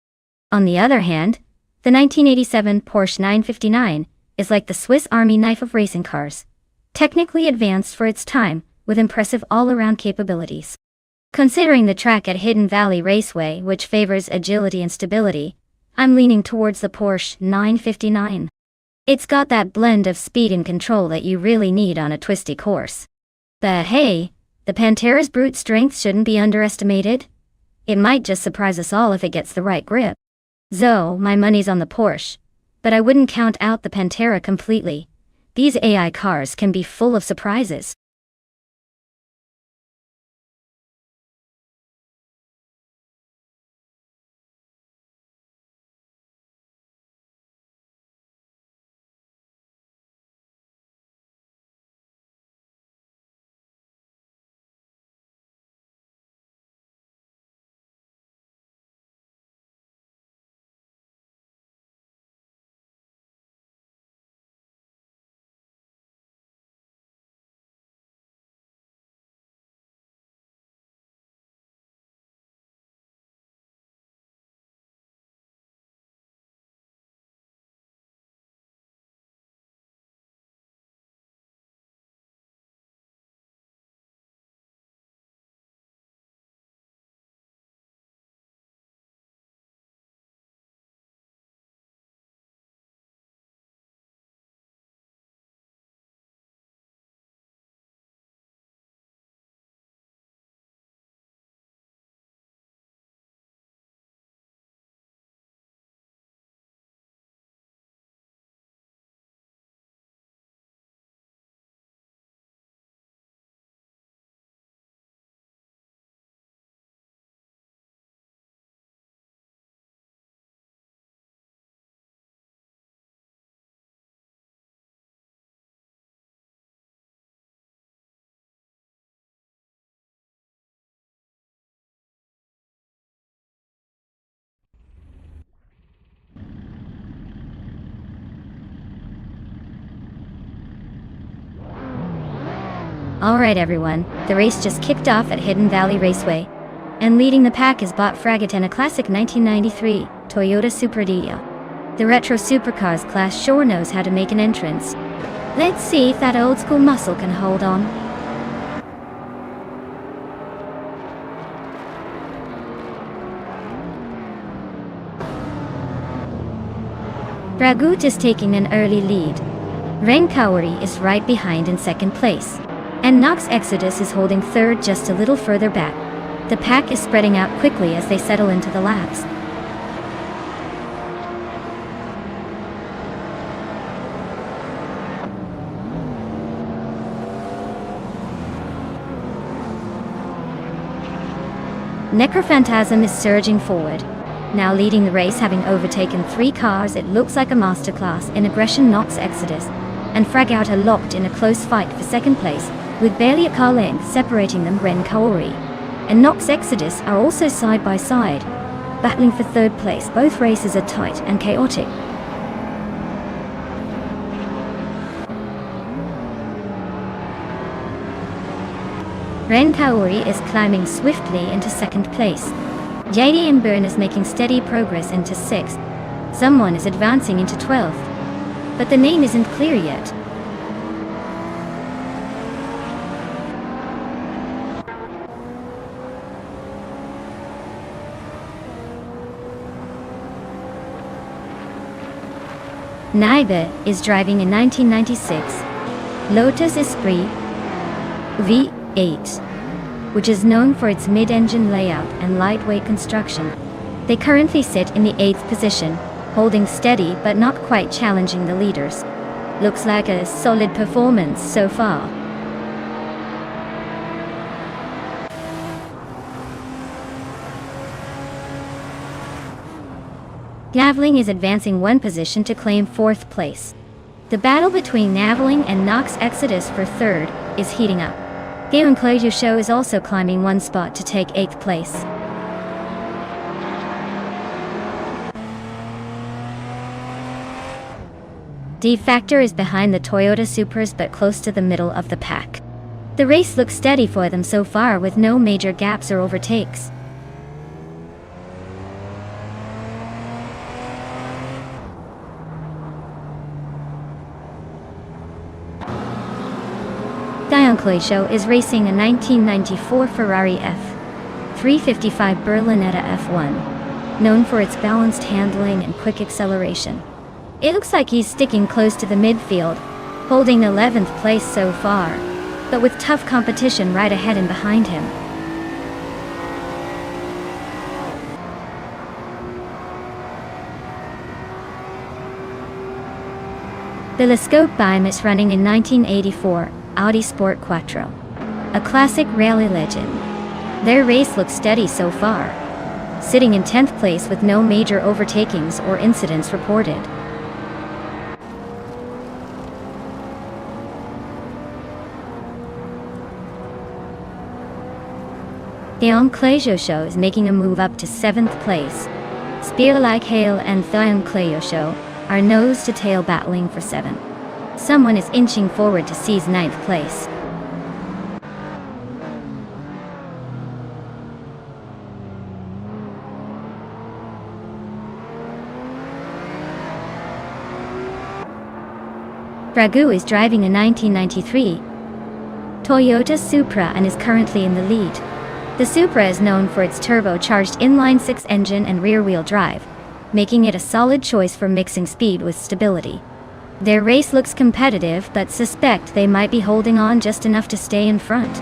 On the other hand, the 1987 Porsche 959 is like the Swiss Army knife of racing cars, technically advanced for its time, with impressive all-around capabilities. Considering the track at Hidden Valley Raceway, which favors agility and stability, I'm leaning towards the Porsche 959. It's got that blend of speed and control that you really need on a twisty course. But hey, the Pantera's brute strength shouldn't be underestimated. It might just surprise us all if it gets the right grip. So, my money's on the Porsche. But I wouldn't count out the Pantera completely. These AI cars can be full of surprises. Alright everyone, the race just kicked off at Hidden Valley Raceway. And leading the pack is Bot Fraggett and a classic 1993 Toyota Supra Dia. The retro supercars class sure knows how to make an entrance. Let's see if that old school muscle can hold on. Dragut is taking an early lead. Ren Kaori is right behind in second place. And Nox Exodus is holding third just a little further back. The pack is spreading out quickly as they settle into the laps. Necrophantasm is surging forward. Now leading the race, having overtaken 3 cars, it looks like a masterclass in aggression. Nox Exodus and Fragout are locked in a close fight for second place, with barely a car length separating them. Ren Kaori and Nox Exodus are also side by side, battling for third place. Both races are tight and chaotic. Ren Kaori is climbing swiftly into second place. JD Imburn is making steady progress into 6th. Someone is advancing into 12th, but the name isn't clear yet. Naibe is driving a 1996 Lotus Esprit V8, which is known for its mid-engine layout and lightweight construction. They currently sit in the 8th position, holding steady but not quite challenging the leaders. Looks like a solid performance so far. Naveling is advancing 1 position to claim 4th place. The battle between Naveling and Nox Exodus for 3rd is heating up. Gaon Show is also climbing 1 spot to take 8th place. D-Factor is behind the Toyota Supras but close to the middle of the pack. The race looks steady for them so far, with no major gaps or overtakes. Show is racing a 1994 Ferrari F355 Berlinetta F1, known for its balanced handling and quick acceleration. It looks like he's sticking close to the midfield, holding 11th place so far, but with tough competition right ahead and behind him. Telescope Beim is running in 1984 Audi Sport Quattro, a classic rally legend. Their race looks steady so far, sitting in 10th place with no major overtakings or incidents reported. Gaon Show is making a move up to 7th place. Spear Like Hail and Gaon Show are nose to tail battling for 7. Someone is inching forward to seize 9th place. Dragut is driving a 1993 Toyota Supra and is currently in the lead. The Supra is known for its turbocharged inline-6 engine and rear-wheel drive, making it a solid choice for mixing speed with stability. Their race looks competitive, but suspect they might be holding on just enough to stay in front.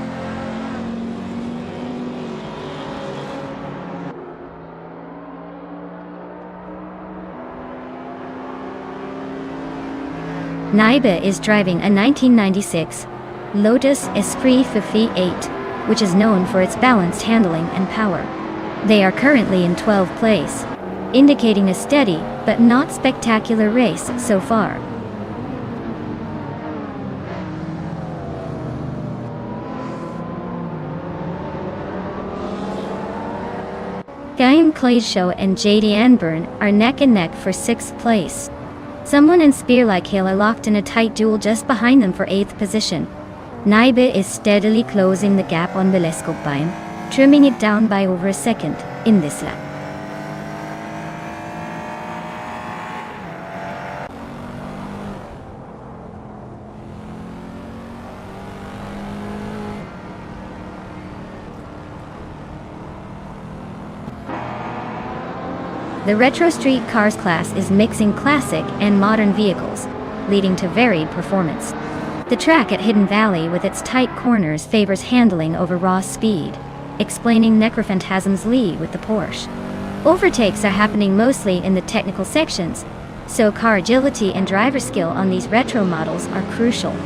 Naibe is driving a 1996 Lotus Esprit V8, which is known for its balanced handling and power. They are currently in 12th place, indicating a steady but not spectacular race so far. Gaon Show and JD Anburn are neck and neck for 6th place. Someone and Spear Like Hail are locked in a tight duel just behind them for 8th position. Naibe is steadily closing the gap on Beleskopbein, trimming it down by over a second in this lap. The Retro Street Cars class is mixing classic and modern vehicles, leading to varied performance. The track at Hidden Valley with its tight corners favors handling over raw speed, explaining Necrophantasm's lead with the Porsche. Overtakes are happening mostly in the technical sections, so car agility and driver skill on these retro models are crucial.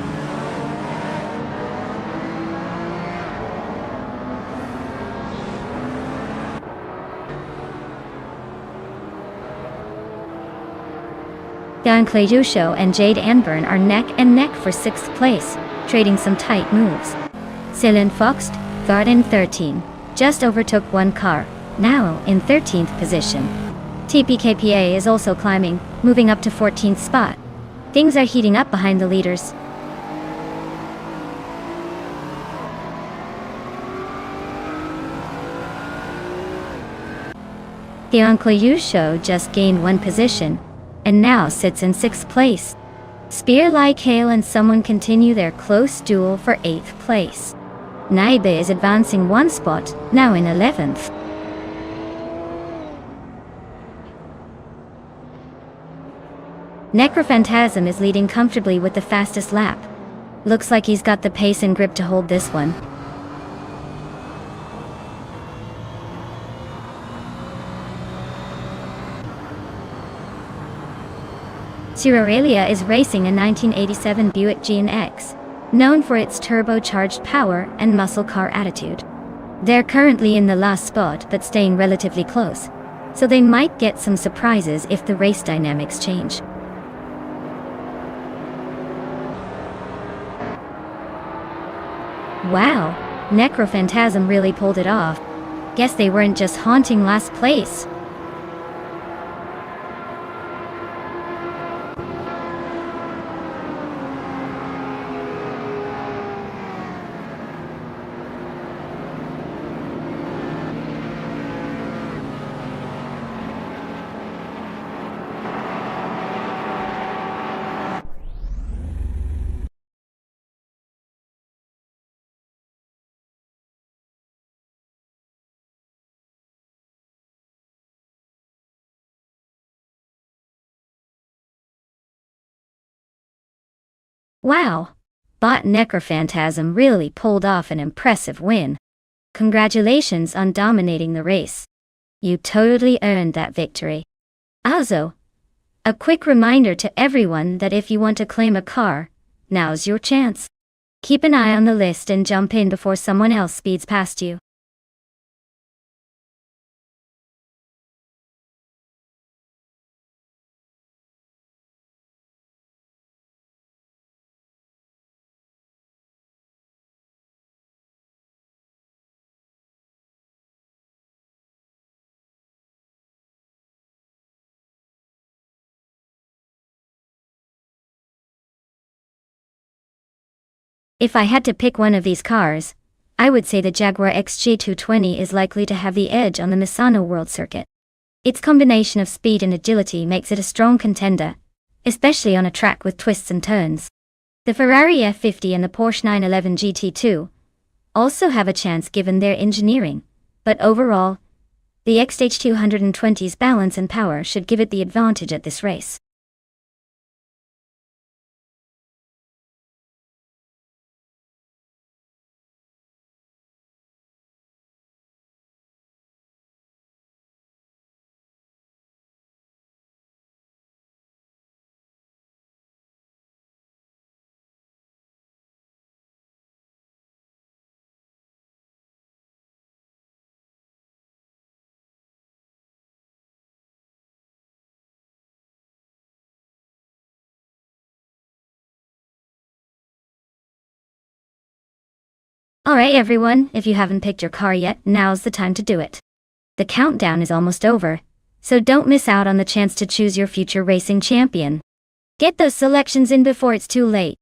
Jan Klejusho and Jade Anburn are neck and neck for 6th place, trading some tight moves. Celine Foxt, third in 13, just overtook one car, now in 13th position. TPKPA is also climbing, moving up to 14th spot. Things are heating up behind the leaders. Jan Klejusho just gained one position, and now sits in 6th place. Spear like hail and someone continue their close duel for 8th place. Naibe is advancing one spot, now in 11th. Necrophantasm is leading comfortably with the fastest lap. Looks like he's got the pace and grip to hold this one. Auralia is racing a 1987 Buick G&X, known for its turbocharged power and muscle car attitude. They're currently in the last spot but staying relatively close, so they might get some surprises if the race dynamics change. Wow, Necrophantasm really pulled it off. Guess they weren't just haunting last place. Wow, Bot Necrophantasm really pulled off an impressive win. Congratulations on dominating the race. You totally earned that victory. Also, a quick reminder to everyone that if you want to claim a car, now's your chance. Keep an eye on the list and jump in before someone else speeds past you. If I had to pick one of these cars, I would say the Jaguar XJ220 is likely to have the edge on the Misano World Circuit. Its combination of speed and agility makes it a strong contender, especially on a track with twists and turns. The Ferrari F50 and the Porsche 911 GT2 also have a chance given their engineering, but overall, the XJ220's balance and power should give it the advantage at this race. Alright everyone, if you haven't picked your car yet, now's the time to do it. The countdown is almost over, so don't miss out on the chance to choose your future racing champion. Get those selections in before it's too late.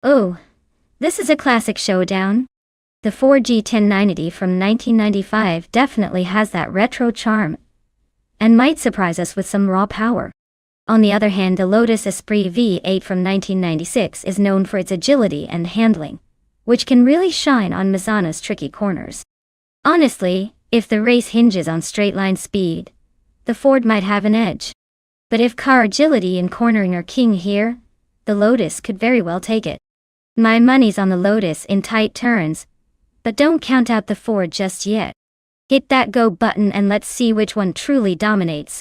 Oh, this is a classic showdown. The 4G1090 from 1995 definitely has that retro charm and might surprise us with some raw power. On the other hand, the Lotus Esprit V8 from 1996 is known for its agility and handling, which can really shine on Mizano's tricky corners. Honestly, if the race hinges on straight-line speed, the Ford might have an edge. But if car agility and cornering are king here, the Lotus could very well take it. My money's on the Lotus in tight turns, but don't count out the Ford just yet. Hit that go button and let's see which one truly dominates.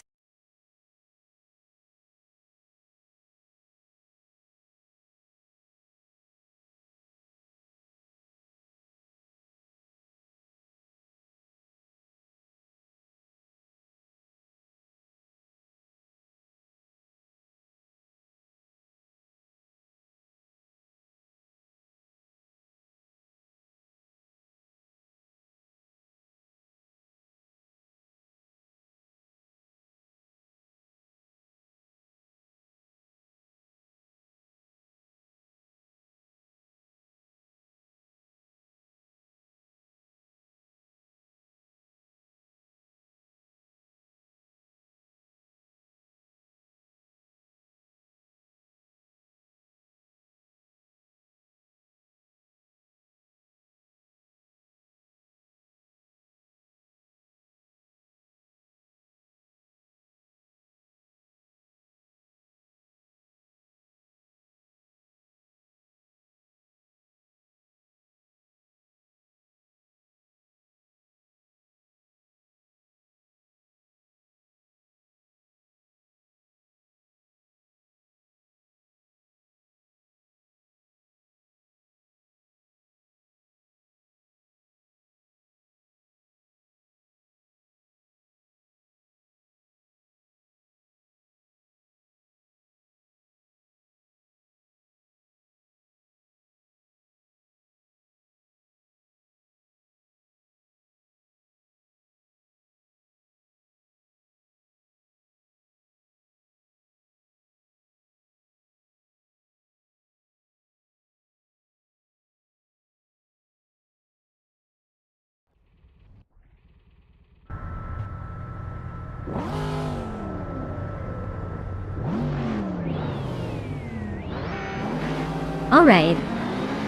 Alright,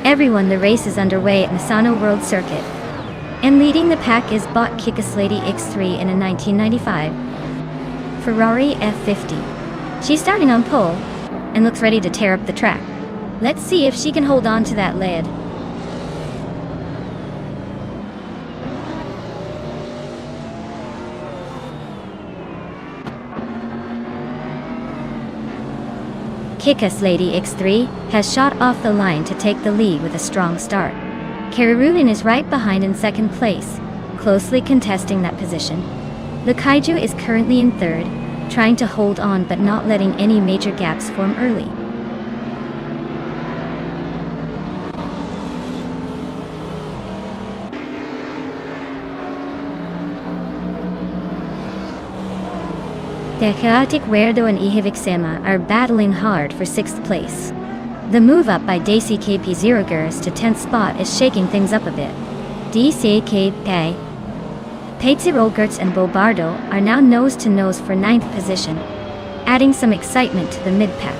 everyone, the race is underway at Misano World Circuit. And leading the pack is bot Kickass Lady X3 in a 1995 Ferrari F50. She's starting on pole and looks ready to tear up the track. Let's see if she can hold on to that lead. Kickass Lady X3 has shot off the line to take the lead with a strong start. Kariruin is right behind in second place, closely contesting that position. The Kaiju is currently in third, trying to hold on but not letting any major gaps form early. The Chaotic Weirdo and Ihivixema are battling hard for 6th place. The move up by DCKP Zerogers to 10th spot is shaking things up a bit. DCKP, Peitzirolgertz and Bobardo are now nose to nose for 9th position, adding some excitement to the mid-pack.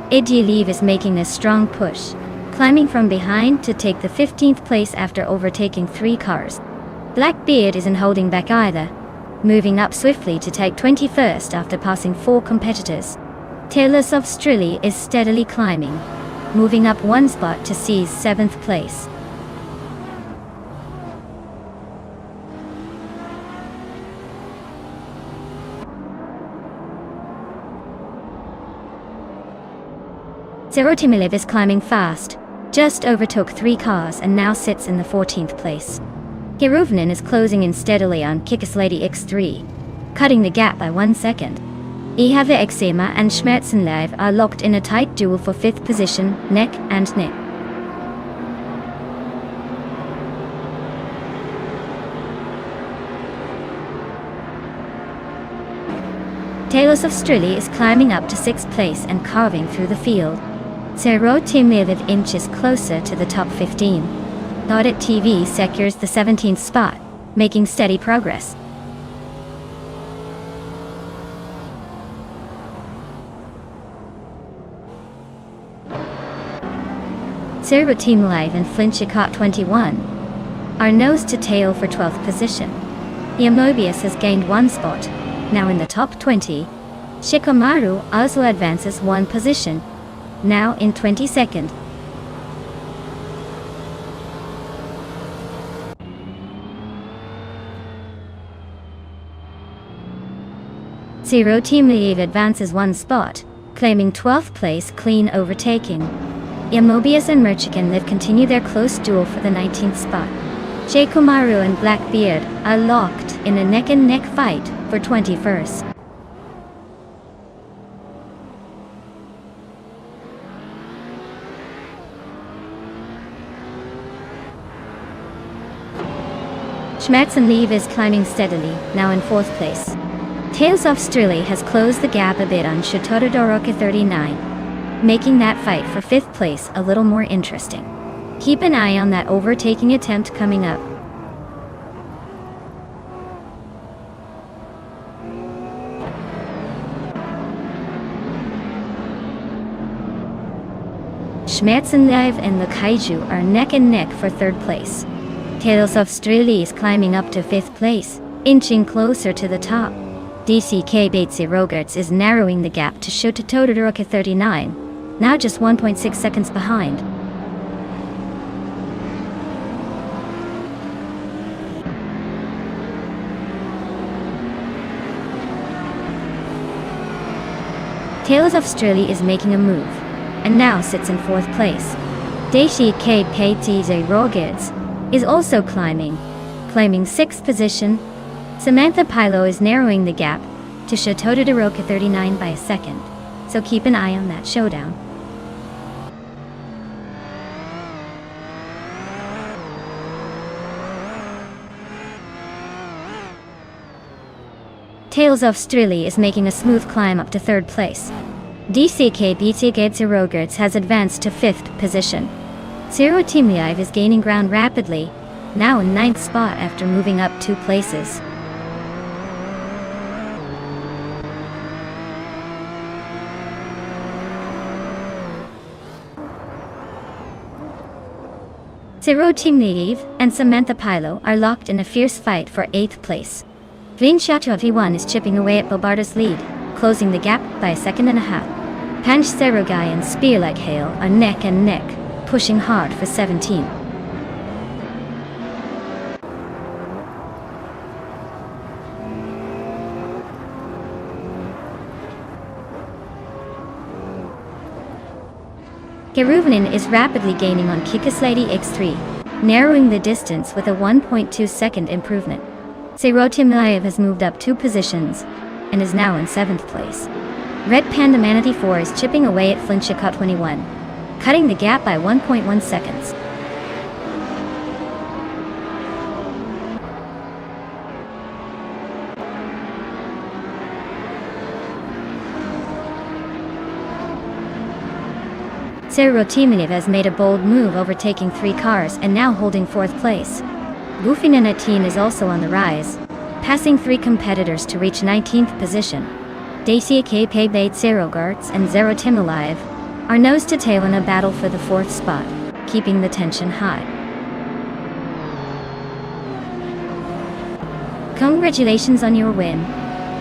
Idyaliv is making a strong push, climbing from behind to take the 15th place after overtaking 3 cars. Blackbeard isn't holding back either, moving up swiftly to take 21st after passing 4 competitors. Taylors of Strilly is steadily climbing, moving up 1 spot to seize 7th place. Zerotimilev is climbing fast, just overtook 3 cars and now sits in the 14th place. Kiruvnin is closing in steadily on Kickass Lady X3, cutting the gap by 1 second. Ihave Exema and Schmerzenlev are locked in a tight duel for 5th position, neck and neck. Talos of Strilly is climbing up to 6th place and carving through the field. Zero Team 5 inches closer to the top 15. Audit TV secures the 17th spot, making steady progress. Zero Team Live and Flinchicott 21 are nose to tail for 12th position. Mobius has gained 1 spot, now in the top 20. Shikamaru also advances 1 position, now in 22nd. Zero Team Live advances 1 spot, claiming 12th place clean overtaking. Mobius and Merchikan Live continue their close duel for the 19th spot. Shikamaru and Blackbeard are locked in a neck-and-neck fight for 21st. Schmerzen Live is climbing steadily, now in 4th place. Tales of Strilly has closed the gap a bit on Shotodoroka 39, making that fight for 5th place a little more interesting. Keep an eye on that overtaking attempt coming up. Schmerzen Live and the Kaiju are neck and neck for 3rd place. Tales of Strilly is climbing up to 5th place, inching closer to the top. DCK Batesy Rogerts is narrowing the gap to Shotodoroka 39, now just 1.6 seconds behind. Tales of Strilly is making a move, and now sits in 4th place. DCK Batesy Rogerts is also climbing, claiming 6th position. Samantha Pilo is narrowing the gap to Shotodoroka 39 by a second, so keep an eye on that showdown. Tales of Strilly is making a smooth climb up to 3rd place. DCK Batesy Rogerts has advanced to 5th position. Zero Team Live is gaining ground rapidly, now in 9th spot after moving up 2 places. Zero Team Live and Samantha Pilo are locked in a fierce fight for 8th place. Vinshato is chipping away at Bobarda's lead, closing the gap by a second and a half. Panch Serogai and Spear Like Hail are neck and neck, pushing hard for 17. Geruvanin is rapidly gaining on Kikaslady X3, narrowing the distance with a 1.2 second improvement. Zero Team Live has moved up 2 positions, and is now in 7th place. Red Panda Manatee 4 is chipping away at Flinchicott 21, cutting the gap by 1.1 seconds. Zero Team Live has made a bold move, overtaking 3 cars and now holding 4th place. Goofy Teen is also on the rise, passing 3 competitors to reach 19th position. DCK Paybait Zero Guards and Zero Team Live are nose to tail in a battle for the 4th spot, keeping the tension high. Congratulations on your win.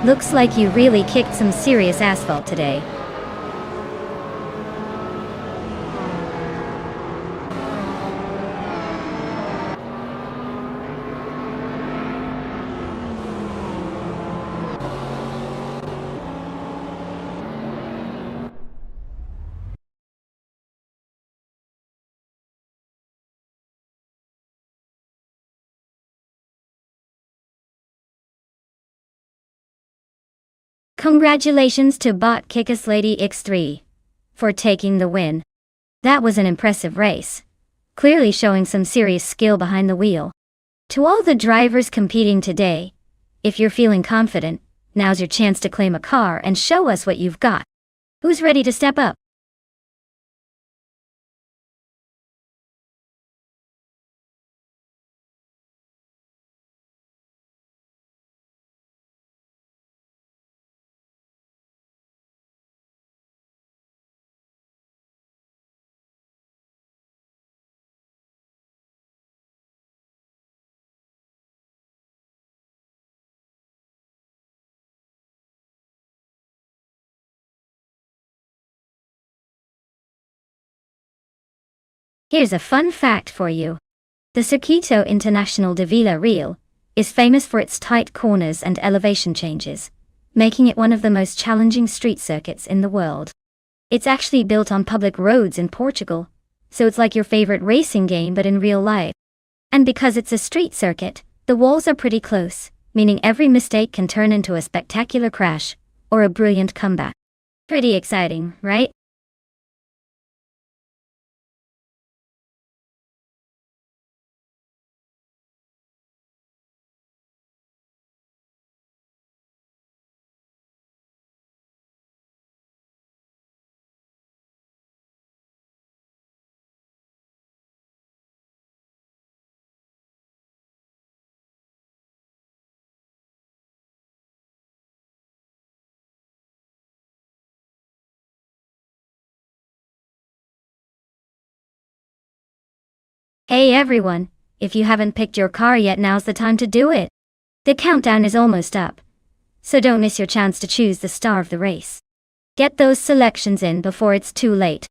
Looks like you really kicked some serious asphalt today. Congratulations to Bot Kikaslady X3 for taking the win. That was an impressive race, clearly showing some serious skill behind the wheel. To all the drivers competing today, if you're feeling confident, Now's your chance to claim a car and show us what you've got. Who's ready to step up? Here's a fun fact for you. The Circuito International de Vila Real is famous for its tight corners and elevation changes, making it one of the most challenging street circuits in the world. It's actually built on public roads in Portugal, so it's like your favorite racing game but in real life. And because it's a street circuit, the walls are pretty close, meaning every mistake can turn into a spectacular crash or a brilliant comeback. Pretty exciting, right? Hey everyone, if you haven't picked your car yet, now's the time to do it. The countdown is almost up, so don't miss your chance to choose the star of the race. Get those selections in before it's too late.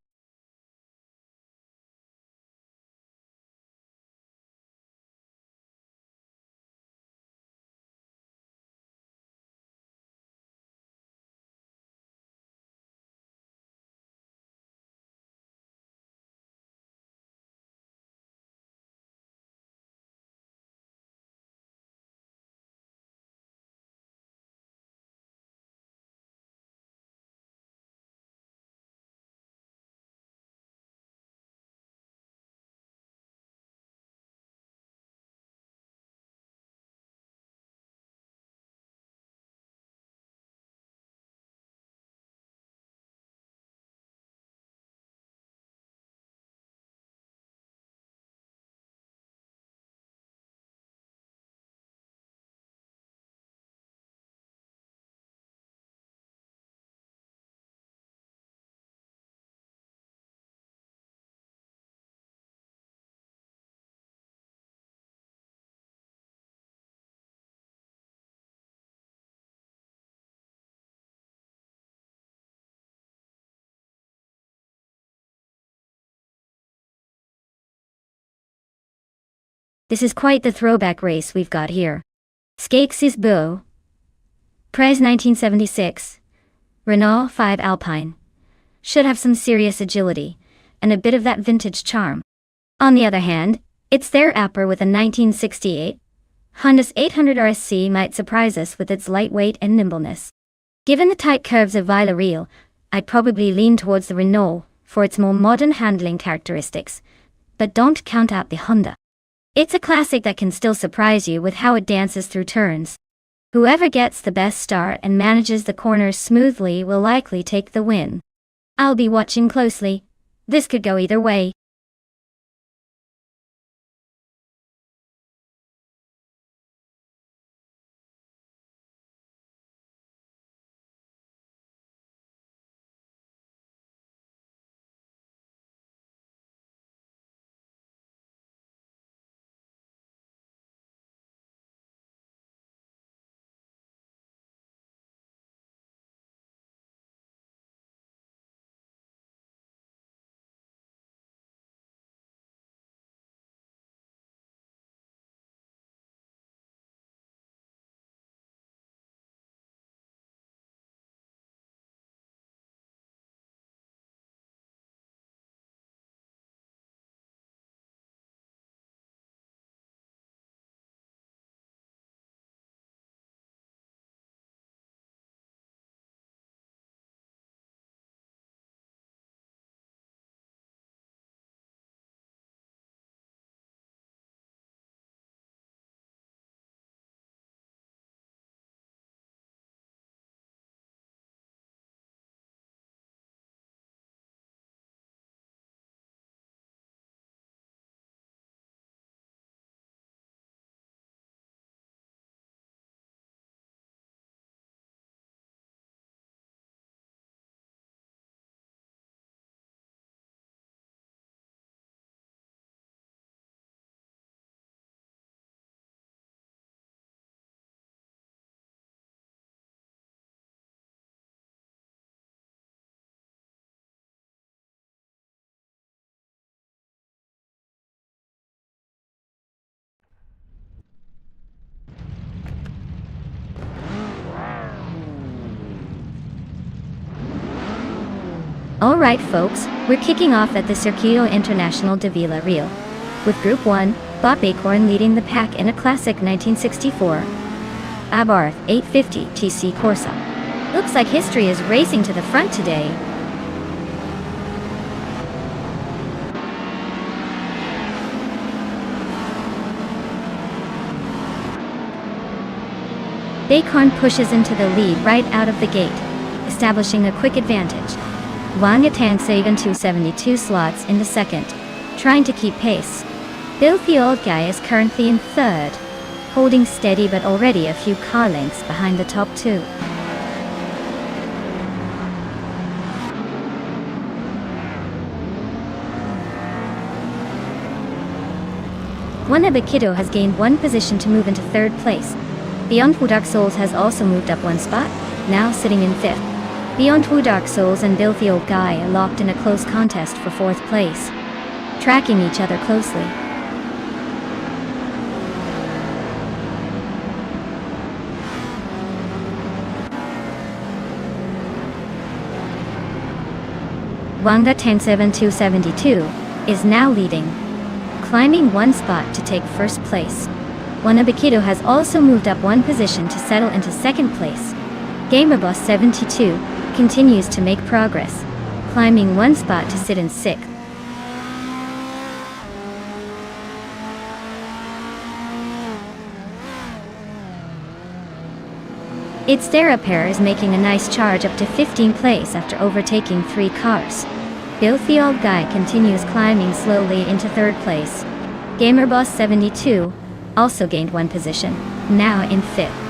This is quite the throwback race we've got here. Skeksis Beau. Prez 1976. Renault 5 Alpine. Should have some serious agility, and a bit of that vintage charm. On the other hand, it's their upper with a 1968. Honda's 800 RSC might surprise us with its lightweight and nimbleness. Given the tight curves of Vila Real, I'd probably lean towards the Renault for its more modern handling characteristics, but don't count out the Honda. It's a classic that can still surprise you with how it dances through turns. Whoever gets the best start and manages the corners smoothly will likely take the win. I'll be watching closely. This could go either way. Alright folks, we're kicking off at the Circuito Internacional de Vila Real, with Group 1, Bob Acorn leading the pack in a classic 1964 Abarth 850 TC Corsa. Looks like history is racing to the front today. Acorn pushes into the lead right out of the gate, establishing a quick advantage. Wang Atangsagan 272 slots in the second, trying to keep pace. Bill the Old Guy is currently in third, holding steady but already a few car lengths behind the top two. One Abakito has gained one position to move into third place. Beyond Who Dark Souls has also moved up one spot, now sitting in fifth. Beyond Who Dark Souls and Bill the Old Guy are locked in a close contest for fourth place, tracking each other closely. Wangda 107-272 is now leading, climbing one spot to take first place. Wanabakito has also moved up one position to settle into second place. GamerBoss 72 continues to make progress, climbing one spot to sit in sixth. It's Therapair is making a nice charge up to 15th place after overtaking 3 cars. Bill the Old Guy continues climbing slowly into third place. GamerBoss 72 also gained one position, now in fifth.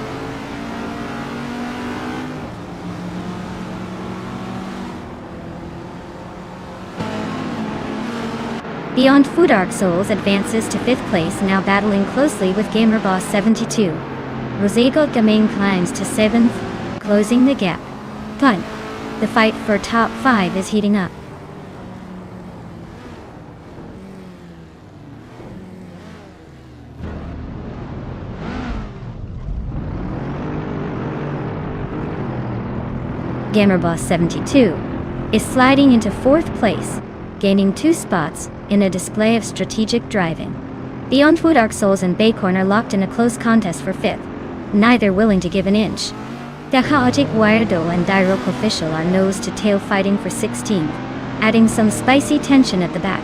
Beyond Who Dark Souls advances to 5th place, now battling closely with GamerBoss 72. Rosego Gaming climbs to 7th, closing the gap. Fun. The fight for top 5 is heating up. GamerBoss 72 is sliding into 4th place, gaining 2 spots in a display of strategic driving. Beyond Who Dark Souls and Bacorn are locked in a close contest for 5th, neither willing to give an inch. The chaotic Weirdo and Dairok Official are nose to tail fighting for 16th, adding some spicy tension at the back.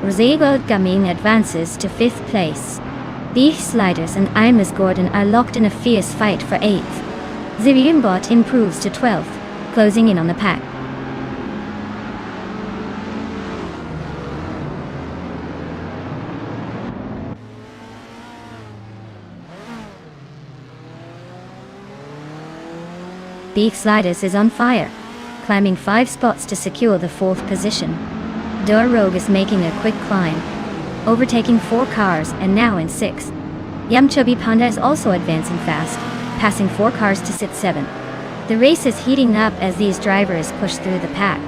Rosego Gaming advances to 5th place. Beef Sliders and Imus Gordon are locked in a fierce fight for 8th. Ziriumbot improves to 12th, closing in on the pack. Beef Sliders is on fire, climbing 5 spots to secure the 4th position. Door Rogue is making a quick climb, overtaking 4 cars and now in 6th. Yamchubby Panda is also advancing fast, passing 4 cars to sit 7th. The race is heating up as these drivers push through the pack.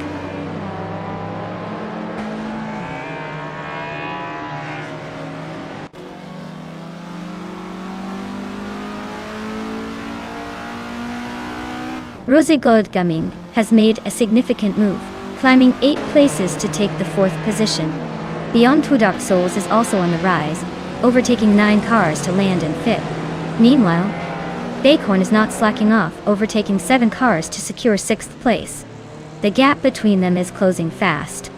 Rosie Gold Gaming has made a significant move, climbing 8 places to take the 4th position. Beyond Who Dark Souls is also on the rise, overtaking 9 cars to land in 5th. Meanwhile, Bacorn is not slacking off, overtaking 7 cars to secure 6th place. The gap between them is closing fast.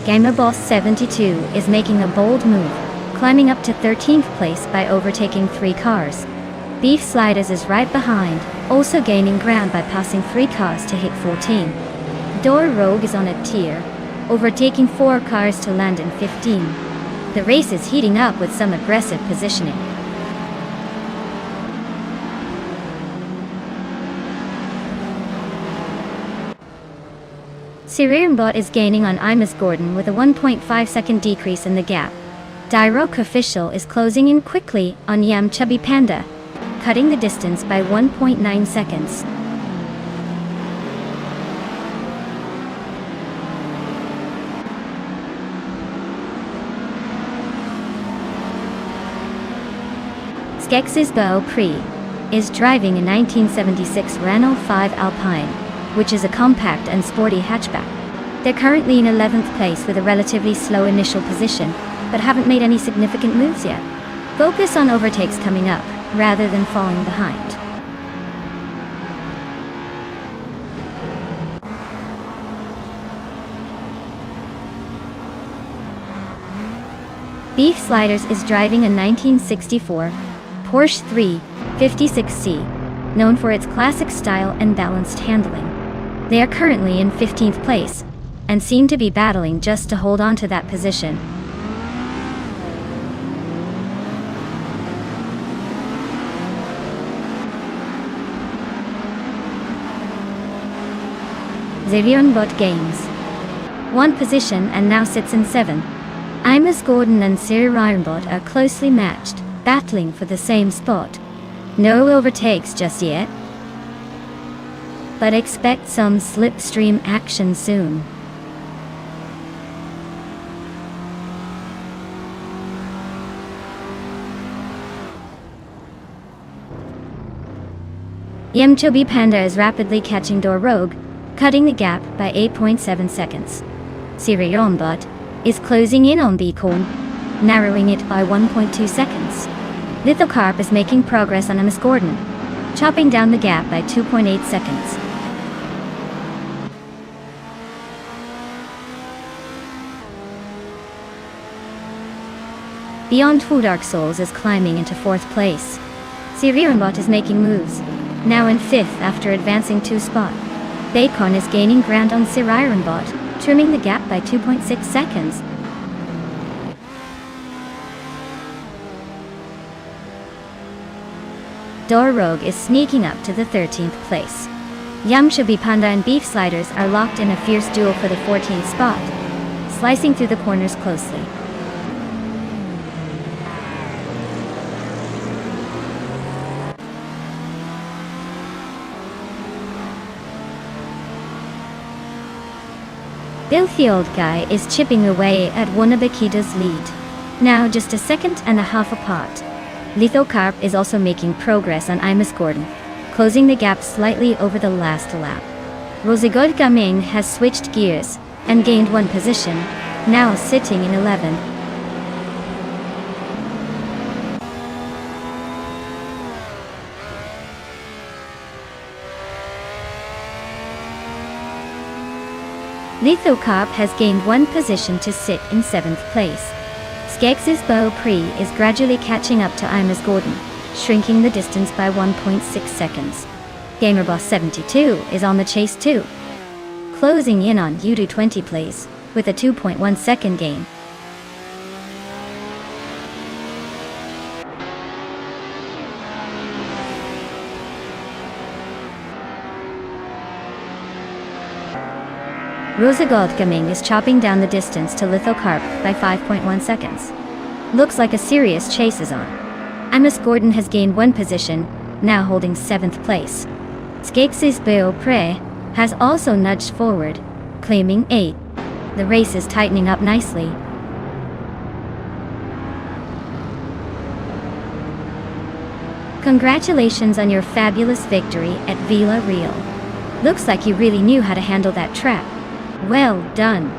GamerBoss 72 is making a bold move, climbing up to 13th place by overtaking 3 cars. Beef Sliders is right behind, also gaining ground by passing 3 cars to hit 14. Door Rogue is on a tier, overtaking 4 cars to land in 15. The race is heating up with some aggressive positioning. Siriumbot is gaining on Imus Gordon with a 1.5 second decrease in the gap. Dairok Official is closing in quickly on Yam Chubby Panda, cutting the distance by 1.9 seconds. Skex's Beau Prix is driving a 1976 Renault 5 Alpine, which is a compact and sporty hatchback. They're currently in 11th place with a relatively slow initial position, but haven't made any significant moves yet. Focus on overtakes coming up, rather than falling behind. Beef Sliders is driving a 1964 Porsche 356C, known for its classic style and balanced handling. They are currently in 15th place, and seem to be battling just to hold on to that position. Bot Games one position and now sits in 7. Imus Gordon and Bot are closely matched, battling for the same spot. No overtakes just yet, but expect some slipstream action soon. Yemchobi Panda is rapidly catching Door Rogue, cutting the gap by 8.7 seconds. Bot is closing in on Beacon, narrowing it by 1.2 seconds. Lithocarp is making progress on Imus Gordon, chopping down the gap by 2.8 seconds. Beyond Two Dark Souls is climbing into 4th place. Bot is making moves, now in 5th after advancing 2 spots. Bacon is gaining ground on Bot, trimming the gap by 2.6 seconds. Door Rogue is sneaking up to the 13th place. Yamshabi Panda and Beef Sliders are locked in a fierce duel for the 14th spot, slicing through the corners closely. Filthy Old Guy is chipping away at Wanabakida's lead, now just a second and a half apart. Lithocarp is also making progress on Imus Gordon, closing the gap slightly over the last lap. Rosegod Gaming has switched gears and gained 1 position, now sitting in 11. Lithocarp has gained 1 position to sit in 7th place. Skex's Beau Prix is gradually catching up to Imus Gordon, shrinking the distance by 1.6 seconds. GamerBoss72 is on the chase too, closing in on Udo 20 place with a 2.1 second gain. Rosegod Gaming is chopping down the distance to Lithocarp by 5.1 seconds. Looks like a serious chase is on. Imus Gordon has gained 1 position, now holding 7th place. Skex's Beau Prix has also nudged forward, claiming 8. The race is tightening up nicely. Congratulations on your fabulous victory at Vila Real. Looks like you really knew how to handle that track. Well done.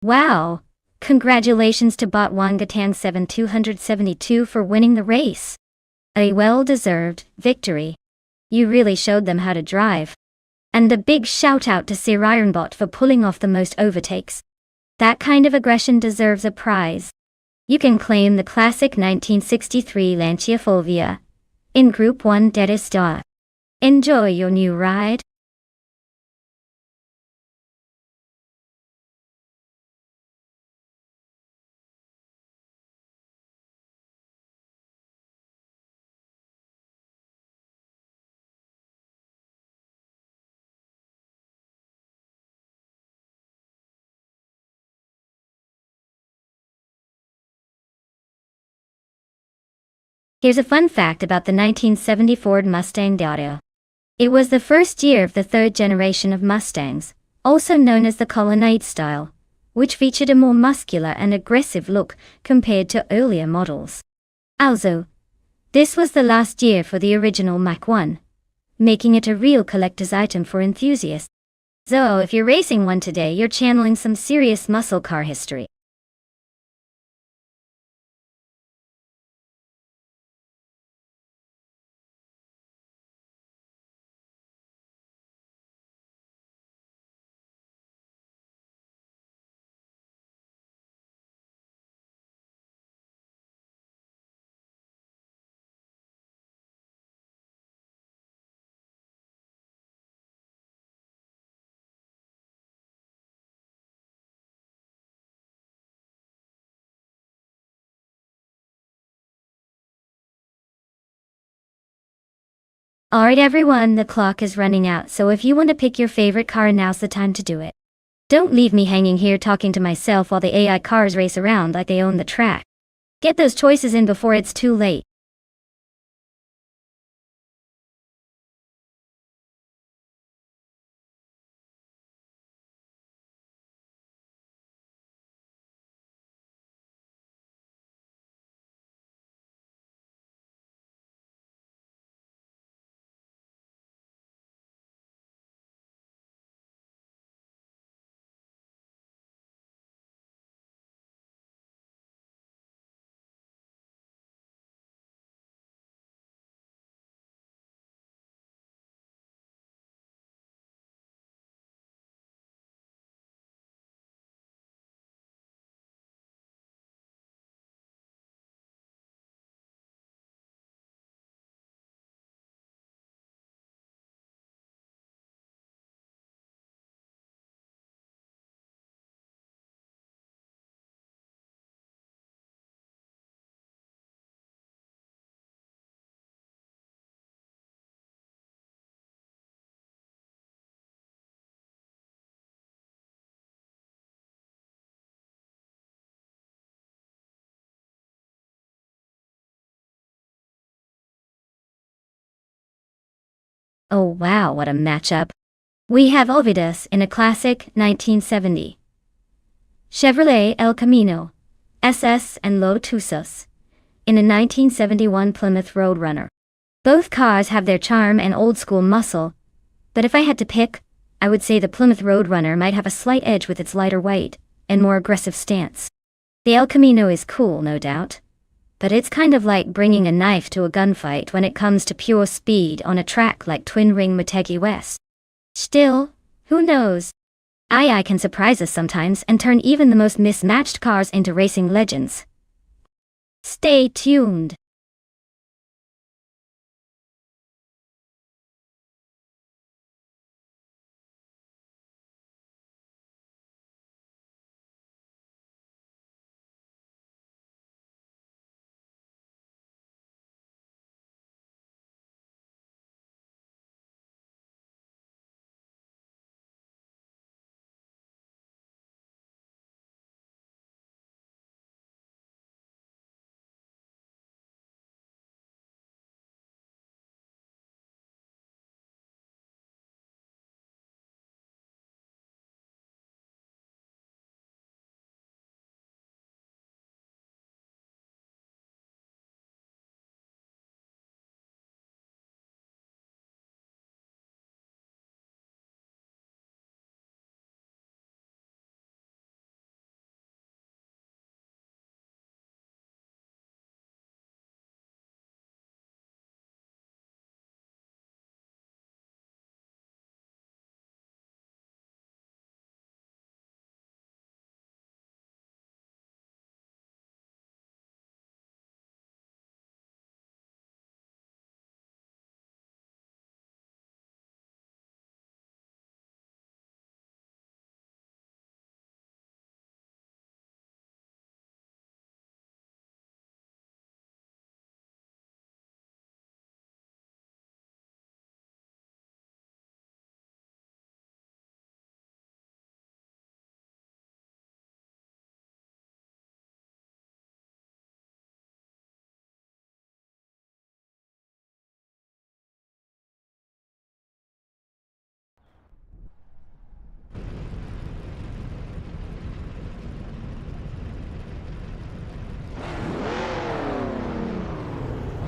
Wow! Congratulations to Bot Wangatang 7272 for winning the race. A well-deserved victory. You really showed them how to drive. And a big shout out to Sir Ironbot for pulling off the most overtakes. That kind of aggression deserves a prize. You can claim the classic 1963 Lancia Fulvia in Group 1 Dead Star. Enjoy your new ride. Here's a fun fact about the 1970 Ford Mustang Dotto. It was the first year of the third generation of Mustangs, also known as the Colonnade style, which featured a more muscular and aggressive look compared to earlier models. Also, this was the last year for the original Mach 1, making it a real collector's item for enthusiasts. So if you're racing one today, you're channeling some serious muscle car history. Alright everyone, the clock is running out, so if you want to pick your favorite car, now's the time to do it. Don't leave me hanging here talking to myself while the AI cars race around like they own the track. Get those choices in before it's too late. Oh wow, what a matchup. We have Ovidas in a classic 1970 Chevrolet El Camino SS and Lotusos in a 1971 Plymouth Roadrunner. Both cars have their charm and old-school muscle, but if I had to pick, I would say the Plymouth Roadrunner might have a slight edge with its lighter weight and more aggressive stance. The El Camino is cool, no doubt, but it's kind of like bringing a knife to a gunfight when it comes to pure speed on a track like Twin Ring Motegi West. Still, who knows? AI can surprise us sometimes and turn even the most mismatched cars into racing legends. Stay tuned.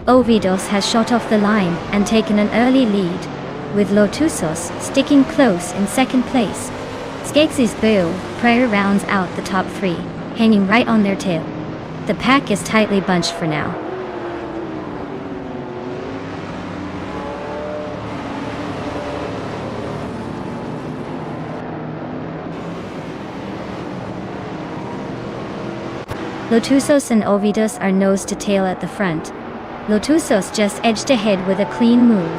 Ovidos has shot off the line and taken an early lead, with Lotusos sticking close in second place. Skeksis Boo Prayer rounds out the top three, hanging right on their tail. The pack is tightly bunched for now. Lotusos and Ovidos are nose to tail at the front. Lotusos just edged ahead with a clean move.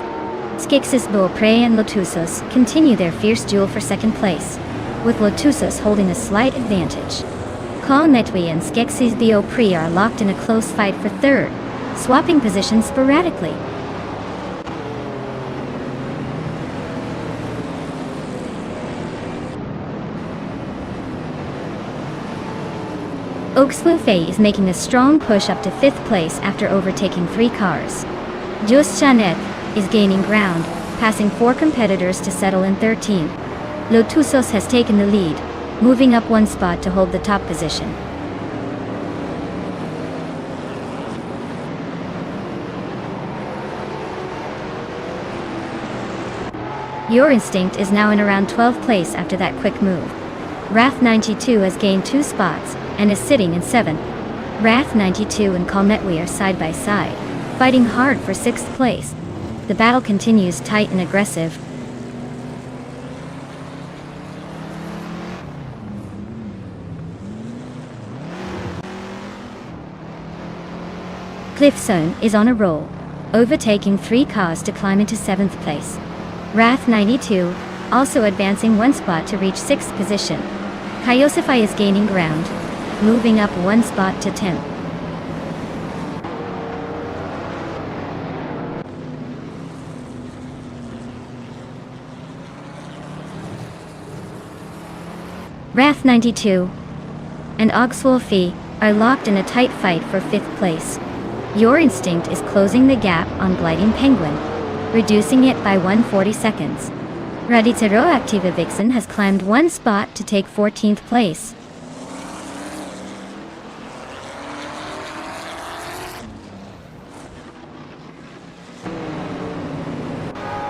Skeksis Prey and Lotusos continue their fierce duel for second place, with Lotusos holding a slight advantage. Metwi and Skeksis Prey are locked in a close fight for third, swapping positions sporadically. Oxflufe is making a strong push up to 5th place after overtaking 3 cars. Just Chaneth is gaining ground, passing 4 competitors to settle in 13th. Lotusos has taken the lead, moving up 1 spot to hold the top position. Your Instinct is now in around 12th place after that quick move. Wrath 92 has gained 2 spots and is sitting in 7th. Wrath 92 and Kalmetwi are side by side, fighting hard for 6th place. The battle continues tight and aggressive. Cliffzone is on a roll, overtaking 3 cars to climb into 7th place. Wrath 92 also advancing 1 spot to reach 6th position. Kyosify is gaining ground, moving up 1 spot to 10th. Wrath 92 and Oxwolfie are locked in a tight fight for 5th place. Your Instinct is closing the gap on Gliding Penguin, reducing it by 140 seconds. Raditero Activa Vixen has climbed 1 spot to take 14th place.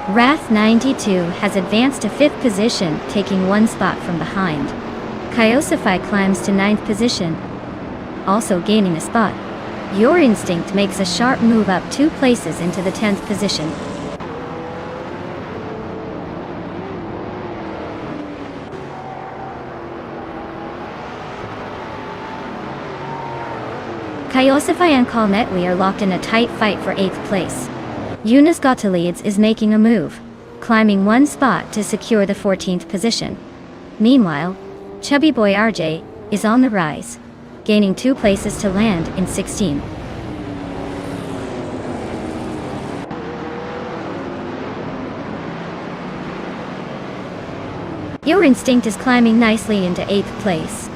Wrath 92 has advanced to 5th position, taking 1 spot from behind. Kyosify climbs to 9th position, also gaining a spot. Your Instinct makes a sharp move up 2 places into the 10th position. Kyosify and Kalmetwi are locked in a tight fight for 8th place. Eunice Gottlieds is making a move, climbing 1 spot to secure the 14th position. Meanwhile, Chubby Boy RJ is on the rise, gaining 2 places to land in 16th. Your Instinct is climbing nicely into 8th place.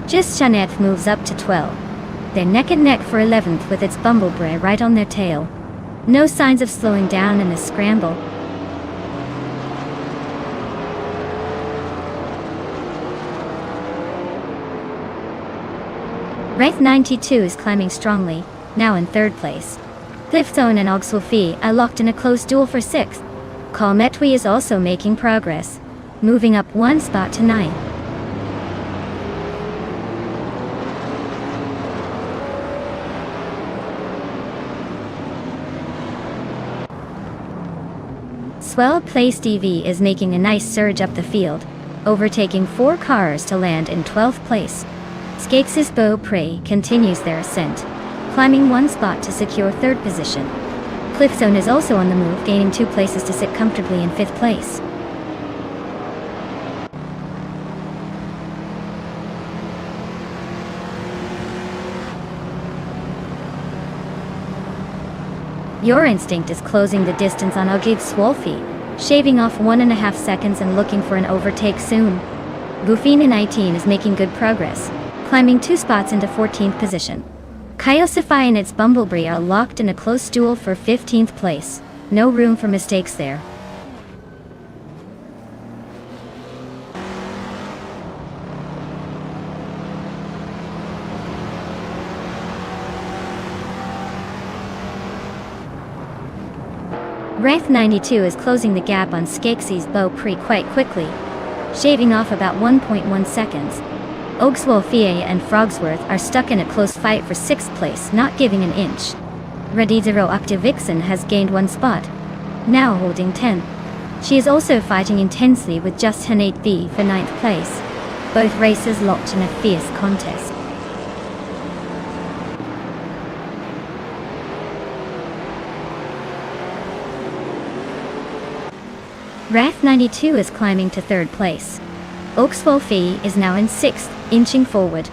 Just Chaneth moves up to 12. They're neck and neck for 11th with its Bumblebee right on their tail. No signs of slowing down in this scramble. Wraith 92 is climbing strongly, now in 3rd place. Cliffzone and Oxwolfie are locked in a close duel for 6th. Kalmetwi is also making progress, moving up 1 spot to 9th. Swell Place DV is making a nice surge up the field, overtaking 4 cars to land in 12th place. Skeksis Prey continues their ascent, climbing 1 spot to secure 3rd position. Cliffzone is also on the move, gaining 2 places to sit comfortably in 5th place. Your Instinct is closing the distance on Ogiv Swolfie, shaving off 1.5 seconds and looking for an overtake soon. Goofina 19 is making good progress, climbing 2 spots into 14th position. Kyosify and its Bumblebee are locked in a close duel for 15th place. No room for mistakes there. Wraith 92 is closing the gap on Skeksis Beau Prix quite quickly, shaving off about 1.1 seconds. Oakswolfie and Frogsworth are stuck in a close fight for 6th place, not giving an inch. Radizero Octavixen has gained 1 spot, now holding 10th. She is also fighting intensely with Just Hanate V for 9th place. Both races locked in a fierce contest. Wrath 92 is climbing to 3rd place. Oakswolfie is now in 6th, inching forward.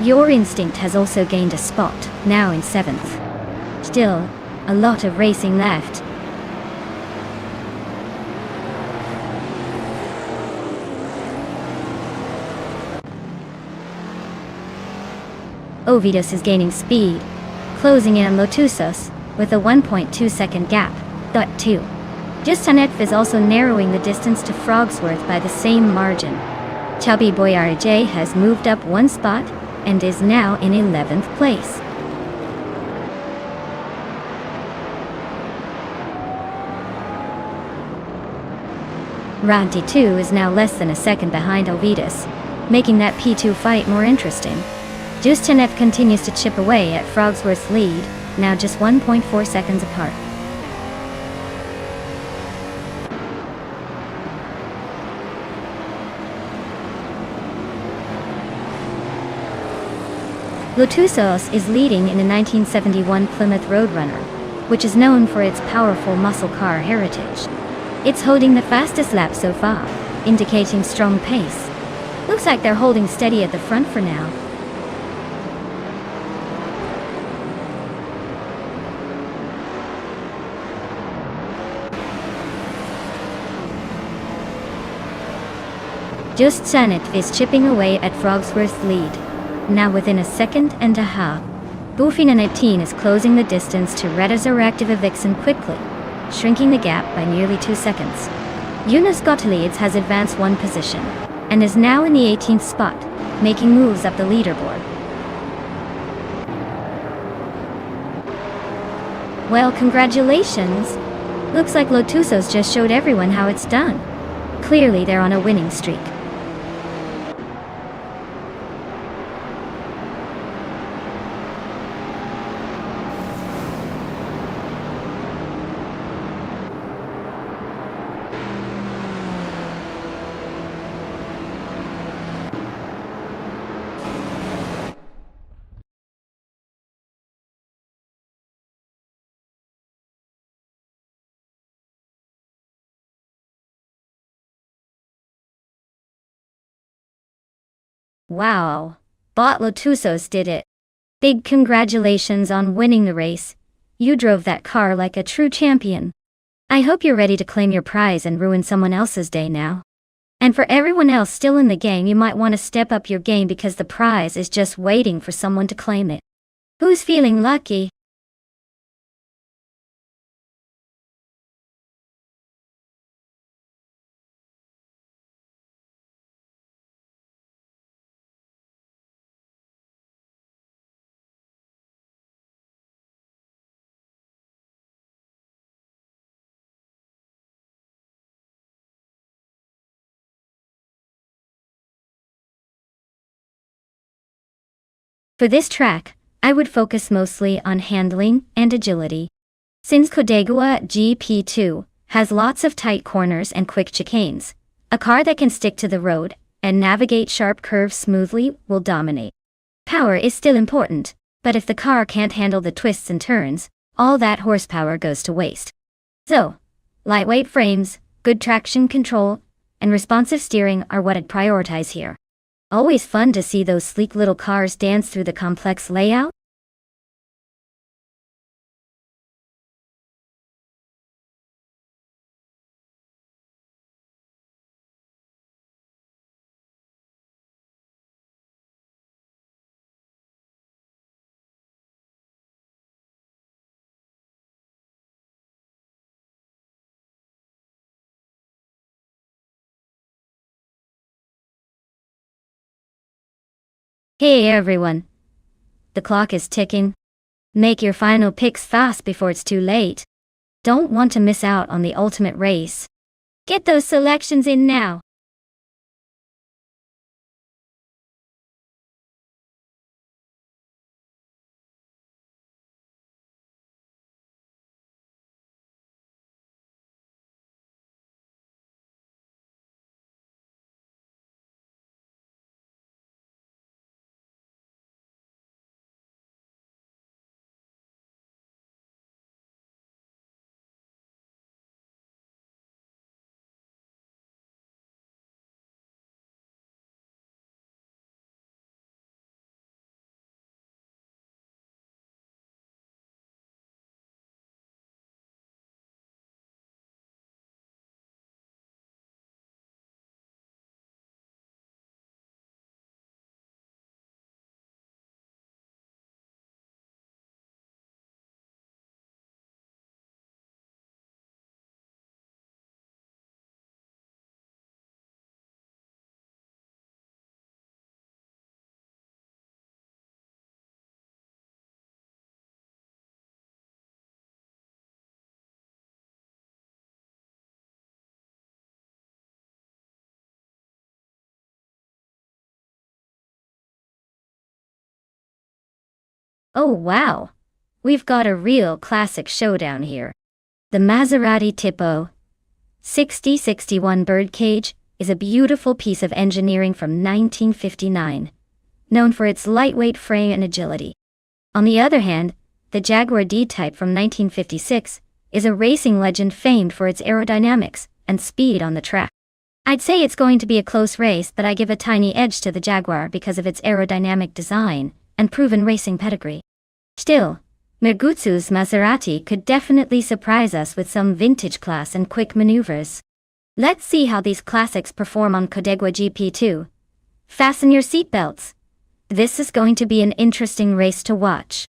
Your Instinct has also gained a spot, now in 7th. Still, a lot of racing left. Ovidus is gaining speed, closing in on Lotusos with a 1.2 second gap. .2. Justanetv is also narrowing the distance to Frogsworth by the same margin. Chubby Boy RJ has moved up 1 spot and is now in 11th place. Ranty 2 is now less than a second behind Ovidus, making that P2 fight more interesting. Justanev continues to chip away at Frogsworth's lead, now just 1.4 seconds apart. Lotusos is leading in the 1971 Plymouth Roadrunner, which is known for its powerful muscle car heritage. It's holding the fastest lap so far, indicating strong pace. Looks like they're holding steady at the front for now. Justanetv is chipping away at Frogsworth's lead, now within a second and a half. Buffina19 is closing the distance to Radizeractive Vixen quickly, shrinking the gap by nearly 2 seconds. Eunice Gottlieb has advanced 1 position, and is now in the 18th spot, making moves up the leaderboard. Well, congratulations! Looks like Lotusos just showed everyone how it's done. Clearly they're on a winning streak. Wow, Bot Lotusos did it. Big congratulations on winning the race. You drove that car like a true champion. I hope you're ready to claim your prize and ruin someone else's day now. And for everyone else still in the game, you might want to step up your game because the prize is just waiting for someone to claim it. Who's feeling lucky? For this track, I would focus mostly on handling and agility. Since Kodegua GP2 has lots of tight corners and quick chicanes, a car that can stick to the road and navigate sharp curves smoothly will dominate. Power is still important, but if the car can't handle the twists and turns, all that horsepower goes to waste. So, lightweight frames, good traction control, and responsive steering are what I'd prioritize here. Always fun to see those sleek little cars dance through the complex layout. Hey everyone. The clock is ticking. Make your final picks fast before it's too late. Don't want to miss out on the ultimate race. Get those selections in now. Oh wow! We've got a real classic showdown here. The Maserati Tipo 6061 birdcage is a beautiful piece of engineering from 1959, known for its lightweight frame and agility. On the other hand, the Jaguar D-Type from 1956 is a racing legend famed for its aerodynamics and speed on the track. I'd say it's going to be a close race, but I give a tiny edge to the Jaguar because of its aerodynamic design and proven racing pedigree. Still, Mergutsu's Maserati could definitely surprise us with some vintage class and quick maneuvers. Let's see how these classics perform on Kodegwa GP2. Fasten your seatbelts. This is going to be an interesting race to watch.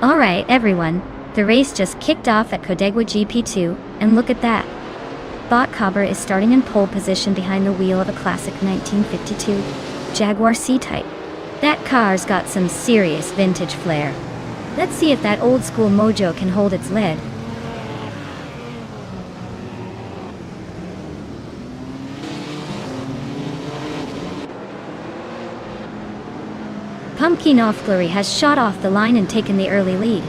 Alright everyone, the race just kicked off at Kodegwa GP2, and look at that. Bot Cobber is starting in pole position behind the wheel of a classic 1952 Jaguar C-Type. That car's got some serious vintage flair. Let's see if that old school mojo can hold its lead. Pumpkin Offglory has shot off the line and taken the early lead.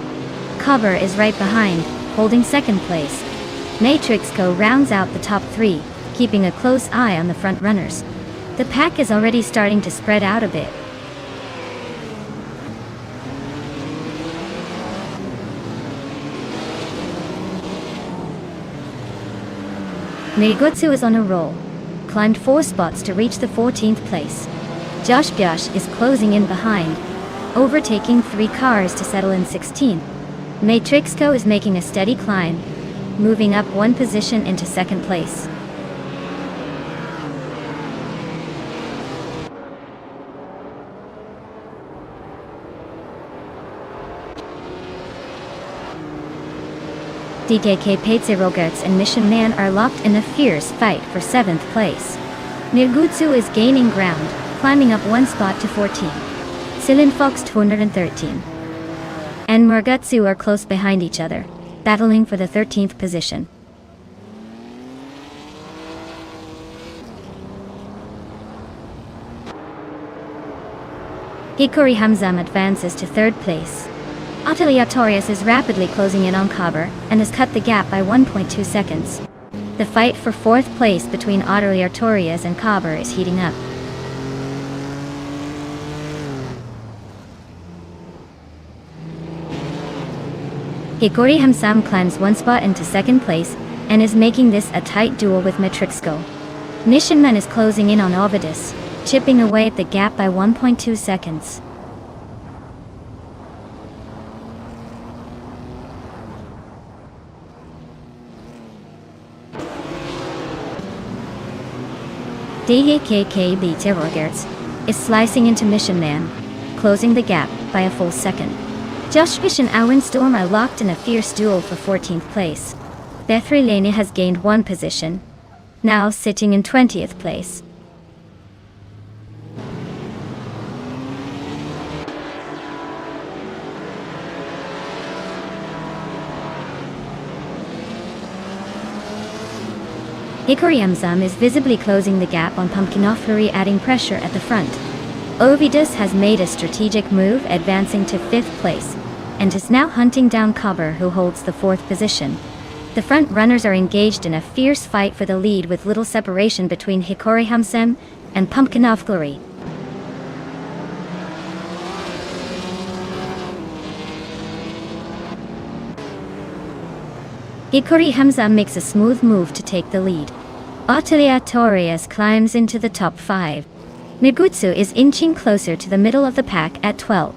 Cobber is right behind, holding second place. Matrixco rounds out the top three, keeping a close eye on the front runners. The pack is already starting to spread out a bit. Meigutsu is on a roll. Climbed 4 spots to reach the 14th place. Josh Byosh is closing in behind, overtaking 3 cars to settle in 16th. Matrixco is making a steady climb, moving up 1 position into 2nd place. DKK Rogerts and Mission Man are locked in a fierce fight for 7th place. Nirgutsu is gaining ground, climbing up 1 spot to 14. Silin Fox 213. And Murgutsu are close behind each other, battling for the 13th position. Hikori Hamzam advances to 3rd place. Atelier Torius is rapidly closing in on Kaber and has cut the gap by 1.2 seconds. The fight for 4th place between Atelier Torius and Kaber is heating up. Hikori Hamzam climbs 1 spot into 2nd place and is making this a tight duel with Matrixco. Nishinman is closing in on Ovidus, chipping away at the gap by 1.2 seconds. DKK Rogerts is slicing into Mission Man, closing the gap by a full second. Josh Fish and Owen Storm are locked in a fierce duel for 14th place. Bethri Lane has gained 1 position, now sitting in 20th place. Hikori Hamzam is visibly closing the gap on Pumpkinoflurry, adding pressure at the front. Ovidus has made a strategic move, advancing to 5th place, and is now hunting down Kaber, who holds the 4th position. The front runners are engaged in a fierce fight for the lead, with little separation between Hikori Hamzam and Pumpkinoflurry. Hikori Hamzam makes a smooth move to take the lead. Atelier Torius climbs into the top 5. Nirgutsu is inching closer to the middle of the pack at 12.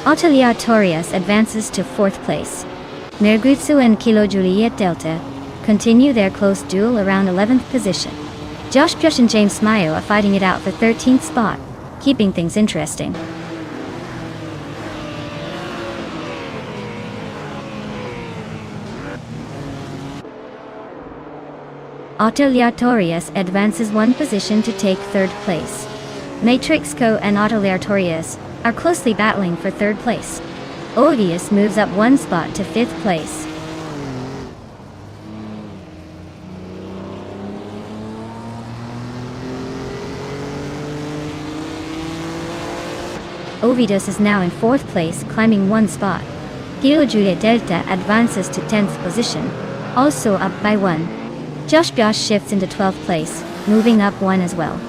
Atelier Torius advances to 4th place. Nirgutsu and Kilo Juliet Delta continue their close duel around 11th position. Josh Byosh and James Mayo are fighting it out for 13th spot, keeping things interesting. Atelier Torius advances 1 position to take 3rd place. Matrixco and Atelier Torius are closely battling for 3rd place. Odious moves up 1 spot to 5th place. Ovidus is now in 4th place, climbing 1 spot. Kilo Julia Delta advances to 10th position, also up by 1. Josh Byosh shifts into 12th place, moving up 1 as well.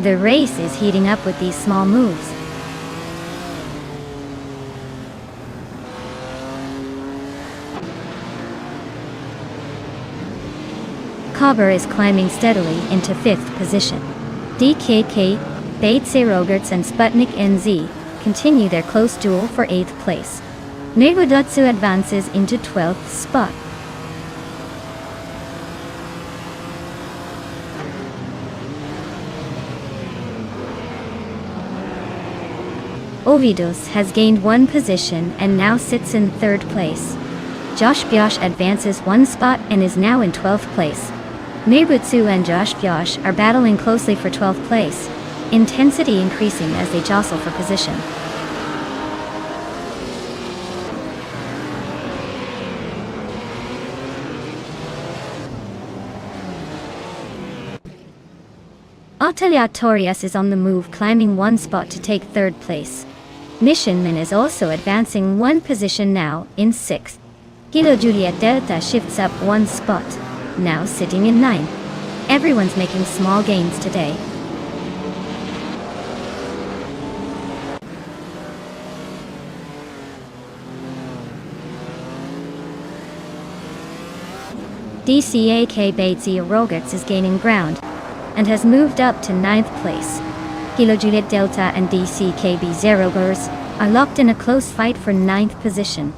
The race is heating up with these small moves. Kaber is climbing steadily into 5th position. DKK, Bates Rogerts and Sputnik NZ continue their close duel for 8th place. Nirgutsu advances into 12th spot. Ovidus has gained 1 position and now sits in 3rd place. Josh Byosh advances 1 spot and is now in 12th place. Nirgutsu and Josh Byosh are battling closely for 12th place, intensity increasing as they jostle for position. Atelier Torius is on the move, climbing 1 spot to take 3rd place. Mission Man is also advancing 1 position, now in 6th. Kilo Juliet Delta shifts up 1 spot, now sitting in 9th. Everyone's making small gains today. DCAK Batesy Rogerts is gaining ground and has moved up to 9th place. Kilo Juliet Delta and DCKB Zerogers are locked in a close fight for 9th position.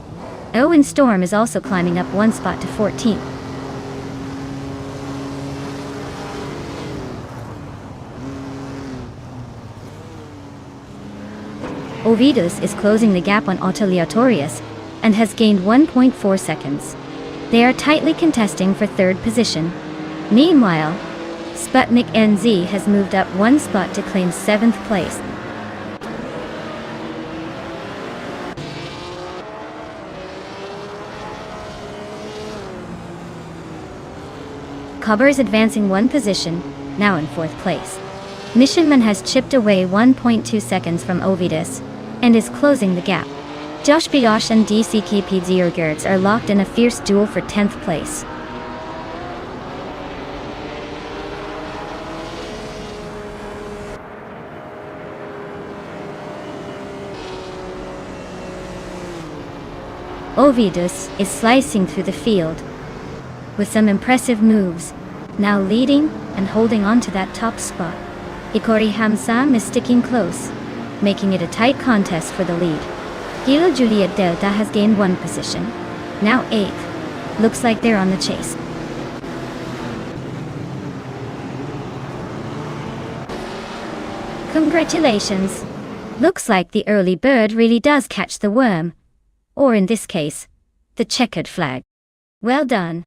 Owen Storm is also climbing up one spot to 14th. Ovidus is closing the gap on Autoleatorius and has gained 1.4 seconds. They are tightly contesting for 3rd position. Meanwhile, Sputnik NZ has moved up one spot to claim 7th place. Cobber is advancing one position, now in 4th place. Missionman has chipped away 1.2 seconds from Ovidus and is closing the gap. Josh Biosh and DCKP Ziergerts are locked in a fierce duel for 10th place. Ovidus is slicing through the field with some impressive moves, now leading and holding on to that top spot. Hikori Hamsam is sticking close, making it a tight contest for the lead. Kilo Juliet Delta has gained one position, now 8th. Looks like they're on the chase. Congratulations! Looks like the early bird really does catch the worm. Or in this case, the checkered flag. Well done.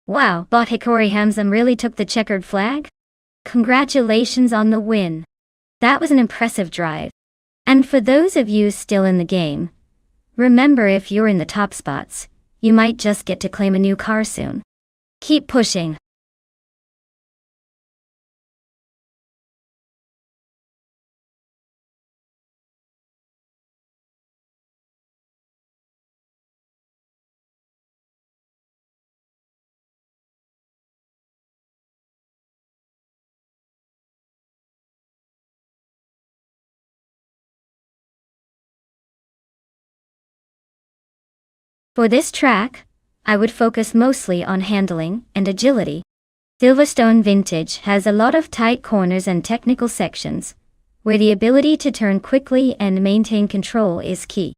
Wow, Bot Hikori Hamzam really took the checkered flag? Congratulations on the win. That was an impressive drive. And for those of you still in the game, remember, if you're in the top spots, you might just get to claim a new car soon. Keep pushing. For this track, I would focus mostly on handling and agility. Silverstone Vintage has a lot of tight corners and technical sections, where the ability to turn quickly and maintain control is key.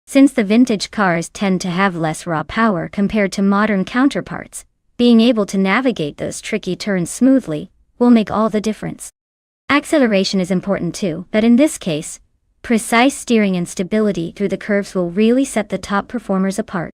Since the vintage cars tend to have less raw power compared to modern counterparts, being able to navigate those tricky turns smoothly will make all the difference. Acceleration is important too, but in this case, precise steering and stability through the curves will really set the top performers apart.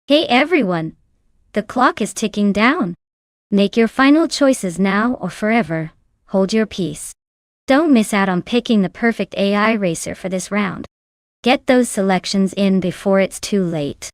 Hey everyone! The clock is ticking down. Make your final choices now or forever. Hold your peace. Don't miss out on picking the perfect AI racer for this round. Get those selections in before it's too late.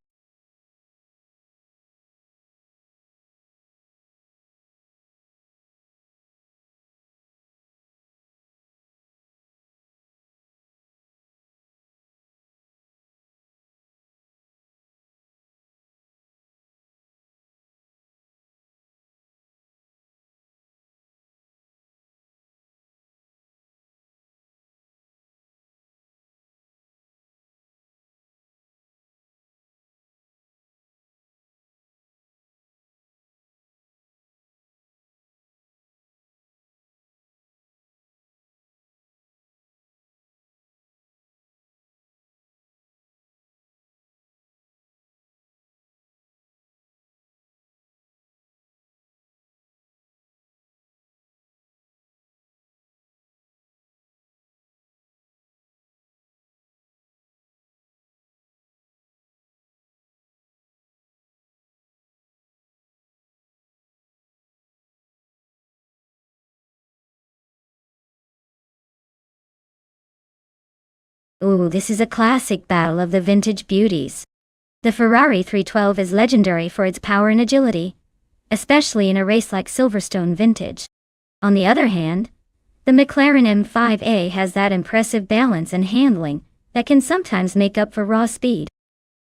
Ooh, this is a classic battle of the vintage beauties. The Ferrari 312 is legendary for its power and agility, especially in a race like Silverstone Vintage. On the other hand, the McLaren M5A has that impressive balance and handling that can sometimes make up for raw speed.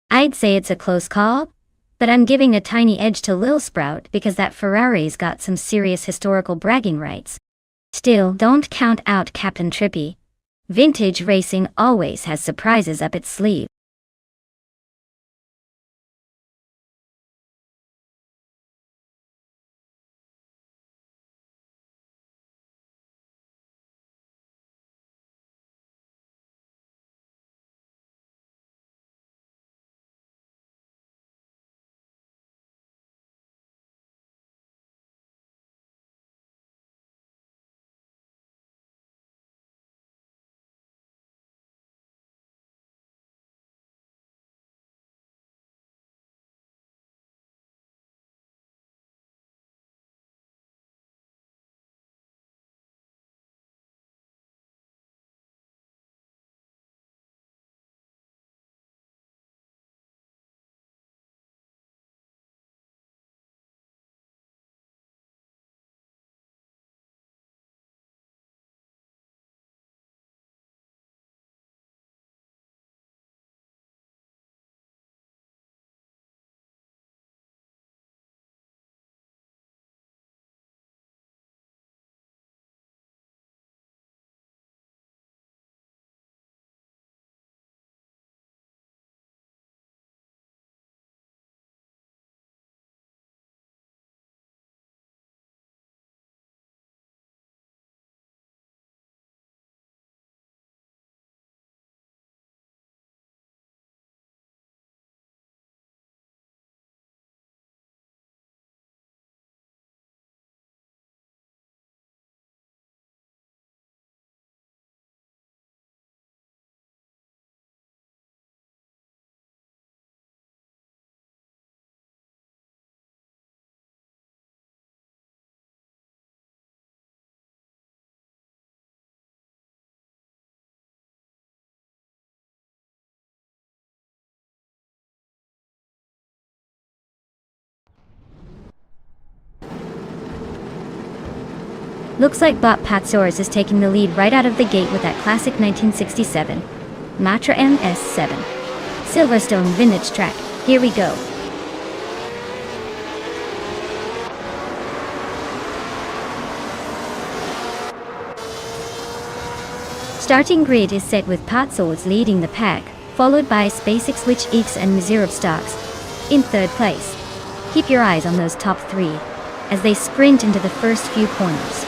I'd say it's a close call, but I'm giving a tiny edge to Lil Sprout because that Ferrari's got some serious historical bragging rights. Still, don't count out Captain Trippy. Vintage racing always has surprises up its sleeve. Looks like Bob Patzors is taking the lead right out of the gate with that classic 1967 Matra MS7 Silverstone vintage track. Here we go. Starting grid is set with Patzors leading the pack, followed by SpaceX Switch X and Miserab Stocks in third place. Keep your eyes on those top three as they sprint into the first few corners.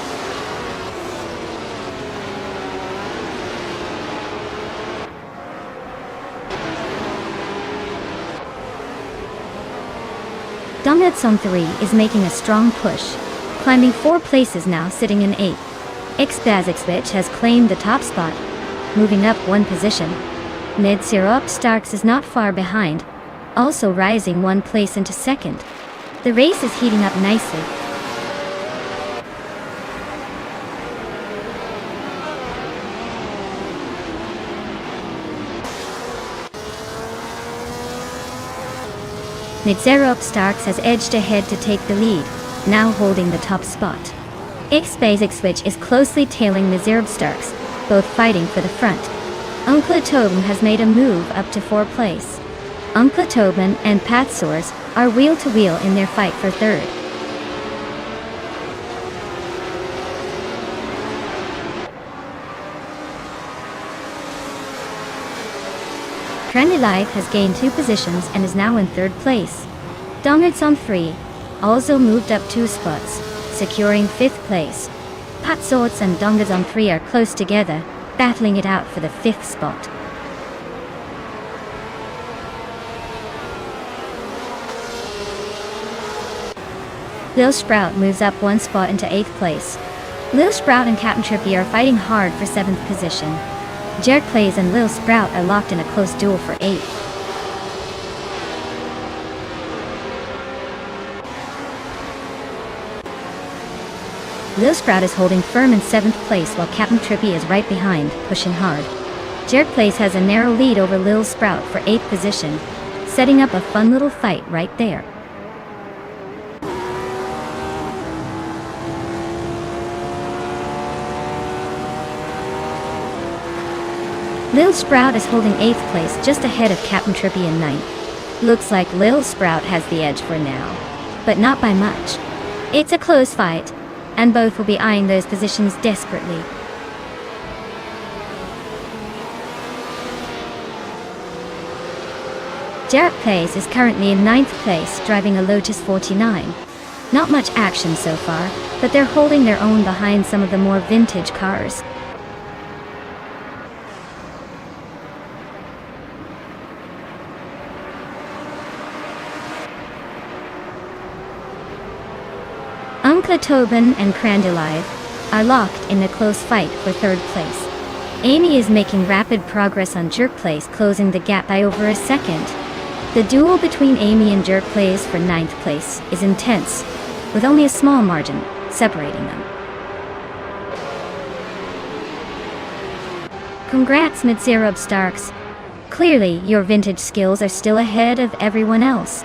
Dongetson 3 is making a strong push, climbing 4 places now, sitting in 8th. Xbazixvich has claimed the top spot, moving up 1 position. Miserab Starks is not far behind, also rising 1 place into 2nd. The race is heating up nicely. Miserab Starks has edged ahead to take the lead, now holding the top spot. Xbazixvich is closely tailing Miserab Starks, both fighting for the front. Uncle Tobin has made a move up to 4th place. Uncle Tobin and Patzors are wheel to wheel in their fight for 3rd. Trendy Life has gained 2 positions and is now in 3rd place. Dongetson 3 also moved up 2 spots, securing 5th place. Patzors and Dongetson 3 are close together, battling it out for the 5th spot. Lil Sprout moves up 1 spot into 8th place. Lil Sprout and Captain Trippy are fighting hard for 7th position. Jerk Plays and Lil Sprout are locked in a close duel for 8th. Lil Sprout is holding firm in 7th place while Captain Trippy is right behind, pushing hard. Jerk Place has a narrow lead over Lil Sprout for 8th position, setting up a fun little fight right there. Lil Sprout is holding 8th place just ahead of Captain Trippy in 9th. Looks like Lil Sprout has the edge for now, but not by much. It's a close fight, and both will be eyeing those positions desperately. Jerk Place is currently in 9th place, driving a Lotus 49. Not much action so far, but they're holding their own behind some of the more vintage cars. Uncle Tobin and Crandalive are locked in a close fight for 3rd place. Amy is making rapid progress on Jerk Place, closing the gap by over a second. The duel between Amy and Jerk Place for 9th place is intense, with only a small margin separating them. Congrats, Mid-Zero Starks. Clearly, your vintage skills are still ahead of everyone else.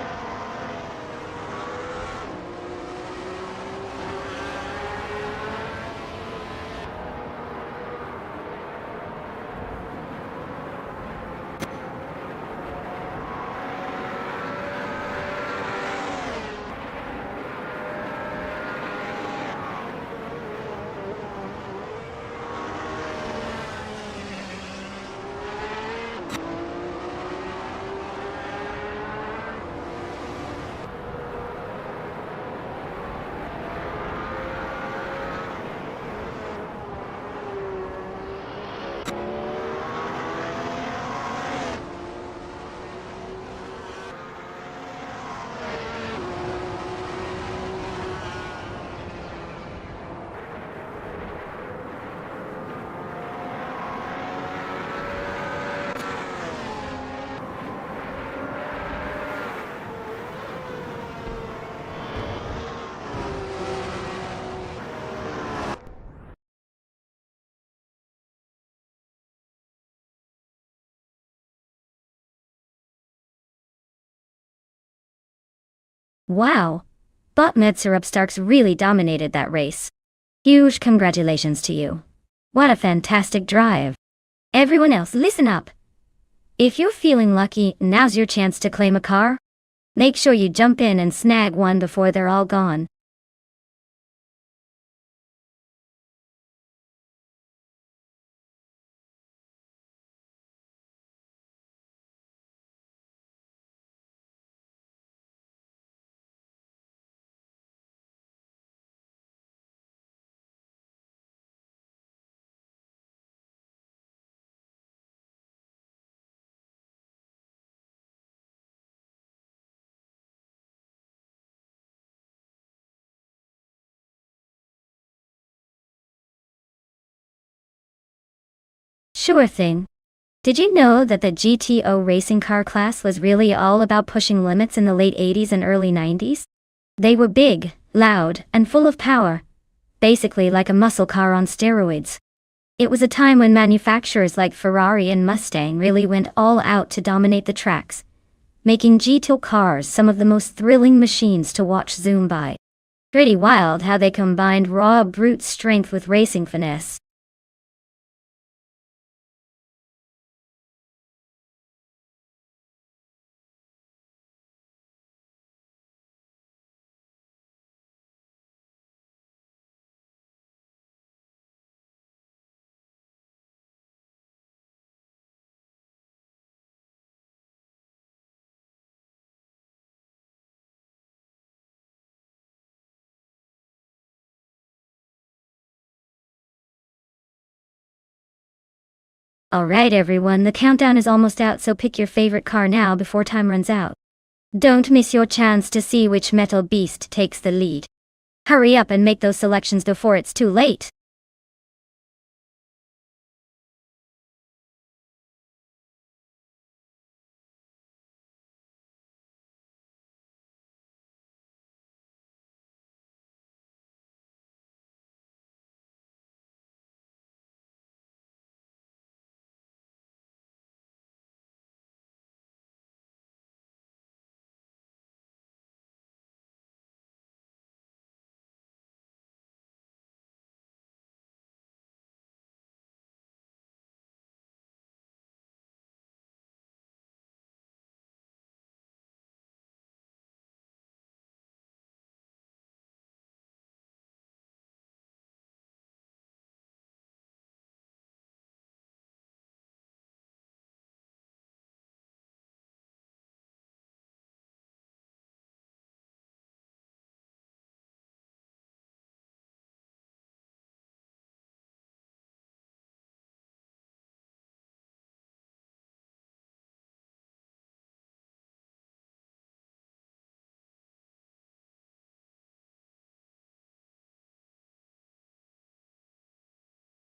Wow! But Mid-Zero Starks really dominated that race. Huge congratulations to you. What a fantastic drive. Everyone else, listen up. If you're feeling lucky, now's your chance to claim a car. Make sure you jump in and snag one before they're all gone. Sure thing. Did you know that the GTO racing car class was really all about pushing limits in the late 80s and early 90s? They were big, loud, and full of power. Basically like a muscle car on steroids. It was a time when manufacturers like Ferrari and Mustang really went all out to dominate the tracks, making GTO cars some of the most thrilling machines to watch zoom by. Pretty wild how they combined raw brute strength with racing finesse. Alright everyone, the countdown is almost out, so pick your favorite car now before time runs out. Don't miss your chance to see which metal beast takes the lead. Hurry up and make those selections before it's too late.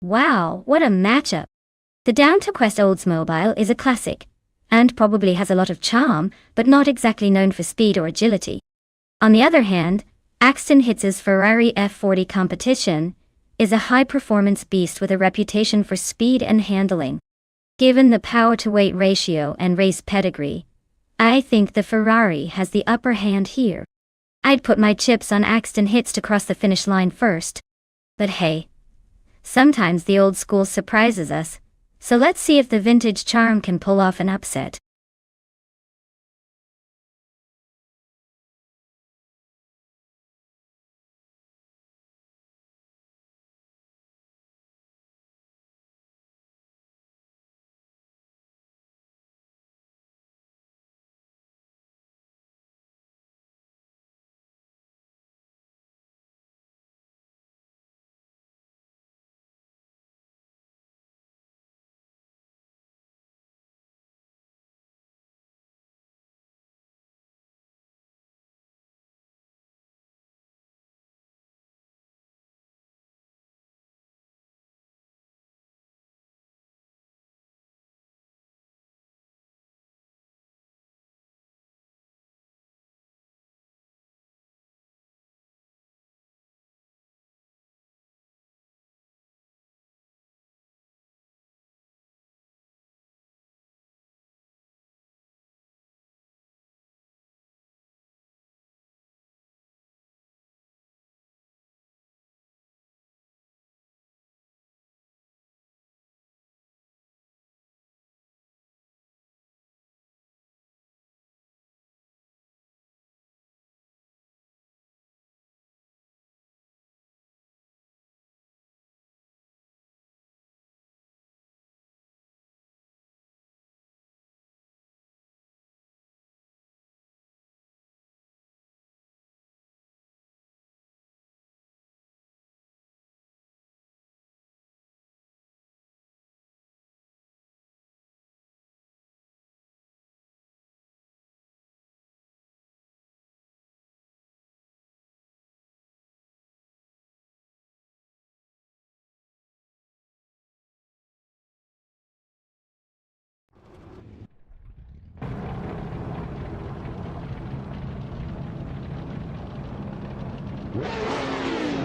Wow, what a matchup. The Down to Quest Oldsmobile is a classic, and probably has a lot of charm, but not exactly known for speed or agility. On the other hand, Aston Hitz's Ferrari F40 competition is a high-performance beast with a reputation for speed and handling. Given the power-to-weight ratio and race pedigree, I think the Ferrari has the upper hand here. I'd put my chips on Aston Hitz to cross the finish line first. But hey, sometimes the old school surprises us, so let's see if the vintage charm can pull off an upset.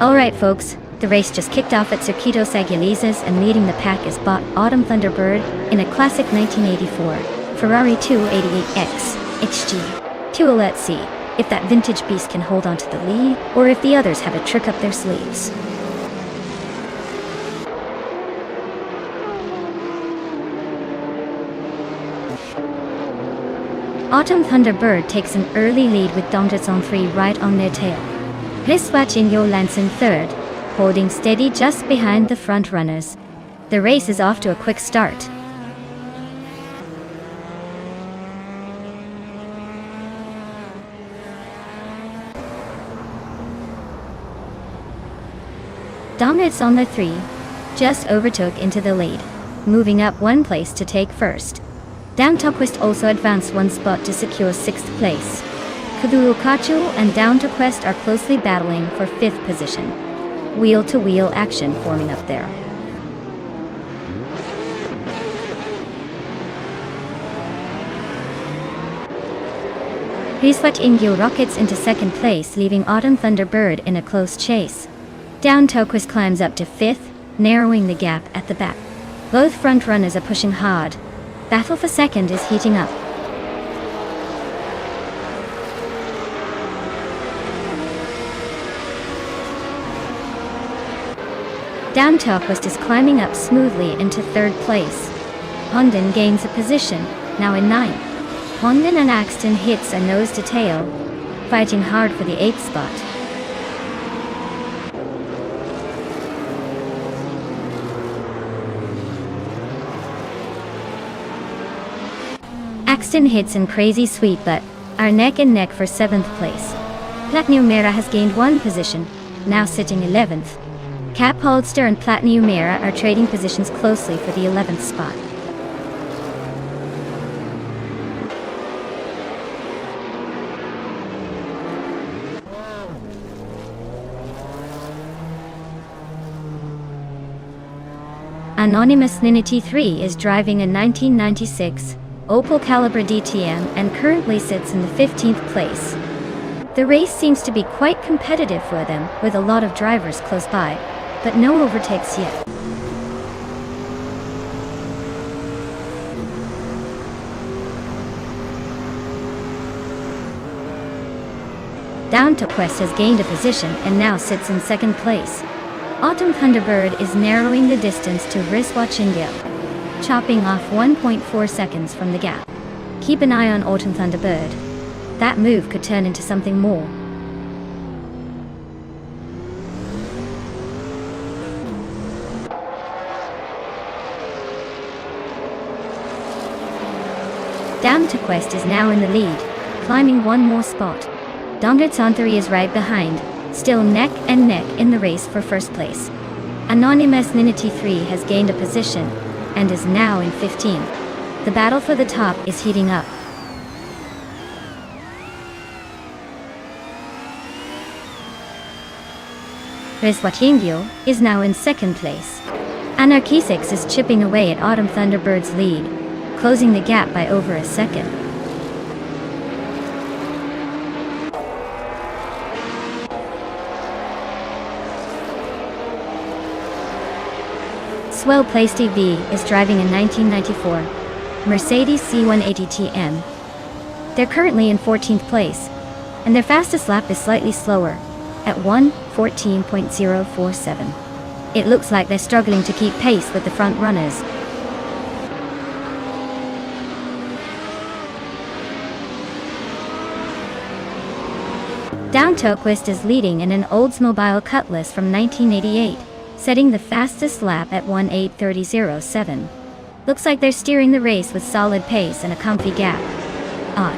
Alright folks, the race just kicked off at Circuito Sagalices, and leading the pack is bot Autumn Thunderbird in a classic 1984 Ferrari 288X XG. Well, let's see if that vintage beast can hold on to the lead, or if the others have a trick up their sleeves. Autumn Thunderbird takes an early lead with Domtits on 3 right on their tail. Priswatch Ingo lands in third, holding steady just behind the front runners. The race is off to a quick start. Domtits on the 3 just overtook into the lead, moving up 1 place to take first. Down to Quest also advanced 1 spot to secure 6th place. Kuduukachu and Down to Quest are closely battling for 5th position. Wheel-to-wheel action forming up there. Priswatch Ingyo rockets into 2nd place, leaving Autumn Thunderbird in a close chase. Down to Quest climbs up to 5th, narrowing the gap at the back. Both front runners are pushing hard. Battle for 2nd is heating up. Down to Quest is climbing up smoothly into 3rd place. Honden gains a position, now in 9th. Honden and Aston Hitz are nose to tail, fighting hard for the 8th spot. Aston Hitz and Crazy Sweetbutt are neck and neck for 7th place. Platinum Mera has gained 1 position, now sitting 11th. Cap Holster and Platinum Mera are trading positions closely for the 11th spot. Anonymous Ninity 3 is driving a 1996 Opel Calibra DTM and currently sits in the 15th place. The race seems to be quite competitive for them, with a lot of drivers close by, but no overtakes yet. Down to Quest has gained a position and now sits in second place. Autumn Thunderbird is narrowing the distance to Rizwa Chingil, chopping off 1.4 seconds from the gap. Keep an eye on Autumn Thunderbird. That move could turn into something more. Down to Quest is now in the lead, climbing one more spot. Dongertsantari is right behind, still neck and neck in the race for first place. Anonymous Ninity 3 has gained a position and is now in 15th. The battle for the top is heating up. Rizwatingyo is now in second place. Anarchisix is chipping away at Autumn Thunderbird's lead, closing the gap by over a second. Swell Place TV is driving a 1994 Mercedes C180 TM. They're currently in 14th place, and their fastest lap is slightly slower, at 1:14.047. It looks like they're struggling to keep pace with the front runners. Down Toquist is leading in an Oldsmobile Cutlass from 1988. Setting the fastest lap at 1:8:30.07. Looks like they're steering the race with solid pace and a comfy gap. On.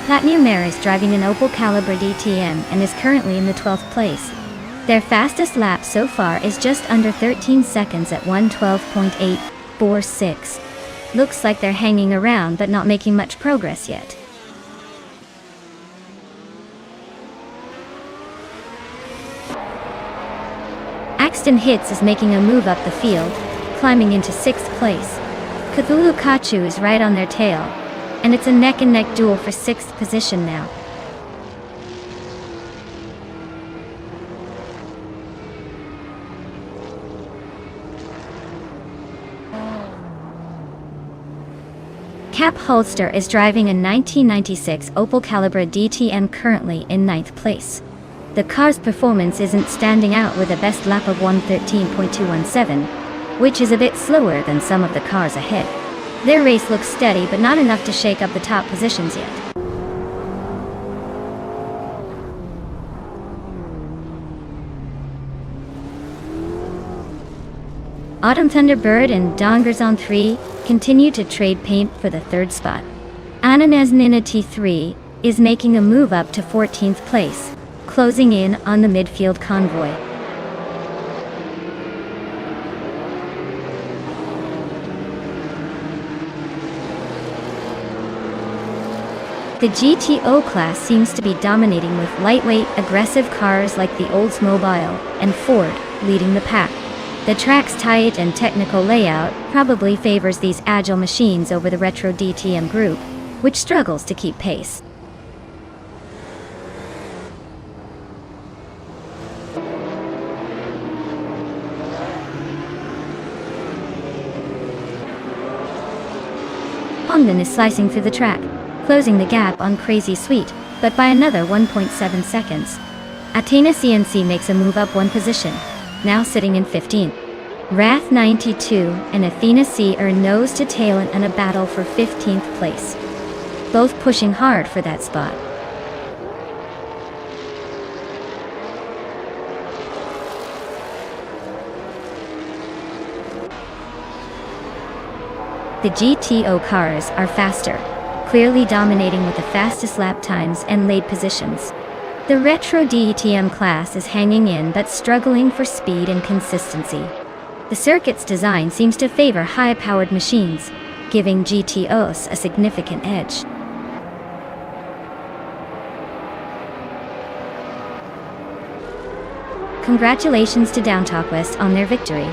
Platinum Mare is driving an Opel Calibra DTM and is currently in the 12th place. Their fastest lap so far is just under 13 seconds at 1:12.846. Looks like they're hanging around but not making much progress yet. Axton Hits is making a move up the field, climbing into 6th place. Cthulhu Kachu is right on their tail, and it's a neck-and-neck duel for 6th position now. Cap Holster is driving a 1996 Opel Calibra DTM currently in 9th place. The car's performance isn't standing out with a best lap of 1:13.217, which is a bit slower than some of the cars ahead. Their race looks steady but not enough to shake up the top positions yet. Autumn Thunderbird and Dongerzon 3 continue to trade paint for the 3rd spot. Ananas Ninity 3 is making a move up to 14th place, closing in on the midfield convoy. The GTO class seems to be dominating with lightweight, aggressive cars like the Oldsmobile and Ford leading the pack. The track's tight and technical layout probably favors these agile machines over the retro DTM group, which struggles to keep pace. Hongdon is slicing through the track, closing the gap on Crazy Sweet, but by another 1.7 seconds. Athena CNC makes a move up one position, now sitting in 15th. Wrath 92 and Athena C are nose to tail in a battle for 15th place, both pushing hard for that spot. The GTO cars are faster, clearly dominating with the fastest lap times and lead positions. The retro DTM class is hanging in but struggling for speed and consistency. The circuit's design seems to favor high-powered machines, giving GTOs a significant edge. Congratulations to Downtalk West on their victory.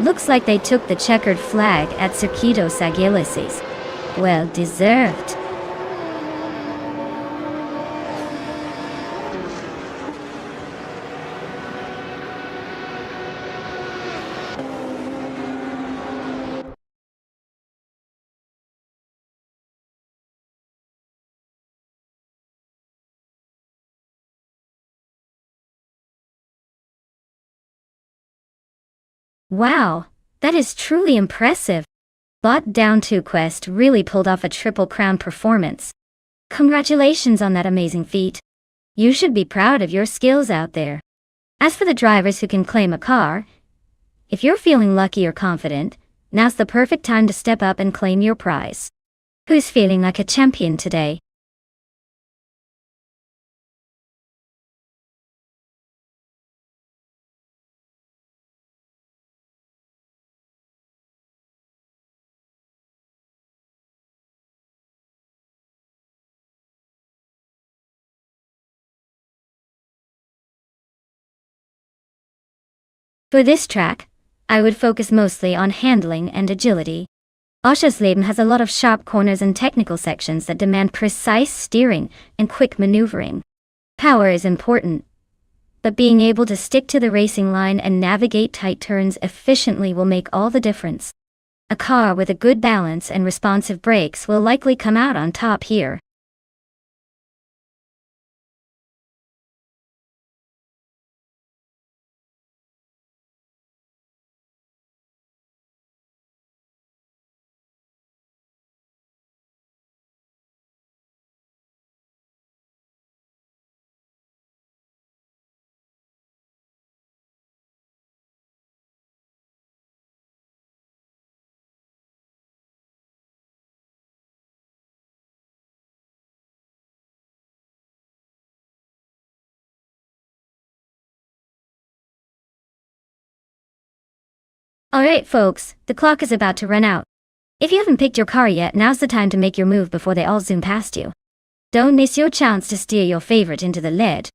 Looks like they took the checkered flag at Circuito Sagilices. Well deserved. Wow, that is truly impressive. Bot Down 2 Quest really pulled off a triple crown performance. Congratulations on that amazing feat. You should be proud of your skills out there. As for the drivers who can claim a car, if you're feeling lucky or confident, now's the perfect time to step up and claim your prize. Who's feeling like a champion today? For this track, I would focus mostly on handling and agility. Oschersleben has a lot of sharp corners and technical sections that demand precise steering and quick maneuvering. Power is important, but being able to stick to the racing line and navigate tight turns efficiently will make all the difference. A car with a good balance and responsive brakes will likely come out on top here. Alright folks, the clock is about to run out. If you haven't picked your car yet, now's the time to make your move before they all zoom past you. Don't miss your chance to steer your favorite into the lead.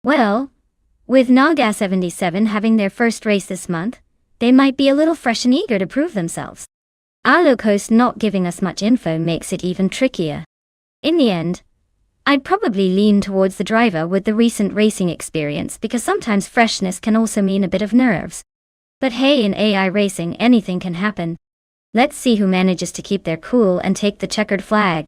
Well, with Naga 77 having their first race this month, they might be a little fresh and eager to prove themselves. Alucoast not giving us much info makes it even trickier. In the end, I'd probably lean towards the driver with the recent racing experience because sometimes freshness can also mean a bit of nerves. But hey, in AI racing anything can happen. Let's see who manages to keep their cool and take the checkered flag.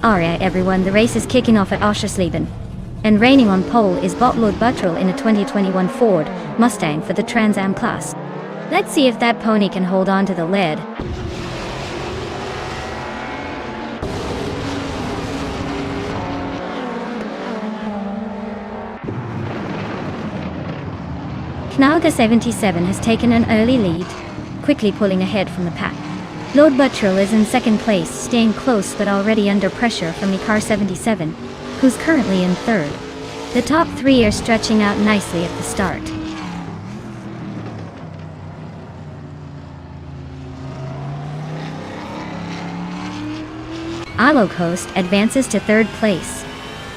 Alright everyone, the race is kicking off at Oschersleben. And reigning on pole is Botlod Buttrell in a 2021 Ford Mustang for the Trans Am class. Let's see if that pony can hold on to the lead. Knalga 77 has taken an early lead, quickly pulling ahead from the pack. Lord Buttrell is in second place, staying close but already under pressure from Ikar 77, who's currently in third. The top three are stretching out nicely at the start. Alocoast advances to third place.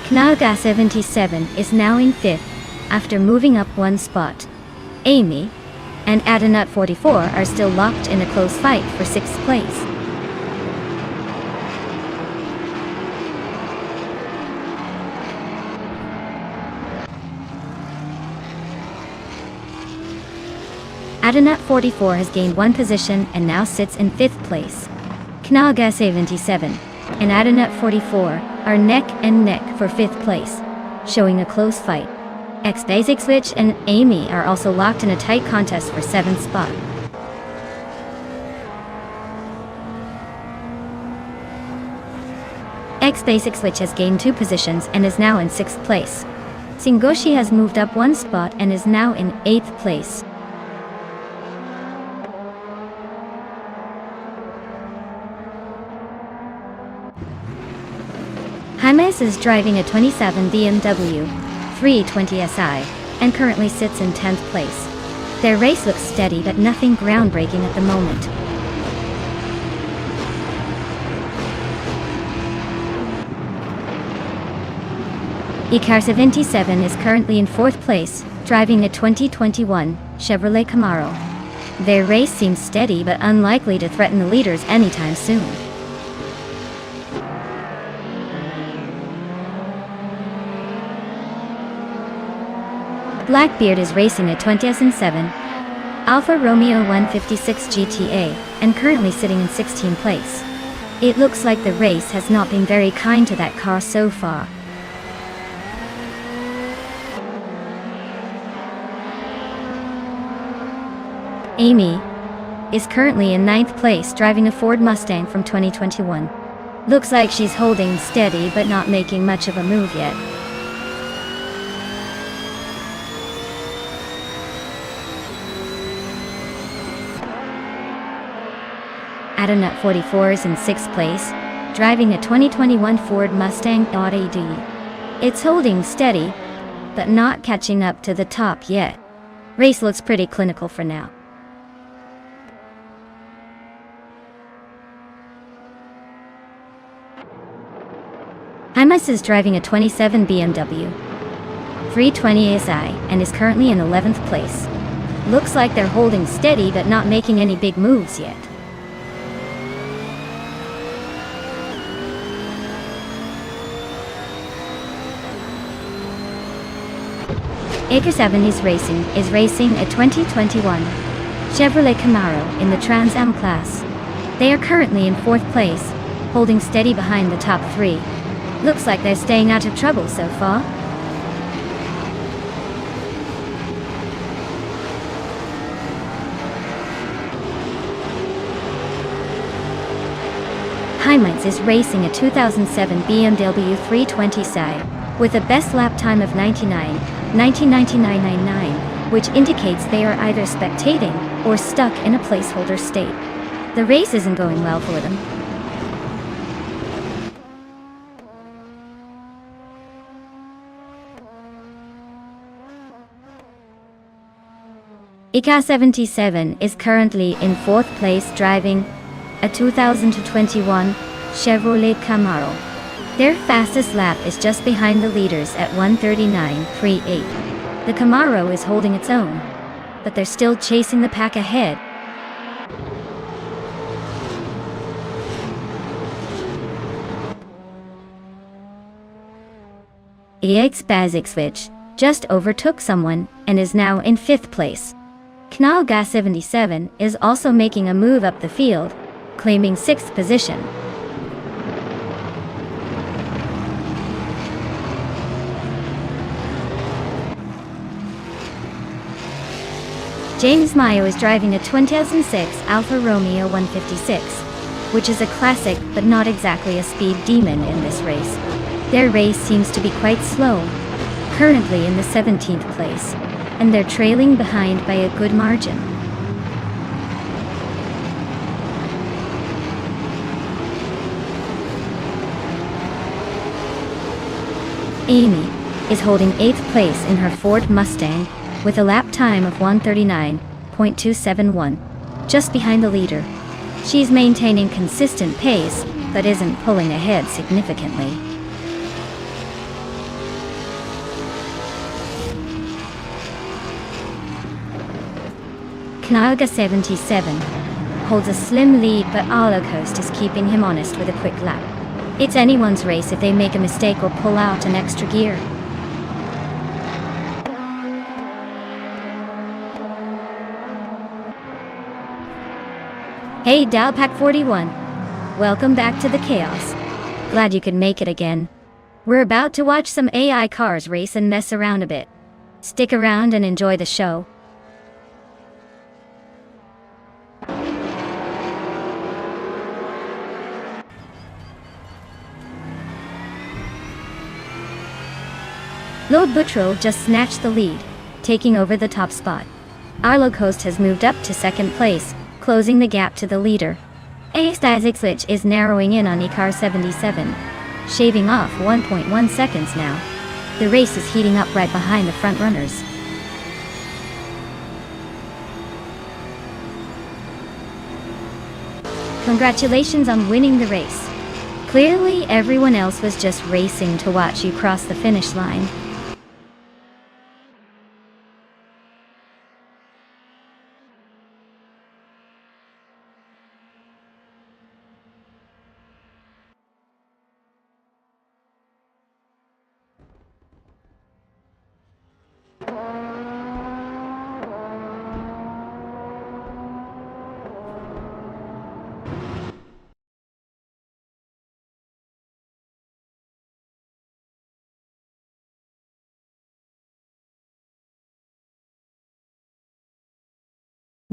Knalga 77 is now in fifth, after moving up one spot. Amy and Adanut 44 are still locked in a close fight for sixth place. Adanut 44 has gained one position and now sits in fifth place. Knalga 77 and Adanut 44 are neck and neck for fifth place, showing a close fight. Basic Switch and Amy are also locked in a tight contest for seventh spot. Basic Switch has gained two positions and is now in sixth place. Singoshi has moved up one spot and is now in eighth place. James is driving a 27 BMW 320SI and currently sits in 10th place. Their race looks steady but nothing groundbreaking at the moment. Ikar 77 is currently in fourth place, driving a 2021 Chevrolet Camaro. Their race seems steady but unlikely to threaten the leaders anytime soon. Blackbeard is racing a 2007 Alfa Romeo 156 GTA and currently sitting in 16th place. It looks like the race has not been very kind to that car so far. Amy is currently in 9th place driving a Ford Mustang from 2021. Looks like she's holding steady but not making much of a move yet. Adanut 44 is in 6th place, driving a 2021 Ford Mustang AD. It's holding steady, but not catching up to the top yet. Race looks pretty clinical for now. James is driving a 27 BMW 320 SI and is currently in 11th place. Looks like they're holding steady but not making any big moves yet. Ikar 7 is racing a 2021 Chevrolet Camaro in the Trans Am class. They are currently in 4th place, holding steady behind the top three. Looks like they're staying out of trouble so far. James is racing a 2007 BMW 320 SI with a best lap time of 19.9999, which indicates they are either spectating or stuck in a placeholder state. The race isn't going well for them. Ikar 77 is currently in 4th place driving a 2021 Chevrolet Camaro. Their fastest lap is just behind the leaders at 1:39.38. The Camaro is holding its own, but they're still chasing the pack ahead. Basic Switch just overtook someone and is now in 5th place. Knalga 77 is also making a move up the field, claiming 6th position. James Mayo is driving a 2006 Alfa Romeo 156, which is a classic but not exactly a speed demon in this race. Their race seems to be quite slow, currently in the 17th place, and they're trailing behind by a good margin. Amy is holding 8th place in her Ford Mustang with a lap time of 1:39.271, just behind the leader. She's maintaining consistent pace, but isn't pulling ahead significantly. Knaga 77 holds a slim lead, but Alacost is keeping him honest with a quick lap. It's anyone's race if they make a mistake or pull out an extra gear. Hey Dalpac 41, welcome back to the chaos. Glad you could make it again. We're about to watch some AI cars race and mess around a bit. Stick around and enjoy the show. Lord Buttrell just snatched the lead, taking over the top spot. Arlo Coast has moved up to 2nd place, closing the gap to the leader. Aesthetics is narrowing in on Icar 77, shaving off 1.1 seconds now. The race is heating up right behind the front runners. Congratulations on winning the race. Clearly, everyone else was just racing to watch you cross the finish line.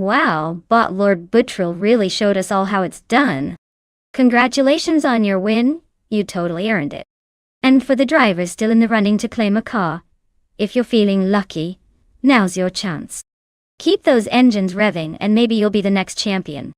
Wow, but Lord Buttrell really showed us all how it's done. Congratulations on your win, you totally earned it. And for the drivers still in the running to claim a car, if you're feeling lucky, now's your chance. Keep those engines revving and maybe you'll be the next champion.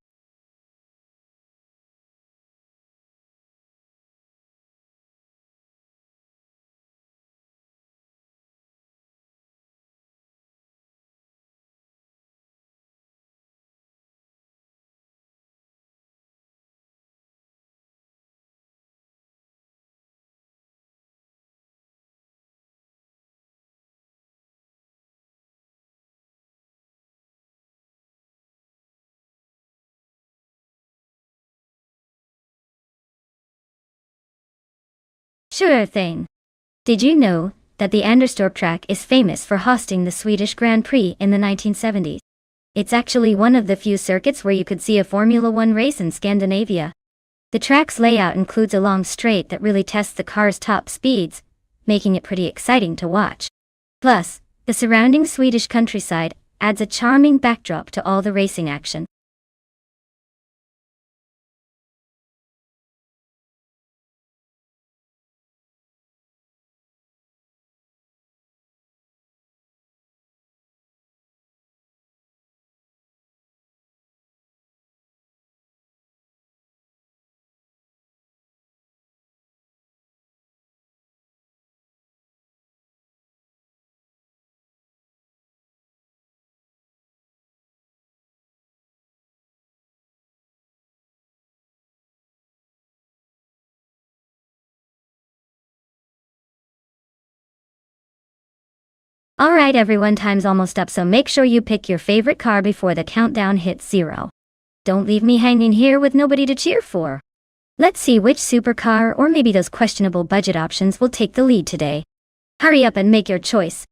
Sure thing. Did you know that the Anderstorp track is famous for hosting the Swedish Grand Prix in the 1970s? It's actually one of the few circuits where you could see a Formula One race in Scandinavia. The track's layout includes a long straight that really tests the car's top speeds, making it pretty exciting to watch. Plus, the surrounding Swedish countryside adds a charming backdrop to all the racing action. Alright everyone, time's almost up, so make sure you pick your favorite car before the countdown hits 0. Don't leave me hanging here with nobody to cheer for. Let's see which supercar or maybe those questionable budget options will take the lead today. Hurry up and make your choice.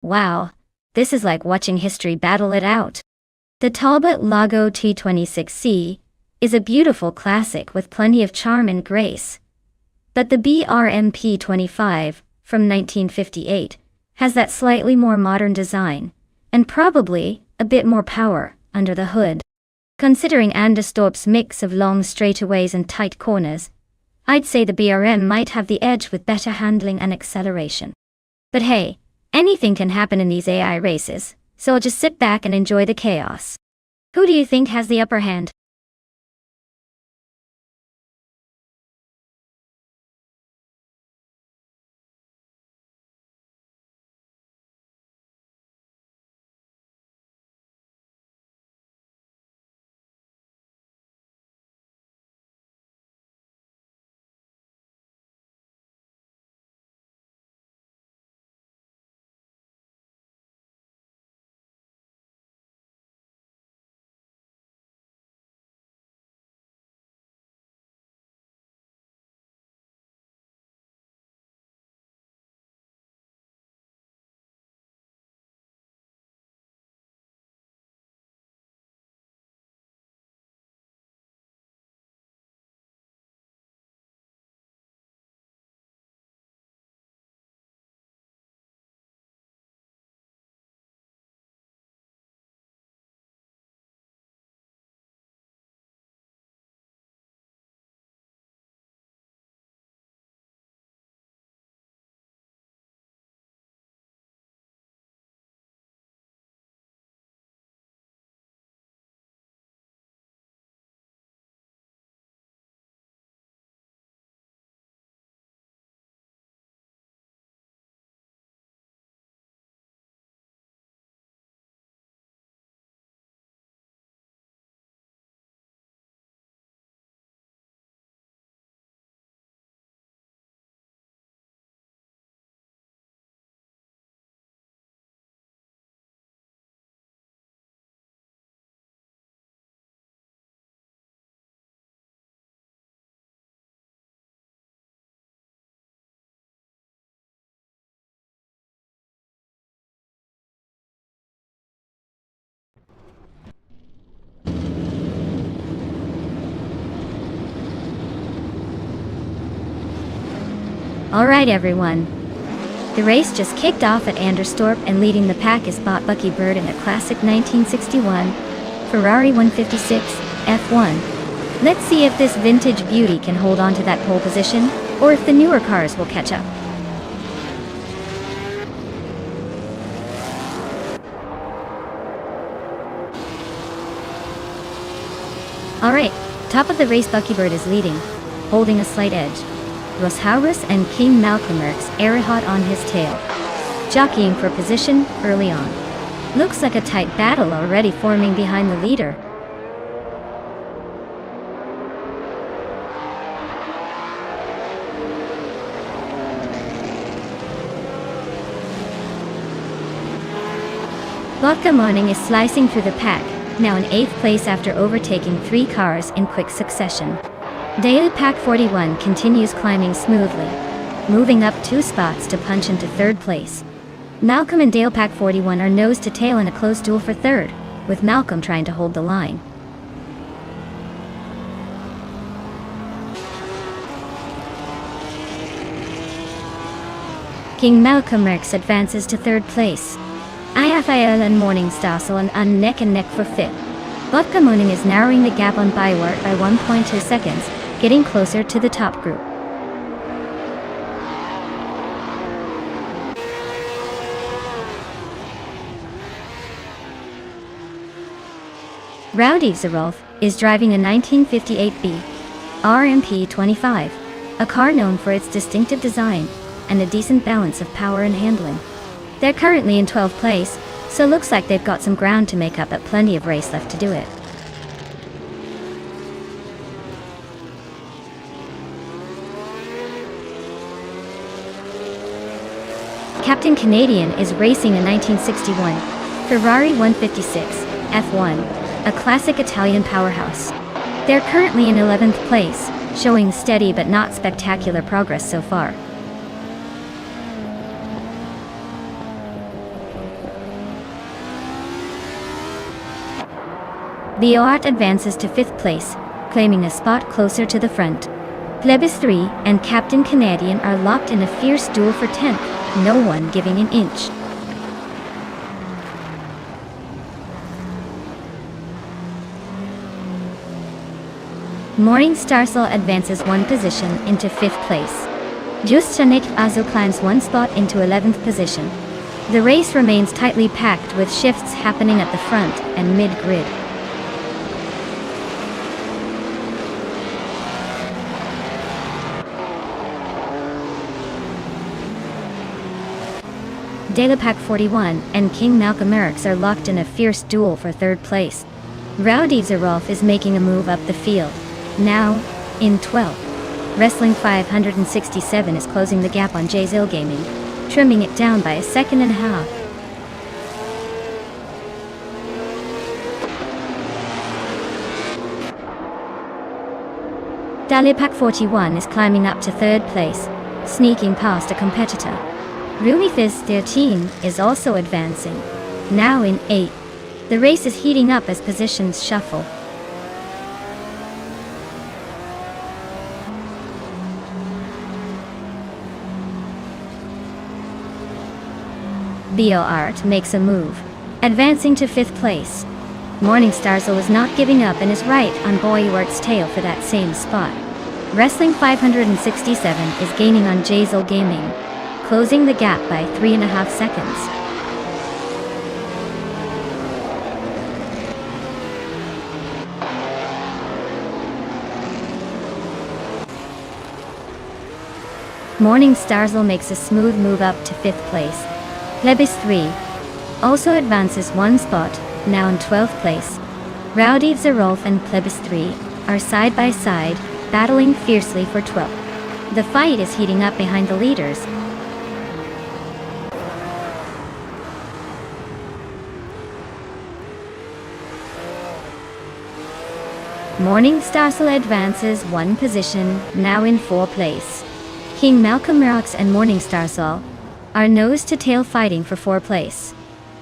Wow, this is like watching history battle it out. The Talbot Lago T26C is a beautiful classic with plenty of charm and grace. But the BRMP 25, from 1958, has that slightly more modern design, and probably a bit more power under the hood. Considering Nonstop's mix of long straightaways and tight corners, I'd say the BRM might have the edge with better handling and acceleration. But hey, anything can happen in these AI races, so I'll just sit back and enjoy the chaos. Who do you think has the upper hand? Alright everyone. The race just kicked off at Anderstorp, and leading the pack is Bot Bucky Bird in a classic 1961 Ferrari 156 F1. Let's see if this vintage beauty can hold on to that pole position, or if the newer cars will catch up. Alright, top of the race Buckybird is leading, holding a slight edge. Roshaurus and King Malcolmerk's Arahot on his tail, jockeying for position early on. Looks like a tight battle already forming behind the leader. Vodka Morning is slicing through the pack, now in 8th place after overtaking 3 cars in quick succession. Dale Pack 41 continues climbing smoothly, moving up 2 spots to punch into 3rd place. Malcolm and Dale Pack 41 are nose to tail in a close duel for 3rd, with Malcolm trying to hold the line. King Malcolmerk's advances to 3rd place. IFIL and Morningstar are neck and neck for 5th. Vodka Morning is narrowing the gap on Bywart by 1.2 seconds, getting closer to the top group. Rowdy Zerolf is driving a 1958B RMP 25, a car known for its distinctive design and a decent balance of power and handling. They're currently in 12th place, so looks like they've got some ground to make up, but plenty of race left to do it. Captain Canadian is racing a 1961 Ferrari 156 F1, a classic Italian powerhouse. They're currently in 11th place, showing steady but not spectacular progress so far. Art advances to 5th place, claiming a spot closer to the front. Plebis 3 and Captain Canadian are locked in a fierce duel for 10th, no one giving an inch. Morning Starsol advances 1 position into 5th place. Just Shanik Azu climbs 1 spot into 11th position. The race remains tightly packed with shifts happening at the front and mid-grid. Delapac 41 and King Malcolm Eriks are locked in a fierce duel for 3rd place. Rowdy Zerolf is making a move up the field, now in 12th. Wrestling 567 is closing the gap on Jzil Gaming, trimming it down by 1.5 seconds. Dalapac 41 is climbing up to 3rd place, sneaking past a competitor. Rumithis 13 is also advancing, now in 8th. The race is heating up as positions shuffle. Art makes a move, advancing to 5th place. Morning Starsol is not giving up and is right on Art's tail for that same spot. Wrestling 567 is gaining on Jzil Gaming, closing the gap by 3.5 seconds. Morning Starsol makes a smooth move up to 5th place. Plebis 3 also advances 1 spot, now in 12th place. Rowdy Zerolf and Plebis 3 are side by side, battling fiercely for 12th. The fight is heating up behind the leaders. Morning Starsol advances 1 position, now in 4th place. King Malcolm Eriks and Morning Starsol are nose-to-tail fighting for 4th place.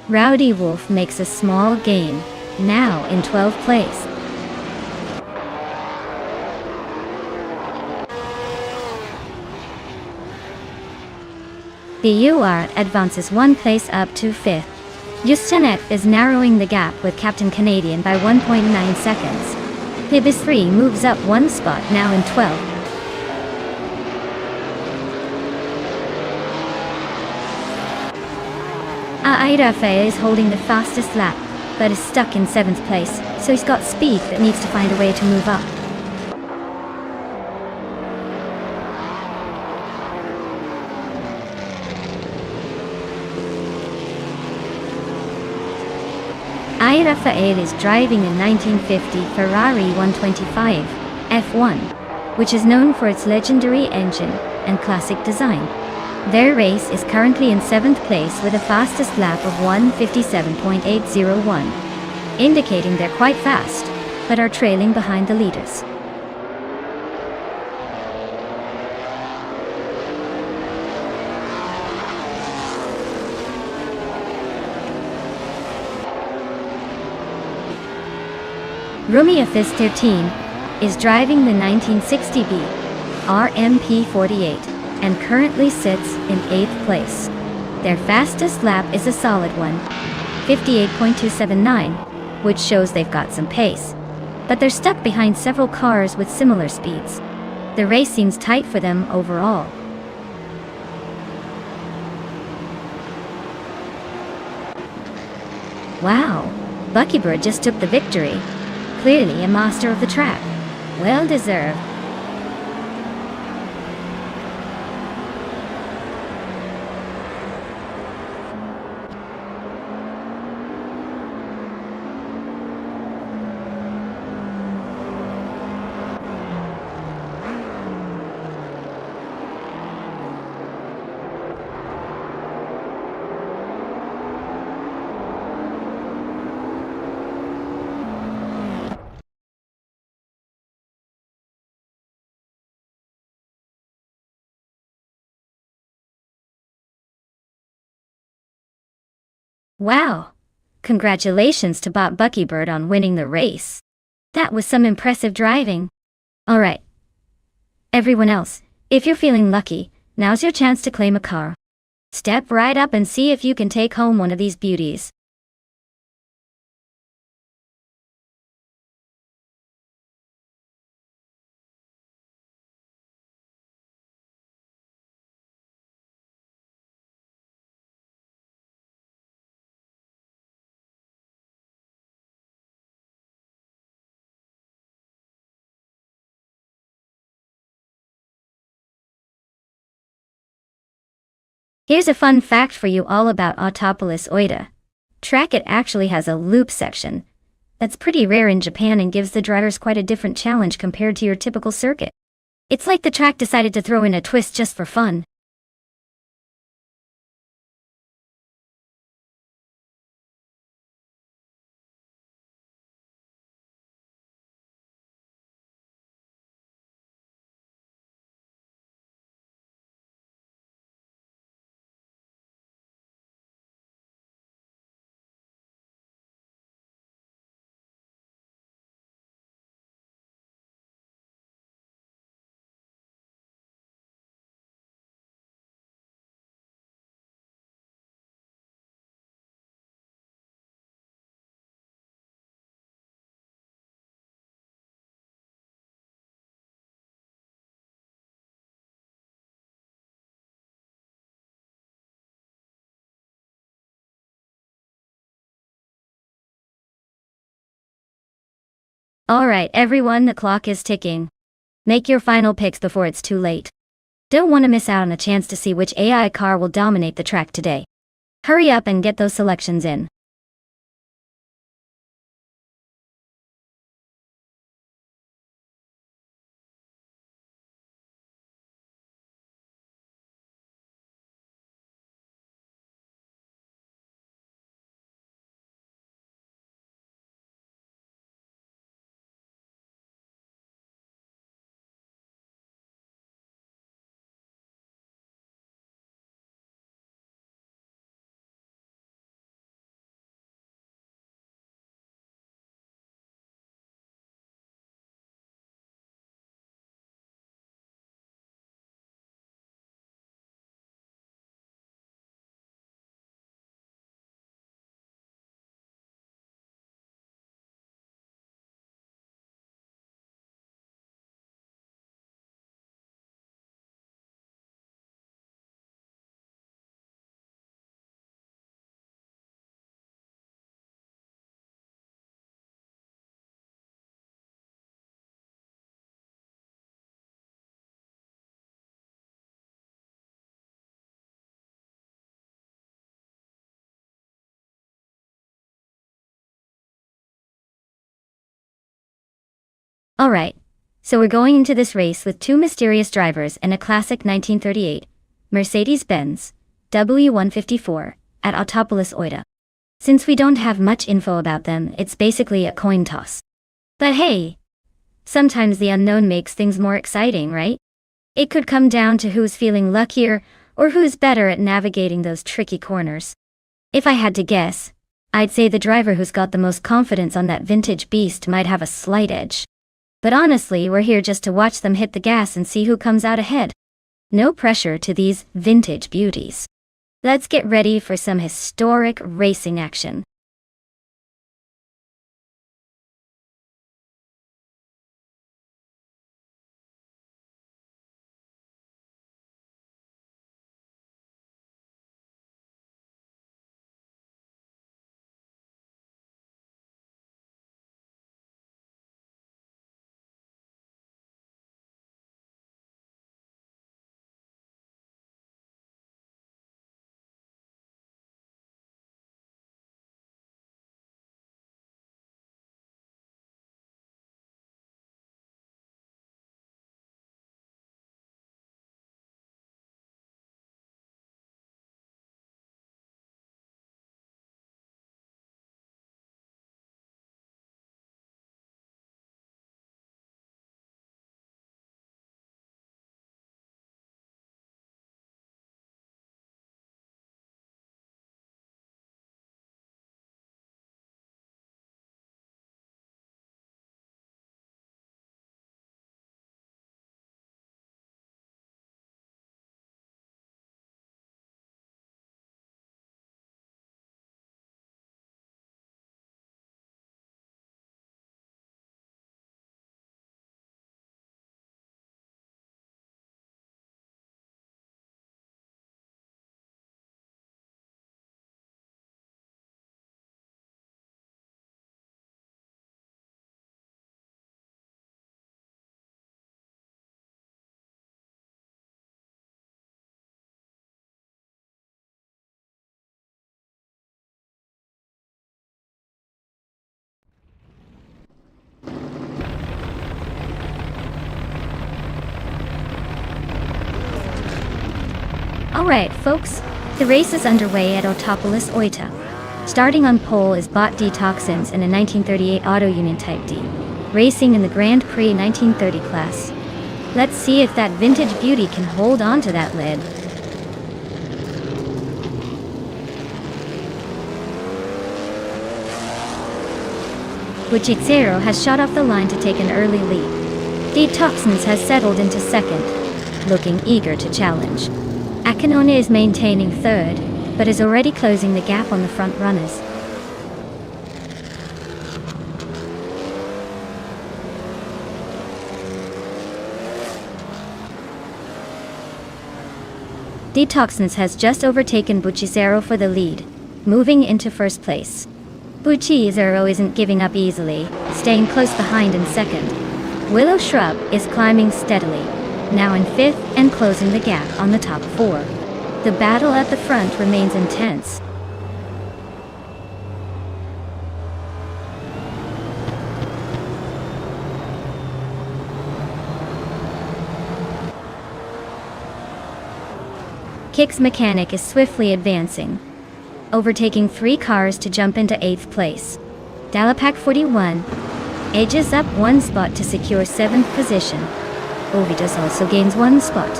Rowdy Wolf makes a small gain, now in 12th place. Art advances 1 place up to 5th. Justanet is narrowing the gap with Captain Canadian by 1.9 seconds. Plebis 3 moves up 1 spot, now in 12th. Airafe is holding the fastest lap, but is stuck in 7th place, so he's got speed but needs to find a way to move up. Airafe is driving a 1950 Ferrari 125 F1, which is known for its legendary engine and classic design. Their race is currently in 7th place with a fastest lap of 1:57.801, indicating they're quite fast, but are trailing behind the leaders. Rumiathis 13 is driving the 1960B RMP48 and currently sits in 8th place. Their fastest lap is a solid one, 58.279, which shows they've got some pace. But they're stuck behind several cars with similar speeds. The race seems tight for them overall. Wow, Buckybird just took the victory. Clearly a master of the track. Well deserved. Wow, Congratulations to Bot Buckybird on winning the race. That was some impressive driving. Alright. Everyone else, if you're feeling lucky, now's your chance to claim a car. Step right up and see if you can take home one of these beauties. Here's a fun fact for you all about Autopolis Oita. Track It actually has a loop section. That's pretty rare in Japan and gives the drivers quite a different challenge compared to your typical circuit. It's like the track decided to throw in a twist just for fun. Alright everyone, the clock is ticking. Make your final picks before it's too late. Don't want to miss out on a chance to see which AI car will dominate the track today. Hurry up and get those selections in. Alright, so we're going into this race with two mysterious drivers and a classic 1938 Mercedes-Benz W154 at Autopolis Oita. Since we don't have much info about them, it's basically a coin toss. But hey, sometimes the unknown makes things more exciting, right? It could come down to who's feeling luckier or who's better at navigating those tricky corners. If I had to guess, I'd say the driver who's got the most confidence on that vintage beast might have a slight edge. But honestly, we're here just to watch them hit the gas and see who comes out ahead. No pressure to these vintage beauties. Let's get ready for some historic racing action. Alright, folks, the race is underway at Autopolis Oita. Starting on pole is Bot D Toxins in a 1938 Auto Union Type D, racing in the Grand Prix 1930 class. Let's see if that vintage beauty can hold on to that lid. Buchicero has shot off the line to take an early lead. D Toxins has settled into second, looking eager to challenge. Akinone is maintaining third, but is already closing the gap on the front runners. Detoxins has just overtaken Buchicero for the lead, moving into first place. Buchicero isn't giving up easily, staying close behind in second. Willow Shrub is climbing steadily, now in fifth and closing the gap on the top four. The battle at the front remains intense. Kick's Mechanic is swiftly advancing, overtaking 3 cars to jump into 8th place. Dalapac 41 edges up 1 spot to secure 7th position. Ovidas also gains 1 spot,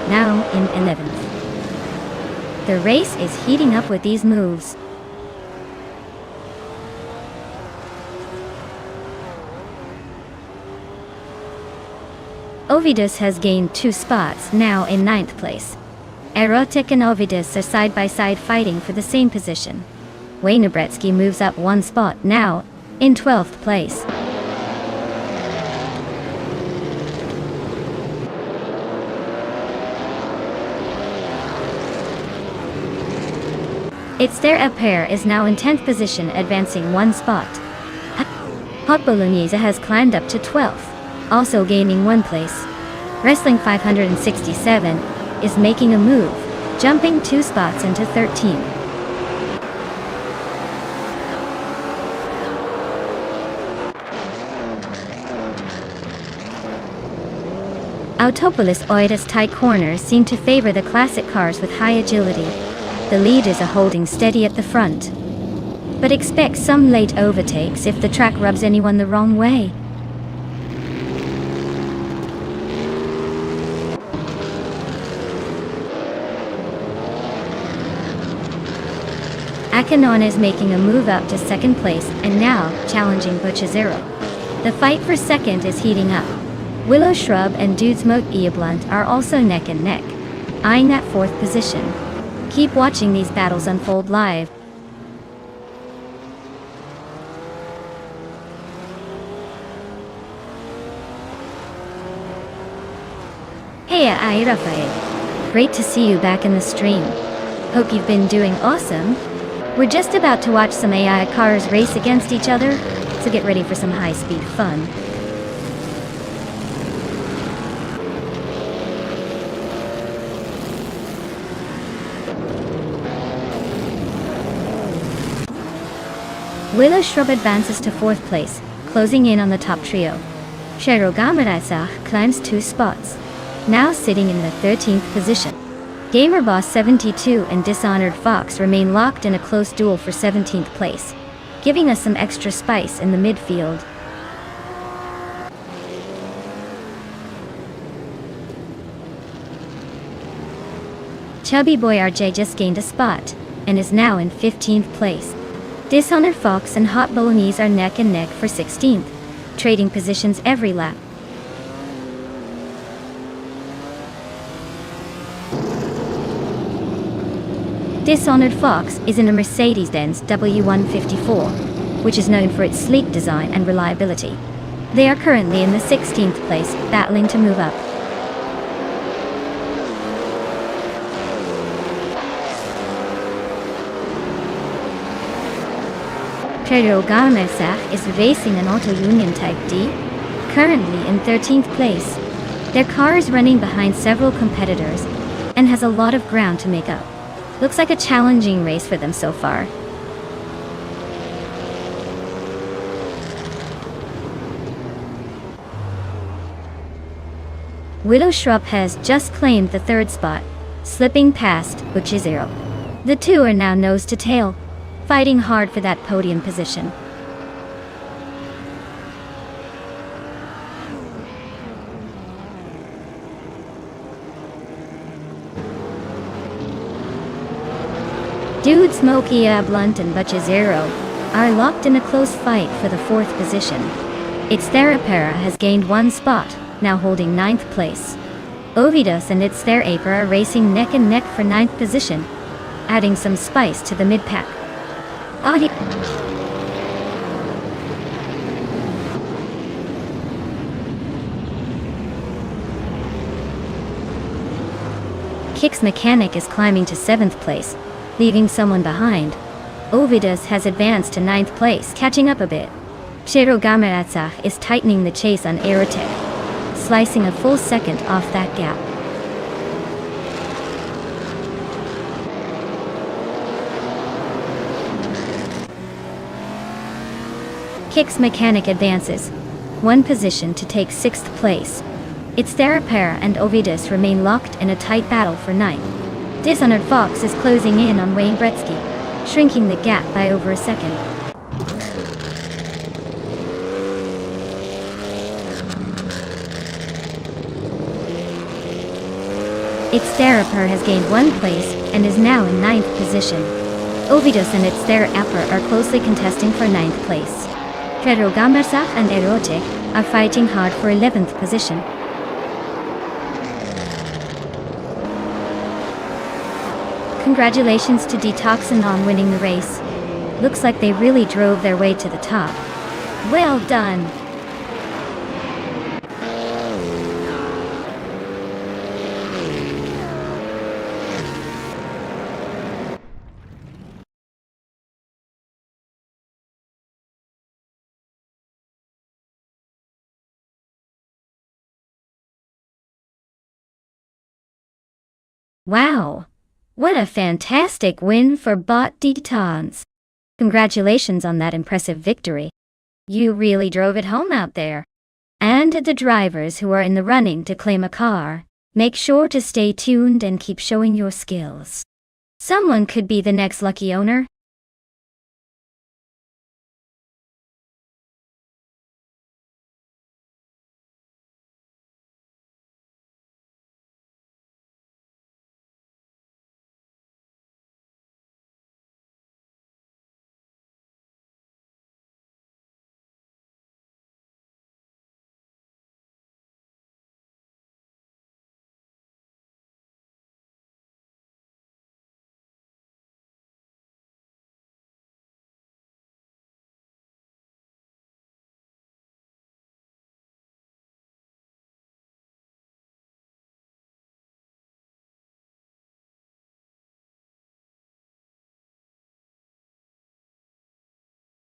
now in 11th. The race is heating up with these moves. Ovidas has gained 2 spots, now in 9th place. Erotic and Ovidas are side-by-side fighting for the same position. Waynebretsky moves up 1 spot, now in 12th place. It's their pair is now in 10th position, advancing 1 spot. Hot Bolognese has climbed up to 12th, also gaining 1 place. Wrestling 567 is making a move, jumping 2 spots into 13. Autopolis Oida's tight corners seem to favor the classic cars with high agility. The leaders are holding steady at the front, but expect some late overtakes if the track rubs anyone the wrong way. Akanon is making a move up to 2nd place and now challenging Buchicero. The fight for 2nd is heating up. Willow Shrub and Dudes Moat Eablunt are also neck and neck, eyeing that 4th position. Keep watching these battles unfold live. Hey, Rafael. Great to see you back in the stream. Hope you've been doing awesome. We're just about to watch some AI cars race against each other, so get ready for some high-speed fun. Willow Shrub advances to 4th place, closing in on the top trio. Sherogamarisach climbs 2 spots, now sitting in the 13th position. GamerBoss 72 and Dishonored Fox remain locked in a close duel for 17th place, giving us some extra spice in the midfield. Chubby Boy RJ just gained a spot, and is now in 15th place. Dishonored Fox and Hot Bolognese are neck and neck for 16th, trading positions every lap. Dishonored Fox is in a Mercedes-Benz W154, which is known for its sleek design and reliability. They are currently in the 16th place, battling to move up. Pedro Gamersac is racing an Auto Union Type D, currently in 13th place. Their car is running behind several competitors and has a lot of ground to make up. Looks like a challenging race for them so far. Willow Shrub has just claimed the 3rd spot, slipping past Uchizero. The two are now nose to tail, fighting hard for that podium position. Dude Smokey Blunt and Butchizero are locked in a close fight for the 4th position. Its Therapara has gained 1 spot, now holding 9th place. Ovidus and its Theraper are racing neck and neck for 9th position, adding some spice to the mid-pack. Kick's Mechanic is climbing to 7th place, leaving someone behind. Ovidus has advanced to 9th place, catching up a bit. Cherogamaratsa is tightening the chase on Aerotech, slicing a full second off that gap. Kick's Mechanic advances 1 position to take 6th place. Its Therapara and Ovidus remain locked in a tight battle for 9th. Dishonored Fox is closing in on Wayne Gretzky, shrinking the gap by over a second. Its Therapar has gained 1 place and is now in 9th position. Ovidus and its Therapar are closely contesting for 9th place. Kerogamersa and Erotic are fighting hard for 11th position. Congratulations to Detoxin on winning the race. Looks like they really drove their way to the top. Well done! Wow! What a fantastic win for Bot Detons! Congratulations on that impressive victory. You really drove it home out there. And the drivers who are in the running to claim a car, make sure to stay tuned and keep showing your skills. Someone could be the next lucky owner.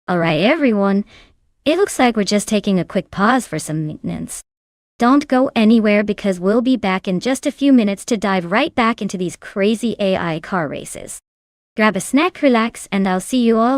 Alright everyone, it looks like we're just taking a quick pause for some maintenance. Don't go anywhere because we'll be back in just a few minutes to dive right back into these crazy AI car races. Grab a snack, relax, and I'll see you all